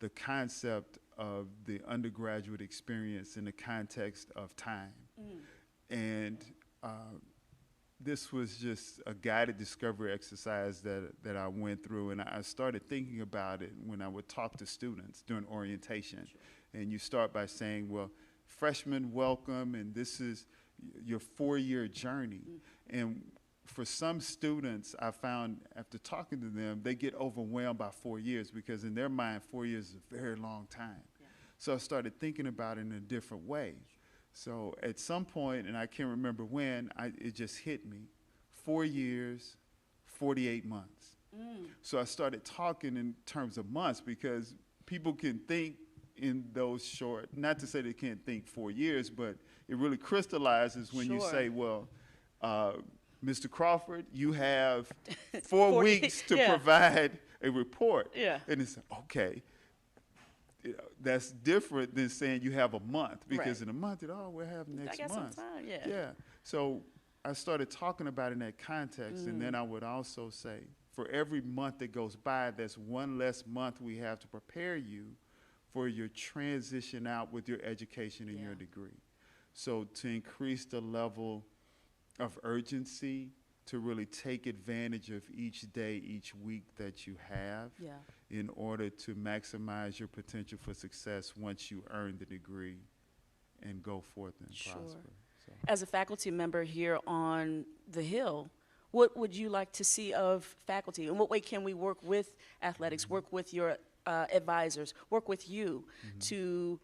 I: the concept of the undergraduate experience in the context of time. And this was just a guided discovery exercise that I went through, and I started thinking about it when I would talk to students during orientation. And you start by saying, well, freshmen, welcome, and this is your 4-year journey. And for some students, I found after talking to them, they get overwhelmed by 4 years because in their mind, 4 years is a very long time. So I started thinking about it in a different way. So at some point, and I can't remember when, it just hit me, 4 years, 48 months. So I started talking in terms of months because people can think in those short, not to say they can't think 4 years, but it really crystallizes when you say, well, Mr. Crawford, you have 4 weeks to provide a report. And it's okay. You know, that's different than saying you have a month, because in a month, we'll have next month.
F: Some time,
I: Yeah. So I started talking about it in that context, and then I would also say, for every month that goes by, that's one less month we have to prepare you for your transition out with your education and your degree. So to increase the level of urgency, to really take advantage of each day, each week that you have in order to maximize your potential for success once you earn the degree and go forth and prosper.
F: As a faculty member here on the Hill, what would you like to see of faculty? In what way can we work with athletics, work with your advisors, work with you to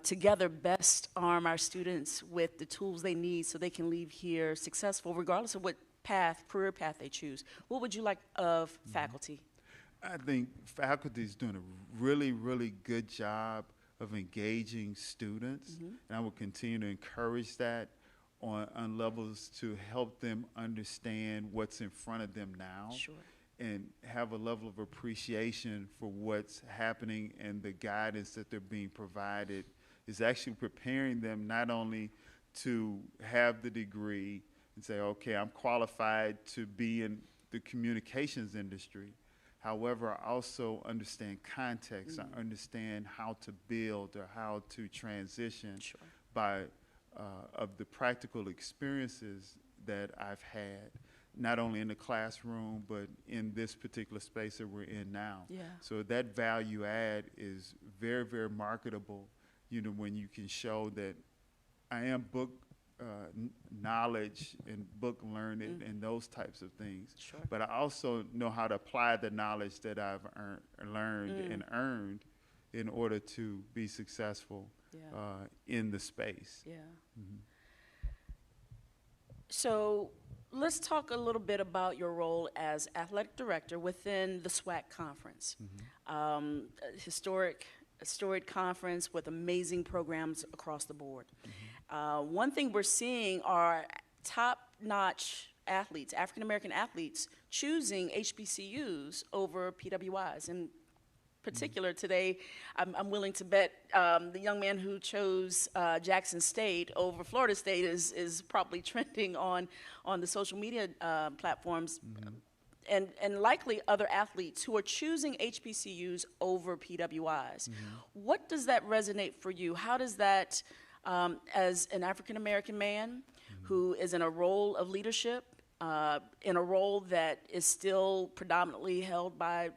F: together best arm our students with the tools they need so they can leave here successful, regardless of what career path they choose? What would you like of faculty?
I: I think faculty is doing a really, really good job of engaging students, and I will continue to encourage that on levels to help them understand what's in front of them now.
F: Sure.
I: And have a level of appreciation for what's happening, and the guidance that they're being provided is actually preparing them not only to have the degree and say, okay, I'm qualified to be in the communications industry. However, I also understand context. I understand how to build or how to transition by of the practical experiences that I've had, not only in the classroom, but in this particular space that we're in now.
F: Yeah.
I: So that value add is very, very marketable, you know, when you can show that I am book knowledge and book learned and those types of things.
F: Sure.
I: But I also know how to apply the knowledge that I've learned and earned in order to be successful in the space.
F: Yeah. So let's talk a little bit about your role as athletic director within the SWAC conference. A storied conference with amazing programs across the board. One thing we're seeing are top-notch athletes, African-American athletes, choosing HBCUs over PWIs. In particular, today, I'm willing to bet the young man who chose Jackson State over Florida State is probably trending on the social media platforms, and likely other athletes who are choosing HBCUs over PWIs. What does that resonate for you? How does that, as an African-American man who is in a role of leadership, in a role that is still predominantly held by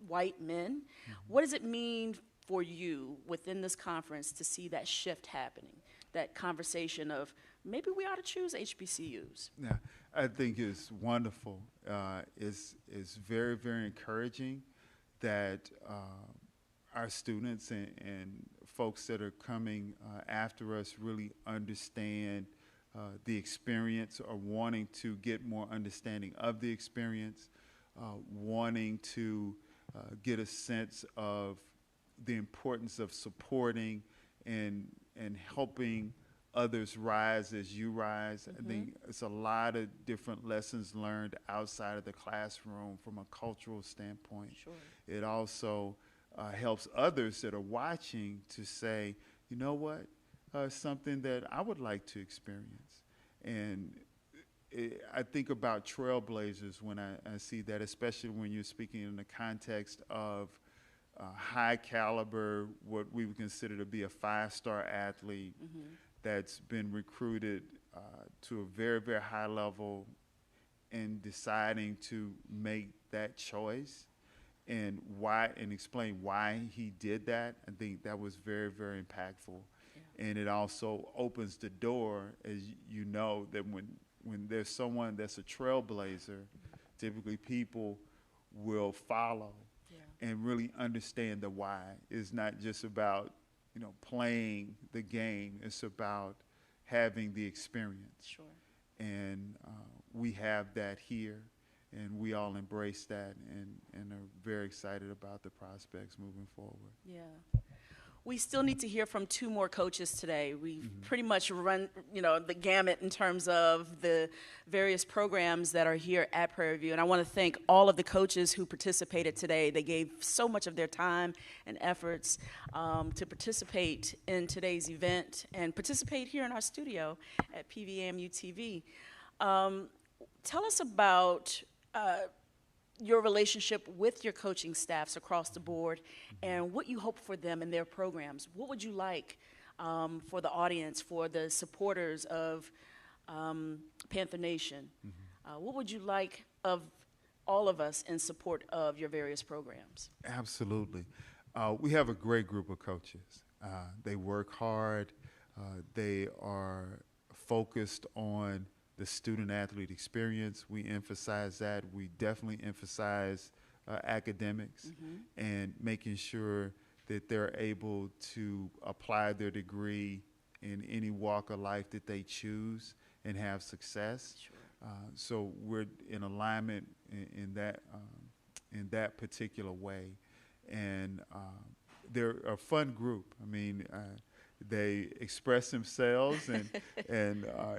F: white men, what does it mean for you within this conference to see that shift happening, that conversation of maybe we ought to choose HBCUs?
I: Yeah, I think it's wonderful. It's very, very encouraging that our students and folks that are coming after us really understand the experience, or wanting to get more understanding of the experience, wanting to get a sense of the importance of supporting and helping others rise as you rise. I think it's a lot of different lessons learned outside of the classroom from a cultural standpoint.
F: Sure.
I: It also helps others that are watching to say, you know what, something that I would like to experience. And I think about trailblazers when I see that, especially when you're speaking in the context of high caliber, what we would consider to be a 5-star athlete that's been recruited to a very, very high level, and deciding to make that choice and why, and explain why he did that. I think that was very, very impactful. Yeah. And it also opens the door, as you know, that when there's someone that's a trailblazer, typically people will follow and really understand the why. It's not just about, you know, playing the game. It's about having the experience.
F: Sure.
I: And we have that here, and we all embrace that and are very excited about the prospects moving forward.
F: Yeah. We still need to hear from 2 more coaches today. We've pretty much run, you know, the gamut in terms of the various programs that are here at Prairie View. And I want to thank all of the coaches who participated today. They gave so much of their time and efforts to participate in today's event and participate here in our studio at PVAMU-TV. Tell us about your relationship with your coaching staffs across the board and what you hope for them in their programs. What would you like for the audience, for the supporters of Panther Nation? What would you like of all of us in support of your various programs?
I: Absolutely. We have a great group of coaches. They work hard. They are focused on the student-athlete experience. We emphasize that. We definitely emphasize academics and making sure that they're able to apply their degree in any walk of life that they choose and have success.
F: Sure.
I: So we're in alignment in that particular way, and they're a fun group. I mean, they express themselves, and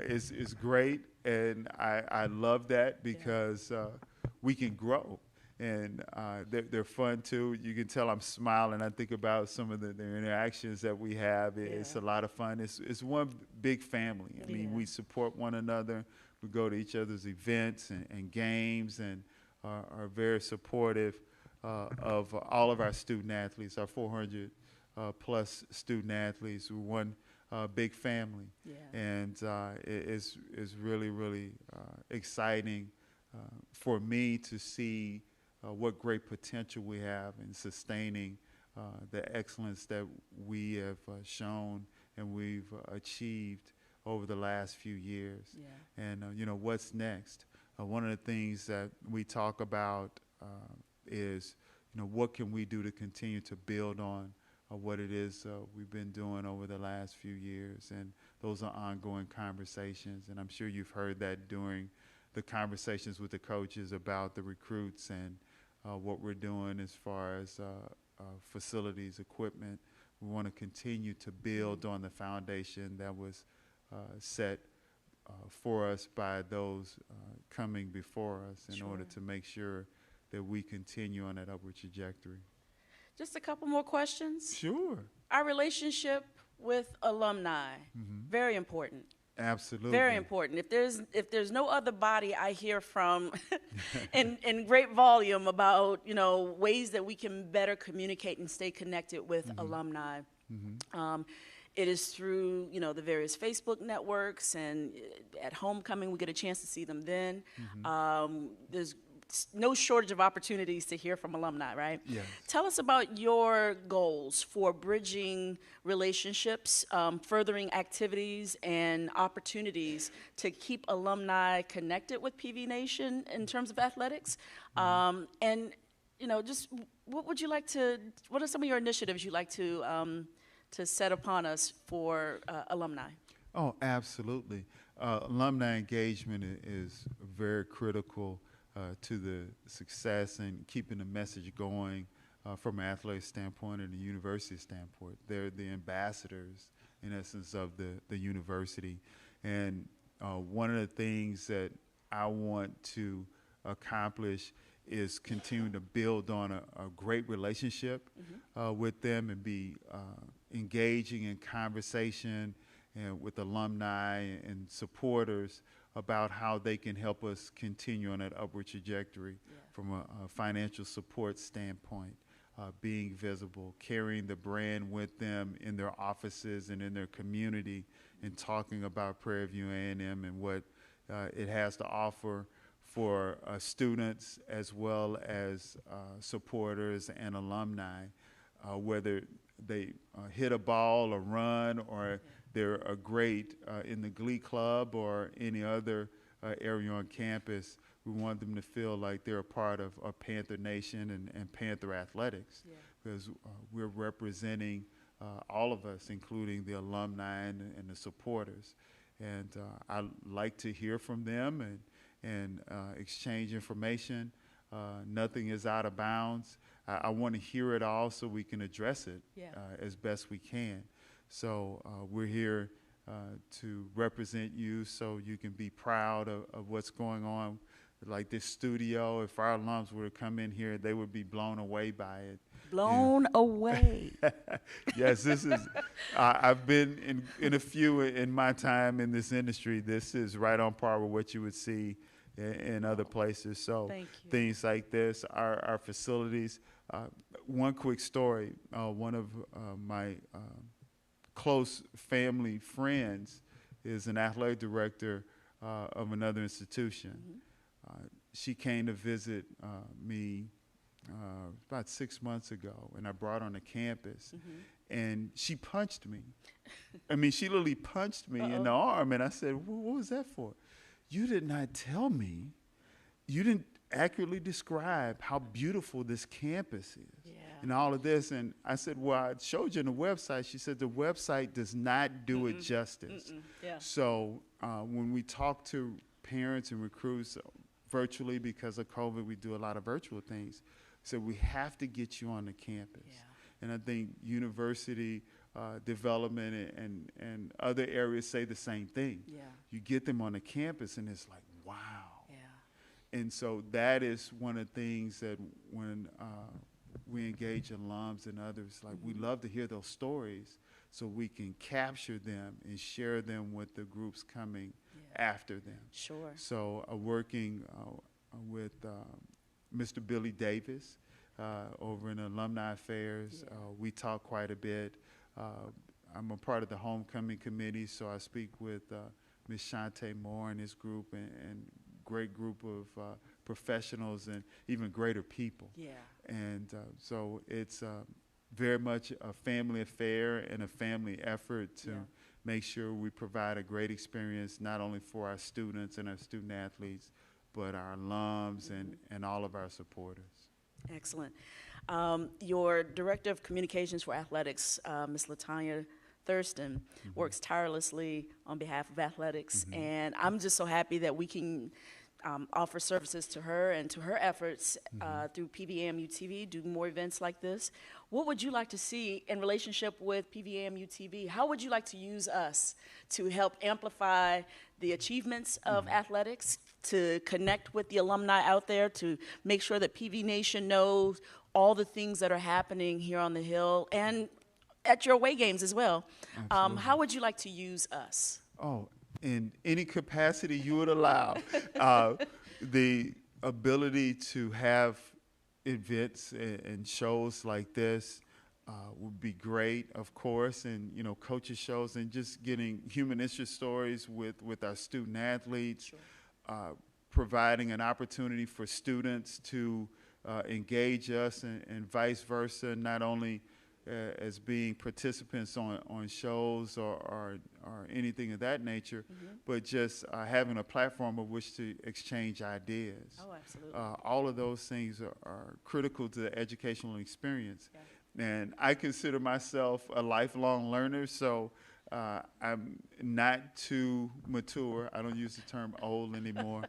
I: it's great, and I love that because we can grow. And they're fun too. You can tell I'm smiling. I think about some of the interactions that we have. It's a lot of fun. It's one big family. I mean, we support one another. We go to each other's events and games, and are very supportive of all of our student athletes, our 400 plus student athletes. We're one big family, and it's really, really exciting for me to see what great potential we have in sustaining the excellence that we have shown and we've achieved over the last few years. And you know, what's next? One of the things that we talk about is, you know, what can we do to continue to build on what it is we've been doing over the last few years, and those are ongoing conversations, and I'm sure you've heard that during the conversations with the coaches about the recruits and what we're doing as far as facilities, equipment. We want to continue to build on the foundation that was set for us by those coming before us in order to make sure that we continue on that upward trajectory.
F: Just a couple more questions.
I: Sure.
F: Our relationship with alumni, very important.
I: Absolutely.
F: Very important. If there's no other body I hear from in great volume about, you know, ways that we can better communicate and stay connected with alumni. It is through, you know, the various Facebook networks, and at homecoming we get a chance to see them then. There's no shortage of opportunities to hear from alumni, right?
I: Yes.
F: Tell us about your goals for bridging relationships, furthering activities and opportunities to keep alumni connected with PV Nation in terms of athletics. And, you know, just what are some of your initiatives you'd like to set upon us for alumni?
I: Oh, absolutely. Alumni engagement is very critical to the success and keeping the message going from an athletic standpoint and a university standpoint. They're the ambassadors, in essence, of the university. And one of the things that I want to accomplish is continue to build on a great relationship with them and be engaging in conversation and with alumni and supporters about how they can help us continue on that upward trajectory from a financial support standpoint, being visible, carrying the brand with them in their offices and in their community, and talking about Prairie View A&M and what it has to offer for students as well as supporters and alumni, whether they hit a ball or run, or they're a great in the Glee Club or any other area on campus. We want them to feel like they're a part of Panther Nation and Panther Athletics, because we're representing all of us, including the alumni and the supporters. And I like to hear from them and exchange information. Nothing is out of bounds. I want to hear it all so we can address it as best we can. So we're here to represent you so you can be proud of what's going on. Like this studio, if our alums were to come in here, they would be blown away by it.
F: Blown away.
I: Yes, this is, I've been in a few in my time in this industry. This is right on par with what you would see in other places. So things like this, our facilities. One quick story, one of my close family friends is an athletic director of another institution. She came to visit me about 6 months ago, and I brought her on the campus, and she punched me. I mean, she literally punched me in the arm, and I said, what was that for? You did not tell me. You didn't accurately describe how beautiful this campus is and all of this. And I said, well, I showed you on the website. She said, the website does not do it justice. So when we talk to parents and recruits virtually, because of COVID, we do a lot of virtual things. So we have to get you on the campus. And I think university development and other areas say the same thing. You get them on the campus, and it's like, wow. And so that is one of the things that when we engage alums and others, like we love to hear those stories so we can capture them and share them with the groups coming after them.
F: Sure. So
I: working with Mr. Billy Davis over in Alumni Affairs, we talk quite a bit. I'm a part of the homecoming committee, so I speak with Ms. Shantae Moore and his group, and great group of professionals and even greater people. And so it's very much a family affair and a family effort to make sure we provide a great experience not only for our students and our student athletes, but our alums and all of our supporters.
F: Excellent. Your Director of Communications for Athletics, Ms. LaTanya Thurston, works tirelessly on behalf of athletics, and I'm just so happy that we can offer services to her and to her efforts through PVAMU-TV, do more events like this. What would you like to see in relationship with PVAMU-TV? How would you like to use us to help amplify the achievements of athletics, to connect with the alumni out there, to make sure that PV Nation knows all the things that are happening here on the Hill and at your away games as well? How would you like to use us?
I: Oh, in any capacity you would allow. The ability to have events and shows like this would be great, of course, and coaches shows and just getting human interest stories with our student athletes, providing an opportunity for students to engage us and vice versa, not only as being participants on shows or anything of that nature, but just having a platform of which to exchange ideas.
F: Oh, absolutely.
I: All of those things are critical to the educational experience. And I consider myself a lifelong learner, so I'm not too mature. I don't use the term old anymore.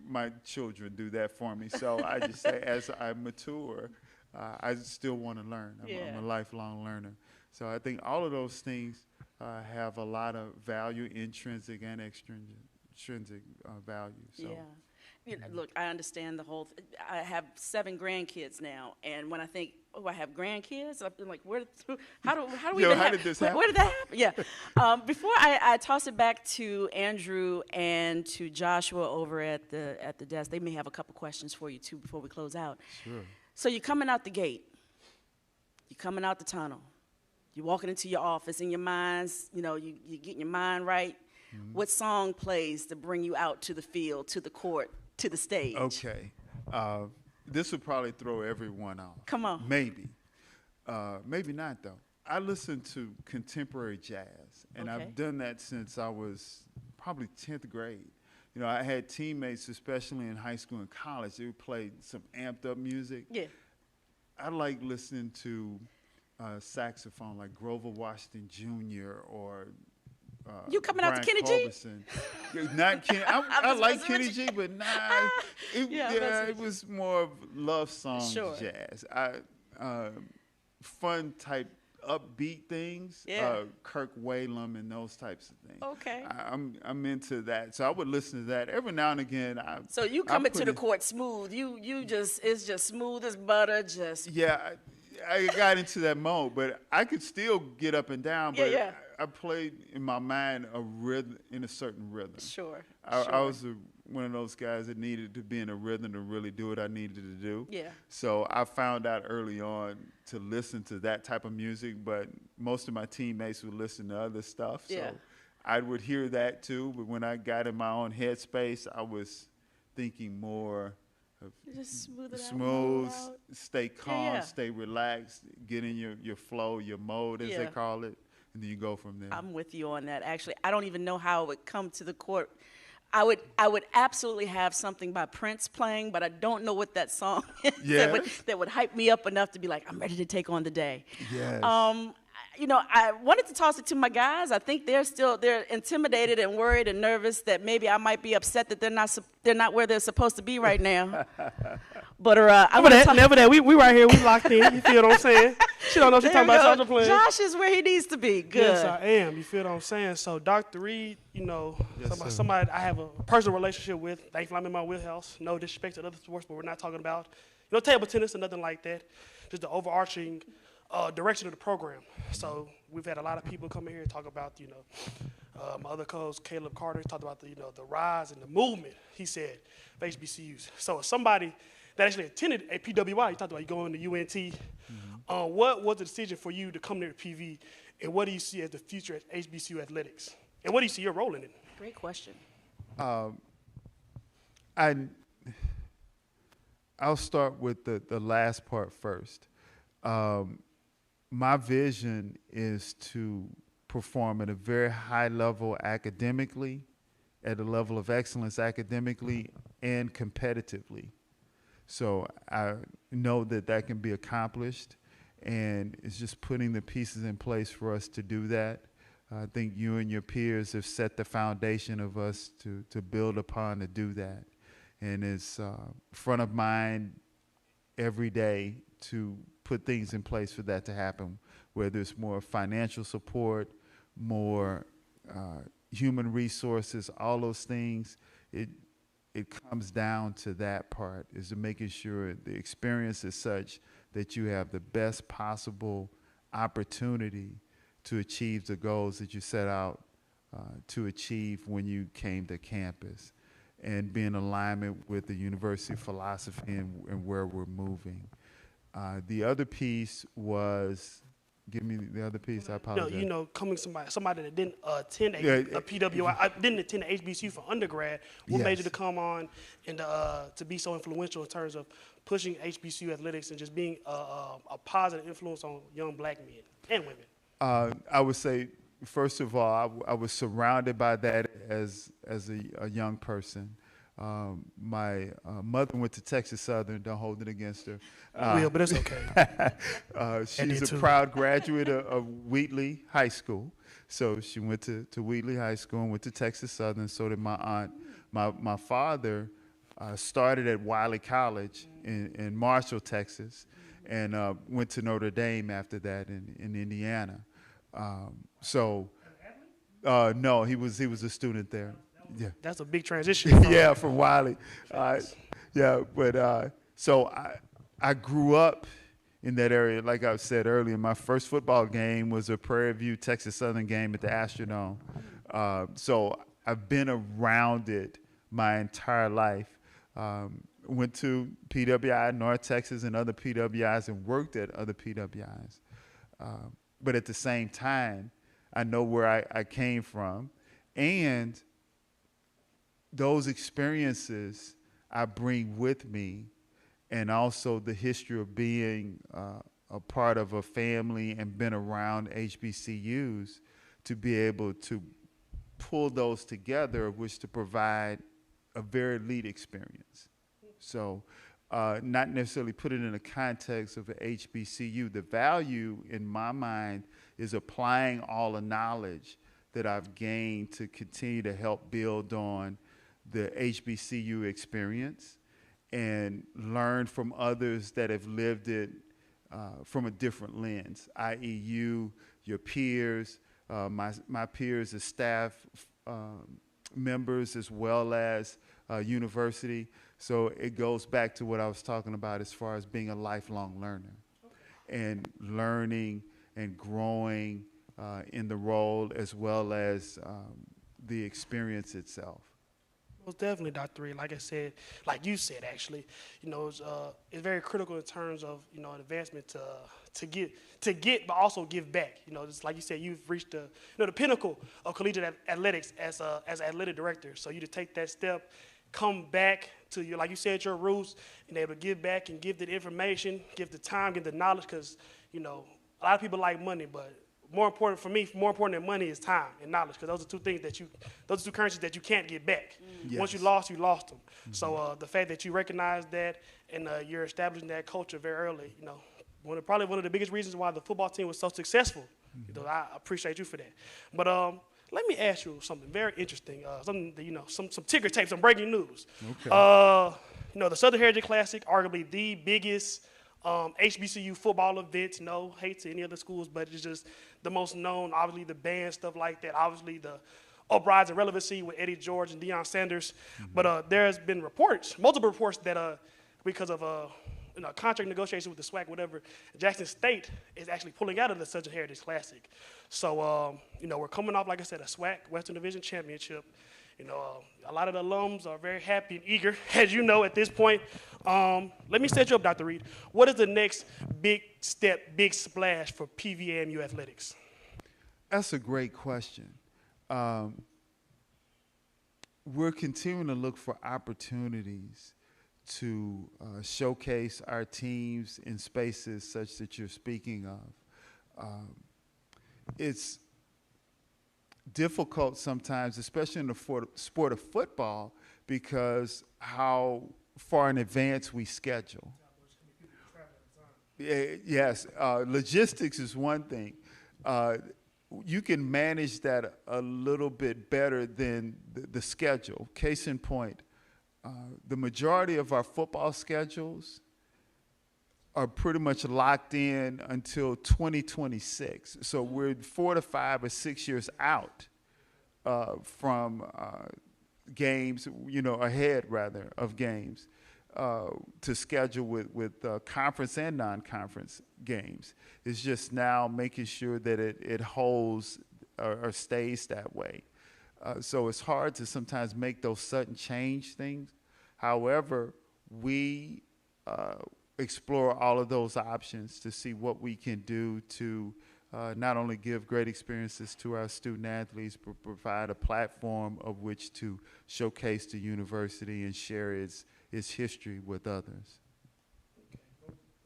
I: My children do that for me. So I just say as I mature, I still want to learn. I'm a lifelong learner. So I think all of those things have a lot of value, intrinsic and extrinsic value. So.
F: Look, I understand the whole I have 7 grandkids now, and when I think, oh, I have grandkids, I'm like, how do we even
I: how did this happen?
F: Where did that happen? Before I toss it back to Andrew and to Joshua over at the desk, they may have a couple questions for you too before we close out.
I: Sure.
F: So you're coming out the gate, you're coming out the tunnel, you're walking into your office, in your minds, you're getting your mind right. What song plays to bring you out to the field, to the court, to the stage?
I: Okay. This would probably throw everyone off.
F: Come on.
I: Maybe. Maybe not, though. I listen to contemporary jazz, and I've done that since I was probably 10th grade. I had teammates, especially in high school and college, they would play some amped up music. I like listening to saxophone, like Grover Washington Jr. or
F: you coming
I: Brian
F: out to Kenny
I: Culberson. Not Kenny. I like Kenny G, but it was more of love song jazz. Fun type upbeat things, Kirk Whalum and those types of things.
F: Okay.
I: I'm into that, so I would listen to that every now and again.
F: So you coming to the court smooth? It's just smooth as butter.
I: I got into that mode, but I could still get up and down. But I played in my mind a rhythm, in a certain rhythm.
F: Sure.
I: I was one of those guys that needed to be in a rhythm to really do what I needed to do. So I found out early on to listen to that type of music, but most of my teammates would listen to other stuff. So I would hear that too, but when I got in my own headspace, I was thinking more
F: Just smooth it out,
I: smooth,
F: mellow out.
I: stay calm,
F: Yeah.
I: stay relaxed, get in your flow, your mode, as they
F: Yeah.
I: call it, and then you go from there.
F: I'm with you on that. Actually, I don't even know how it would come to the court. I would absolutely have something by Prince playing, but I don't know what that song is
I: Yes.
F: that would hype me up enough to be like, I'm ready to take on the day.
I: Yes.
F: You know, I wanted to toss it to my guys. I think they're intimidated and worried and nervous that maybe I might be upset that they're not where they're supposed to be right now. But
B: never that. We right here. We locked in. You feel what I'm saying? She don't know what she's talking about. Social playing.
F: Josh is where he needs to be. Good.
B: Yes, I am. You feel what I'm saying? So, Dr. Reed, you know, somebody I have a personal relationship with. Thankfully, I'm in my wheelhouse. No disrespect to other sports, but we're not talking about, you know, table tennis or nothing like that. Just the overarching direction of the program. So we've had a lot of people come in here and talk about, you know, my other coach, Caleb Carter, talked about the rise and the movement, he said, of HBCUs. So as somebody that actually attended a PWI, you talked about you going to UNT. What was the decision for you to come there to PV, and what do you see as the future at HBCU athletics? And what do you see your role in it?
F: Great question.
I: I'll start with the last part first. My vision is to perform at a very high level academically, at a level of excellence academically and competitively. So I know that can be accomplished, and it's just putting the pieces in place for us to do that. I think you and your peers have set the foundation of us to build upon to do that. And it's front of mind every day to put things in place for that to happen, whether it's more financial support, more human resources, all those things. It comes down to that part, is to making sure the experience is such that you have the best possible opportunity to achieve the goals that you set out to achieve when you came to campus, and be in alignment with the university philosophy and where we're moving. The other piece was, give me the other piece, I apologize.
B: No, you know, coming somebody that didn't attend a PWI, didn't attend an HBCU for undergrad, what made you to come on and to be so influential in terms of pushing HBCU athletics and just being a positive influence on young black men and women?
I: I would say, first of all, I was surrounded by that as a young person. My mother went to Texas Southern. Don't hold it against her.
B: But it's okay.
I: She's a proud graduate of Wheatley High School. So she went to Wheatley High School and went to Texas Southern. So did my aunt. My father started at Wiley College in Marshall, Texas, and went to Notre Dame after that in Indiana. No, he was a student there. Yeah,
B: that's a big transition.
I: Yeah, from Wiley. So I grew up in that area. Like I said earlier, my first football game was a Prairie View Texas Southern game at the Astrodome. So I've been around it my entire life. Went to PWI, North Texas, and other PWIs, and worked at other PWIs. But at the same time, I know where I came from, and those experiences I bring with me, and also the history of being a part of a family and been around HBCUs, to be able to pull those together, which to provide a very elite experience. So not necessarily put it in the context of an HBCU. The value in my mind is applying all the knowledge that I've gained to continue to help build on the HBCU experience and learn from others that have lived it from a different lens, i.e. you, your peers, my peers as staff members, as well as university. So it goes back to what I was talking about as far as being a lifelong learner, and learning and growing in the role as well as the experience itself.
B: Most definitely, Dr. Reed. Like I said, like you said, actually, you know, it's very critical in terms of, you know, an advancement to get, but also give back. You know, just like you said, you've reached the pinnacle of collegiate athletics as an athletic director. So you to take that step, come back to your, like you said, your roots, and able to give back and give the information, give the time, give the knowledge, because, you know, a lot of people like money, but more important for me, more important than money is time and knowledge, because those are two things that those are two currencies that you can't get back. Once you lost them. So the fact that you recognize that and you're establishing that culture very early, you know, probably one of the biggest reasons why the football team was so successful. You know, I appreciate you for that. But let me ask you something very interesting, something that, you know, some ticker tape, some breaking news.
I: Okay.
B: You know, the Southern Heritage Classic, arguably the biggest HBCU football event. No hate to any other schools, but it's just the most known. Obviously, the band, stuff like that. Obviously, the uprising relevancy with Eddie George and Deion Sanders. But there's been reports, multiple reports, that because of you know, contract negotiations with the SWAC, whatever, Jackson State is actually pulling out of the Southern Heritage Classic. So, you know, we're coming off, like I said, a SWAC Western Division Championship. You know, a lot of the alums are very happy and eager, as you know, at this point. Let me set you up, Dr. Reed. What is the next big step, big splash for PVAMU Athletics?
I: That's a great question. We're continuing to look for opportunities to showcase our teams in spaces such that you're speaking of. It's difficult sometimes, especially in the sport of football, because how far in advance we schedule. Yes, logistics is one thing. You can manage that a little bit better than the schedule. Case in point, the majority of our football schedules are pretty much locked in until 2026. So we're 4 to 5 or 6 years out from games, you know, ahead rather of games to schedule with conference and non-conference games. It's just now making sure that it holds or stays that way. So it's hard to sometimes make those sudden change things. However, we explore all of those options to see what we can do to not only give great experiences to our student athletes, but provide a platform of which to showcase the university and share its history with others.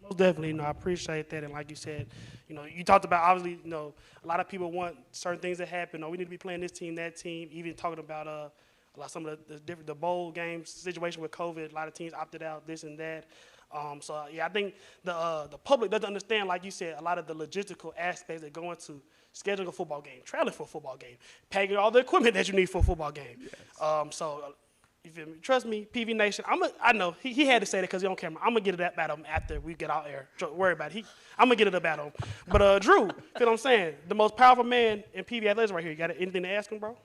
B: Most definitely, you know, I appreciate that. And like you said, you know, you talked about, obviously, you know, a lot of people want certain things to happen. Or we need to be playing this team, that team, even talking about some of the bowl games situation with COVID. A lot of teams opted out, this and that. So yeah, I think the public doesn't understand, like you said, a lot of the logistical aspects that go into scheduling a football game, traveling for a football game, packing all the equipment that you need for a football game. Yes. You feel me? Trust me, PV Nation. I know he had to say that because he's on camera. I'm gonna get it up at him after we get out there. Don't worry about it. I'm gonna get it up at him. But Drew, feel what I'm saying? The most powerful man in PV Athletics right here. You got anything to ask him, bro?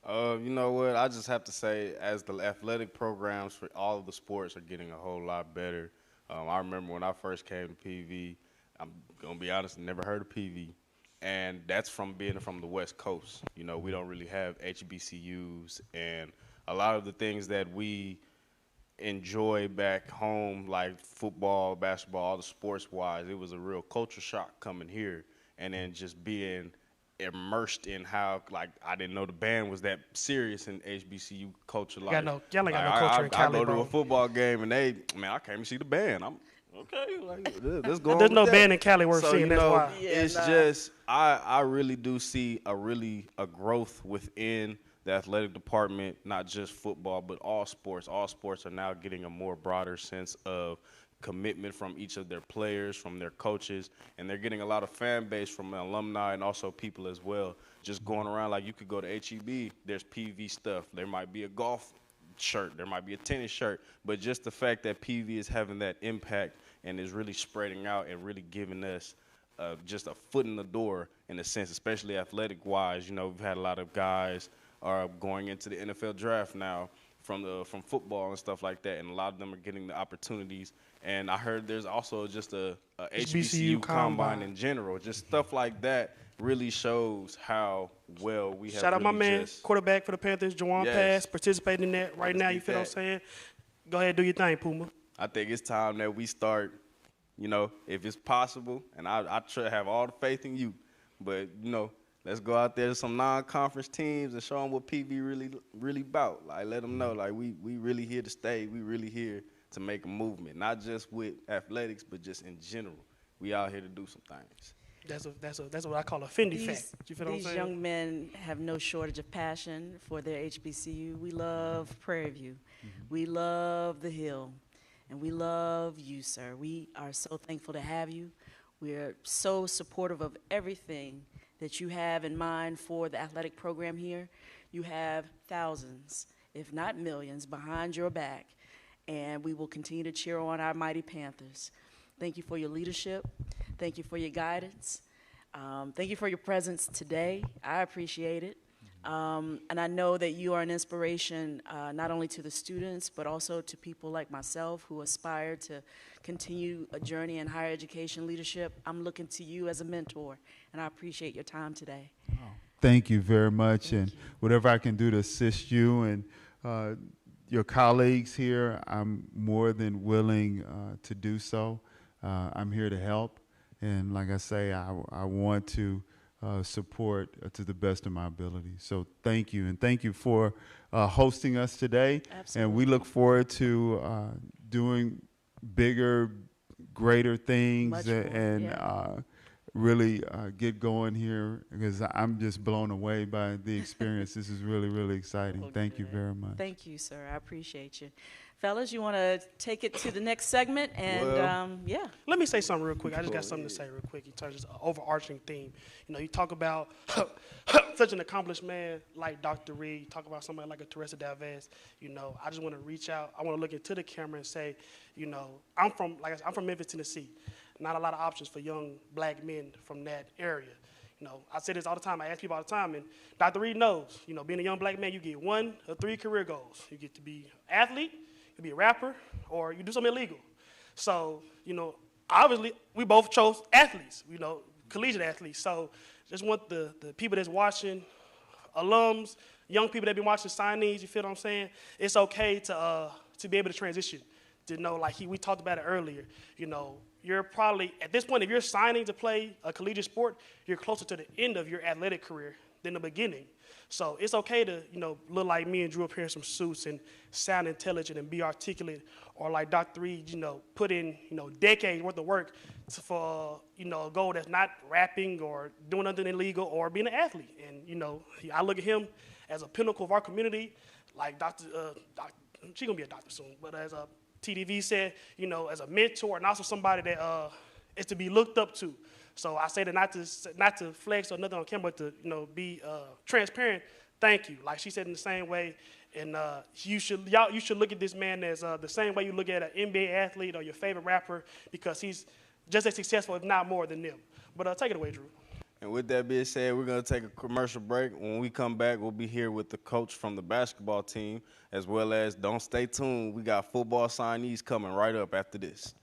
A: You know what? I just have to say, as the athletic programs for all of the sports are getting a whole lot better. I remember when I first came to PV, I'm going to be honest, never heard of PV. And that's from being from the West Coast. You know, we don't really have HBCUs. And a lot of the things that we enjoy back home, like football, basketball, all the sports-wise, it was a real culture shock coming here. And then just being immersed in how, like, I didn't know the band was that serious in HBCU culture. Like,
B: y'all ain't got no culture in Cali,
A: I go
B: bro.
A: to a football game and I can't even see the band. I'm okay. Like, let's go.
B: There's no band in Cali worth seeing. That's why.
A: It's just I really do see a growth within the athletic department, not just football, but all sports. All sports are now getting a more broader sense of commitment from each of their players, from their coaches, and they're getting a lot of fan base from alumni and also people as well. Just going around, like you could go to HEB, there's PV stuff. There might be a golf shirt, there might be a tennis shirt, but just the fact that PV is having that impact and is really spreading out and really giving us just a foot in the door in a sense, especially athletic-wise. You know, we've had a lot of guys are going into the NFL draft now from football and stuff like that, and a lot of them are getting the opportunities. And I heard there's also just a HBCU combine in general. Just stuff like that really shows how well we have.
B: Shout out my man, quarterback for the Panthers, Juwan Pass, participating in that right now. You feel what I'm saying? Go ahead, do your thing, Puma.
A: I think it's time that we start, you know, if it's possible, and I try to have all the faith in you, but, you know, Let's go out there to some non-conference teams and show them what PV really about. Like, let them know, like, we really here to stay. We really here to make a movement, not just with athletics, but just in general. We out here to do some things.
B: That's what I call a Fendi fact. You feel what I'm
F: These
B: saying?
F: young men have no shortage of passion for their HBCU. We love Prairie View. We love the Hill. And we love you, sir. We are so thankful to have you. We are so supportive of everything that you have in mind for the athletic program here. You have thousands, if not millions, behind your back. And we will continue to cheer on our mighty Panthers. Thank you for your leadership. Thank you for your guidance. Thank you for your presence today. I appreciate it. And I know that you are an inspiration not only to the students, but also to people like myself who aspire to continue a journey in higher education leadership. I'm looking to you as a mentor, and I appreciate your time today.
I: Thank you very much. And whatever I can do to assist you and your colleagues here, I'm more than willing to do so. I'm here to help. And like I say, I want to support to the best of my ability. So thank you. And thank you for hosting us today.
F: Absolutely.
I: And we look forward to doing bigger, greater things
F: Much more,
I: and
F: yeah.
I: really get going here, because I'm just blown away by the experience. This is really, really exciting.
F: Well,
I: Thank you
F: good.
I: very much.
F: Thank you, sir. I appreciate you. Fellas, you want to take it to the next segment? And
B: Well,
F: yeah.
B: Let me say something real quick. I just got something to say real quick in terms of an overarching theme. You know, you talk about such an accomplished man like Dr. Reed, you talk about somebody like a Teresa Dalvez. You know, I just want to reach out. I want to look into the camera and say, you know, I'm from Memphis, Tennessee. Not a lot of options for young black men from that area. You know, I say this all the time. I ask people all the time, and Dr. Reed knows, you know, being a young black man, you get 1 of 3 career goals. You get to be an athlete, you be a rapper, or you do something illegal. So, you know, obviously, we both chose athletes, you know, collegiate athletes. So just want the people that's watching, alums, young people that been watching signees, you feel what I'm saying? It's okay to be able to transition, to know, like we talked about it earlier, you know, you're probably, at this point, if you're signing to play a collegiate sport, you're closer to the end of your athletic career than the beginning. So it's okay to, you know, look like me and Drew up here in some suits and sound intelligent and be articulate, or like Dr. Reed, you know, put in, you know, decades worth of work for, you know, a goal that's not rapping or doing nothing illegal or being an athlete. And, you know, I look at him as a pinnacle of our community, like she's gonna be a doctor soon, but as a TDV said, you know, as a mentor and also somebody that is to be looked up to. So I say that not to flex or nothing on camera, but to, you know, be transparent. Thank you. Like she said in the same way, and you should look at this man as the same way you look at an NBA athlete or your favorite rapper, because he's just as successful, if not more, than them. But take it away, Drew.
A: And with that being said, we're going to take a commercial break. When we come back, we'll be here with the coach from the basketball team, as well as, don't stay tuned, we got football signees coming right up after this.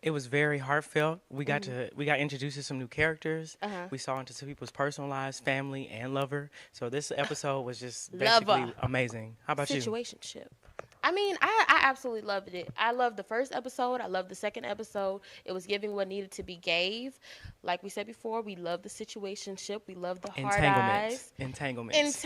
H: It was very heartfelt. We got introduced to some new characters. We saw into some people's personal lives, family and lover. So this episode was just basically amazing. How about you?
E: Situationship. I mean, I absolutely loved it. I loved the first episode. I loved the second episode. It was giving what needed to be gave. Like we said before, we love the situationship. We love the hard eyes.
H: Entanglements.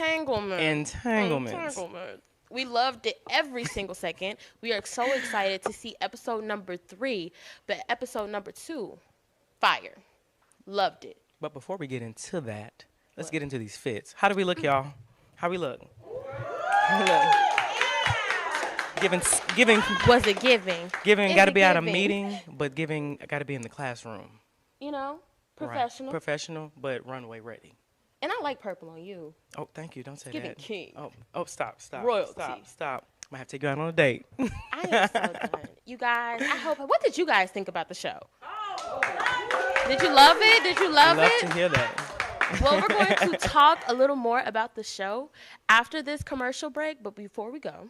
E: We loved it every single second. We are so excited to see episode number 3. But episode number 2, fire. Loved it.
H: But before we get into that, let's get into these fits. How do we look, y'all? How we look? Giving.
E: Was it giving?
H: Giving got to be at a meeting, but giving got to be in the classroom.
E: You know, professional.
H: Right. Professional, but runway ready.
E: And I like purple on you.
H: Oh, thank you. Don't say
E: Giving
H: that.
E: king.
H: Oh, stop.
E: Royalty.
H: Stop. I might have to take you out on a date.
E: I am so done. You guys, what did you guys think about the show? Did you love it?
H: I'd love to hear that.
E: Well, we're going to talk a little more about the show after this commercial break. But before we go,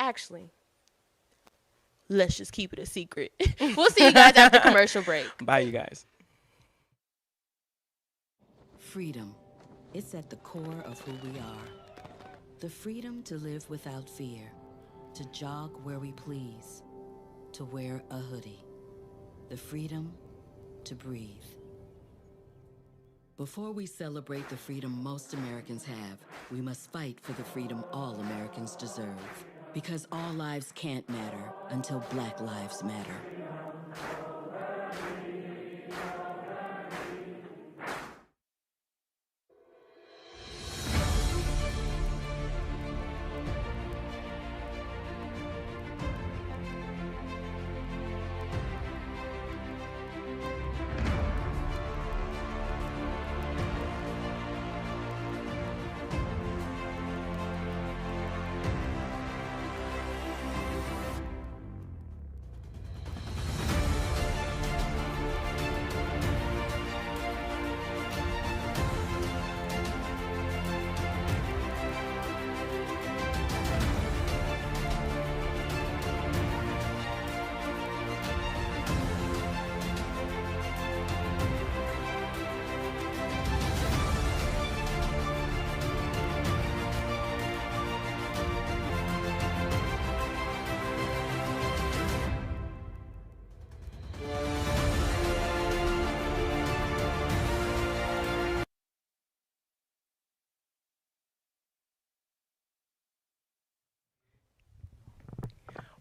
E: actually, let's just keep it a secret. We'll see you guys after commercial break.
H: Bye, you guys.
J: Freedom. It's at the core of who we are. The freedom to live without fear, to jog where we please, to wear a hoodie. The freedom to breathe. Before we celebrate the freedom most Americans have, we must fight for the freedom all Americans deserve. Because all lives can't matter until Black lives matter.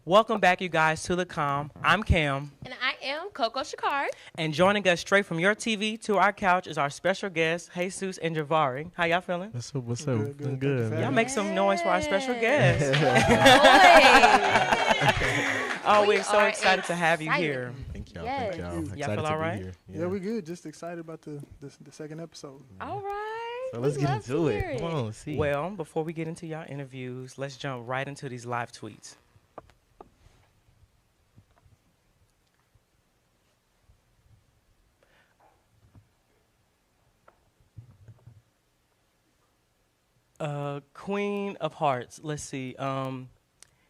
H: Welcome back, you guys, to The Calm. I'm Cam.
E: And I am Coco Shakard.
H: And joining us straight from your TV to our couch is our special guest, Jesus and Javari. How y'all feeling?
W: What's up? Good.
H: Y'all make some noise for our special guest. We're so excited to have you here.
W: Thank y'all.
E: Yes.
W: Thank y'all.
H: Y'all
W: Excited
H: feel
W: to
H: all
W: be
H: right?
W: here.
D: Yeah, we good. Just excited about the second episode.
E: All right.
W: So let's get into it. Come on, let's see.
H: Well, before we get into y'all interviews, let's jump right into these live tweets. Queen of Hearts. Let's see.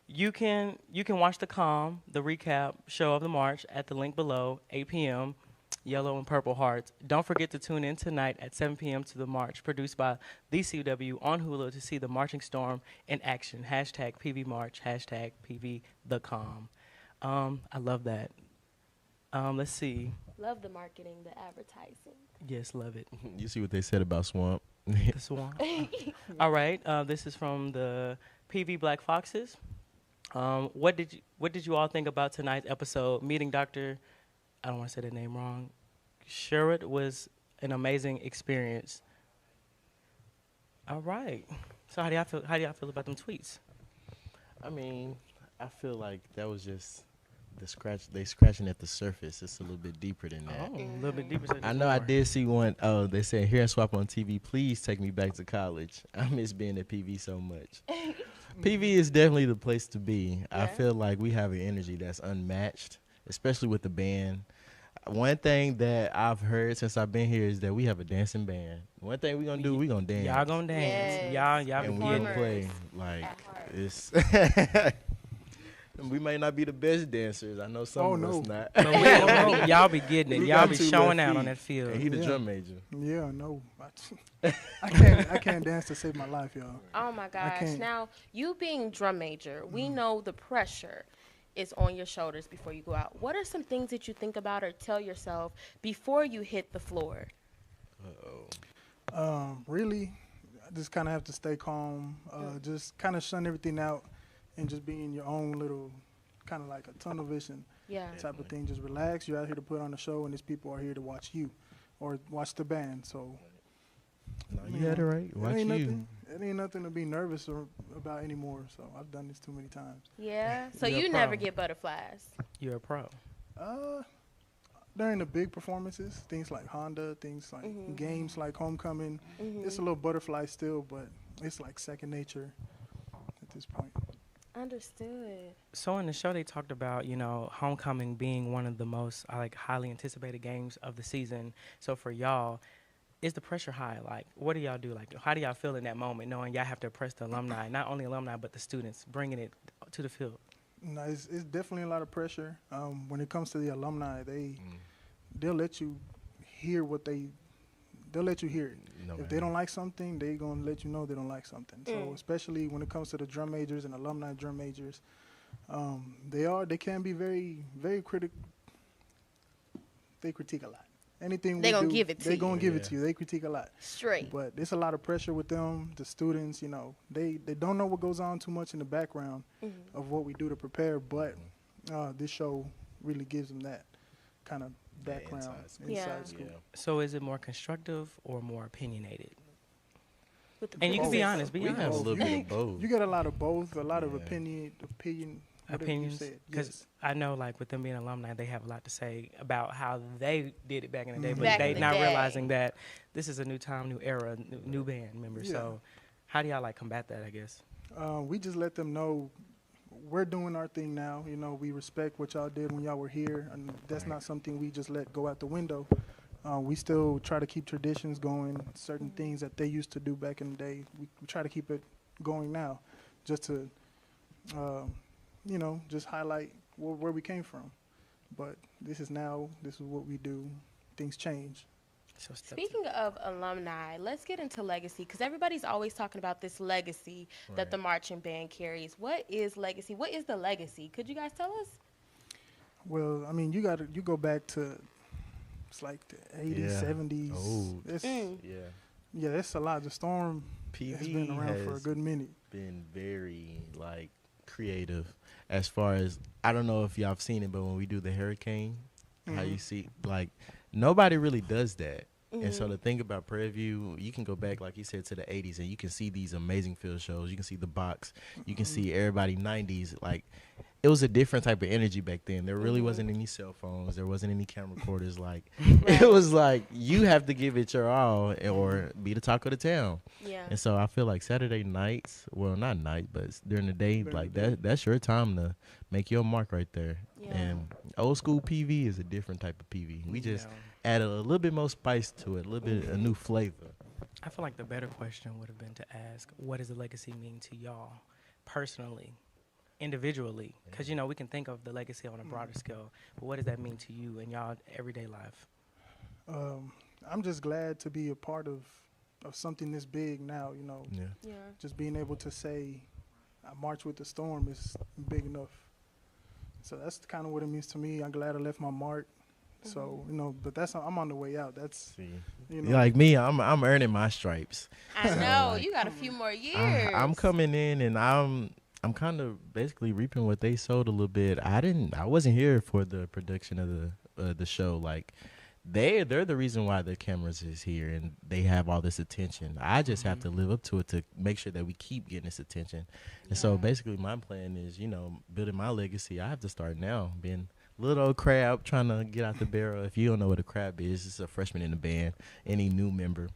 H: You can watch the recap show of the march at the link below, 8 p.m. Yellow and Purple Hearts. Don't forget to tune in tonight at 7 p.m. to the march, produced by the CW on Hulu to see the marching storm in action. Hashtag PV March. Hashtag PV the Calm. I love that. Let's see.
E: Love the marketing, the advertising.
H: Yes, love it.
W: You see what they said about Swamp?
H: The Swamp. All right. This is from the PV Black Foxes. What did you all think about tonight's episode? Meeting Dr. I don't want to say the name wrong. Sherrod was an amazing experience. All right. So how do y'all feel about them tweets?
W: I mean, I feel like that was just they scratching at the surface. It's a little bit deeper than that.
H: Oh, a little bit deeper.
W: I know I did see one. Oh, they said, "Here and Swap on TV. Please take me back to college. I miss being at PV so much." PV is definitely the place to be. Yeah. I feel like we have an energy that's unmatched, especially with the band. One thing that I've heard since I've been here is that we have a dancing band. One thing we're going to do, we're going to dance.
H: Y'all going to dance.
E: Yes.
H: Y'all
W: and we
H: get
W: play. Like, it's... We may not be the best dancers. I know some of us not.
H: But y'all be getting it.
W: We
H: Y'all
W: got
H: be
W: 2
H: showing
W: left
H: out on
W: feet.
H: that field.
W: And he the drum major.
D: Yeah, no. I can't dance to save my life, y'all.
E: Oh my gosh.
D: can't.
E: Now, you being drum major, we know the pressure is on your shoulders before you go out. What are some things that you think about or tell yourself before you hit the floor?
D: Really, I just kind of have to stay calm, just kind of shun everything out and just be in your own little, kind of like a tunnel vision type of thing. Just relax. You're out here to put on a show, and these people are here to watch you or watch the band. So,
W: No, you had it right. Watch you.
D: It ain't nothing to be nervous about anymore. So I've done this too many times.
E: Yeah. So
W: You're a
E: you never
W: pro.
E: get butterflies.
H: You're a pro.
D: During the big performances, things like Honda, things like games like Homecoming, it's a little butterfly still, but it's like second nature at this point.
E: Understood.
H: So in the show, they talked about, you know, Homecoming being one of the most highly anticipated games of the season. So for y'all, is the pressure high? Like, what do y'all do? Like, how do y'all feel in that moment, knowing y'all have to impress the alumni, not only alumni but the students, bringing it to the field?
D: No, it's definitely a lot of pressure. When it comes to the alumni, they'll let you hear they'll let you hear it.
W: No
D: If they don't like something, they're gonna let you know they don't like something. So especially when it comes to the drum majors and alumni drum majors, they can be very, very they critique a lot. Anything
E: They
D: we
E: gonna
D: do,
E: give it to
D: they
E: you.
D: gonna give it to you. They critique a lot.
E: Straight.
D: But it's a lot of pressure with them. The students, you know, they don't know what goes on too much in the background of what we do to prepare. But this show really gives them that kind of background, inside scoop.
H: So is it more constructive or more opinionated?
E: With the
H: And you can be
D: Both.
H: honest. Be
W: We have a
H: honest.
W: little bit of both.
D: You get a lot of both, a lot of opinion, whatever
H: Opinions,
D: you said.
H: because
D: Yes.
H: I know, like, with them being alumni, they have a lot to say about how they did it back in the day, but
E: Back
H: they
E: in the
H: not
E: day.
H: realizing that this is a new time, new era, new band members.
D: Yeah.
H: So how do y'all combat that, I guess?
D: We just let them know we're doing our thing now. You know, we respect what y'all did when y'all were here, and that's not something we just let go out the window. We still try to keep traditions going, certain things that they used to do back in the day. We try to keep it going now, just to, just highlight where we came from. But this is what we do. Things change.
H: So
E: Speaking of alumni, let's get into legacy, because everybody's always talking about this legacy that the marching band carries. What is legacy? What is the legacy? Could you guys tell us?
D: Well, I mean, you go back to, it's like the 80s, 70s.
W: Old.
D: Yeah, it's a lot. The Storm has been around for a good minute.
W: Been very creative as far as, I don't know if y'all have seen it, but when we do the hurricane, how you see nobody really does that. And so the thing about Prairie View, you can go back, like you said, to the 80s, and you can see these amazing field shows. You can see the box. You can see everybody 90s. Like, it was a different type of energy back then. There really wasn't any cell phones. There wasn't any camera recorders. Like, it was like, you have to give it your all or be the talk of the town.
E: Yeah.
W: And so I feel like Saturday nights, well, not night, but during the day, like that's your time to make your mark right there.
E: Yeah.
W: And old school PV is a different type of PV. We just added a little bit more spice to it, a little bit a new flavor.
H: I feel like the better question would have been to ask, what does the legacy mean to y'all personally, individually? Because, we can think of the legacy on a broader scale, but what does that mean to you in y'all everyday life?
D: I'm just glad to be a part of something this big now, Just being able to say I march with the Storm is big enough. So that's kind of what it means to me. I'm glad I left my mark. So, but I'm on the way out. That's,
W: Like me, I'm earning my stripes.
E: I know. You got a few more years.
W: I'm coming in and I'm kind of basically reaping what they sowed a little bit. I wasn't here for the production of the show. Like, they're the reason why the cameras is here and they have all this attention. I just have to live up to it to make sure that we keep getting this attention. And so basically my plan is, building my legacy. I have to start now, being little old crab trying to get out the barrel. If you don't know what a crab is, it's a freshman in the band, any new member.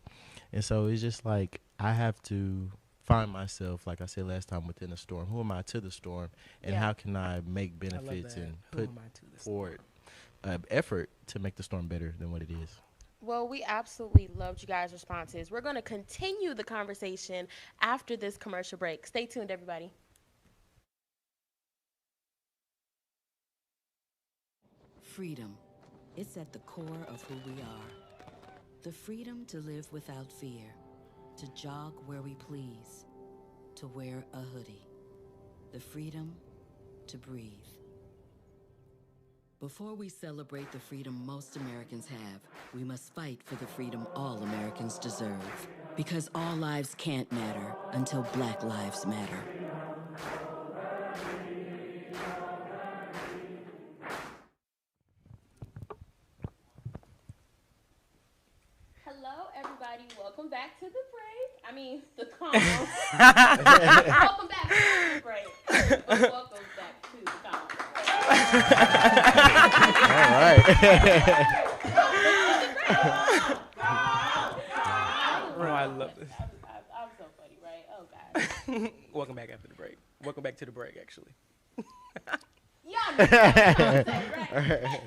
W: And so it's just like I have to find myself, like I said last time, within the Storm. Who am I to the Storm? And how can I make benefits and put forward effort to make the Storm better than what it is?
E: Well, we absolutely loved you guys' responses. We're going to continue the conversation after this commercial break. Stay tuned, everybody.
J: Freedom. It's at the core of who we are. The freedom to live without fear, to jog where we please, to wear a hoodie. The freedom to breathe. Before we celebrate the freedom most Americans have, we must fight for the freedom all Americans deserve. Because all lives can't matter until Black lives matter.
E: Hello, everybody. Welcome back to the break. I mean, the calm. Welcome back to the break. Welcome back to the calm.
W: All right.
M: Oh, I love this.
E: I'm so funny, right? Oh, God.
M: Welcome back after the break. Welcome back to the break, actually.
E: Y'all know what I'm saying, right?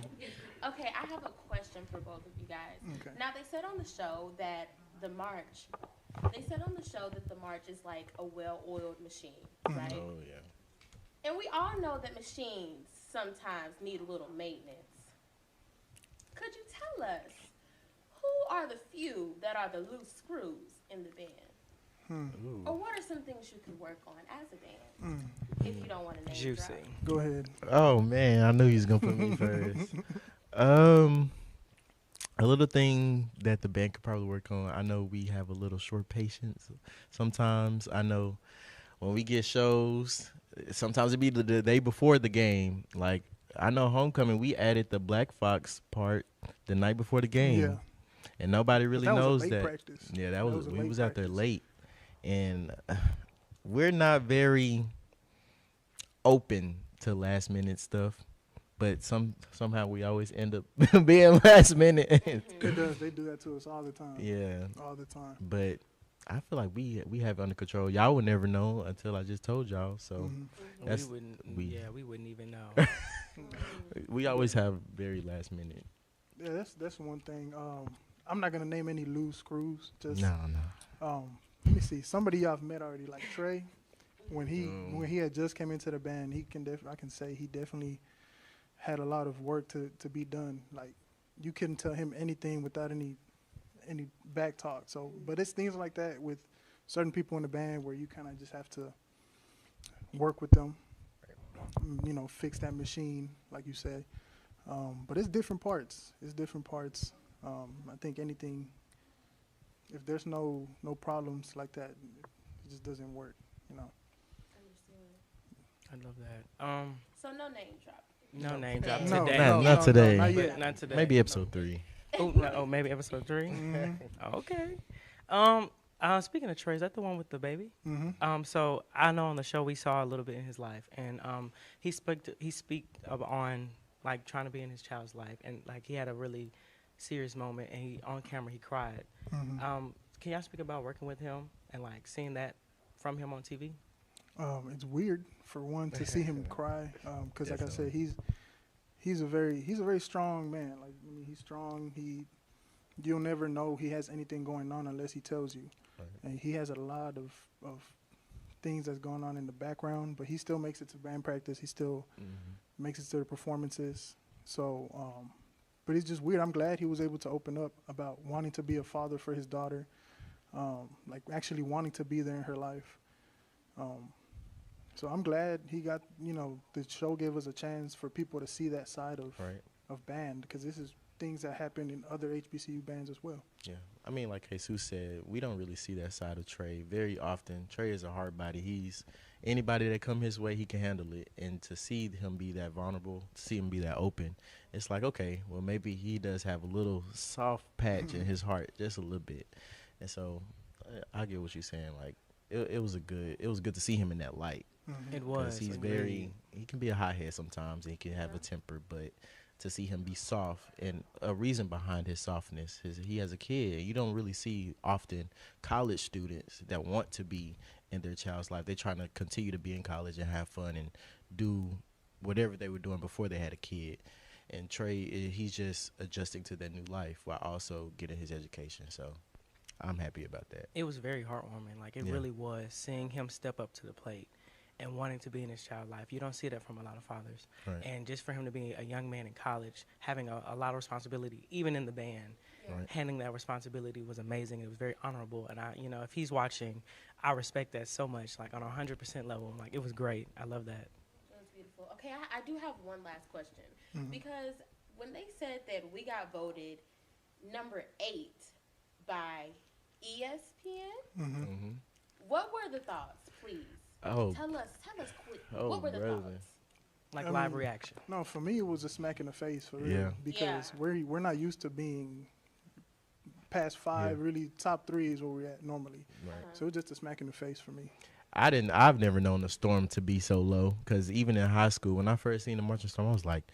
E: Okay, I have a question for both of you guys.
D: Okay.
E: Now, they said on the show that the march is like a well-oiled machine, right?
W: Oh, yeah.
E: And we all know that machines sometimes need a little maintenance. Could you tell us who are the few that are the loose screws in the band? Or what are some things you could work on as a band? If you don't want to name
M: Juicy.
E: drop.
D: Go ahead.
W: Oh man, I knew he was gonna put me first. A little thing that the band could probably work on. I know we have a little short patience sometimes. I know when we get shows, sometimes it be the day before the game. Like I know homecoming, we added the Black Fox part the night before the game.
D: Yeah.
W: And nobody really knows
D: late
W: that.
D: practice.
W: Yeah,
D: That was a
W: we
D: late
W: was out there
D: practice.
W: late, and we're not very open to last minute stuff, but somehow we always end up being last minute.
D: It does. They do that to us all the time.
W: Yeah,
D: all the time.
W: but I feel like we have it under control. Y'all would never know until I just told y'all. So that's
M: we wouldn't even know.
W: we always have very last minute.
D: Yeah, that's one thing. I'm not gonna name any loose screws. Just
W: No.
D: Let me see. Somebody y'all have met already, like Trey. When he had just came into the band, I can say he definitely had a lot of work to be done. Like you couldn't tell him anything without any back talk. So, but it's things like that with certain people in the band where you kind of just have to work with them. You know, fix that machine, like you said. But it's different parts. I think anything, if there's no problems like that, it just doesn't work, you know.
M: I love that.
E: So no name drop.
M: No name drop
D: No,
M: today.
W: Not today.
D: not yet.
M: Not today.
W: Maybe episode 3.
M: Oh, no, maybe episode 3. Okay. Speaking of Trey, is that the one with the baby? So I know on the show we saw a little bit in his life, and he speak on like trying to be in his child's life, and like he had a really serious moment, and on camera he cried. Can y'all speak about working with him and like seeing that from him on TV?
D: It's weird for one to see him cry, because like I said, he's a very strong man. Like I mean, he's strong. You'll never know he has anything going on unless he tells you. And he has a lot of things that's going on in the background, but he still makes it to band practice. He still makes it to the performances. So, but it's just weird. I'm glad he was able to open up about wanting to be a father for his daughter, like actually wanting to be there in her life. So I'm glad he got, the show gave us a chance for people to see that side of band, because this is things that happen in other HBCU bands as well.
W: Yeah, I mean, like Jesus said, we don't really see that side of Trey very often. Trey is a hard body. Anybody that come his way, he can handle it. And to see him be that vulnerable, to see him be that open, it's like, okay, well, maybe he does have a little soft patch in his heart, just a little bit. And so I get what you're saying. Like, it was good to see him in that light.
M: It was.
W: He's he can be a hothead sometimes, and he can have a temper, but to see him be soft, and a reason behind his softness is he has a kid. You don't really see often college students that want to be in their child's life. They're trying to continue to be in college and have fun and do whatever they were doing before they had a kid. And Trey, he's just adjusting to that new life while also getting his education. So I'm happy about that.
M: It was very heartwarming. Like, it really was, seeing him step up to the plate and wanting to be in his child's life. You don't see that from a lot of fathers.
W: Right.
M: And just for him to be a young man in college, having a lot of responsibility, even in the band,
W: Right.
M: handling that responsibility was amazing. It was very honorable. And if he's watching, I respect that so much, like on a 100% level. Like, it was great. I love that.
E: That was beautiful. Okay, I do have one last question.
W: Mm-hmm.
E: Because when they said that we got voted number 8 by ESPN,
W: Mm-hmm.
E: what were the thoughts, please?
W: Oh.
E: Tell us quick.
W: Oh,
E: What were the
W: brother.
E: thoughts?
M: Like
D: I
M: live
D: mean,
M: reaction.
D: No, for me it was a smack in the face for real.
W: Yeah.
D: Because we're not used to being past 5, really top 3 is where we're at normally.
W: Right.
D: So it was just a smack in the face for me.
W: I've never known the storm to be so low, because even in high school, when I first seen the marching storm, I was like,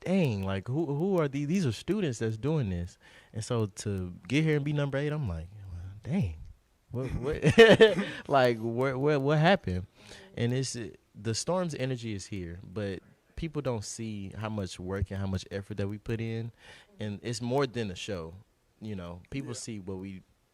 W: dang, like who are these? These are students that's doing this. And so to get here and be number 8, I'm like, well, dang. What like what happened? And it's the storm's energy is here, but people don't see how much work and how much effort that we put in, and it's more than a show. People see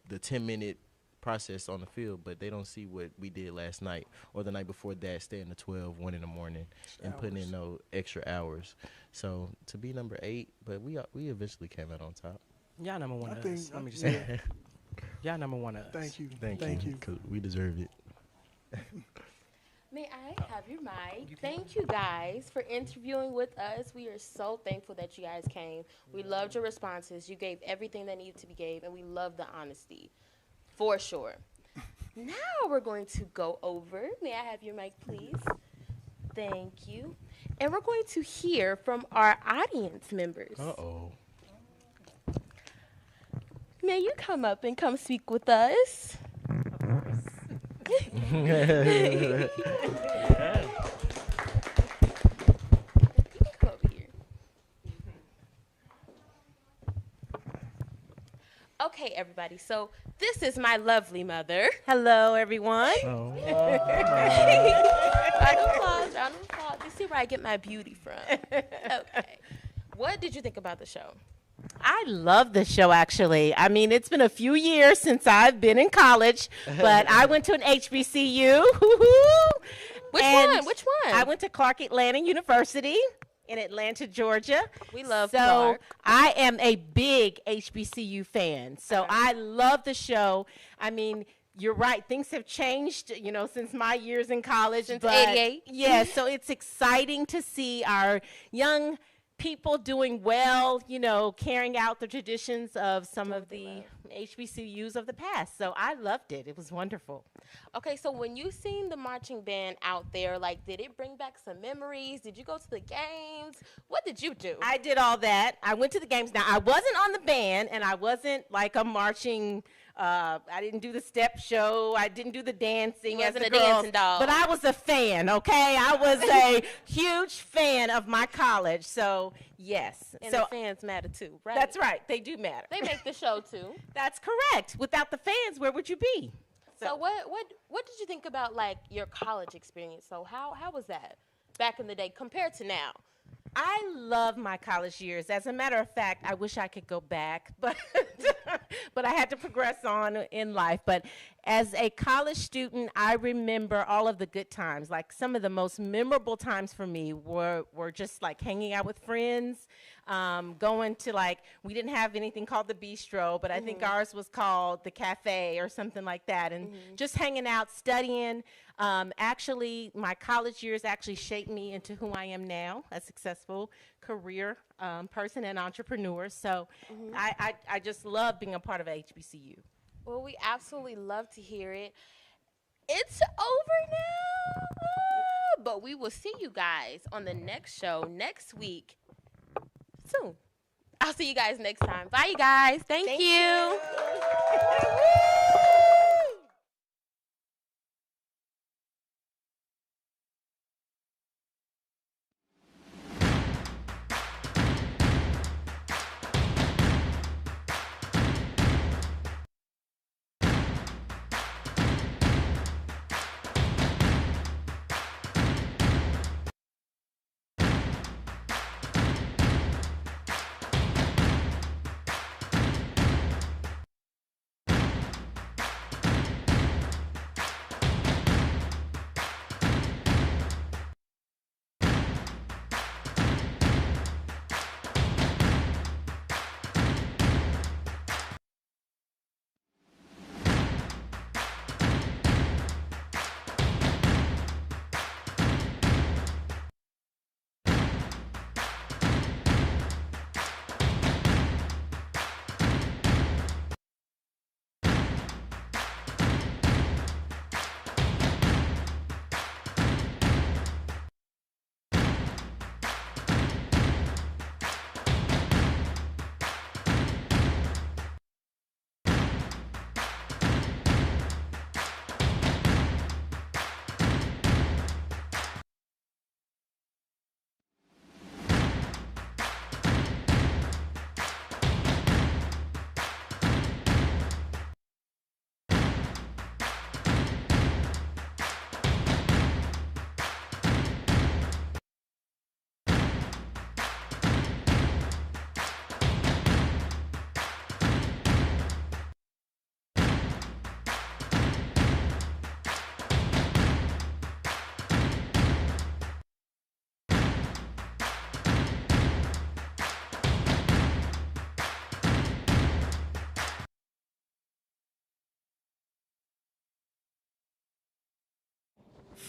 W: the 10-minute process on the field, but they don't see what we did last night or the night before that, staying to 12, 1 in the morning, and putting in no extra hours. So to be number 8, but we eventually came out on top.
M: Y'all number one
D: I
M: of
D: think-
M: us. Let me just say that. Y'all number one of us.
D: Thank you.
W: Thank you. Cool. We deserve it.
E: May I have your mic? Thank you guys for interviewing with us. We are so thankful that you guys came. We loved your responses. You gave everything that needed to be gave, and we love the honesty, for sure. Now we're going to go over. May I have your mic, please? Thank you. And we're going to hear from our audience members.
W: Uh-oh.
E: May you come up and come speak with us? Okay, everybody. So this is my lovely mother. Hello, everyone.
W: Oh.
E: Round of applause, round of applause. You see where I get my beauty from. Okay. What did you think about the show?
N: I love the show, actually. I mean, it's been a few years since I've been in college, but I went to an HBCU.
E: Which one? Which one?
N: I went to Clark Atlanta University in Atlanta, Georgia.
E: We love
N: So
E: Clark.
N: I am a big HBCU fan. So I love the show. I mean, you're right. Things have changed, since my years in college.
E: Since
N: but
E: 88.
N: Yeah, so it's exciting to see our young people doing well, carrying out the traditions of some of the HBCUs of the past. So I loved it. It was wonderful.
E: Okay, so when you seen the marching band out there, did it bring back some memories? Did you go to the games? What did you do?
N: I did all that. I went to the games. Now, I wasn't on the band, and I wasn't like a marching. I didn't do the step show. I didn't do the dancing
E: You
N: as
E: wasn't
N: the
E: a
N: girls.
E: dancing doll.
N: But I was a fan, okay? I was a huge fan of my college. So, yes.
E: And
N: so
E: the fans matter too, right?
N: That's right. They do matter.
E: They make the show too.
N: That's correct. Without the fans, where would you be?
E: So what did you think about your college experience? So how was that back in the day compared to now?
N: I love my college years. As a matter of fact, I wish I could go back, but but I had to progress on in life. But as a college student, I remember all of the good times. Like some of the most memorable times for me were just like hanging out with friends, going to we didn't have anything called the bistro, but I think ours was called the cafe or something like that, and just hanging out, studying. Actually, my college years actually shaped me into who I am now, a successful career person and entrepreneur. So I just love being a part of HBCU.
E: Well, we absolutely love to hear it. It's over now, but we will see you guys on the next show next week soon. I'll see you guys next time. Bye, you guys. Thank you.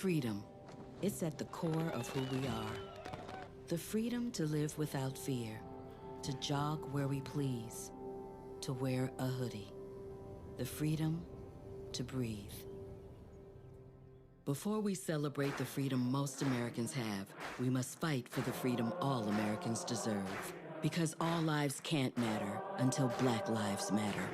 J: Freedom. It's at the core of who we are. The freedom to live without fear, to jog where we please, to wear a hoodie. The freedom to breathe. Before we celebrate the freedom most Americans have, we must fight for the freedom all Americans deserve. Because all lives can't matter until Black lives matter.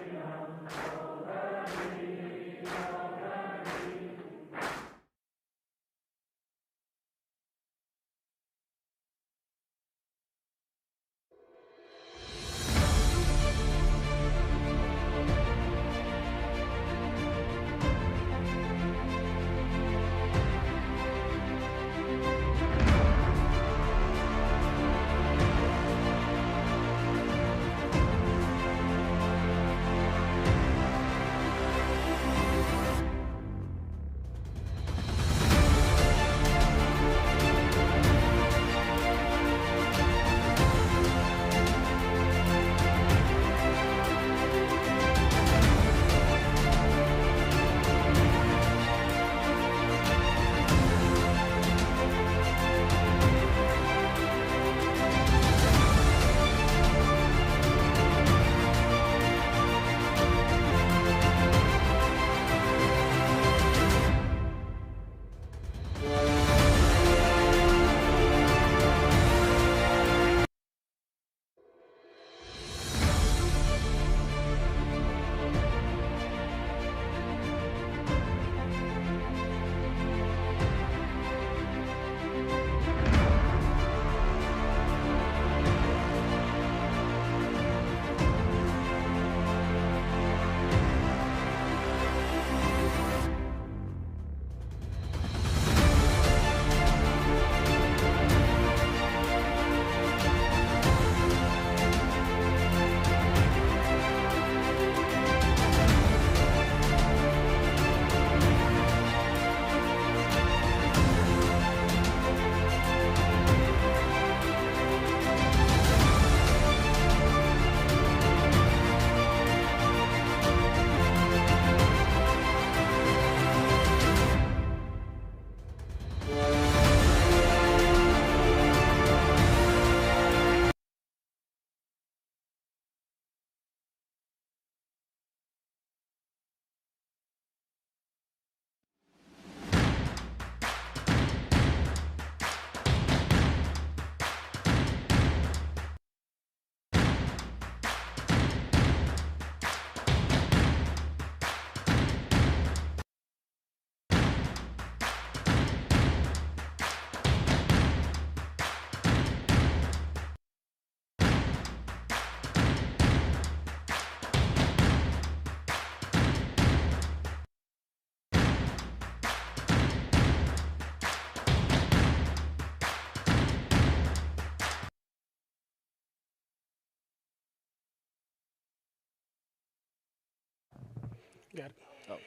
B: Got it.
A: Oh.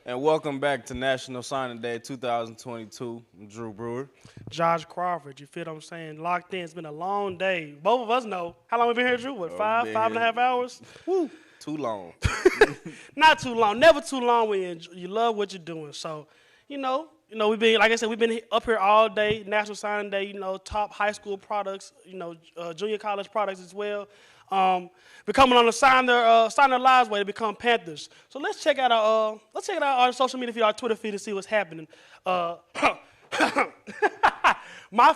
A: And welcome back to National Signing Day 2022. I'm Drew Brewer.
B: Josh Crawford, you feel what I'm saying? Locked in. It's been a long day. Both of us know. How long we been here, Drew? What, five and a half hours?
A: Woo. Too long.
B: Not too long. Never too long when you love what you're doing. So, we've been, like I said, we've been up here all day. National Signing Day, top high school products, junior college products as well. We're coming on to sign their lives way to become Panthers. So let's check out our social media feed, our Twitter feed to see what's happening. My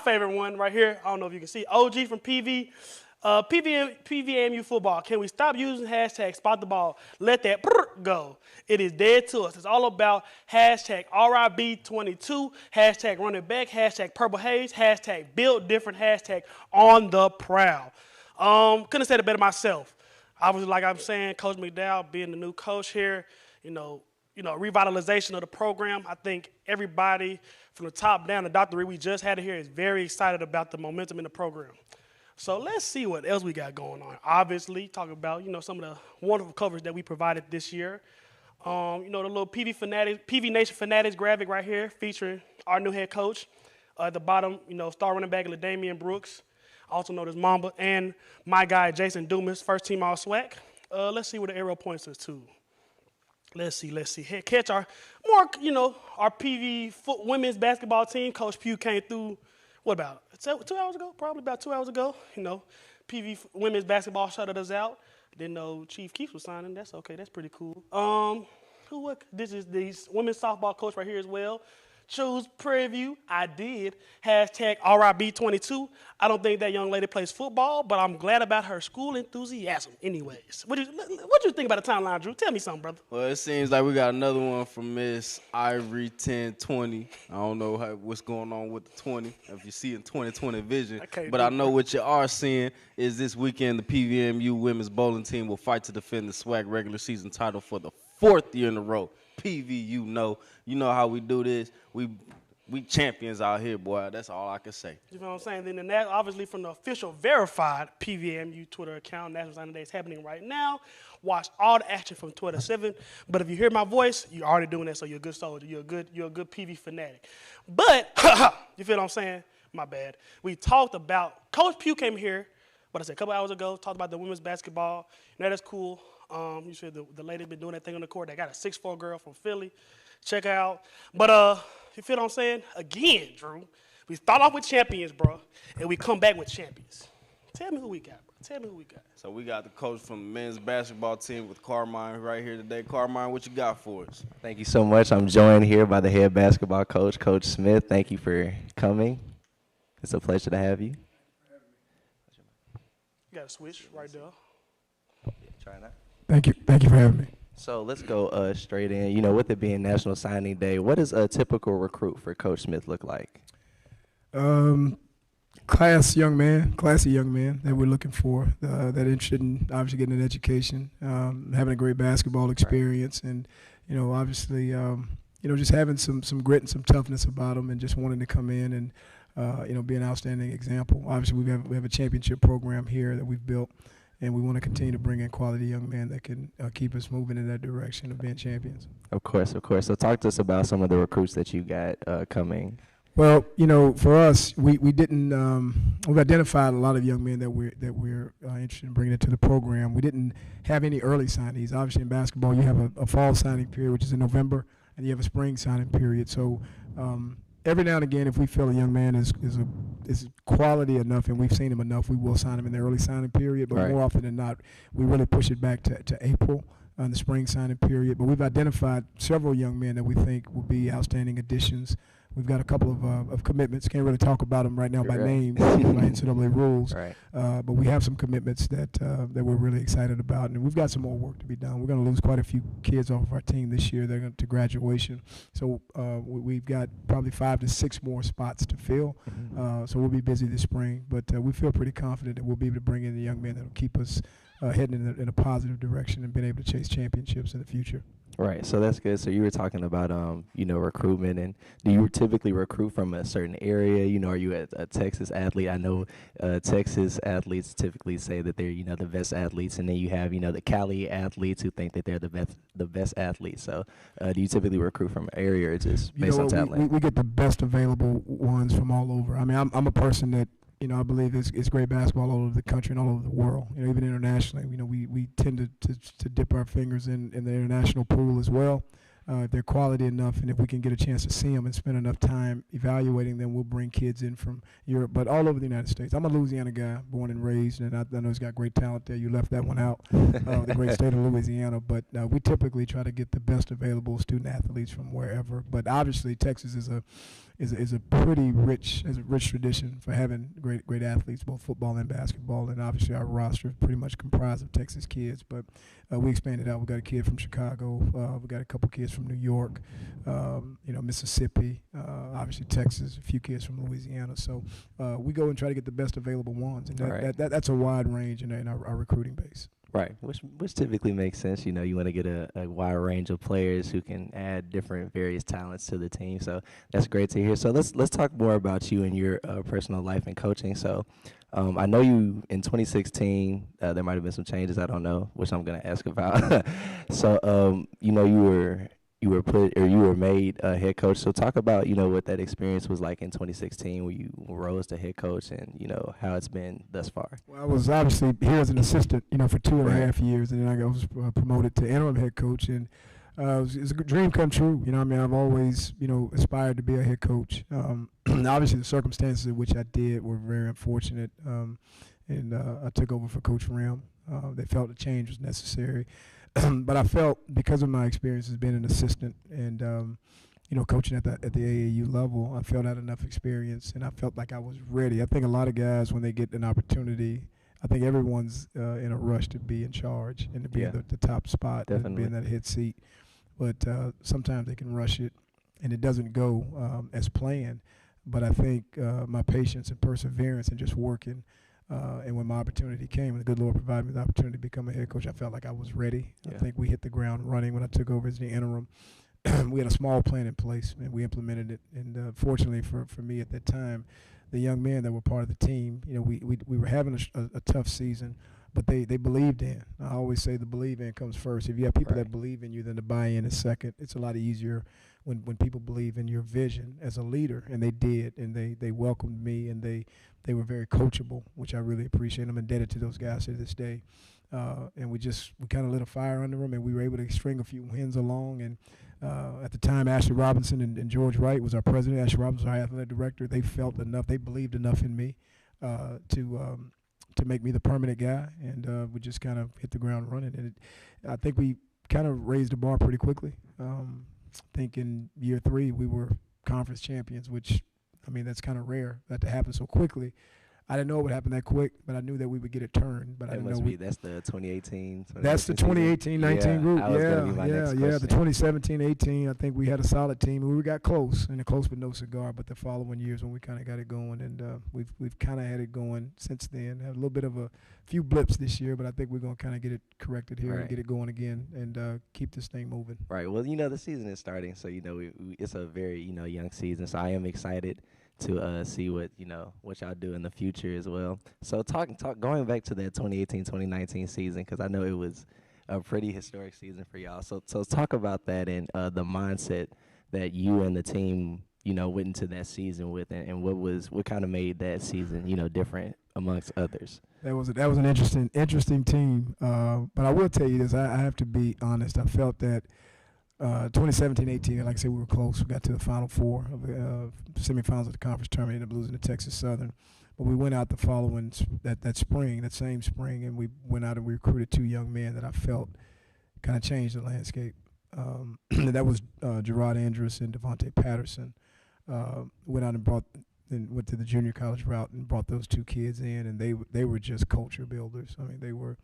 B: favorite one right here, I don't know if you can see, OG from PVAMU football. Can we stop using hashtag spot the ball? Let that go. It is dead to us. It's all about hashtag RIB22, hashtag running back, hashtag purple haze, hashtag build different, hashtag on the prowl. Couldn't have said it better myself. Obviously, like I'm saying, Coach McDowell being the new coach here, revitalization of the program. I think everybody from the top down, the Dr. Reed we just had it here, is very excited about the momentum in the program. So let's see what else we got going on. Obviously, talk about, some of the wonderful coverage that we provided this year. The little PV Nation Fanatics graphic right here featuring our new head coach. At the bottom, star running back LaDamian Brooks, also known as Mamba, and my guy Jason Dumas, first team All-SWAC. Let's see where the arrow points us to. Let's see. Catch our more, our PV women's basketball team. Coach Pugh came through, what about 2 hours ago? Probably about 2 hours ago. PV women's basketball shutted us out. Didn't know Chief Keefe was signing. That's okay. That's pretty cool. This is the women's softball coach right here as well. Choose Prairie View. I did. Hashtag RIB22. I don't think that young lady plays football, but I'm glad about her school enthusiasm. Anyways, what you think about the timeline, Drew? Tell me something, brother.
A: Well, it seems like we got another one from Miss Ivory 1020. I don't know what's going on with the 20, if you see in 2020 vision. But I know what you are seeing is this weekend the PVAMU women's bowling team will fight to defend the SWAC regular season title for the 4th year in a row. PV, you know how we do this. We champions out here, boy. That's all I can say.
B: You know what I'm saying? Then that, obviously from the official verified PVAMU Twitter account, National Signing Day is happening right now. Watch all the action from Twitter 7. But if you hear my voice, you're already doing that, so you're a good soldier. You're a good PV fanatic. But you feel what I'm saying? My bad. We talked about Coach Pugh came here, a couple hours ago, talked about the women's basketball. That is cool. You said the lady been doing that thing on the court. They got a 6'4" girl from Philly. Check her out. But you feel what I'm saying? Again, Drew, we start off with champions, bro, and we come back with champions. Tell me who we got, bro.
A: So we got the coach from the men's basketball team with Carmine right here today. Carmine, what you got for us?
T: Thank you so much. I'm joined here by the head basketball coach, Coach Smith. Thank you for coming. It's a pleasure to have you.
B: You got to switch right there.
T: Try that.
O: Thank you for having me.
T: So let's go straight in. With it being National Signing Day, what does a typical recruit for Coach Smith look like?
O: Classy young man that we're looking for, that interested in obviously getting an education, having a great basketball experience, and obviously just having some grit and some toughness about them, and just wanting to come in and be an outstanding example. Obviously, we have a championship program here that we've built. And we want to continue to bring in quality young men that can keep us moving in that direction of being champions.
T: Of course. So talk to us about some of the recruits that you got coming.
O: Well, for us, we didn't. We've identified a lot of young men that we're interested in bringing into the program. We didn't have any early signees. Obviously, in basketball, you have a fall signing period, which is in November, and you have a spring signing period. So every now and again, if we feel a young man is quality enough and we've seen him enough, we will sign him in the early signing period. But more often than not, we really push it back to April in the spring signing period. But we've identified several young men that we think will be outstanding additions. We've got a couple of commitments. Can't really talk about them right now by name, by NCAA rules. But we have some commitments that we're really excited about, and we've got some more work to be done. We're going to lose quite a few kids off of our team this year. They're going to graduation, so we've got probably 5 to 6 more spots to fill. So we'll be busy this spring, but we feel pretty confident that we'll be able to bring in the young men that will keep us heading in a positive direction and being able to chase championships in the future.
T: Right, so that's good. So you were talking about, recruitment, and do you typically recruit from a certain area? Are you a Texas athlete? I know Texas athletes typically say that they're, the best athletes, and then you have, the Cali athletes who think that they're the best athletes. So do you typically recruit from an area or just based on talent?
O: We get the best available ones from all over. I mean, I'm a person that, I believe it's great basketball all over the country and all over the world. Even internationally, we tend to dip our fingers in the international pool as well. If they're quality enough, and if we can get a chance to see them and spend enough time evaluating them, we'll bring kids in from Europe, but all over the United States. I'm a Louisiana guy, born and raised, and I know he's got great talent there. You left that one out, the great state of Louisiana. But we typically try to get the best available student athletes from wherever. But obviously, Texas is a pretty rich tradition for having great athletes, both football and basketball, and obviously our roster is pretty much comprised of Texas kids. But we expanded out. We got a kid from Chicago. We got a couple kids from New York, Mississippi, obviously Texas, a few kids from Louisiana. So we go and try to get the best available ones, and that's a wide range in our recruiting base.
T: Right, which typically makes sense. You want to get a wide range of players who can add different various talents to the team. So that's great to hear. So let's talk more about you and your personal life and coaching. So I know you in 2016. There might have been some changes. I don't know, which I'm going to ask about. So you were made a head coach. So talk about what that experience was like in 2016 when you rose to head coach, and how it's been thus far.
O: Well, I was obviously here as an assistant, for 2.5 years, and then I was promoted to interim head coach. And It's a good dream come true. You know, I mean, I've always, you know, aspired to be a head coach. Obviously, the circumstances in which I did were very unfortunate, and I took over for Coach Rim. They felt the change was necessary, but I felt because of my experience as being an assistant and you know, coaching at the AAU level, I felt I had enough experience, and I felt like I was ready. I think a lot of guys, when they get an opportunity, I think everyone's in a rush to be in charge and to be in the top spot and be in that head seat. But sometimes they can rush it, and it doesn't go as planned. But I think my patience and perseverance and just working, and when my opportunity came, and the good Lord provided me the opportunity to become a head coach, I felt like I was ready. I think we hit the ground running when I took over as the interim. We had a small plan in place, and we implemented it. And fortunately for me at that time, the young men that were part of the team, you know, we were having a tough season, but they believed in. I always say the believe in comes first. If you have people that believe in you, then the buy-in is second. It's a lot easier when people believe in your vision as a leader, and they did, and they welcomed me, and they were very coachable, which I really appreciate. I'm indebted to those guys to this day. And we kind of lit a fire under them, and we were able to string a few wins along. And at the time, Ashley Robinson and George Wright was our president. Ashley Robinson was our athletic director. They felt enough. They believed enough in me to make me the permanent guy, and we just kind of hit the ground running. And I think we kind of raised the bar pretty quickly. I think in year 3 we were conference champions, which, I mean, that's kind of rare that to happen so quickly. I didn't know it would happen that quick, but I knew that we would get it turned. But I didn't know
T: that's the 2018.
O: That's the 2018-19 group.
T: Yeah.
O: The 2017-18. I think we had a solid team. We got close, and close but no cigar. But the following years when we kind of got it going, and we've kind of had it going since then. Had a little bit of a few blips this year, but I think we're gonna kind of get it corrected here and get it going again, and keep this thing moving.
T: Right. Well, you know, the season is starting, so you know it's a very young season. So I am excited to see what y'all do in the future as well. So going back to that 2018-2019 season, because I know it was a pretty historic season for y'all. So talk about that and the mindset that you and the team went into that season with, and what kind of made that season different amongst others.
O: That was an interesting team. But I will tell you this: I have to be honest. I felt that 2017-18, like I said, we were close. We got to the Final Four of the semifinals of the conference tournament, ended up losing to Texas Southern. But we went out the following that same spring, and we went out and we recruited 2 young men that I felt kind of changed the landscape. That was Gerard Andrus and Devontae Patterson. Went out and went to the junior college route and brought those 2 kids in, and they were just culture builders. I mean, they were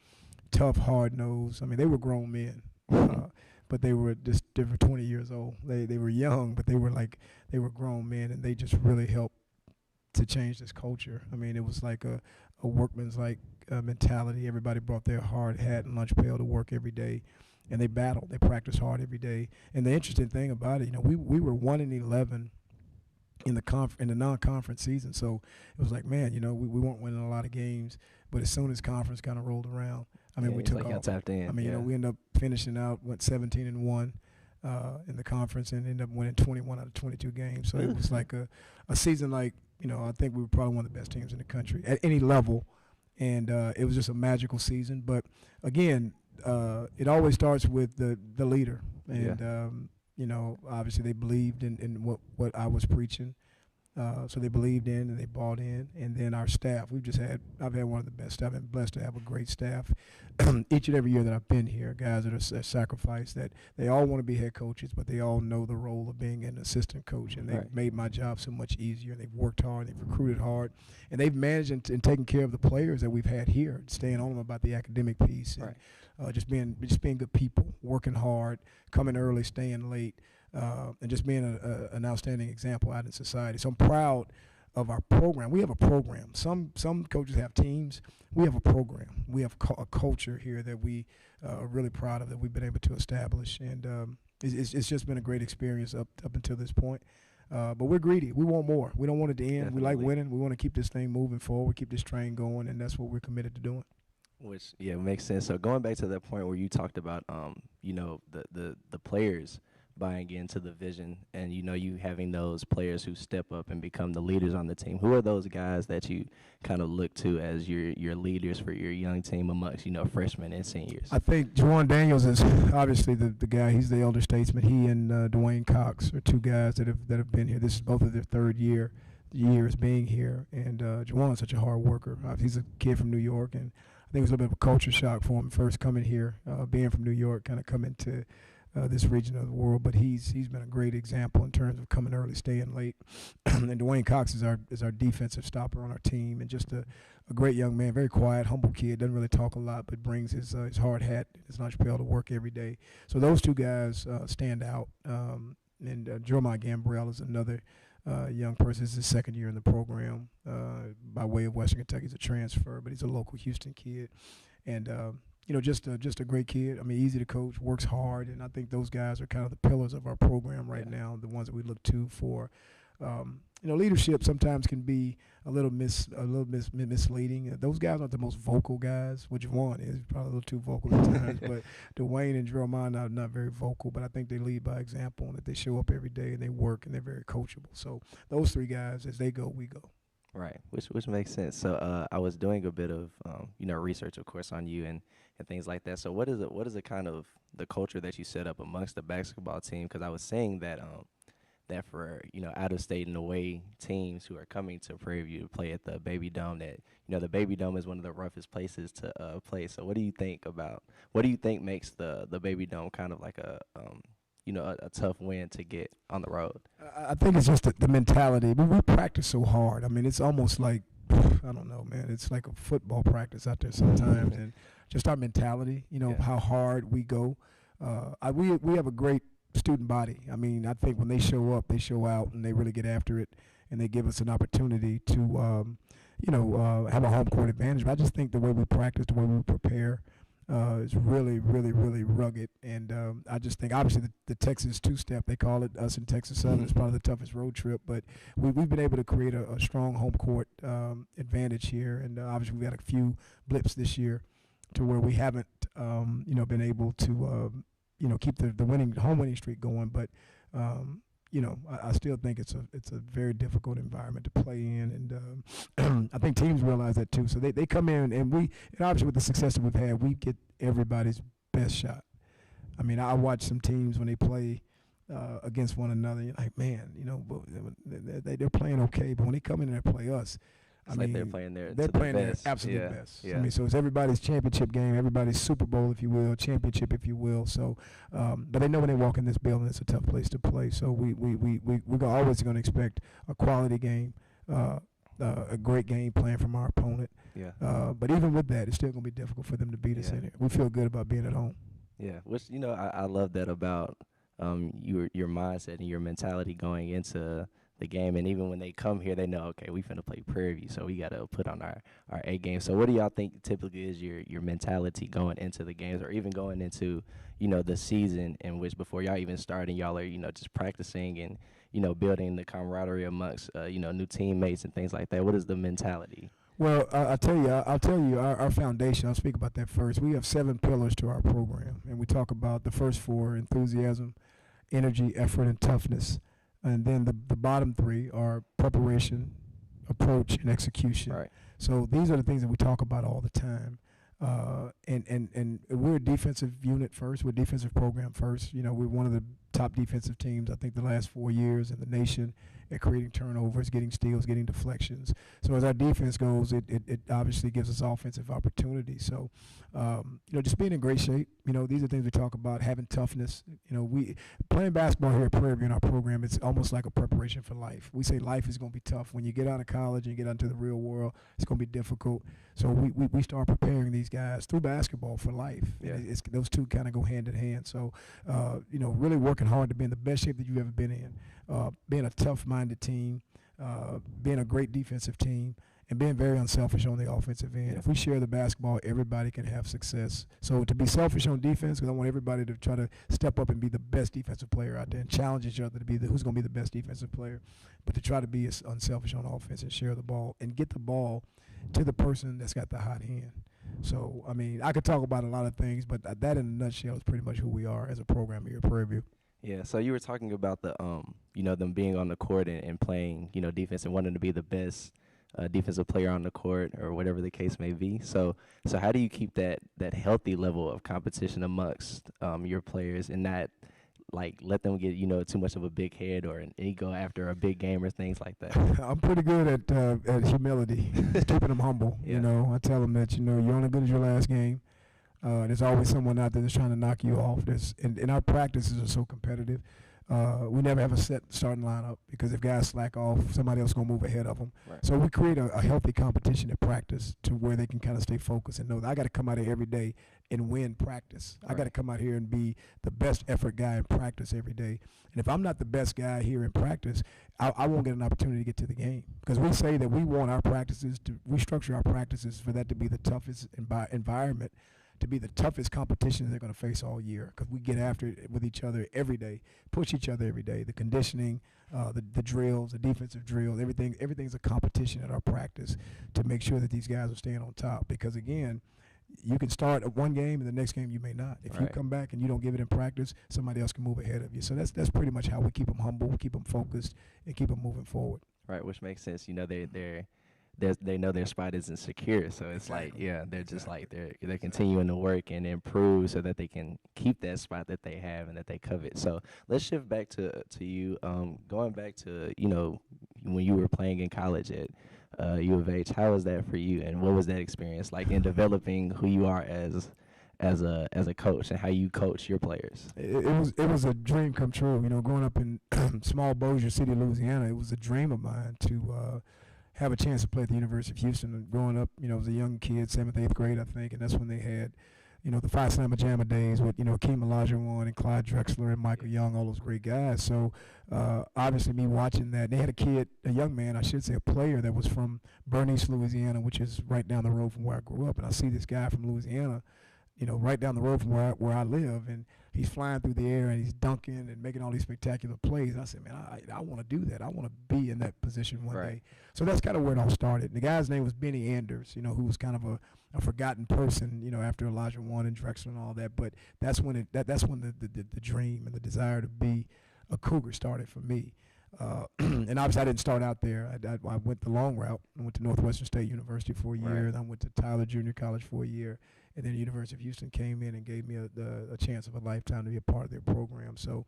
O: tough, hard-nosed. I mean, they were grown men. But they were 20 years old. They were young, but they were grown men, and they just really helped to change this culture. I mean, it was like a workman's mentality. Everybody brought their hard hat and lunch pail to work every day, and they battled. They practiced hard every day. And the interesting thing about it, we were 1-11 in the non-conference season. So it was like, man, we weren't winning a lot of games, but as soon as conference kind of rolled around, I mean, we took off.
T: Tapped in.
O: I mean, we ended up finishing out, went 17-1 in the conference, and ended up winning 21 out of 22 games. So it was like a season I think we were probably one of the best teams in the country at any level, and it was just a magical season. But again, it always starts with the leader, and obviously they believed in what I was preaching. So they believed in and they bought in. And then our staff, I've had one of the best. I've been blessed to have a great staff. Each and every year that I've been here, guys that are sacrificed, that they all want to be head coaches, but they all know the role of being an assistant coach. And they've made my job so much easier. They've worked hard, they've recruited hard, and they've managed and taken care of the players that we've had here, staying on them about the academic piece. And, just being good people, working hard, coming early, staying late. And just being an outstanding example out in society. So I'm proud of our program. We have a program. Some coaches have teams. We have a program. We have a culture here that we are really proud of, that we've been able to establish. And it's just been a great experience up until this point. But we're greedy. We want more. We don't want it to end. Definitely. We like winning. We want to keep this thing moving forward, keep this train going, and that's what we're committed to doing.
T: Which makes sense. So going back to that point where you talked about the players buying into the vision and, you know, you having those players who step up and become the leaders on the team? Who are those guys that you kind of look to as your leaders for your young team amongst, you know, freshmen and seniors?
O: I think Juwan Daniels is obviously the guy. He's the elder statesman. He and Dwayne Cox are two guys that have been here. This is both of their third years being here. And Juwan's such a hard worker. He's a kid from New York, and I think it was a little bit of a culture shock for him first coming here, being from New York, kind of coming to this region of the world. But he's been a great example in terms of coming early, staying late. And Dwayne Cox is our defensive stopper on our team, and just a great young man, very quiet, humble kid, doesn't really talk a lot, but brings his hard hat, his lunch pail to work every day. So those two guys stand out. And Jeremiah Gambrell is another young person. This is his second year in the program by way of Western Kentucky. He's a transfer, but he's a local Houston kid. And you know, just a great kid. I mean, easy to coach, works hard, and I think those guys are kind of the pillars of our program right now, the ones that we look to for. You know, leadership sometimes can be a little misleading. Those guys aren't the most vocal guys, which Juwan is probably a little too vocal at times. But Dwayne and Jeremiah are not very vocal, but I think they lead by example, and that they show up every day and they work and they're very coachable. So those three guys, as they go, we go.
T: Right, which makes sense. So I was doing a bit of you know, research, of course, on you and things like that. So what is it kind of the culture that you set up amongst the basketball team? Because I was saying that that for, you know, out of state and away teams who are coming to Prairie View to play at the Baby Dome, that, you know, the Baby Dome is one of the roughest places to play. So what do you think makes the Baby Dome kind of like a you know, a tough win to get on the road?
O: I think it's just the mentality. We practice so hard. I mean, it's almost like, I don't know, man. It's like a football practice out there sometimes. And just our mentality, you know, how hard we go. We have a great student body. I mean, I think when they show up, they show out, and they really get after it, and they give us an opportunity to, you know, have a home court advantage. But I just think the way we practice, the way we prepare, is really, really, really rugged. And I just think, obviously, the Texas two-step, they call it, us in Texas Southern, is probably the toughest road trip. But we've been able to create a strong home court advantage here. And obviously, we've had a few blips this year to where we haven't, you know, been able to, you know, keep the home winning streak going. But, you know, I still think it's a very difficult environment to play in, and I think teams realize that too. So they come in, and obviously with the success that we've had, we get everybody's best shot. I mean, I watch some teams when they play against one another. You're like, man, you know, they're playing okay, but when they come in and they play us,
T: It's like they're playing their
O: absolute best.
T: Yeah.
O: I mean, so it's everybody's championship game, everybody's Super Bowl, if you will, championship, if you will. So, but they know when they walk in this building, it's a tough place to play. So we're always going to expect a quality game, a great game plan from our opponent.
T: Yeah.
O: But even with that, it's still going to be difficult for them to beat us in here. We feel good about being at home.
T: Yeah, which, you know, I love that about your mindset and your mentality going into the game. And even when they come here, they know, okay, we finna play Prairie View, so we got to put on our A game. So what do y'all think typically is your mentality going into the games, or even going into, you know, the season, in which before y'all even starting, y'all are, you know, just practicing and, you know, building the camaraderie amongst, you know, new teammates and things like that? What is the mentality?
O: Well, I'll tell you, our foundation, I'll speak about that first. We have 7 pillars to our program, and we talk about the first 4, enthusiasm, energy, effort, and toughness. And then the bottom 3 are preparation, approach, and execution.
T: Right.
O: So these are the things that we talk about all the time. And we're a defensive unit first. We're a defensive program first. You know, we're one of the top defensive teams, I think, the last 4 years in the nation at creating turnovers, getting steals, getting deflections. So as our defense goes, it obviously gives us offensive opportunities. So, you know, just being in great shape. You know, these are things we talk about, having toughness. You know, we playing basketball here at Prairie View in our program, it's almost like a preparation for life. We say life is going to be tough. When you get out of college and you get out into the real world, it's going to be difficult. So we start preparing these guys through basketball for life.
T: Yeah.
O: And those two kind of go hand in hand. So, you know, really working hard to be in the best shape that you've ever been in, being a tough-minded team, being a great defensive team, and being very unselfish on the offensive end.
T: Yeah.
O: If we share the basketball, everybody can have success. So to be selfish on defense, because I want everybody to try to step up and be the best defensive player out there and challenge each other to be who's going to be the best defensive player, but to try to be as unselfish on offense and share the ball and get the ball to the person that's got the hot hand. So, I mean, I could talk about a lot of things, but that in a nutshell is pretty much who we are as a program here at Prairie View.
T: Yeah, so you were talking about the you know, them being on the court and playing, you know, defense and wanting to be the best defensive player on the court or whatever the case may be. So how do you keep that healthy level of competition amongst your players and not like let them get, you know, too much of a big head or an ego after a big game or things like that?
O: I'm pretty good at humility, keeping them humble.
T: Yeah.
O: You know, I tell them that, you know, you're only good as your last game. There's always someone out there that's trying to knock you off. And our practices are so competitive. We never have a set starting lineup because if guys slack off, somebody else is going to move ahead of them.
T: Right.
O: So we create a healthy competition at practice to where they can kind of stay focused and know that I got to come out here every day and win practice. I got to come out here and be the best effort guy in practice every day. And if I'm not the best guy here in practice, I won't get an opportunity to get to the game. Because we say that we want our practices we structure our practices for that to be the toughest environment, to be the toughest competition they're going to face all year, because we get after it with each other every day, push each other every day. The conditioning, the drills, the defensive drills, everything's a competition at our practice to make sure that these guys are staying on top. Because again, you can start at one game and the next game you may not. If you come back and you don't give it in practice, somebody else can move ahead of you. So that's pretty much how we keep them humble, keep them focused, and keep them moving forward.
T: Right, which makes sense. You know, they know their spot isn't secure, so it's like, yeah, they're just like they're continuing to work and improve so that they can keep that spot that they have and that they covet. So let's shift back to you, going back to, you know, when you were playing in college at U of H. How was that for you, and what was that experience like in developing who you are as a coach and how you coach your players?
O: It was a dream come true. You know, growing up in small Bossier City, Louisiana, it was a dream of mine to have a chance to play at the University of Houston. And growing up, you know, as a young kid, 7th, 8th grade, I think, and that's when they had, you know, the Phi Slamma Jamma days with, you know, Akeem Olajuwon and Clyde Drexler and Michael Young, all those great guys. So obviously me watching that, they had a young man, I should say, a player that was from Bernice, Louisiana, which is right down the road from where I grew up. And I see this guy from Louisiana, you know, right down the road from where I live, and he's flying through the air and he's dunking and making all these spectacular plays. And I said, man, I want to do that. I want to be in that position one day. So that's kind of where it all started. And the guy's name was Benny Anders, you know, who was kind of a forgotten person, you know, after Olajuwon and Drexler and all that. But that's when that's when the dream and the desire to be a Cougar started for me. And obviously I didn't start out there. I went the long route. I went to Northwestern State University for a year, and I went to Tyler Junior College for a year, and then the University of Houston came in and gave me a chance of a lifetime to be a part of their program. So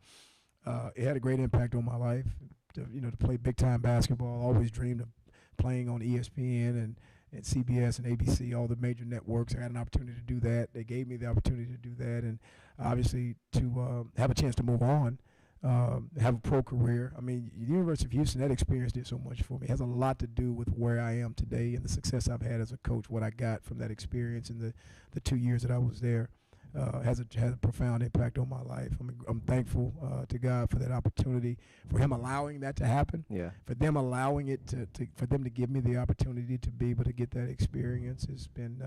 O: it had a great impact on my life. To play big time basketball. I always dreamed of playing on ESPN and CBS and ABC, all the major networks. I had an opportunity to do that. They gave me the opportunity to do that, and obviously to have a chance to move on. Have a pro career. I mean, the University of Houston, that experience did so much for me. It has a lot to do with where I am today and the success I've had as a coach. What I got from that experience in the 2 years that I was there has a profound impact on my life. I'm thankful to God for that opportunity, for Him allowing that to happen.
T: Yeah.
O: For them allowing it for them to give me the opportunity to be able to get that experience. It's been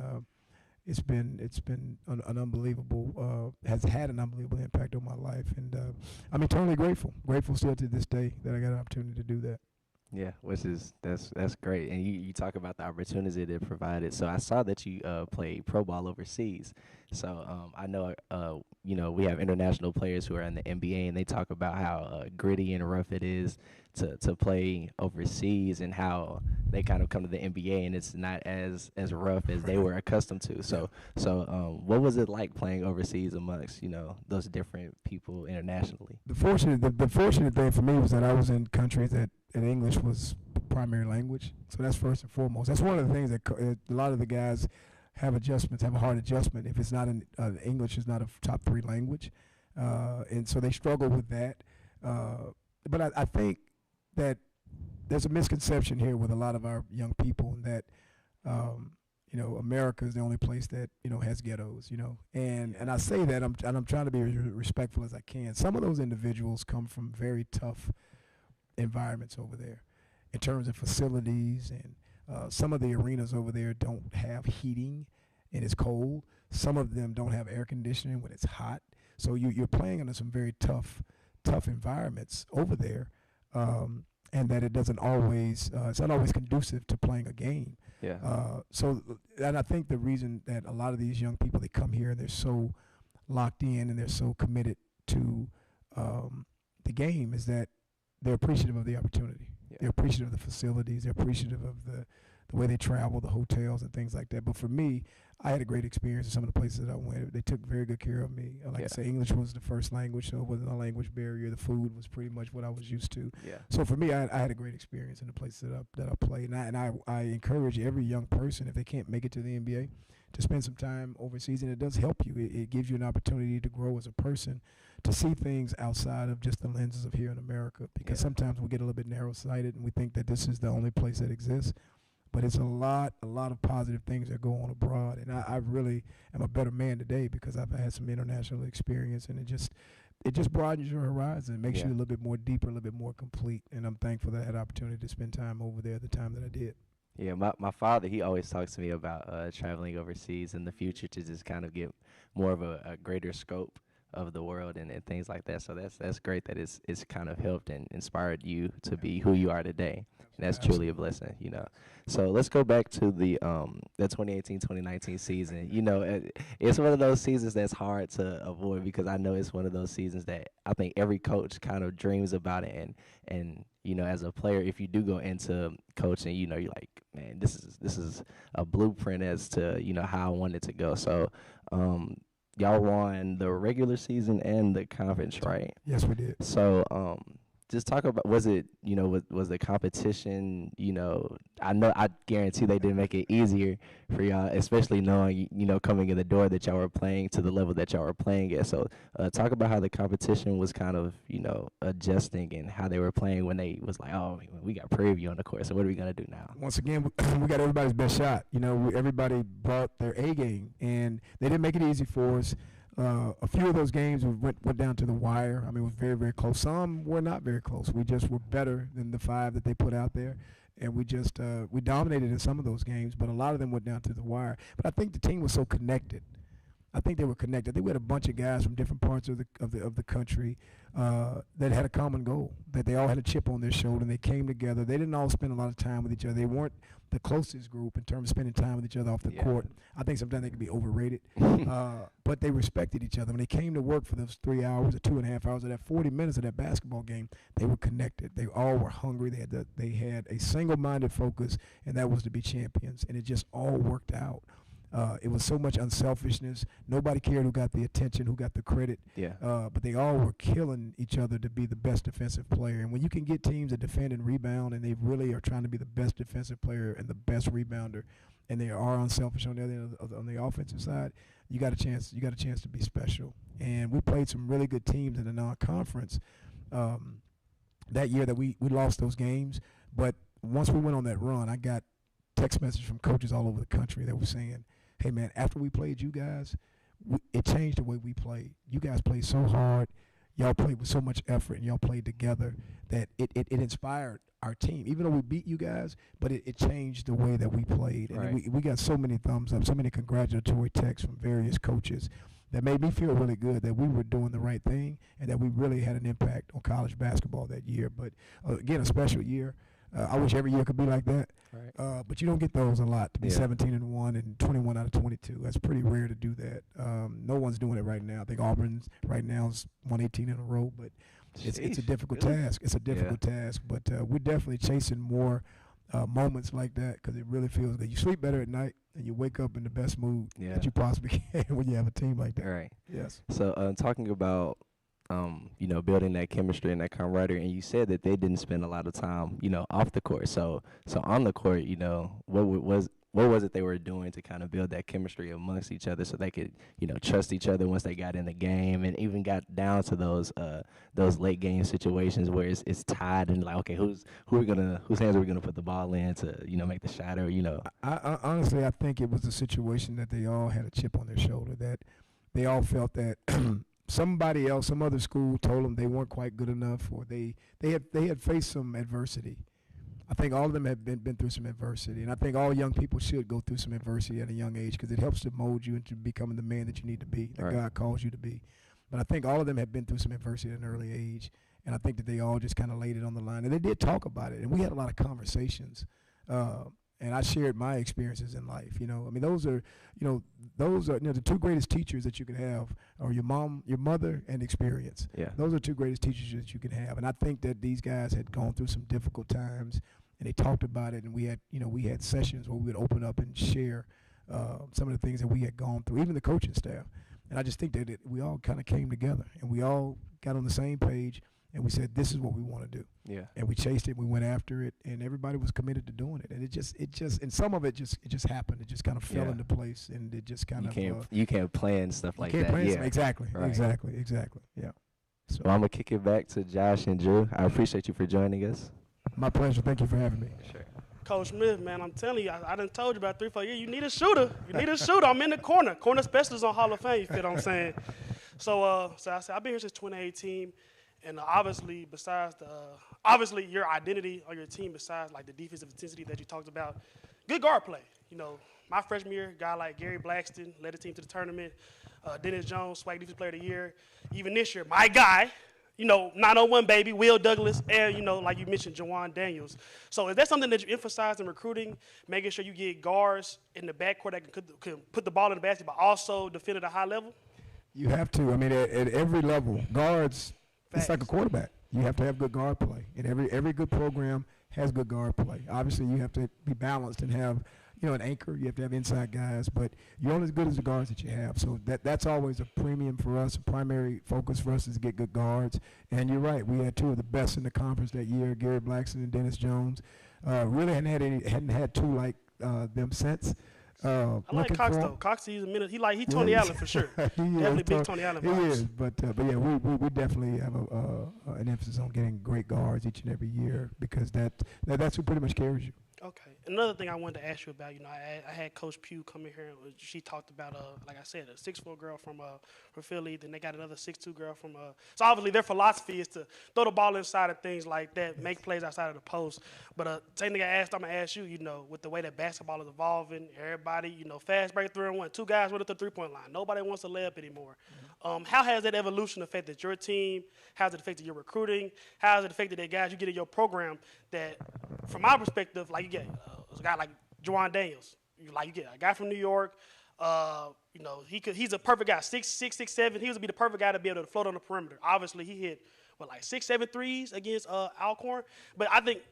O: an unbelievable, has had an unbelievable impact on my life, and I'm eternally grateful still to this day that I got an opportunity to do that.
T: Yeah, that's great. And you talk about the opportunities that it provided. So I saw that you played pro ball overseas. So I know we have international players who are in the NBA, and they talk about how gritty and rough it is to play overseas, and how they kind of come to the NBA and it's not as rough as they were accustomed to. So what was it like playing overseas amongst those different people internationally?
O: The fortunate thing for me was that I was in countries that English was primary language. So that's first and foremost. That's one of the things that a lot of the guys have a hard adjustment if it's not English is not a top 3 language, and so they struggle with that. But I think that there's a misconception here with a lot of our young people that America is the only place that has ghettos, and I say that I'm trying to be as respectful as I can. Some of those individuals come from very tough environments over there in terms of facilities, and some of the arenas over there don't have heating and it's cold. Some of them don't have air conditioning when it's hot. So you're playing under some very tough environments over there, and that it doesn't always it's not always conducive to playing a game.
T: Yeah.
O: And I think the reason that a lot of these young people, they come here and they're so locked in and they're so committed to the game is that they're appreciative of the opportunity.
T: Yeah.
O: They're appreciative of the facilities. They're appreciative of the way they travel, the hotels and things like that. But for me, I had a great experience in some of the places that I went. They took very good care of me. Like I say, English was the first language, so it wasn't a language barrier. The food was pretty much what I was used to.
T: Yeah.
O: So for me, I had a great experience in the places that I played. And I encourage every young person, if they can't make it to the NBA, to spend some time overseas, and it does help you. It gives you an opportunity to grow as a person, to see things outside of just the lenses of here in America, because sometimes we get a little bit narrow-sighted and we think that this is the only place that exists. But it's a lot of positive things that go on abroad, and I really am a better man today because I've had some international experience, and it just broadens your horizon, makes you a little bit more deeper, a little bit more complete, and I'm thankful that I had the opportunity to spend time over there the time that I did.
T: Yeah, my father, he always talks to me about traveling overseas in the future to just kind of get more of a greater scope of the world and things like that. So that's great that it's kind of helped and inspired you to be who you are today. And that's truly a blessing, you know. So let's go back to the 2018-2019 season. You know, it's one of those seasons that's hard to avoid because I know it's one of those seasons that I think every coach kind of dreams about it. And you know, as a player, if you do go into coaching, you know, you're like, man, this is a blueprint as to, you know, how I want it to go. So y'all won the regular season and the conference, right?
O: Yes, we did.
T: So just talk about, was it, you know, was the competition, you know, I guarantee they didn't make it easier for y'all, especially knowing, you know, coming in the door that y'all were playing to the level that y'all were playing at. So talk about how the competition was kind of, you know, adjusting and how they were playing when they was like, oh, we got Prairie View on the court, so what are we going to do now?
O: Once again, we got everybody's best shot. You know, everybody brought their A game, and they didn't make it easy for us. A few of those games went down to the wire. I mean, it was very, very close. Some were not very close. We just were better than the 5 that they put out there, and we just we dominated in some of those games, but a lot of them went down to the wire. But I think the team was so connected. I think they were connected. We had a bunch of guys from different parts of the country that had a common goal, that they all had a chip on their shoulder, and they came together. They didn't all spend a lot of time with each other. They weren't the closest group in terms of spending time with each other off the court. I think sometimes they can be overrated. But they respected each other. When they came to work for those 3 hours or 2.5 hours of that 40 minutes of that basketball game, they were connected. They all were hungry. They had a single-minded focus, and that was to be champions. And it just all worked out. It was so much unselfishness. Nobody cared who got the attention, who got the credit. But they all were killing each other to be the best defensive player. And when you can get teams that defend and rebound, and they really are trying to be the best defensive player and the best rebounder, and they are unselfish on the other end on the offensive side, you got a chance. You got a chance to be special. And we played some really good teams in the non-conference that year that we lost those games. But once we went on that run, I got text messages from coaches all over the country that were saying, hey, man, after we played you guys, it changed the way we played. You guys played so hard. Y'all played with so much effort, and y'all played together that it inspired our team. Even though we beat you guys, but it changed the way that we played. And we got so many thumbs up, so many congratulatory texts from various coaches that made me feel really good that we were doing the right thing and that we really had an impact on college basketball that year. But, again, a special year. I wish every year could be like that. But you don't get those a lot, to be 17-1 and 21 out of 22. That's pretty rare to do that. No one's doing it right now. I think Auburn's right now is 118 in a row, but it's a difficult task. It's a difficult task, but we're definitely chasing more moments like that because it really feels that you sleep better at night and you wake up in the best mood that you possibly can when you have a team like that.
T: Right.
O: Yes.
T: So talking about you know, building that chemistry and that camaraderie, and you said that they didn't spend a lot of time, you know, off the court. So on the court, you know, what was it they were doing to kind of build that chemistry amongst each other so they could, you know, trust each other once they got in the game, and even got down to those late game situations where it's tied and like, okay, whose hands are we gonna put the ball in to, you know, make the shot, or, you know.
O: I honestly, I think it was a situation that they all had a chip on their shoulder, that they all felt that somebody else, some other school told them they weren't quite good enough, or they had faced some adversity. I think all of them have been through some adversity, and I think all young people should go through some adversity at a young age because it helps to mold you into becoming the man that you need to be, that God calls you to be. But I think all of them have been through some adversity at an early age, and I think that they all just kind of laid it on the line. And they did talk about it, and we had a lot of conversations. and I shared my experiences in life. You know, I mean, those are the two greatest teachers that you can have are your mom, your mother, and experience.
T: Yeah.
O: Those are two greatest teachers that you can have. And I think that these guys had gone through some difficult times, and they talked about it. And we had sessions where we would open up and share some of the things that we had gone through, even the coaching staff. And I just think that we all kind of came together, and we all got on the same page, and we said, this is what we want to do.
T: Yeah.
O: And we chased it, we went after it, and everybody was committed to doing it. And it just, and some of it just happened. It just kind of fell into place, and it just kind of.
T: You can't plan stuff like that.
O: Plan exactly,
T: right.
O: exactly. Yeah. So
T: well, I'm going to kick it back to Josh and Drew. I appreciate you for joining us.
O: My pleasure. Thank you for having me.
T: Sure.
B: Coach Smith, man, I'm telling you, I done told you about 3-4 years. You need a shooter. You need a shooter. I'm in the corner. Corner specialist on Hall of Fame, you feel what I'm saying? So I said, I've been here since 2018. And obviously, obviously your identity on your team, besides like the defensive intensity that you talked about, good guard play. You know, my freshman year, a guy like Gary Blackston led the team to the tournament. Dennis Jones, SWAC Defensive Player of the Year. Even this year, my guy, 901 baby, Will Douglas, and, like you mentioned, Jawan Daniels. So is that something that you emphasize in recruiting, making sure you get guards in the backcourt that can put the ball in the basket, but also defend at a high level?
O: You have to. I mean, at every level, guards, it's like a quarterback. You have to have good guard play. And every good program has good guard play. Obviously, you have to be balanced and have, an anchor. You have to have inside guys, but you're only as good as the guards that you have. So that's always a premium for us. A primary focus for us is to get good guards. And you're right. We had two of the best in the conference that year, Gary Blackston and Dennis Jones. Really hadn't had two like them since.
B: I like Cox though. Cox, he's a minute. He Tony Allen for sure. Definitely big Tony Allen vibes.
O: He is, but yeah, we definitely have an emphasis on getting great guards each and every year because that's who pretty much carries you.
B: Okay. Another thing I wanted to ask you about, I had Coach Pugh come in here and she talked about, like I said, a 6'4" girl from Philly. Then they got another 6'2" girl from. So obviously their philosophy is to throw the ball inside of things like that, make plays outside of the post. But same thing I'm gonna ask you, with the way that basketball is evolving, everybody, fast break 3-on-1, two guys run at the 3-point line. Nobody wants to lay up anymore. How has that evolution affected your team? How has it affected your recruiting? How has it affected the guys you get in your program that, from my perspective, like you get a guy like Jawan Daniels. You get a guy from New York. He's a perfect guy, 6'6", 6'7". He would be the perfect guy to be able to float on the perimeter. Obviously, he hit 6-7 threes against Alcorn. But I think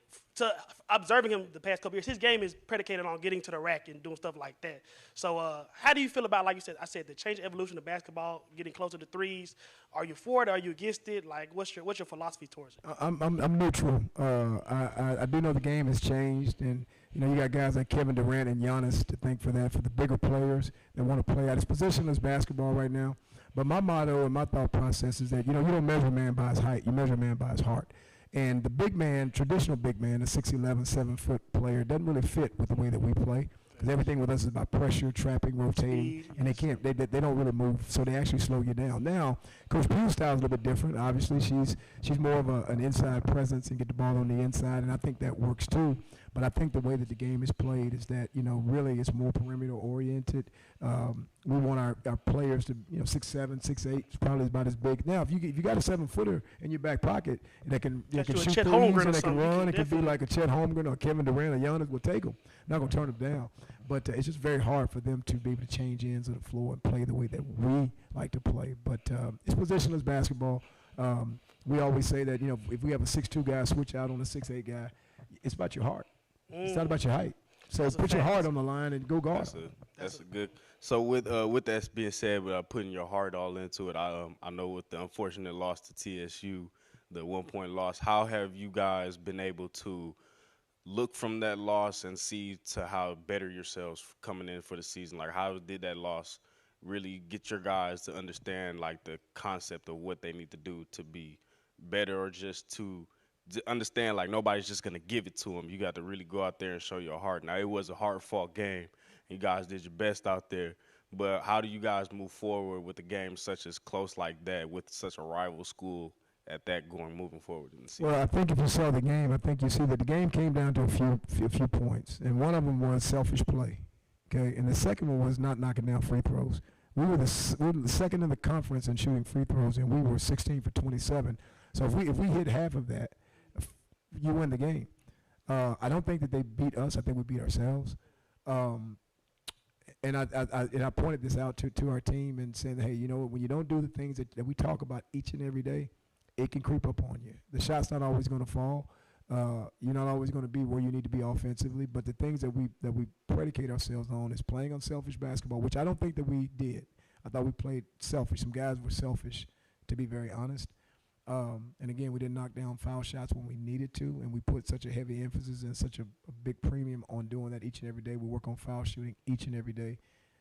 B: observing him the past couple years, his game is predicated on getting to the rack and doing stuff like that. So how do you feel about, like you said, the change evolution of basketball, getting closer to threes? Are you for it? Are you against it? Like, what's your philosophy towards it?
O: I'm neutral. I do know the game has changed, and you got guys like Kevin Durant and Giannis to thank for that, for the bigger players that want to play at his positionless basketball right now. But my motto and my thought process is that, you don't measure a man by his height. You measure a man by his heart. And the big man, traditional big man, the 6'11", 7-foot player, doesn't really fit with the way that we play. Because everything with us is about pressure, trapping, rotating, and they don't really move, so they actually slow you down. Now, Coach Pugh's style is a little bit different. Obviously, she's more of an inside presence and get the ball on the inside, and I think that works too. But I think the way that the game is played is that, really it's more perimeter oriented. We want our players to, 6'7", 6'8", probably about as big. Now, if you got a 7-footer in your back pocket that can shoot threes and they can run, it could be like a Chet Holmgren or Kevin Durant or Giannis, will take them. Not going to turn them down. But it's just very hard for them to be able to change ends of the floor and play the way that we like to play. But it's positionless basketball. We always say that, if we have a 6'2" guy switch out on a 6'8" guy, it's about your heart. It's not about your height. So put your heart on the line and go guard.
A: That's a good. So with that being said, without putting your heart all into it, I know with the unfortunate loss to TSU, the 1-point loss, how have you guys been able to look from that loss and see to how better yourselves coming in for the season? Like, how did that loss really get your guys to understand, like, the concept of what they need to do to be better, or just to understand, like, nobody's just going to give it to them. You got to really go out there and show your heart. Now, it was a hard-fought game. You guys did your best out there. But how do you guys move forward with a game such as close like that with such a rival school at that moving forward in the season?
O: Well, I think if you saw the game, I think you see that the game came down to a few points. And one of them was selfish play, okay? And the second one was not knocking down free throws. We were the second in the conference in shooting free throws, and we were 16 for 27. So if we hit half of that, you win the game. I don't think that they beat us. I think we beat ourselves. And I pointed this out to our team and saying, hey, you know what, when you don't do the things that we talk about each and every day, it can creep up on you. The shot's not always going to fall. You're not always going to be where you need to be offensively, but the things that we predicate ourselves on is playing unselfish basketball, which I don't think that we did. I thought we played selfish. Some guys were selfish, to be very honest. And again, we didn't knock down foul shots when we needed to, and we put such a heavy emphasis and such a big premium on doing that each and every day. We work on foul shooting each and every day.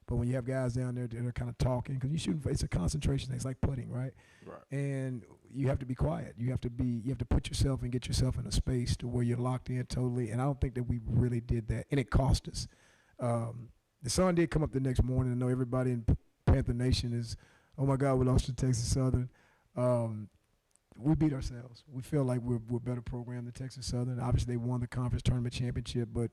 O: But when you have guys down there that are kind of talking, because you shoot, it's a concentration thing. It's like putting, right?
A: Right.
O: And you have to be quiet. You have to put yourself and get yourself in a space to where you're locked in totally. And I don't think that we really did that, and it cost us. The sun did come up the next morning. I know everybody in Panther Nation is, oh my God, we lost to Texas Southern. We beat ourselves. We feel like we're a better program than Texas Southern. Obviously, they won the conference tournament championship, but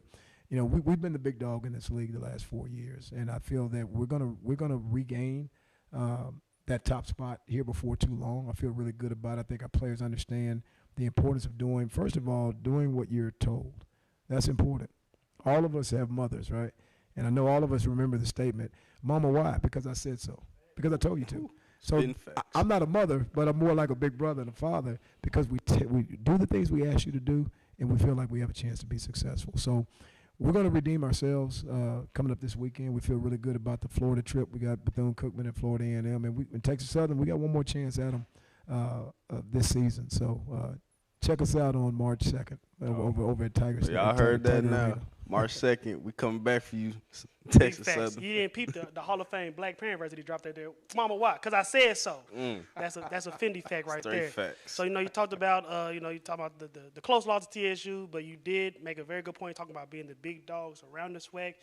O: you know we've been the big dog in this league the last 4 years, and I feel that we're gonna regain that top spot here before too long. I feel really good about it. I think our players understand the importance of doing, first of all, doing what you're told. That's important. All of us have mothers, right? And I know all of us remember the statement, "Mama, why? Because I said so. Because I told you to." So I'm not a mother, but I'm more like a big brother and a father because we do the things we ask you to do, and we feel like we have a chance to be successful. So we're going to redeem ourselves coming up this weekend. We feel really good about the Florida trip. We got Bethune-Cookman and Florida A&M, and in Texas Southern, we got one more chance at them this season. So check us out on March 2nd over at Tigers.
A: Y'all heard that now. Arena. March 2nd, we coming back for you, Texas Southern.
B: You didn't peep the Hall of Fame Black Parent University dropped that there. Mama, why? Because I said so. That's a Fendi fact right there.
A: Facts.
B: So, you talked about, you talked about the close loss to TSU, but you did make a very good point talking about being the big dogs around the SWAC.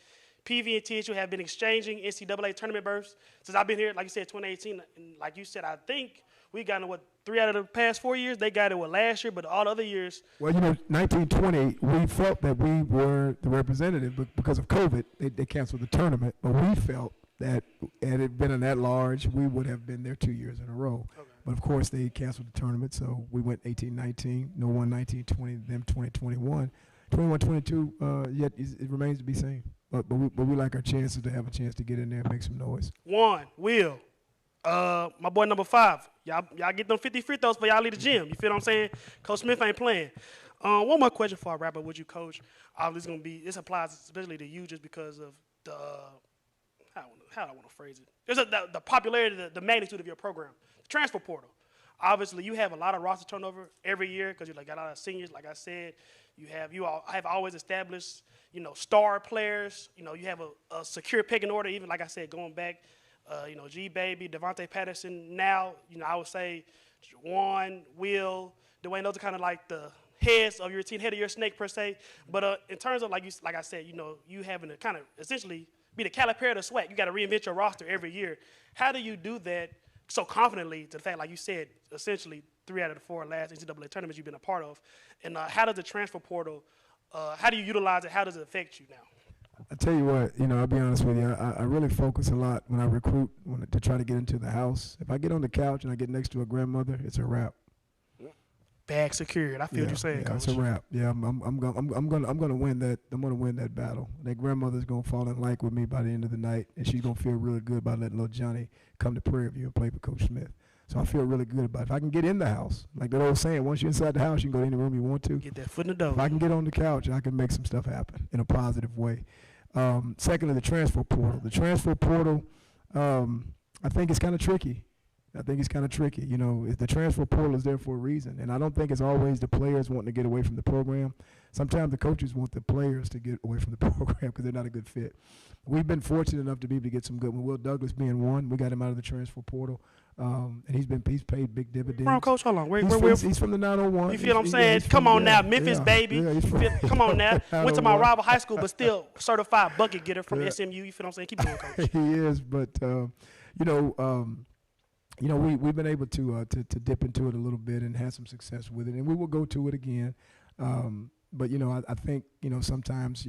B: PV and TSU have been exchanging NCAA tournament berths since I've been here, like you said, 2018. And like you said, I think we got in, 3 out of the past 4 years? They got it, last year, but all the other years.
O: Well, 1920, we felt that we were the representative, but because of COVID, they canceled the tournament. But we felt that had it been an at-large, we would have been there 2 years in a row. Okay. But, of course, they canceled the tournament, so we went 18-19, no one 19-20, them 20-21. 21-22, yet it remains to be seen. But we like our chances to have a chance to get in there and make some noise.
B: Will. My boy number 5. Y'all get them 50 free throws for y'all leave the gym. You feel what I'm saying? Coach Smith ain't playing. One more question before I wrap up with you, Coach. Obviously, this applies especially to you just because of the how do I want to phrase it? There's the popularity, the magnitude of your program, the transfer portal. Obviously, you have a lot of roster turnover every year because you got a lot of seniors. Like I said, you have always established star players. You have a secure pecking order. Even like I said, going back. G Baby, Devontae Patterson. Now, I would say Juwan, Will, Dwayne. Those are kind of like the heads of your team, head of your snake per se. But in terms of like I said, you having to kind of essentially be the caliper of the SWAC. You got to reinvent your roster every year. How do you do that so confidently? To the fact, like you said, essentially 3 out of the 4 last NCAA tournaments you've been a part of. And how does the transfer portal? How do you utilize it? How does it affect you now?
O: I tell you what, I'll be honest with you. I really focus a lot when I recruit to try to get into the house. If I get on the couch and I get next to a grandmother, it's a wrap.
B: Bag secured. I feel what you're saying, Coach.
O: It's a wrap. Yeah, I'm gonna win that. I'm gonna win that battle. That grandmother's gonna fall in like with me by the end of the night, and she's gonna feel really good about letting little Johnny come to Prairie View and play for Coach Smith. So I feel really good about it. If I can get in the house, like that old saying, once you're inside the house, you can go to any room you want to.
B: Get that foot in the door.
O: If I can get on the couch, I can make some stuff happen in a positive way. Secondly, the transfer portal. The transfer portal, I think it's kind of tricky. The transfer portal is there for a reason, and I don't think it's always the players wanting to get away from the program. Sometimes the coaches want the players to get away from the program because they're not a good fit. We've been fortunate enough to be able to get some good ones. Will Douglas being one, we got him out of the transfer portal, and he's paid big dividends.
B: Wrong, Coach, hold on.
O: He's from the 901.
B: You feel what I'm saying? Come on now, Memphis, baby. Come on now. Went to my rival high school, but still certified bucket getter from SMU. You feel what I'm saying? Keep going, Coach.
O: He is, but we've been able to dip into it a little bit and have some success with it, and we will go to it again. But I think sometimes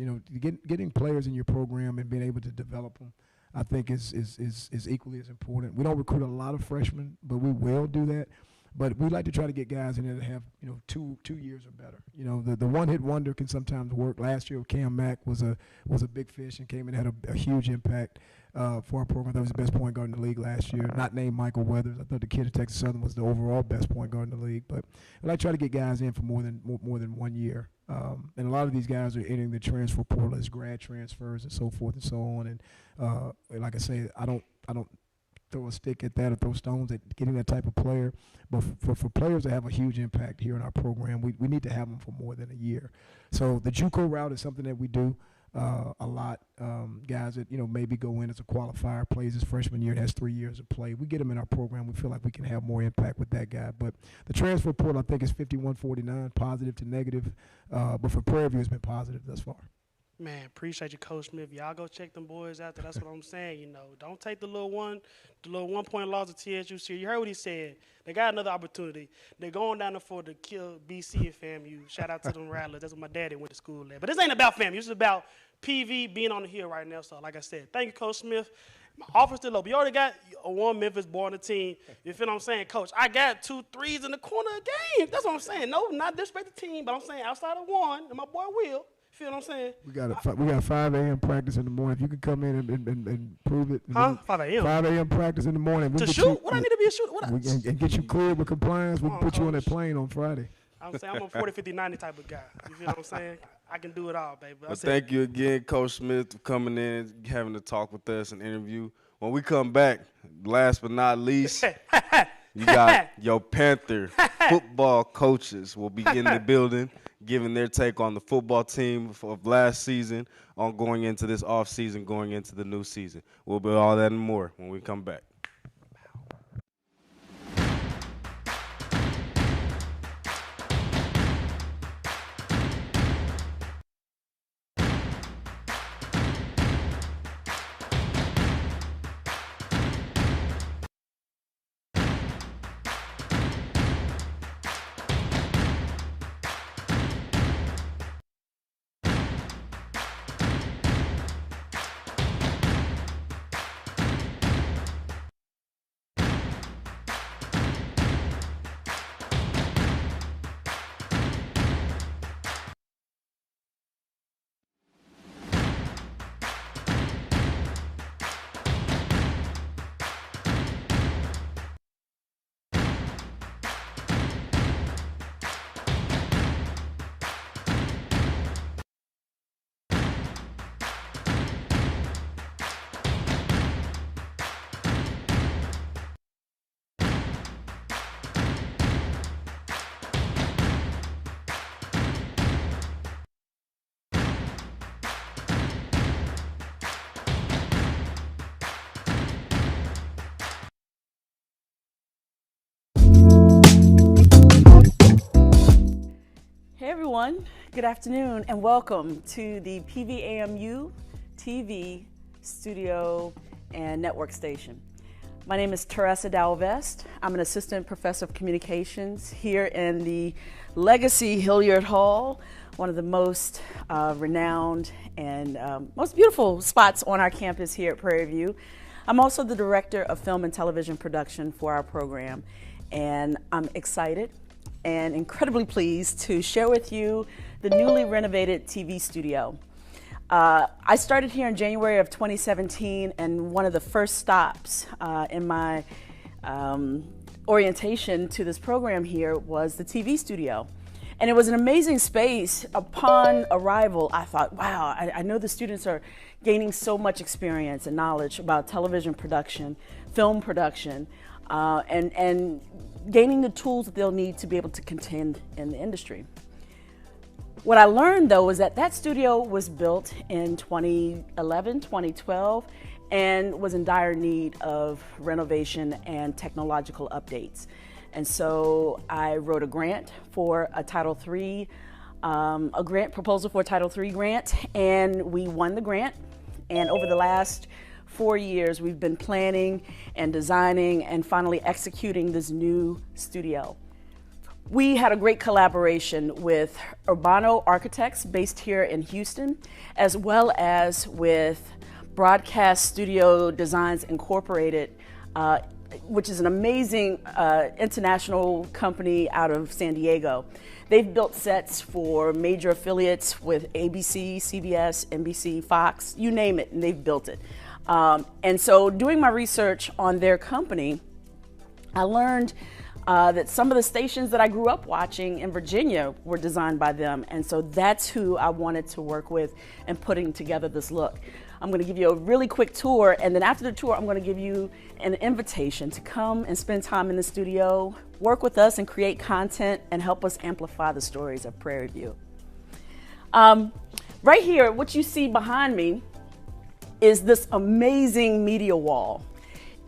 O: getting players in your program and being able to develop them, I think is equally as important. We don't recruit a lot of freshmen, but we will do that. But we like to try to get guys in there that have, you know, two years or better. You know, the one-hit wonder can sometimes work. Last year, Cam Mack was a big fish and came in and had a huge impact for our program. That was the best point guard in the league last year. Not named Michael Weathers. I thought the kid at Texas Southern was the overall best point guard in the league. But we like to try to get guys in for more than 1 year. And a lot of these guys are entering the transfer portal as grad transfers and so forth and so on. And like I say, I don't throw a stick at that or throw stones at getting that type of player. But for players that have a huge impact here in our program, we need to have them for more than a year. So the JUCO route is something that we do a lot. Guys that, you know, maybe go in as a qualifier, plays his freshman year and has 3 years of play. We get them in our program. We feel like we can have more impact with that guy. But the transfer portal, I think, is 51-49, positive to negative. But for Prairie View, it's been positive thus far.
B: Man, appreciate you, Coach Smith. Y'all go check them boys out there. That's what I'm saying. You know, don't take the little 1-point loss to TSU. You heard what he said. They got another opportunity. They're going down there for to kill BC and FAMU. Shout out to them Rattlers. That's what my daddy went to school at. But this ain't about FAMU. This is about PV being on the hill right now. So, like I said, thank you, Coach Smith. My offer's still open. You already got a one Memphis boy on the team. You feel what I'm saying? Coach, I got 2 threes in the corner of the game. That's what I'm saying. No, not disrespect the team, but I'm saying outside of one, and my boy Will. Feel what I'm saying?
O: We got 5 a.m. practice in the morning. If you can come in and prove it.
B: Huh? 5 a.m.
O: 5 a.m. practice in the morning.
B: To shoot? What I need to be a shooter?
O: And get you cleared with compliance. We can put you on that plane on Friday.
B: I'm saying I'm a 40, 50, 90 type of guy. You feel what I'm saying? I can do it all, baby.
A: Well, thank you again, Coach Smith, for coming in, having to talk with us and interview. When we come back, last but not least, you got your Panther football coaches will be in the building, giving their take on the football team of last season, on going into this offseason, going into the new season. We'll be all that and more when we come back.
F: Hey everyone, good afternoon and welcome to the PVAMU-TV studio and network station. My name is Teresa Dalvest. I'm an assistant professor of communications here in the Legacy Hilliard Hall, one of the most renowned and most beautiful spots on our campus here at Prairie View. I'm also the director of film and television production for our program, and I'm excited and incredibly pleased to share with you the newly renovated TV studio. I started here in January of 2017, and one of the first stops in my orientation to this program here was the TV studio. And it was an amazing space. Upon arrival, I thought, wow, I know the students are gaining so much experience and knowledge about television production, film production, and gaining the tools that they'll need to be able to contend in the industry. What I learned, though, was that that studio was built in 2011, 2012, and was in dire need of renovation and technological updates. And so I wrote a grant for a Title III, a grant proposal for a Title III grant, and we won the grant. And over the last 4 years, we've been planning and designing and finally executing this new studio. We had a great collaboration with Urbano Architects based here in Houston, as well as with Broadcast Studio Designs Incorporated which is an amazing international company out of San Diego. They've built sets for major affiliates with ABC, CBS, NBC, Fox, you name it, and they've built it. And so doing my research on their company, I learned that some of the stations that I grew up watching in Virginia were designed by them. And so that's who I wanted to work with in putting together this look. I'm going to give you a really quick tour, and then after the tour, I'm going to give you an invitation to come and spend time in the studio, work with us and create content and help us amplify the stories of Prairie View. Right here, what you see behind me is this amazing media wall.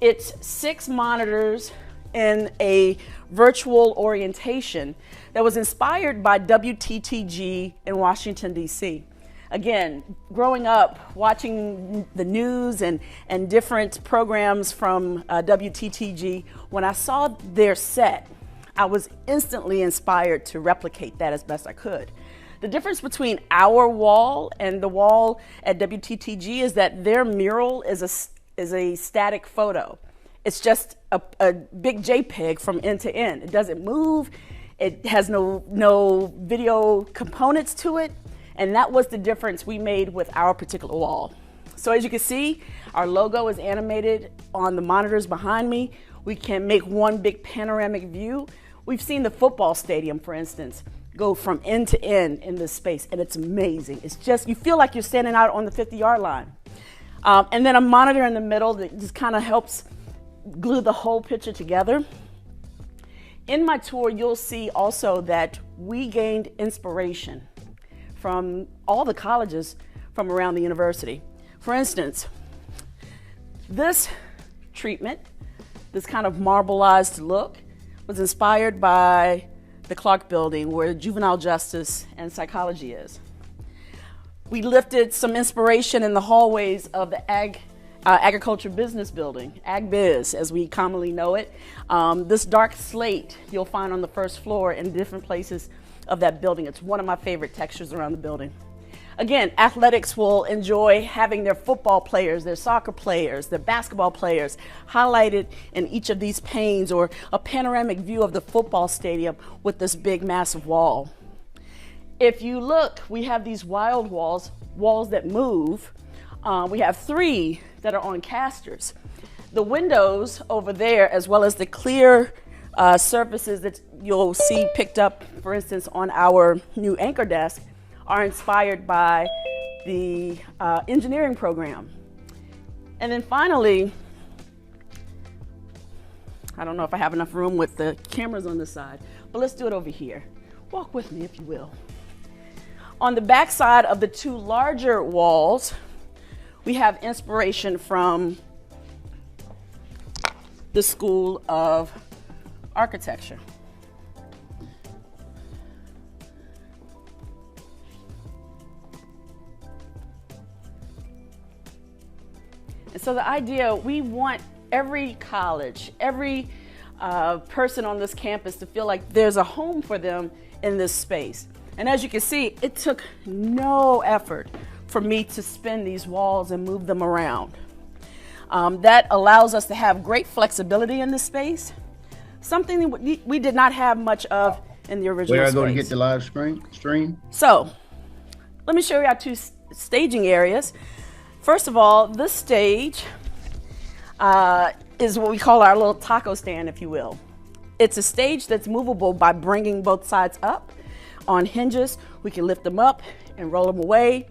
F: It's 6 monitors in a virtual orientation that was inspired by WTTG in Washington, D.C. Again, growing up, watching the news and different programs from WTTG, when I saw their set, I was instantly inspired to replicate that as best I could. The difference between our wall and the wall at WTTG is that their mural is a static photo. It's just a big JPEG from end to end. It doesn't move. It has no video components to it. And that was the difference we made with our particular wall. So as you can see, our logo is animated on the monitors behind me. We can make one big panoramic view. We've seen the football stadium, for instance, go from end to end in this space, and it's amazing. It's just, you feel like you're standing out on the 50-yard line. And then a monitor in the middle that just kind of helps glue the whole picture together. In my tour, you'll see also that we gained inspiration from all the colleges from around the university. For instance, this treatment, this kind of marbleized look, was inspired by the Clark Building, where juvenile justice and psychology is. We lifted some inspiration in the hallways of the Agriculture Business Building, AgBiz as we commonly know it. This dark slate you'll find on the first floor in different places of that building. It's one of my favorite textures around the building. Again, athletics will enjoy having their football players, their soccer players, their basketball players highlighted in each of these panes, or a panoramic view of the football stadium with this big massive wall. If you look, we have these wild walls that move. We have 3 that are on casters. The windows over there, as well as the clear surfaces that you'll see picked up, for instance, on our new anchor desk, are inspired by the engineering program. And then finally, I don't know if I have enough room with the cameras on this side, but let's do it over here. Walk with me, if you will. On the back side of the 2 larger walls, we have inspiration from the School of Architecture. And so the idea, we want every college, every person on this campus to feel like there's a home for them in this space. And as you can see, it took no effort for me to spin these walls and move them around. That allows us to have great flexibility in this space, something that we did not have much of in the original space.
L: Where I go to get the live stream?
F: So, let me show you our 2 staging areas. First of all, this stage is what we call our little taco stand, if you will. It's a stage that's movable by bringing both sides up on hinges. We can lift them up and roll them away,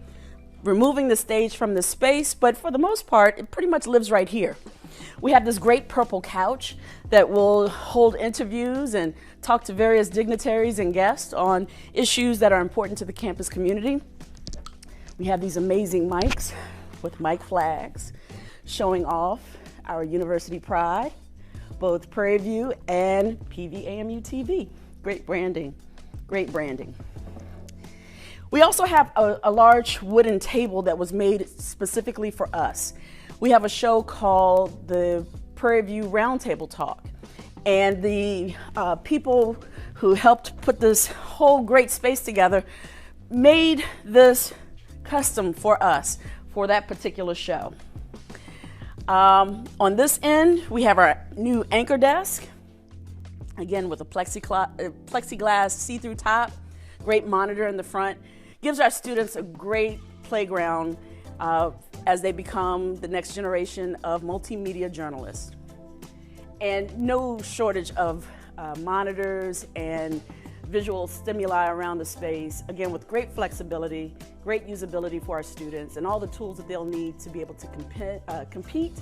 F: removing the stage from the space, but for the most part, it pretty much lives right here. We have this great purple couch that will hold interviews and talk to various dignitaries and guests on issues that are important to the campus community. We have these amazing mics with mic flags showing off our university pride, both Prairie View and PVAMU-TV. Great branding, great branding. We also have a large wooden table that was made specifically for us. We have a show called the Prairie View Roundtable Talk, and the people who helped put this whole great space together made this custom for us for that particular show. On this end, we have our new anchor desk, again with a plexiglass see-through top, great monitor in the front. Gives our students a great playground as they become the next generation of multimedia journalists. And no shortage of monitors and visual stimuli around the space, again with great flexibility, great usability for our students, and all the tools that they'll need to be able to compete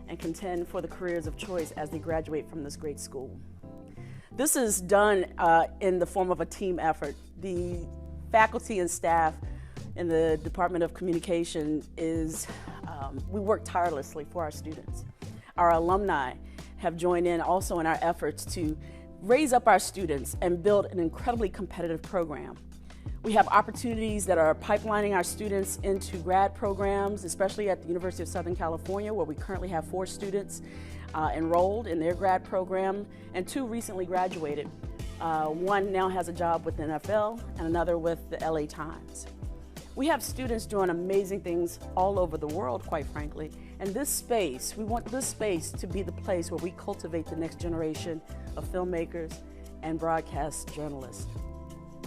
F: and contend for the careers of choice as they graduate from this great school. This is done in the form of a team effort. The faculty and staff in the Department of Communication we work tirelessly for our students. Our alumni have joined in also in our efforts to raise up our students and build an incredibly competitive program. We have opportunities that are pipelining our students into grad programs, especially at the University of Southern California, where we currently have 4 students enrolled in their grad program, and 2 recently graduated. One now has a job with the NFL and another with the LA Times. We have students doing amazing things all over the world, quite frankly, and this space, we want this space to be the place where we cultivate the next generation of filmmakers and broadcast journalists.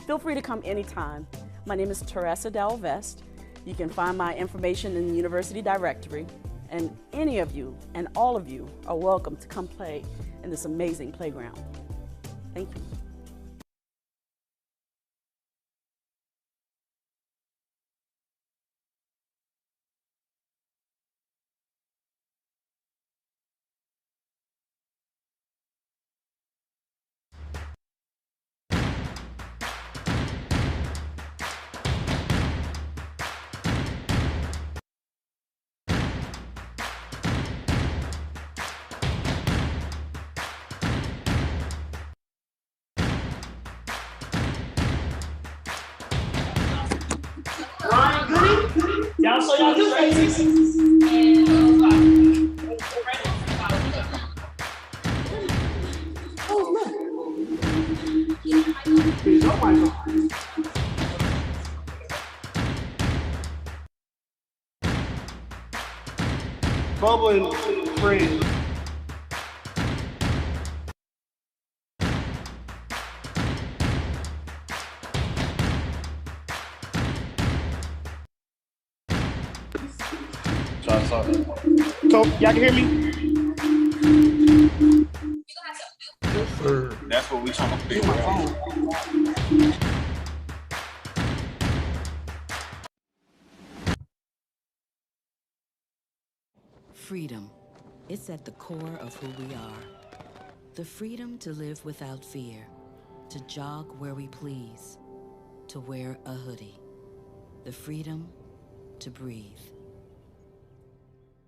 F: Feel free to come anytime. My name is Teresa Dalvest. You can find my information in the university directory, and any of you and all of you are welcome to come play in this amazing playground. Thank you.
B: Y'all show y'all new faces. Oh, look. Oh, my God. Bubba and Fred. So, y'all can hear me?
K: Yes, sir. That's what we trying to figure out.
J: Freedom. It's at the core of who we are. The freedom to live without fear, to jog where we please, to wear a hoodie. The freedom to breathe.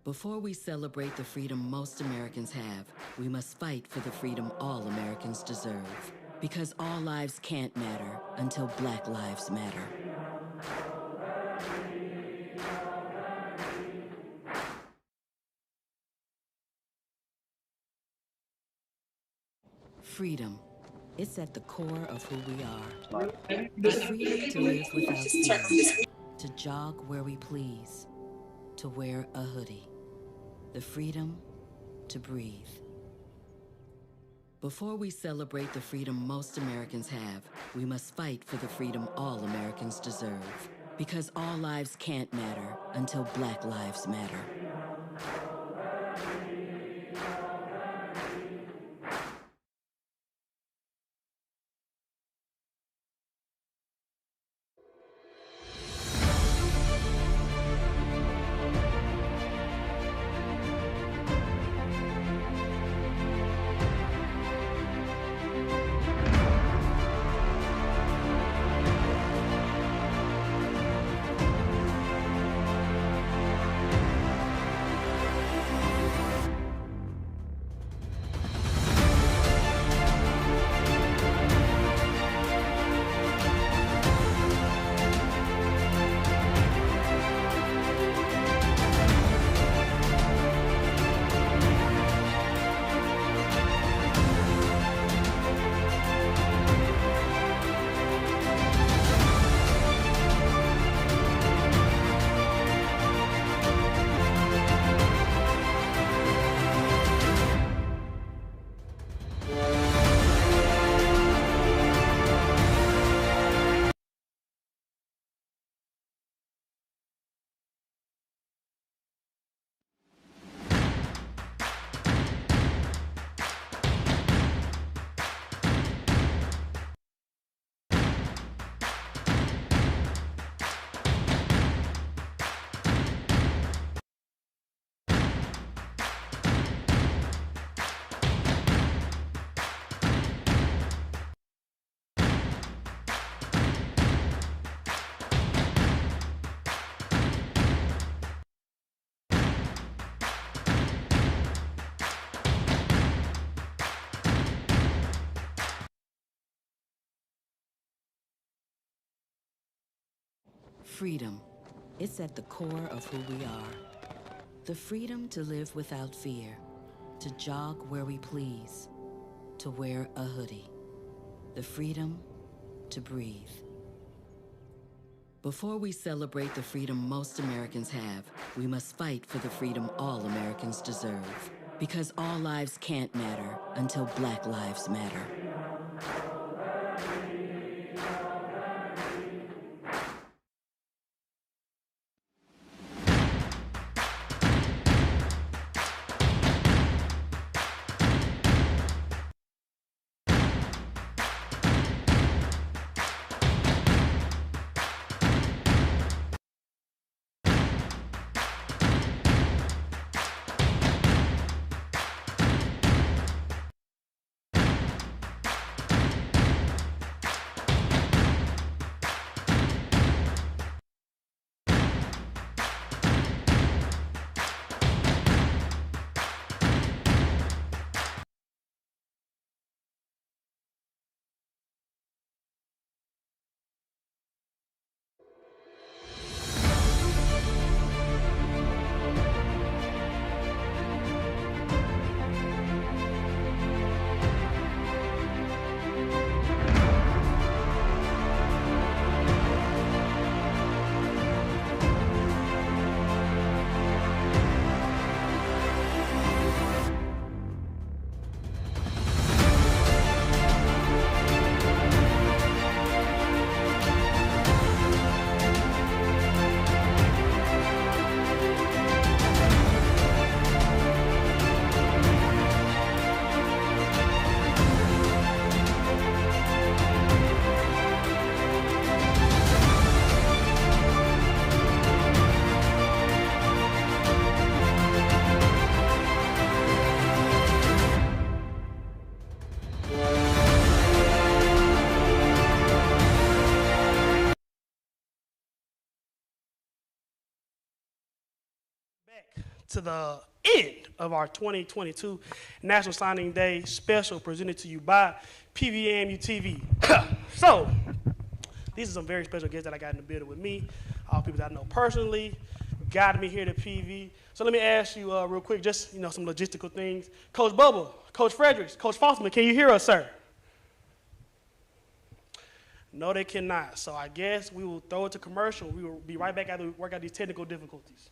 J: Before we celebrate the freedom most Americans have, we must fight for the freedom all Americans deserve. Because all lives can't matter until Black lives matter. Freedom. It's at the core of who we are. The freedom to live without fear, to jog where we please, to wear a hoodie. The freedom to breathe. Before we celebrate the freedom most Americans have, we must fight for the freedom all Americans deserve. Because all lives can't matter until Black lives matter. Freedom. It's at the core of who we are. The freedom to live without fear, to jog where we please, to wear a hoodie. The freedom to breathe. Before we celebrate the freedom most Americans have, we must fight for the freedom all Americans deserve. Because all lives can't matter until Black lives matter.
B: To the end of our 2022 National Signing Day special presented to you by PVAMU-TV. So, these are some very special guests that I got in the building with me, all people that I know personally, guided me here to PV. So let me ask you real quick, just some logistical things. Coach Bubba, Coach Fredericks, Coach Fosterman, can you hear us, sir? No, they cannot. So I guess we will throw it to commercial. We will be right back after we work out these technical difficulties.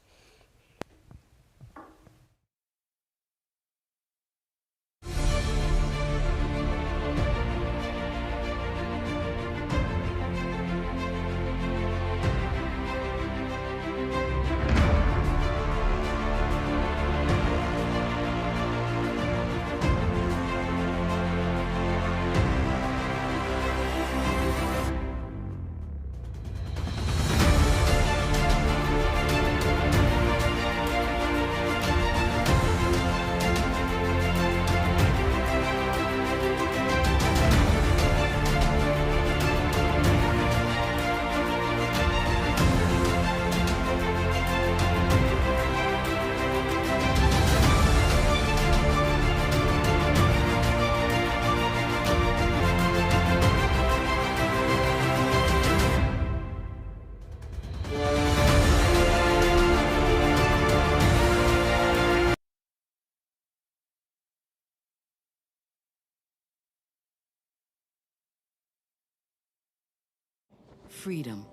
J: Freedom.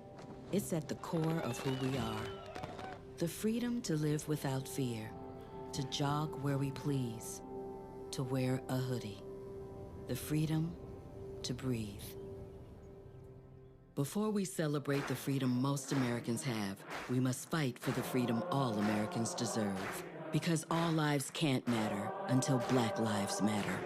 J: It's at the core of who we are. The freedom to live without fear, to jog where we please, to wear a hoodie. The freedom to breathe. Before we celebrate the freedom most Americans have, we must fight for the freedom all Americans deserve. Because all lives can't matter until Black lives matter.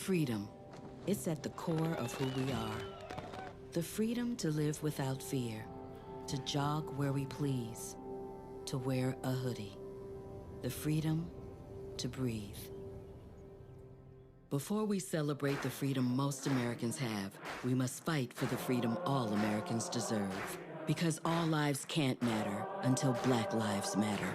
J: Freedom. It's at the core of who we are. The freedom to live without fear, to jog where we please, to wear a hoodie. The freedom to breathe. Before we celebrate the freedom most Americans have, we must fight for the freedom all Americans deserve. Because all lives can't matter until Black lives matter.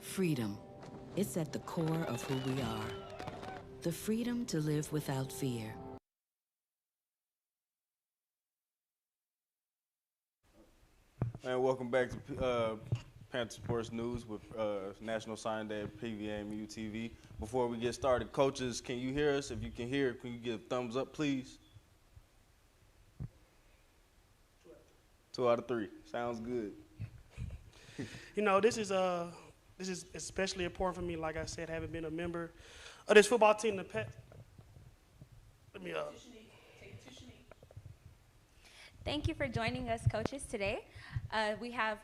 J: Freedom. It's at the core of who we are. The freedom to live without fear.
A: And welcome back to Panther Sports News with National Sign Day at PVAMU-TV. Before we get started, coaches, can you hear us? If you can hear, can you give a thumbs up, please? 2 out of 3. Sounds good.
B: You know, this is especially important for me. Like I said, having been a member of this football team in the past. Let me
P: Thank you for joining us, coaches, today. We are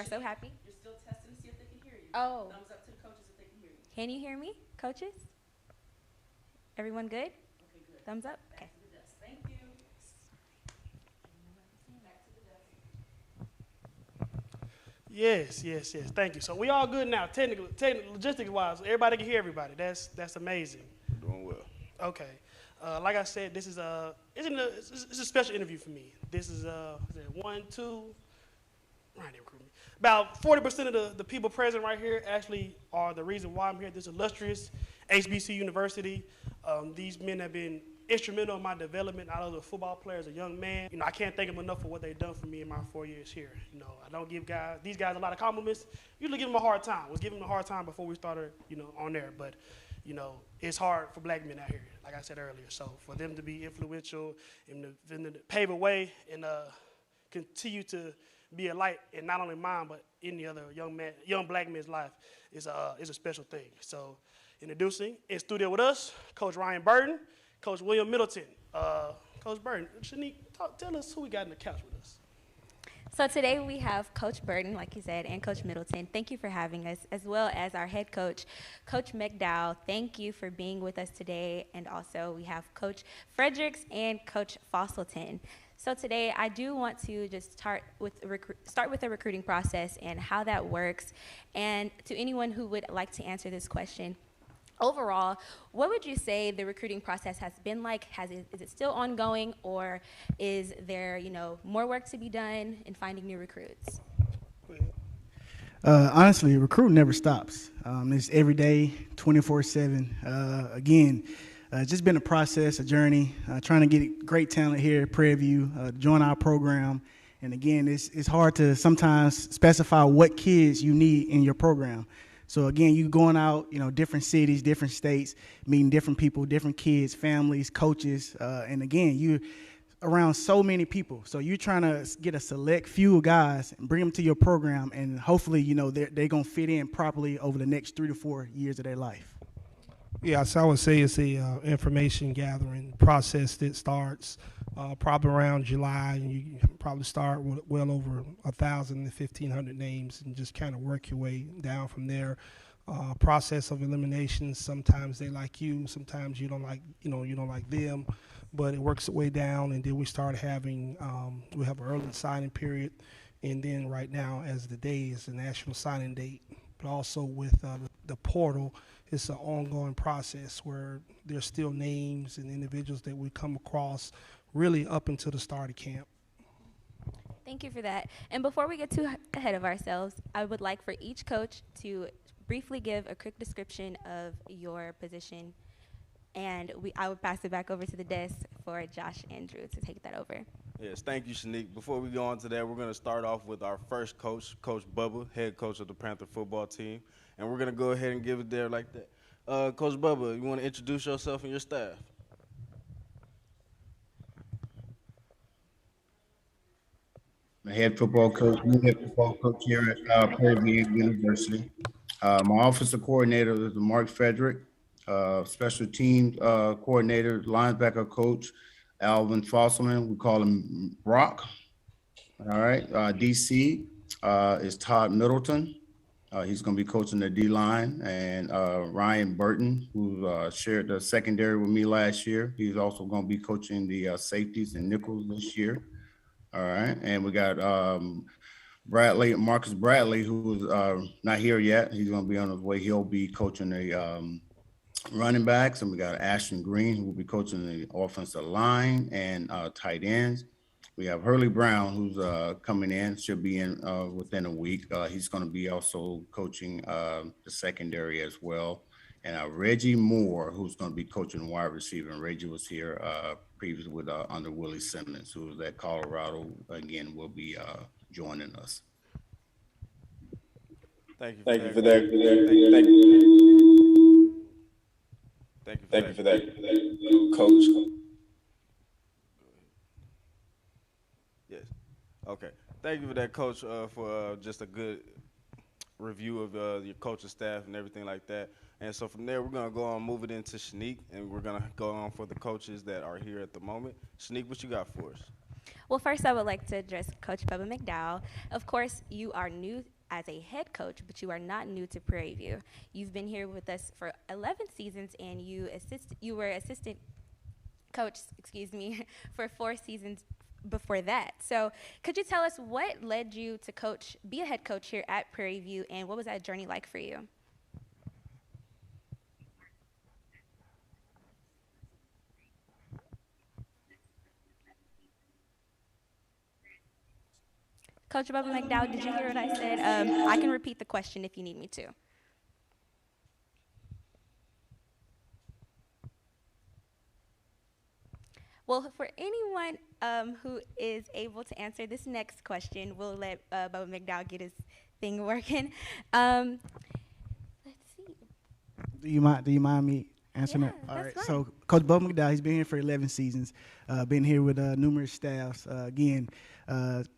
P: so happy.
F: You're still testing to see if they can hear you.
P: Oh.
F: Thumbs up to the coaches if they can hear you.
P: Can you hear me, coaches? Everyone good?
F: Okay, good.
P: Thumbs up?
F: Back
P: Okay.
F: to the desk. Thank you. Back to the desk.
B: Yes. Thank you. So we all good now, technically, logistics-wise. Everybody can hear everybody. That's amazing.
A: Doing well.
B: Okay. Like I said, this is it's a special interview for me. This is 1, 2. Right, recruit me. About 40% of the people present right here actually are the reason why I'm here at this illustrious HBC University. These men have been instrumental in my development out of the football player as a young man. You know, I can't thank them enough for what they've done for me in my 4 years here. You know, I don't give these guys a lot of compliments. Usually give them a hard time. Was giving them a hard time before we started, on there. But, it's hard for black men out here, like I said earlier. So for them to be influential and to pave a way and continue to be a light in not only mine but any other young black man's life is a special thing. So introducing in studio with us, Coach Ryan Burton, Coach William Middleton. Coach Burton, Shanique, tell us who we got in the couch with us.
P: So today we have Coach Burton, like you said, and Coach Middleton. Thank you for having us, as well as our head coach, Coach McDowell. Thank you for being with us today. And also we have Coach Fredericks and Coach Fosselton. So today I do want to just start with the recruiting process and how that works. And to anyone who would like to answer this question, overall, what would you say the recruiting process has been like? Is it still ongoing, or is there, more work to be done in finding new recruits?
Q: Honestly, recruiting never stops. It's every day, 24/7. Again, it's just been a process, a journey, trying to get great talent here at Prairie View, join our program. And again, it's hard to sometimes specify what kids you need in your program. So again, you going out, different cities, different states, meeting different people, different kids, families, coaches, and again, you're around so many people. So you're trying to get a select few guys and bring them to your program, and hopefully, they're going to fit in properly over the next 3 to 4 years of their life.
R: Yeah, so I would say it's a information gathering process that starts probably around July, and you probably start with well over 1,000 to 1,500 names and just kind of work your way down from there. process of elimination. Sometimes they like you, sometimes you don't like, you don't like them, but it works its way down. And then we start having, we have an early signing period, and then right now, as the day is the national signing date. But also with the portal, it's an ongoing process where there's still names and individuals that we come across really up until the start of camp.
P: Thank you for that. And before we get too ahead of ourselves, I would like for each coach to briefly give a quick description of your position. And I would pass it back over to the desk for Josh and Drew to take that over.
A: Yes, thank you, Shanique. Before we go on to that, we're going to start off with our first coach, Coach Bubba, head coach of the Panther football team. And we're going to go ahead and give it there like that. Coach Bubba, you want to introduce yourself and your staff?
L: I'm a head football coach, new head football coach here at Prairie View University. My offensive coordinator is Mark Frederick. Special team coordinator, linebacker coach, Alvin Fosselman. We call him Brock. All right. DC is Todd Middleton. He's going to be coaching the D-line. And Ryan Burton, who shared the secondary with me last year. He's also going to be coaching the safeties and nickels this year. All right. And we got Marcus Bradley, who's not here yet. He's going to be on his way. He'll be coaching the running backs. And we got Ashton Green, who will be coaching the offensive line and tight ends. We have Hurley Brown, who's coming in, should be in within a week. He's going to be also coaching the secondary as well. And Reggie Moore, who's going to be coaching wide receiver. And Reggie was here previously with under Willie Simmons, who was at Colorado. Again, will be joining us.
A: Thank you
K: for that. Thank you for that, Coach.
A: Yes. Okay. Thank you for that, Coach, for just a good review of your coaching staff and everything like that. And so from there, we're going to go on, move it into Shanique, and we're going to go on for the coaches that are here at the moment. Shanique, what you got for us?
P: Well, first I would like to address Coach Bubba McDowell. Of course, you are new as a head coach, but you are not new to Prairie View. You've been here with us for 11 seasons, and you were assistant coach, for 4 seasons before that. So could you tell us what led you to be a head coach here at Prairie View, and what was that journey like for you? Coach Bubba McDowell, did you hear what I said? I can repeat the question if you need me to. Well, for anyone who is able to answer this next question, we'll let Bubba McDowell get his thing working. Let's see.
Q: Do you mind me answering that? All right. Fine. So Coach Bubba McDowell, he's been here for 11 seasons. Been here with numerous staffs. Again,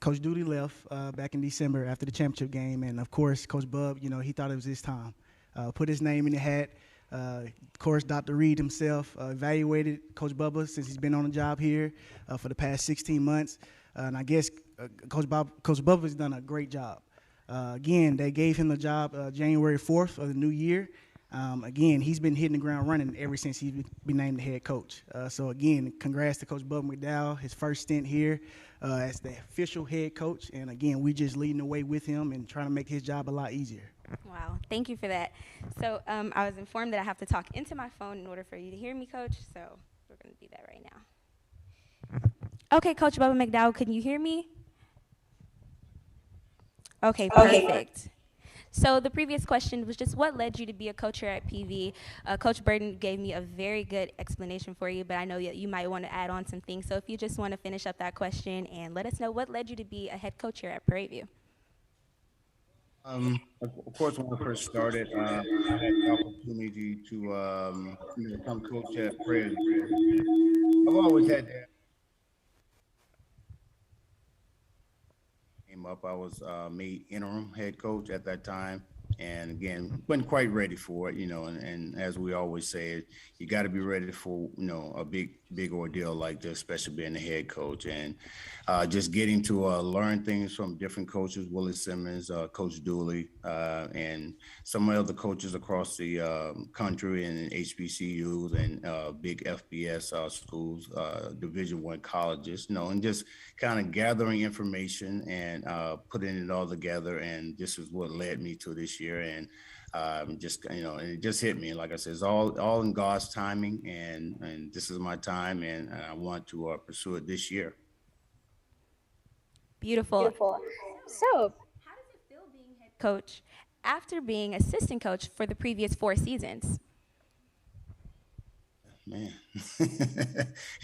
Q: Coach Duty left back in December after the championship game, and of course, Coach Bub, he thought it was his time. Put his name in the hat. Of course, Dr. Reed himself evaluated Coach Bubba since he's been on the job here for the past 16 months. And I guess Coach Bubba has done a great job. Again, they gave him the job January 4th of the new year. Again, he's been hitting the ground running ever since he's been named the head coach. So, again, congrats to Coach Bubba McDowell, his first stint here as the official head coach. And, again, we just leading the way with him and trying to make his job a lot easier.
P: Wow, thank you for that. So I was informed that I have to talk into my phone in order for you to hear me, Coach. So we're going to do that right now. Okay, Coach Bubba McDowell, can you hear me? Okay, perfect. So the previous question was just what led you to be a coach here at PV? Coach Burton gave me a very good explanation for you, but I know you might want to add on some things. So if you just want to finish up that question and let us know what led you to be a head coach here at Prairie View.
L: Of course, when I first started, I had the opportunity to come coach at Prairie View. I've always had that. Came up, I was made interim head coach at that time. and again, wasn't quite ready for it, and as we always say, you got to be ready for, a big ordeal like this, especially being the head coach, and just getting to learn things from different coaches, Willie Simmons, Coach Dooley, and some other coaches across the country and HBCUs and big FBS schools, Division I colleges, and just kind of gathering information and putting it all together. And this is what led me to this year. And just, and it just hit me. Like I said, it's all in God's timing, and this is my time, and I want to pursue it this year.
P: Beautiful. So, how does it feel being head coach after being assistant coach for the previous 4 seasons?
L: Man,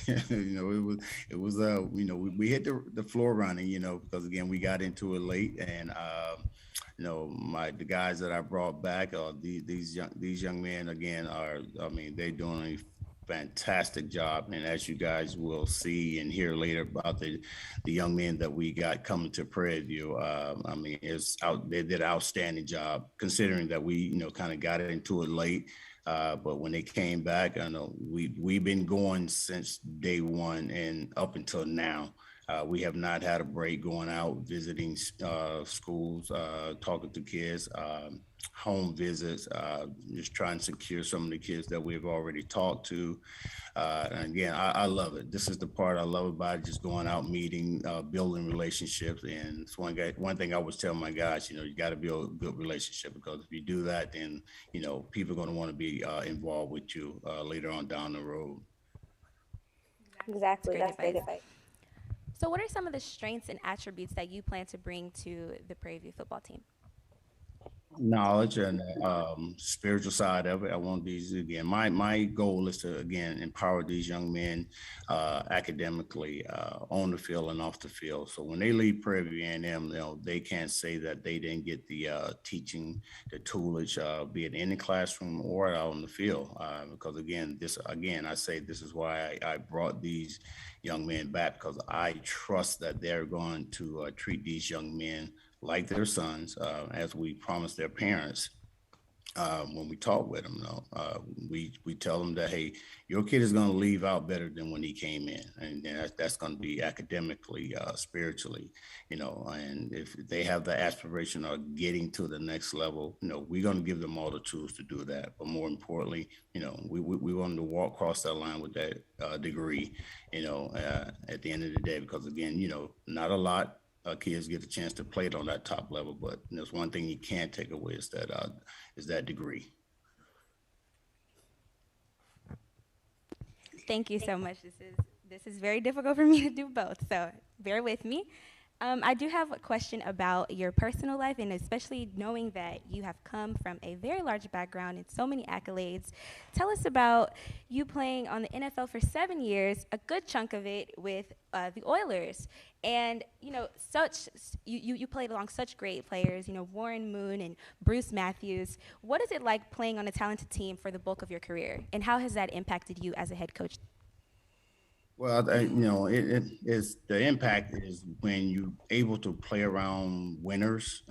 L: it was we hit the floor running, because again, we got into it late, and the guys that I brought back, these young men again they're doing a fantastic job. And as you guys will see and hear later about the young men that we got coming to Prairie View, they did an outstanding job considering that we kind of got into it late. But when they came back, I know we've been going since day one and up until now. We have not had a break, going out, visiting schools, talking to kids, home visits, just trying to secure some of the kids that we've already talked to. And again, I love it. This is the part I love about it, just going out, meeting, building relationships. And it's one thing I always tell my guys, you got to build a good relationship, because if you do that, then, people are going to want to be involved with you later on down the road.
P: Exactly. That's great advice. So what are some of the strengths and attributes that you plan to bring to the Prairie View football team?
L: Knowledge and spiritual side of it. I want these, again, my goal is to, again, empower these young men academically, on the field and off the field. So when they leave Prairie View A&M, they can't say that they didn't get the teaching, the toolage, be it in the classroom or out on the field. Because again, I say this is why I brought these young men back, because I trust that they're going to treat these young men like their sons, as we promised their parents. When we talk with them, we tell them that, hey, your kid is going to leave out better than when he came in, and that's going to be academically, spiritually, and if they have the aspiration of getting to the next level, we're going to give them all the tools to do that. But more importantly, we want them to walk across that line with that degree, at the end of the day, because again, not a lot kids get a chance to play it on that top level, but there's one thing you can't take away is that degree.
P: Thank you so much. This is very difficult for me to do both, so bear with me. I do have a question about your personal life, and especially knowing that you have come from a very large background and so many accolades. Tell us about you playing on the NFL for 7 years, a good chunk of it with the Oilers. And, you played along such great players, Warren Moon and Bruce Matthews. What is it like playing on a talented team for the bulk of your career, and how has that impacted you as a head coach?
L: Well, it is, the impact is when you're able to play around winners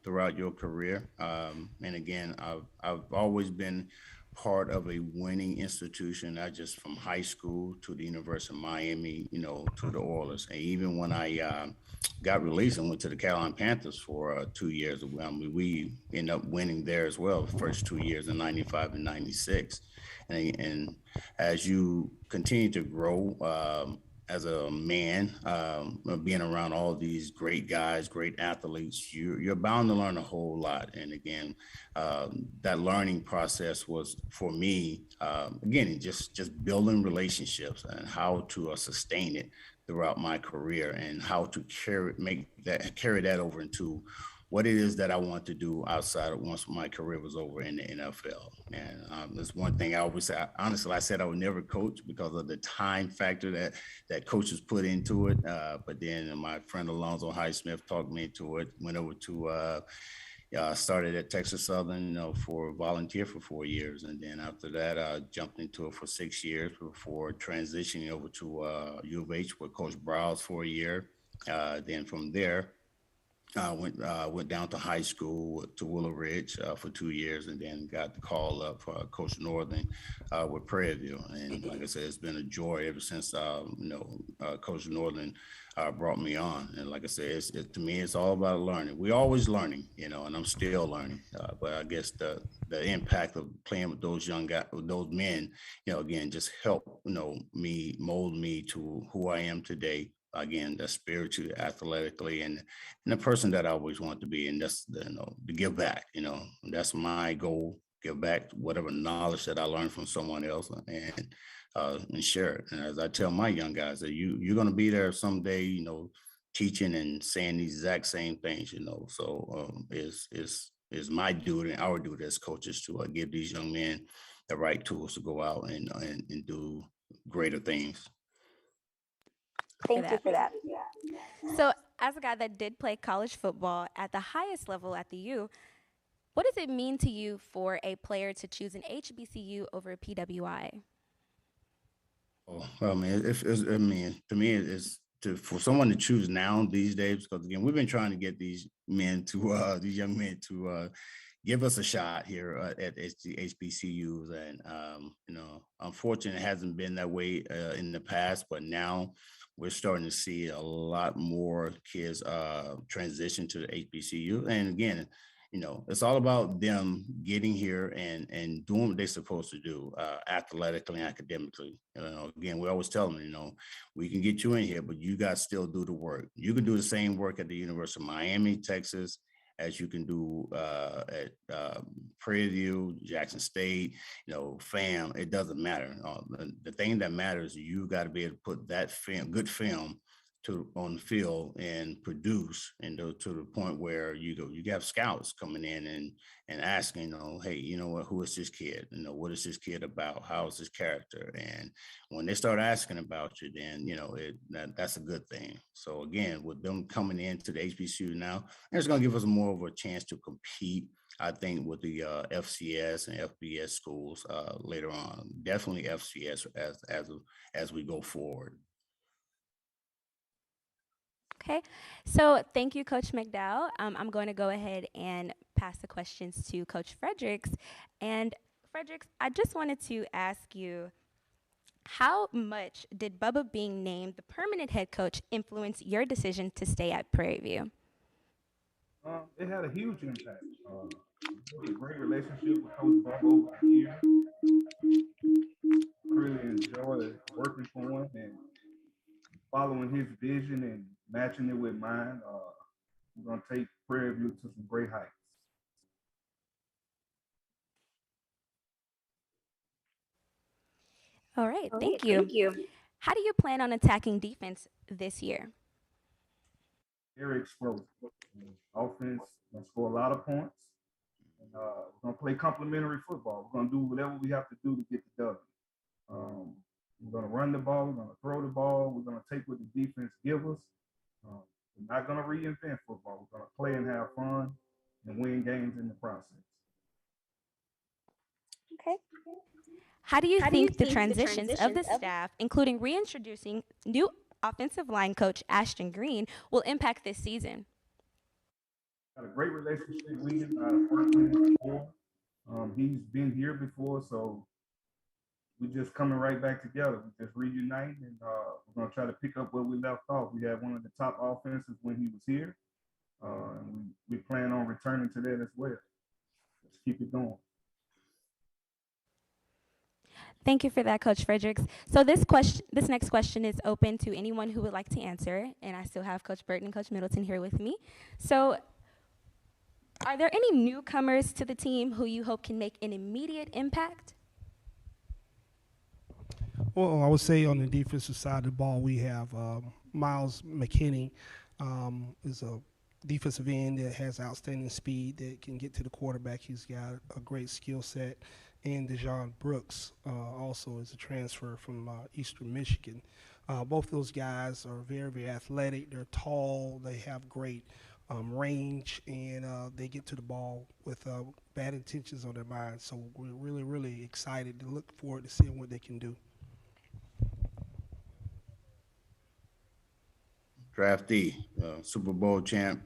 L: throughout your career. And again, I've always been part of a winning institution, not just from high school to the University of Miami, to the Oilers. And even when I got released and went to the Carolina Panthers for 2 years, we ended up winning there as well, the first 2 years in 95 and 96. And as you continue to grow as a man, being around all these great guys, great athletes, you're bound to learn a whole lot. And again, that learning process was for me, again, just building relationships and how to sustain it throughout my career, and how to carry that over into what it is that I want to do outside of once my career was over in the NFL. And that's one thing I always say. Honestly, I said I would never coach because of the time factor that coaches put into it. But then my friend Alonzo Highsmith talked me into it, went over to, started at Texas Southern, for volunteer for 4 years. And then after that, I jumped into it for 6 years before transitioning over to U of H with Coach Browse for a year. Then from there, went down to high school to Willow Ridge for 2 years, and then got the call up for Coach Northern with Prairie View. And like I said, it's been a joy ever since Coach Northern brought me on. And like I said, to me, it's all about learning. We're always learning, and I'm still learning. But I guess the impact of playing with those young guys, with those men, again, just help me mold me to who I am today. Again, the spiritually, athletically, and the person that I always want to be, and that's to give back. That's my goal. Give back whatever knowledge that I learned from someone else, and share it. And as I tell my young guys, that you're going to be there someday, teaching and saying the exact same things. So is my duty and our duty as coaches to give these young men the right tools to go out and do greater things.
P: Thank you for that. So, as a guy that did play college football at the highest level at the U, what does it mean to you for a player to choose an HBCU over a PWI?
L: Oh, well, man, to me, for someone to choose now these days, because again, we've been trying to get these young men to give us a shot here at HBCUs, and unfortunately, it hasn't been that way in the past, but now we're starting to see a lot more kids transition to the HBCU, and again, it's all about them getting here and doing what they're supposed to do, athletically and academically. Again, we always tell them, we can get you in here, but you got to still do the work. You can do the same work at the University of Miami, Texas, as you can do at Prairie View, Jackson State, FAM. It doesn't matter. The thing that matters, you got to be able to put that good film on the field and produce, and to the point where you have scouts coming in and asking, hey, who is this kid? What is this kid about? How is his character? And when they start asking about you, then that's a good thing. So again, with them coming into the HBCU now, it's going to give us more of a chance to compete, I think, with the FCS and FBS schools later on. Definitely FCS as we go forward.
P: Okay, so thank you, Coach McDowell. I'm going to go ahead and pass the questions to Coach Fredericks. And Fredericks, I just wanted to ask you, how much did Bubba being named the permanent head coach influence your decision to stay at Prairie View?
S: It had a huge impact. A great relationship with Coach Bubba over the years. Really enjoyed working for him and following his vision and matching it with mine. We're going to take Prairie View to some great heights.
P: All right, thank you. How do you plan on attacking defense this year?
S: Very explosive. Offense, going to score a lot of points. And we're going to play complementary football. We're going to do whatever we have to do to get the W. We're going to run the ball. We're going to throw the ball. We're going to take what the defense gives us. We're not going to reinvent football. We're going to play and have fun and win games in the process.
P: Okay. How do you think the transitions of the staff, including reintroducing new offensive line coach Ashton Green, will impact this season?
S: Got a great relationship with him. I've worked with him before. He's been here before, so we're just coming right back together. We're just reuniting, and we're going to try to pick up where we left off. We had one of the top offenses when he was here, and we plan on returning to that as well. Let's keep it going.
P: Thank you for that, Coach Fredericks. So this next question is open to anyone who would like to answer, and I still have Coach Burton and Coach Middleton here with me. So are there any newcomers to the team who you hope can make an immediate impact?
R: Well, I would say on the defensive side of the ball, we have Miles McKinney is a defensive end that has outstanding speed that can get to the quarterback. He's got a great skill set. And Dejon Brooks also is a transfer from Eastern Michigan. Both those guys are very, very athletic. They're tall. They have great range, and they get to the ball with bad intentions on their mind. So we're really, really excited to look forward to seeing what they can do.
L: Draftee, Super Bowl champ,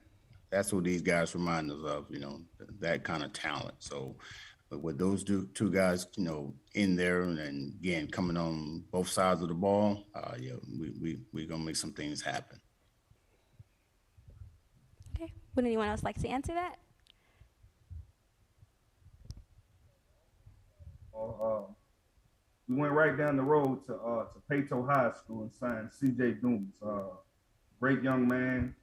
L: that's what these guys remind us of, that kind of talent. So but with those two guys, in there and again, coming on both sides of the ball, we're going to make some things happen.
P: Okay. Would anyone else like to answer that?
S: We went right down the road to Pato High School and signed C.J. Dumas. Great young man.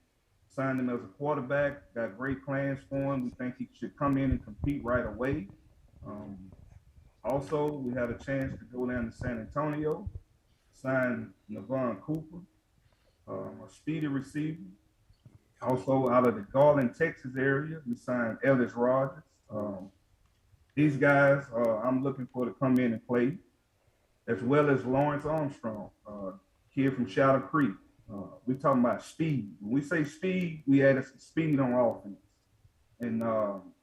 S: Signed him as a quarterback. Got great plans for him. We think he should come in and compete right away. Also, we had a chance to go down to San Antonio, sign Navon Cooper, a speedy receiver. Also, out of the Garland, Texas area, we signed Ellis Rogers. These guys, I'm looking for to come in and play, as well as Lawrence Armstrong, kid from Shadow Creek. We're talking about speed. When we say speed, we added some speed on offense. And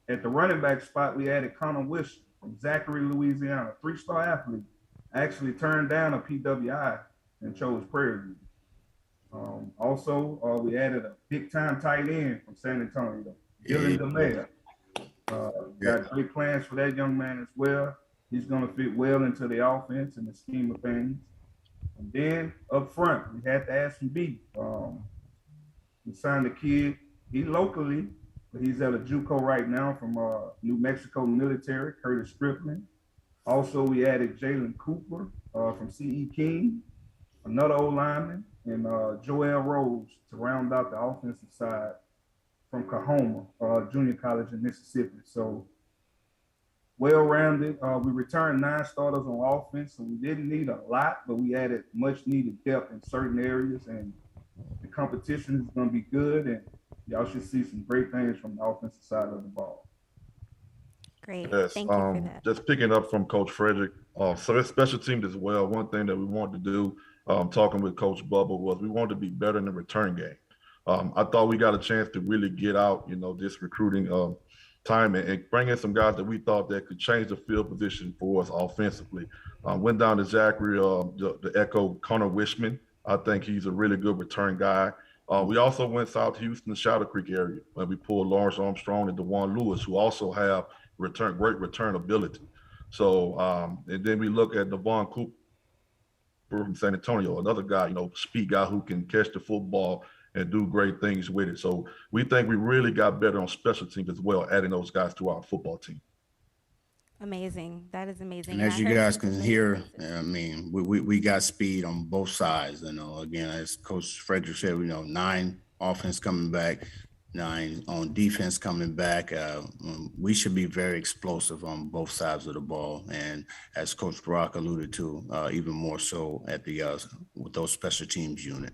S: at the running back spot, we added Connor Wisher from Zachary, Louisiana, 3-star athlete. Actually turned down a PWI and chose Prairie View. Also, we added a big-time tight end from San Antonio, Dylan DeMayer. Got great plans for that young man as well. He's going to fit well into the offense and the scheme of things. And then up front, we had to add some beat. We signed a kid. He locally, but he's at a JUCO right now from New Mexico Military, Curtis Strickland. Also, we added Jalen Cooper from C.E. King, another old lineman, and Joel Rose to round out the offensive side from Kahoma Junior College in Mississippi. So well-rounded. We returned 9 starters on offense, so we didn't need a lot, but we added much-needed depth in certain areas, and the competition is going to be good, and y'all should see some great things from the offensive side of the ball.
P: Great.
G: Yes.
P: Thank you for that.
G: Just picking up from Coach Frederick. So it's special teams as well. One thing that we wanted to do, talking with Coach Bubba, was we wanted to be better in the return game. I thought we got a chance to really get out, this recruiting time and bring in some guys that we thought that could change the field position for us offensively. Went down to Zachary, the Echo, Connor Wishman. I think he's a really good return guy. We also went South Houston, the Shadow Creek area, and we pulled Lawrence Armstrong and DeJuan Lewis, who also have great return ability. So, and then we look at Navon Cooper from San Antonio, another guy, speed guy who can catch the football and do great things with it. So we think we really got better on special teams as well, adding those guys to our football team.
P: Amazing. That is amazing.
L: And as you guys can hear, we got speed on both sides. Again, as Coach Frederick said, 9 offense coming back, 9 on defense coming back. We should be very explosive on both sides of the ball. And as Coach Brock alluded to, even more so at the with those special teams unit.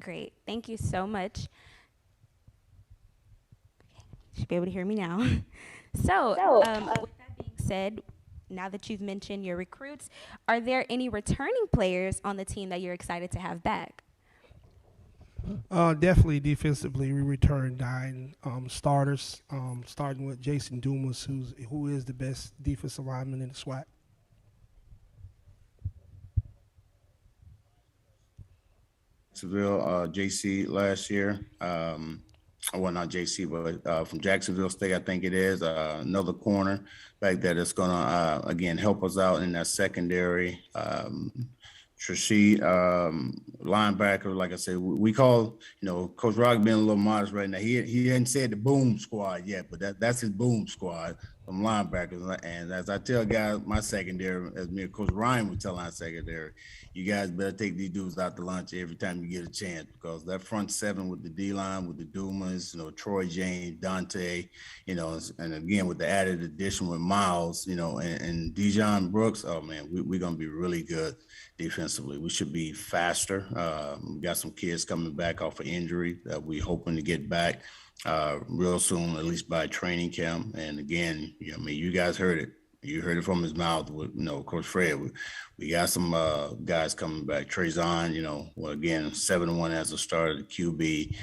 P: Great. Thank you so much. You should be able to hear me now. So, with that being said, now that you've mentioned your recruits, are there any returning players on the team that you're excited to have back?
R: Definitely defensively, we returned 9 starters, starting with Jason Dumas, who is the best defensive lineman in the SWAC.
L: Jacksonville, JC last year. Well, not JC, but from Jacksonville State, I think it is. Another corner back that is going to, again, help us out in that secondary. Trasheed, linebacker, like I said, we call, Coach Rock being a little modest right now. He hadn't said the boom squad yet, but that's his boom squad from linebackers. And as I tell guys, my secondary, as me and Coach Ryan would tell our secondary, you guys better take these dudes out to lunch every time you get a chance, because that front 7 with the D-line, with the Dumas, Troy James, Dante, and again, with the added addition with Miles, and Dijon Brooks, oh man, we're going to be really good defensively. We should be faster. We got some kids coming back off of injury that we're hoping to get back real soon, at least by training camp. And again, you guys heard it. You heard it from his mouth with, Coach Fred. We got some guys coming back. Trezon, again, 7-1 as a starter, the QB.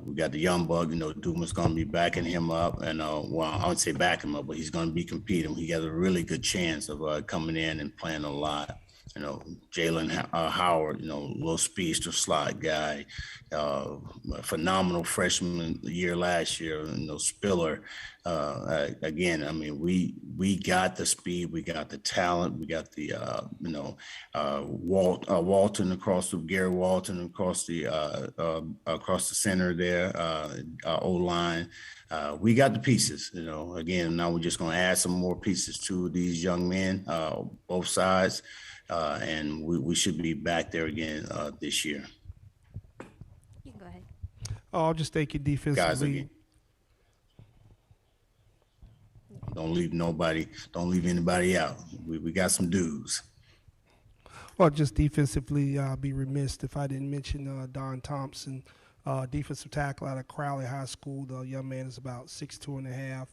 L: We got the young bug, Dumas going to be backing him up. And, well, I would say back him up, but he's going to be competing. He has a really good chance of coming in and playing a lot. Jalen Howard, little speedster slot guy, a phenomenal freshman year last year, Spiller. Again, I mean, we got the speed, we got the talent, we got the, Walton Gary Walton across the center there, O-line. We got the pieces, again, now we're just going to add some more pieces to these young men, both sides. And we should be back there again this year.
P: You can go ahead.
R: I'll just take it defensively.
L: Guys, again, don't leave anybody out. We got some dudes.
R: Well, just defensively, I'll be remiss if I didn't mention Don Thompson, defensive tackle out of Crowley High School. The young man is about 6'2.5",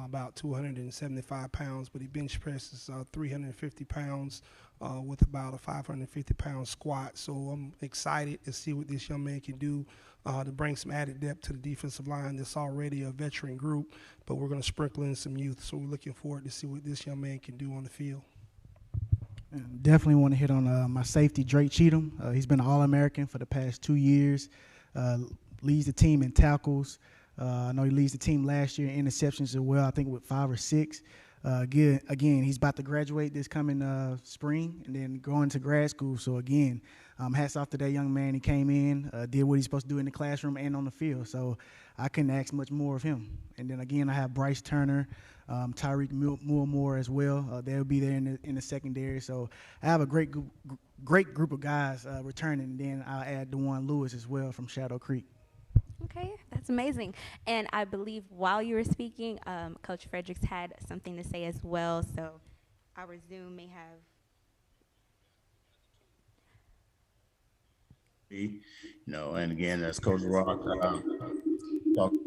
R: about 275 pounds, but he bench presses 350 pounds with about a 550-pound squat. So I'm excited to see what this young man can do to bring some added depth to the defensive line. That's already a veteran group, but we're going to sprinkle in some youth. So we're looking forward to see what this young man can do on the field.
Q: Definitely want to hit on my safety, Drake Cheatham. He's been an All-American for the past 2 years, leads the team in tackles. I know he leads the team last year in interceptions as well, I think with 5 or 6. Again, he's about to graduate this coming spring and then go into grad school. So, again, hats off to that young man. He came in, did what he's supposed to do in the classroom and on the field. So I couldn't ask much more of him. And then, again, I have Bryce Turner, Tyreek Moore as well. They'll be there in the secondary. So I have a great group of guys returning. And then I'll add DeJuan Lewis as well from Shadow Creek.
P: Okay, that's amazing. And I believe while you were speaking, Coach Fredericks had something to say as well. So our Zoom may have.
L: And again, as Coach Rock talked,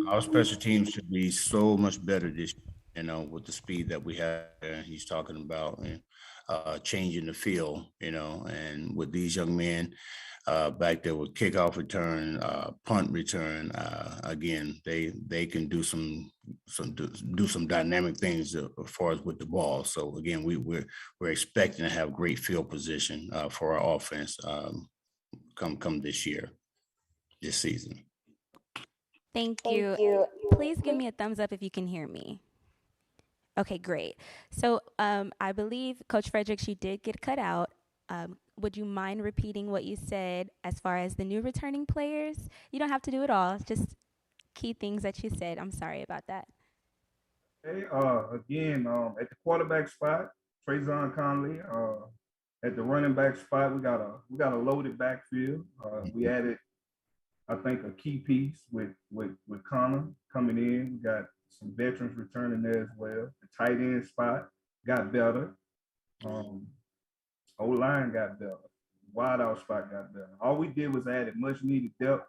L: our special teams should be so much better this year, with the speed that we have. He's talking about changing the field, and with these young men back there with kickoff return, punt return, again, they can do some dynamic things as far as with the ball. So again, we're expecting to have great field position for our offense come this season.
P: Thank you. Please give me a thumbs up if you can hear me. Okay, great. So I believe, Coach Fredericks, you did get cut out. Would you mind repeating what you said as far as the new returning players? You don't have to do it all, just key things that you said. I'm sorry about that.
S: Hey, again, at the quarterback spot, Trayvon Conley. At the running back spot, we got a loaded backfield. We added, I think, a key piece with Connor coming in. We got some veterans returning there as well. The tight end spot got better. O-line got better. Wideout spot got better. All we did was added much needed depth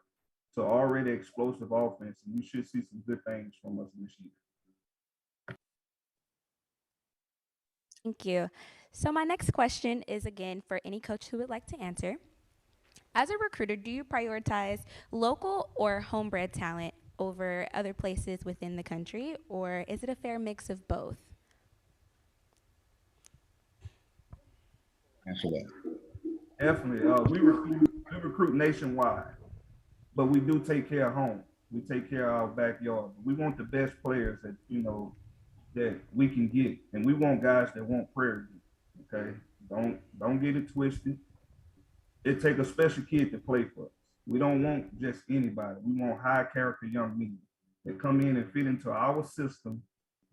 S: to already explosive offense, and we should see some good things from us this year.
P: Thank you. So my next question is, again, for any coach who would like to answer. As a recruiter, do you prioritize local or homebred talent over other places within the country, or is it a fair mix of both?
L: Answer that.
S: Definitely. We recruit nationwide, but we do take care of home. We take care of our backyard. We want the best players that we can get, and we want guys that want Prairie View. Okay, don't get it twisted. It take a special kid to play for us. We don't want just anybody. We want high character young men that come in and fit into our system,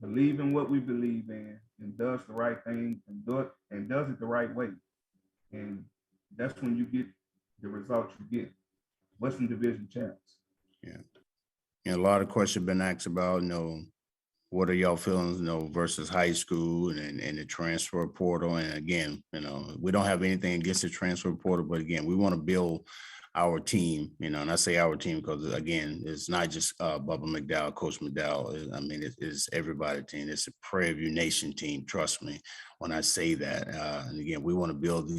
S: believe in what we believe in, and does the right thing and does it the right way. And that's when you get the results you get. Western Division champs.
L: Yeah. And a lot of questions been asked about, what are y'all feelings, versus high school and the transfer portal. And again, we don't have anything against the transfer portal, but again, we want to build our team, and I say our team because, again, it's not just Bubba McDowell, Coach McDowell. I mean, it's everybody's team. It's a Prairie View Nation team, trust me when I say that. And again, we want to build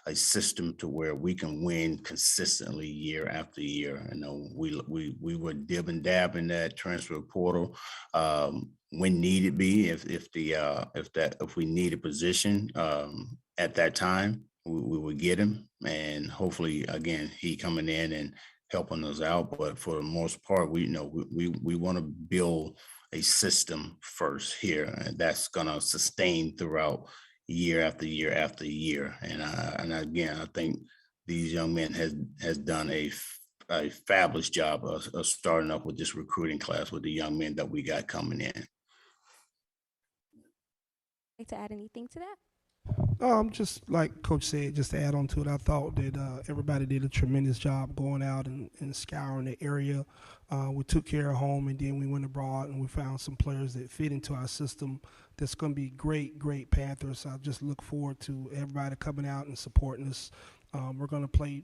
L: a system to where we can win consistently year after year. We were dib and dab in that transfer portal. when needed be, if we need a position at that time, we would get him, and hopefully again he coming in and helping us out. But for the most part, we want to build a system first here, and that's gonna sustain throughout year after year after year. And again, I think these young men has done a fabulous job of starting up with this recruiting class with the young men that we got coming in.
P: Like to add anything to that?
R: Just like Coach said, just to add on to it, I thought that everybody did a tremendous job going out and scouring the area. We took care of home, and then we went abroad, and we found some players that fit into our system that's going to be great Panthers. I just look forward to everybody coming out and supporting us. We're going to play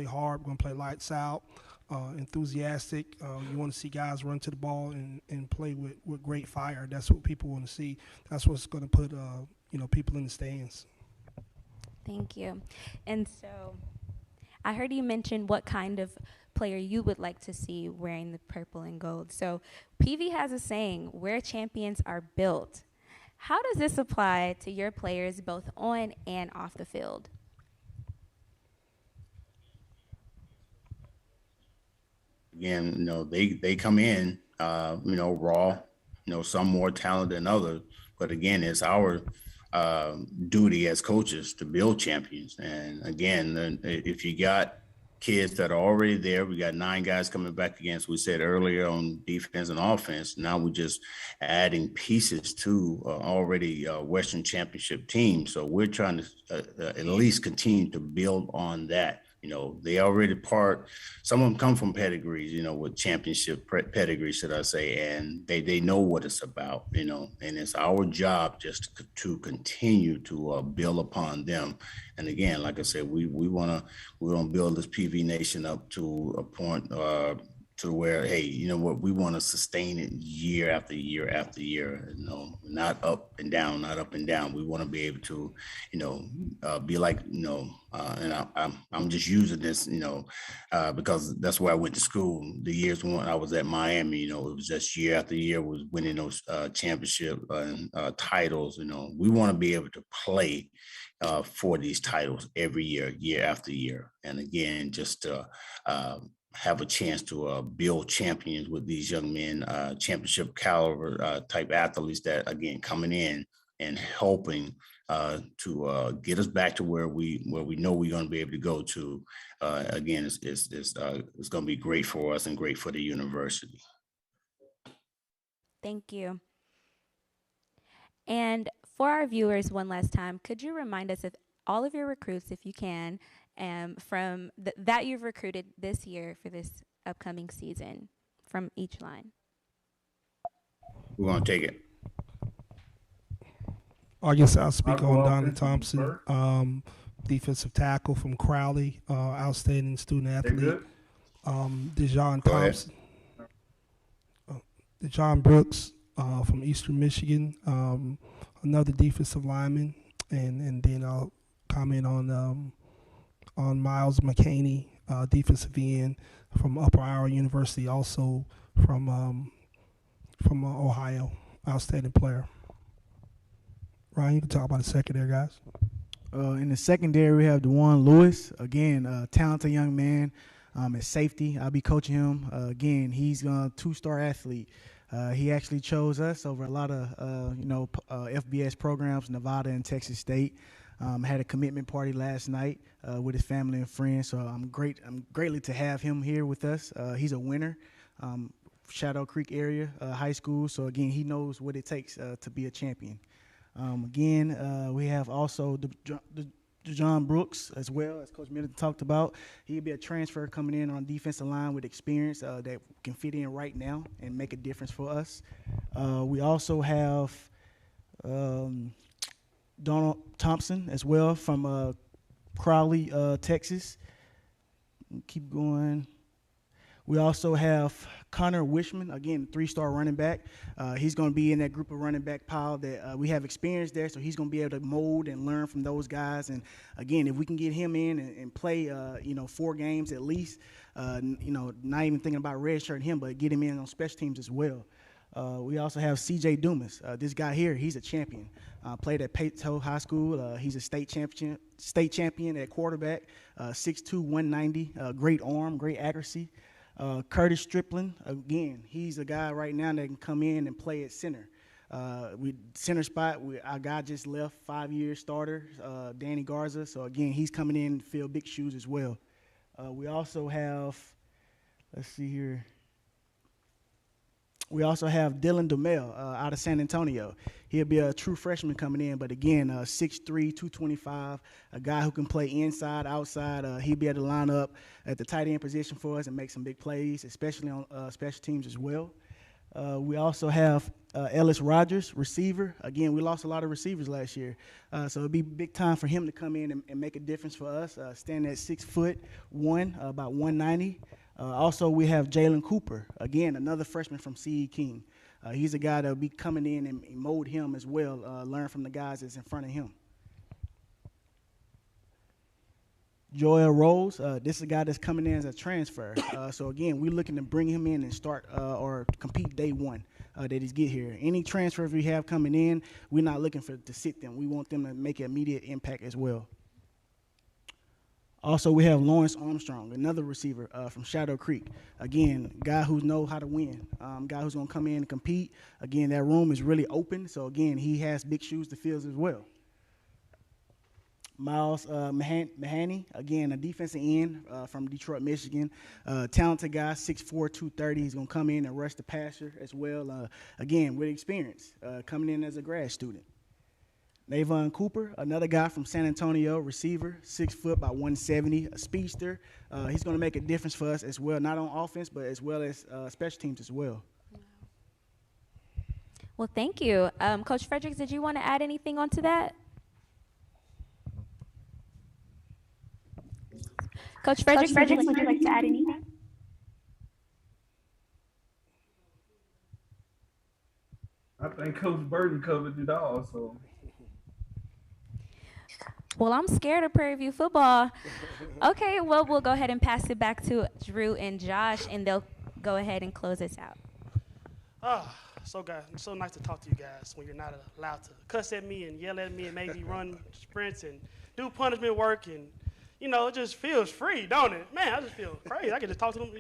R: hard. We're going to play lights out, enthusiastic. You want to see guys run to the ball and play with great fire. That's what people want to see. That's what's going to put people in the stands.
P: Thank you. And so I heard you mention what kind of player you would like to see wearing the purple and gold. So PV has a saying, where champions are built. How does this apply to your players both on and off the field?
L: Again, they come in, raw, some more talented than others. But again, it's our duty as coaches to build champions. And again, if you got kids that are already there, we got 9 guys coming back against, we said earlier, on defense and offense. Now we're just adding pieces to already Western Championship team. So we're trying to at least continue to build on that. They already some of them come from pedigrees, with championship pedigrees, should I say, and they know what it's about, and it's our job just to continue to build upon them. And again, like I said, we want to build this PV Nation up to a point to where, hey, you know what, we want to sustain it year after year after year, not up and down, not up and down. We want to be able to, be like, and I'm just using this, because that's where I went to school. The years when I was at Miami, it was just year after year was winning those championship titles. We want to be able to play for these titles every year, year after year. And again, just to have a chance to build champions with these young men, championship caliber type athletes that, again, coming in and helping to get us back to where we know we're going to be able to go to. Again, it's going to be great for us and great for the university.
P: Thank you. And for our viewers, one last time, could you remind us of all of your recruits, if you can, from that you've recruited this year for this upcoming season from each line?
L: We're going to take it.
R: I guess I'll speak on Donnie Thompson, defensive tackle from Crowley, outstanding student athlete. Dejon Thompson, Dejon Brooks from Eastern Michigan, another defensive lineman, and then I'll comment on Miles McCaney, defensive end from Upper Iowa University, also from Ohio, outstanding player. Ryan, you can talk about the secondary, guys.
Q: In the secondary, we have DeJuan Lewis, again, a talented young man at safety. I'll be coaching him. Again, he's a 2-star athlete. He actually chose us over a lot of, FBS programs, Nevada and Texas State. Had a commitment party last night with his family and friends, so I'm greatly to have him here with us. He's a winner, Shadow Creek area high school, so again, he knows what it takes to be a champion. We have also Dejon Brooks as well, as Coach Middleton talked about. He'll be a transfer coming in on defensive line with experience that can fit in right now and make a difference for us. We also have Donald Thompson as well from Crowley, Texas. Keep going. We also have Connor Wishman, again, 3-star running back. He's going to be in that group of running back pile that we have experience there, so he's going to be able to mold and learn from those guys. And, again, if we can get him in and play, 4 games at least, not even thinking about redshirting him, but get him in on special teams as well. We also have C.J. Dumas. This guy here, he's a champion. Played at Peyto High School. He's a state champion at quarterback. 6'2", 190. Great arm, great accuracy. Curtis Stripling, again, he's a guy right now that can come in and play at center. Center spot, our guy just left, 5-year starter, Danny Garza. So again, he's coming in to fill big shoes as well. We also have, let's see here. We also have Dylan DeMel out of San Antonio. He'll be a true freshman coming in, but again, 6'3", 225, a guy who can play inside, outside. He'll be able to line up at the tight end position for us and make some big plays, especially on special teams as well. We also have Ellis Rogers, receiver. Again, we lost a lot of receivers last year, so it'll be big time for him to come in and make a difference for us, standing at 6'1", about 190. Also, we have Jalen Cooper, again, another freshman from C.E. King. He's a guy that will be coming in and mold him as well, learn from the guys that's in front of him. Joel Rose, this is a guy that's coming in as a transfer. So, again, we're looking to bring him in and start or compete day one that he's get here. Any transfers we have coming in, we're not looking to sit them. We want them to make an immediate impact as well. Also, we have Lawrence Armstrong, another receiver from Shadow Creek. Again, guy who knows how to win, guy who's going to come in and compete. Again, that room is really open, so again, he has big shoes to fill as well. Miles Mahaney, again, a defensive end from Detroit, Michigan. Talented guy, 6'4", 230. He's going to come in and rush the passer as well. Again, with experience, coming in as a grad student. Navon Cooper, another guy from San Antonio, receiver, 6 foot, about 170, a speedster. He's going to make a difference for us as well, not on offense, but as well as special teams as well.
P: Well, thank you. Coach Fredericks, did you want to add anything onto that? Coach Fredericks, would you like to add anything?
S: I think Coach Burton covered it all, so.
P: Well, I'm scared of Prairie View football. Okay, well, we'll go ahead and pass it back to Drew and Josh, and they'll go ahead and close us out.
B: So nice to talk to you guys when you're not allowed to cuss at me and yell at me and make me run sprints and do punishment work, and you know, it just feels free, don't it? Man, I just feel crazy. I can just talk to them.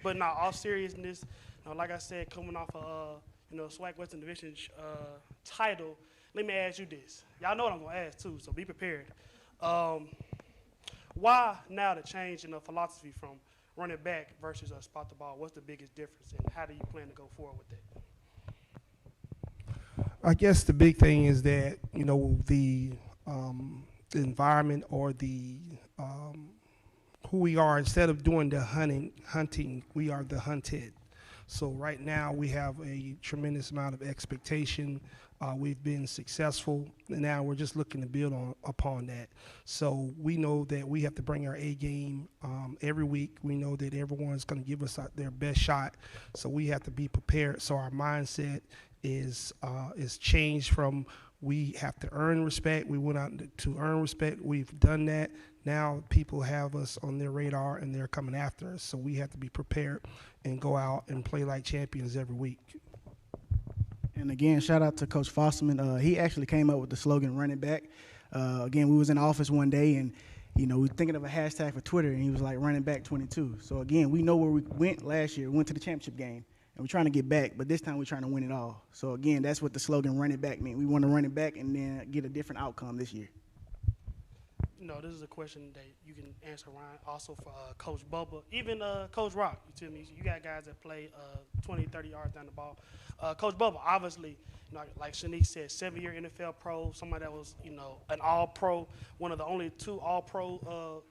B: But no, all seriousness, you know, like I said, coming off of SWAC Western Division title, let me ask you this. Y'all know what I'm gonna ask too, so be prepared. Why now the change in the philosophy from running back versus spot the ball? What's the biggest difference, and how do you plan to go forward with that?
R: I guess the big thing is that, you know, the environment or the who we are. Instead of doing the hunting, we are the hunted. So right now we have a tremendous amount of expectation. We've been successful, and now we're just looking to build upon that. So we know that we have to bring our A game every week. We know that everyone's going to give us their best shot, so we have to be prepared. So our mindset is changed from we have to earn respect. We went out to earn respect. We've done that. Now people have us on their radar, and they're coming after us. So we have to be prepared and go out and play like champions every week.
Q: And again, shout out to Coach Fosterman. He actually came up with the slogan "Running Back." Again, we was in the office one day, and we were thinking of a hashtag for Twitter, and he was like "Running Back 22." So again, we know where we went last year. We went to the championship game, and we're trying to get back, but this time we're trying to win it all. So again, that's what the slogan "Running Back" means. We want to run it back and then get a different outcome this year.
B: No, this is a question that you can answer, Ryan, also for Coach Bubba, even Coach Rock. You tell me, you got guys that play 20, 30 yards down the ball. Coach Bubba, obviously, like Shanique said, 7-year NFL pro, somebody that was, an all-pro, one of the only 2 all-pro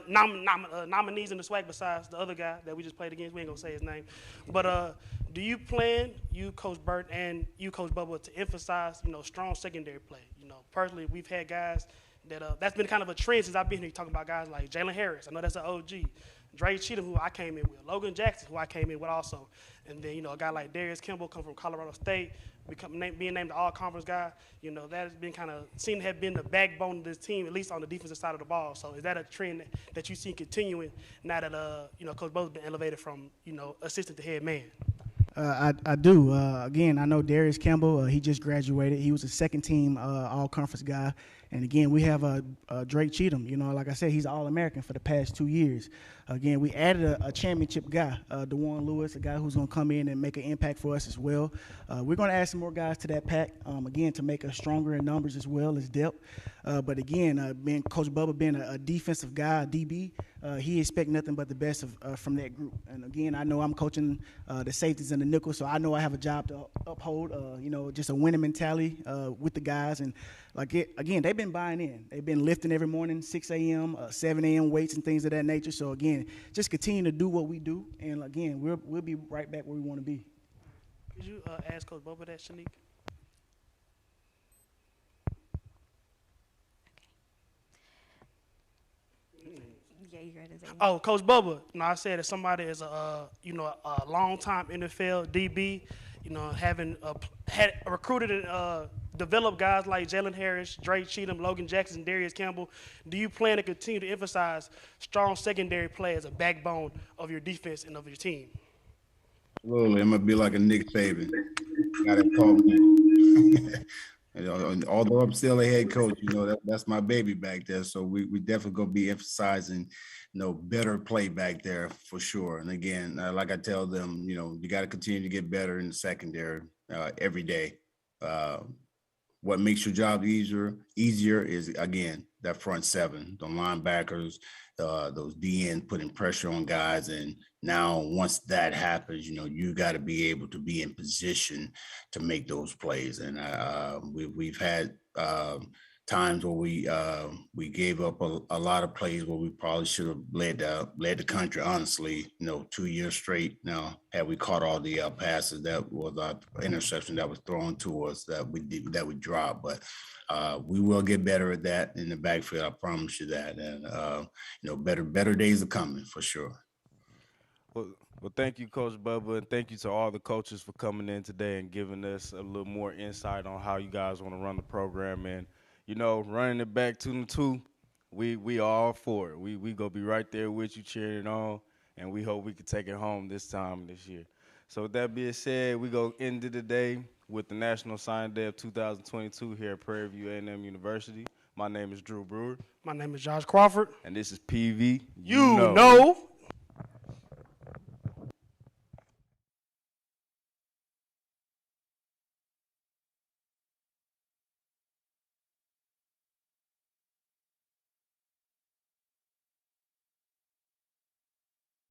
B: nominees in the SWAC besides the other guy that we just played against. We ain't going to say his name. But do you plan, you, Coach Burt, and you, Coach Bubba, to emphasize, strong secondary play? Personally, we've had guys that's been kind of a trend since I've been here, talking about guys like Jalen Harris. I know that's an OG. Dre Cheatham, who I came in with. Logan Jackson, who I came in with also. And then, a guy like Darius Kimball come from Colorado State, being named the all-conference guy. That has been kind of seen to have been the backbone of this team, at least on the defensive side of the ball. So is that a trend that you see continuing now that, Coach Bowles has been elevated from, assistant to head man?
Q: I do. Again, I know Darius Campbell. He just graduated. He was a second-team All-Conference guy. And again, we have Drake Cheatham. You know, like I said, he's All-American for the past 2 years. Again, we added a championship guy, DeJuan Lewis, a guy who's going to come in and make an impact for us as well. We're going to add some more guys to that pack, again, to make us stronger in numbers as well as depth. But again, Coach Bubba being a defensive guy, a DB, he expects nothing but the best from that group. And again, I know I'm coaching the safeties and the nickel, so I know I have a job to uphold, you know, just a winning mentality with the guys. And again, they've been buying in. They've been lifting every morning, 6 a.m., 7 a.m. weights and things of that nature. So again, just continue to do what we do. And again, we'll be right back where we want to be.
B: Could you ask Coach Bubba that, Shanique?
P: Yeah, you got to say.
B: Oh, Coach Bubba. No, I said if somebody is a long-time NFL DB, you know, having had recruited and developed guys like Jalen Harris, Drake Cheatham, Logan Jackson, Darius Campbell, do you plan to continue to emphasize strong secondary play as a backbone of your defense and of your team?
L: Absolutely. I'm gonna be like a Nick Saban. Gotta call me. You know, although I'm still a head coach, you know, that's my baby back there. So we definitely gonna be emphasizing, you know, better play back there for sure. And again, like I tell them, you know, you got to continue to get better in the secondary every day. What makes your job easier is, again, that front seven, the linebackers, those DNs putting pressure on guys. And now once that happens, you know, you got to be able to be in position to make those plays. And we've had times where we gave up a lot of plays where we probably should have led the country, honestly, you know, 2 years straight. Now, had we caught all the passes, that was our interception that was thrown to us that we dropped. But we will get better at that in the backfield. I promise you that. And, you know, better days are coming for sure.
A: Well, thank you, Coach Bubba, and thank you to all the coaches for coming in today and giving us a little more insight on how you guys want to run the program. And, you know, running it back 2-2, we all for it. We gonna be right there with you, cheering it on, and we hope we can take it home this year. So with that being said, we go end of the day with the National Signing Day of 2022 here at Prairie View A&M University. My name is Drew Brewer.
B: My name is Josh Crawford.
A: And this is PV.
B: You know.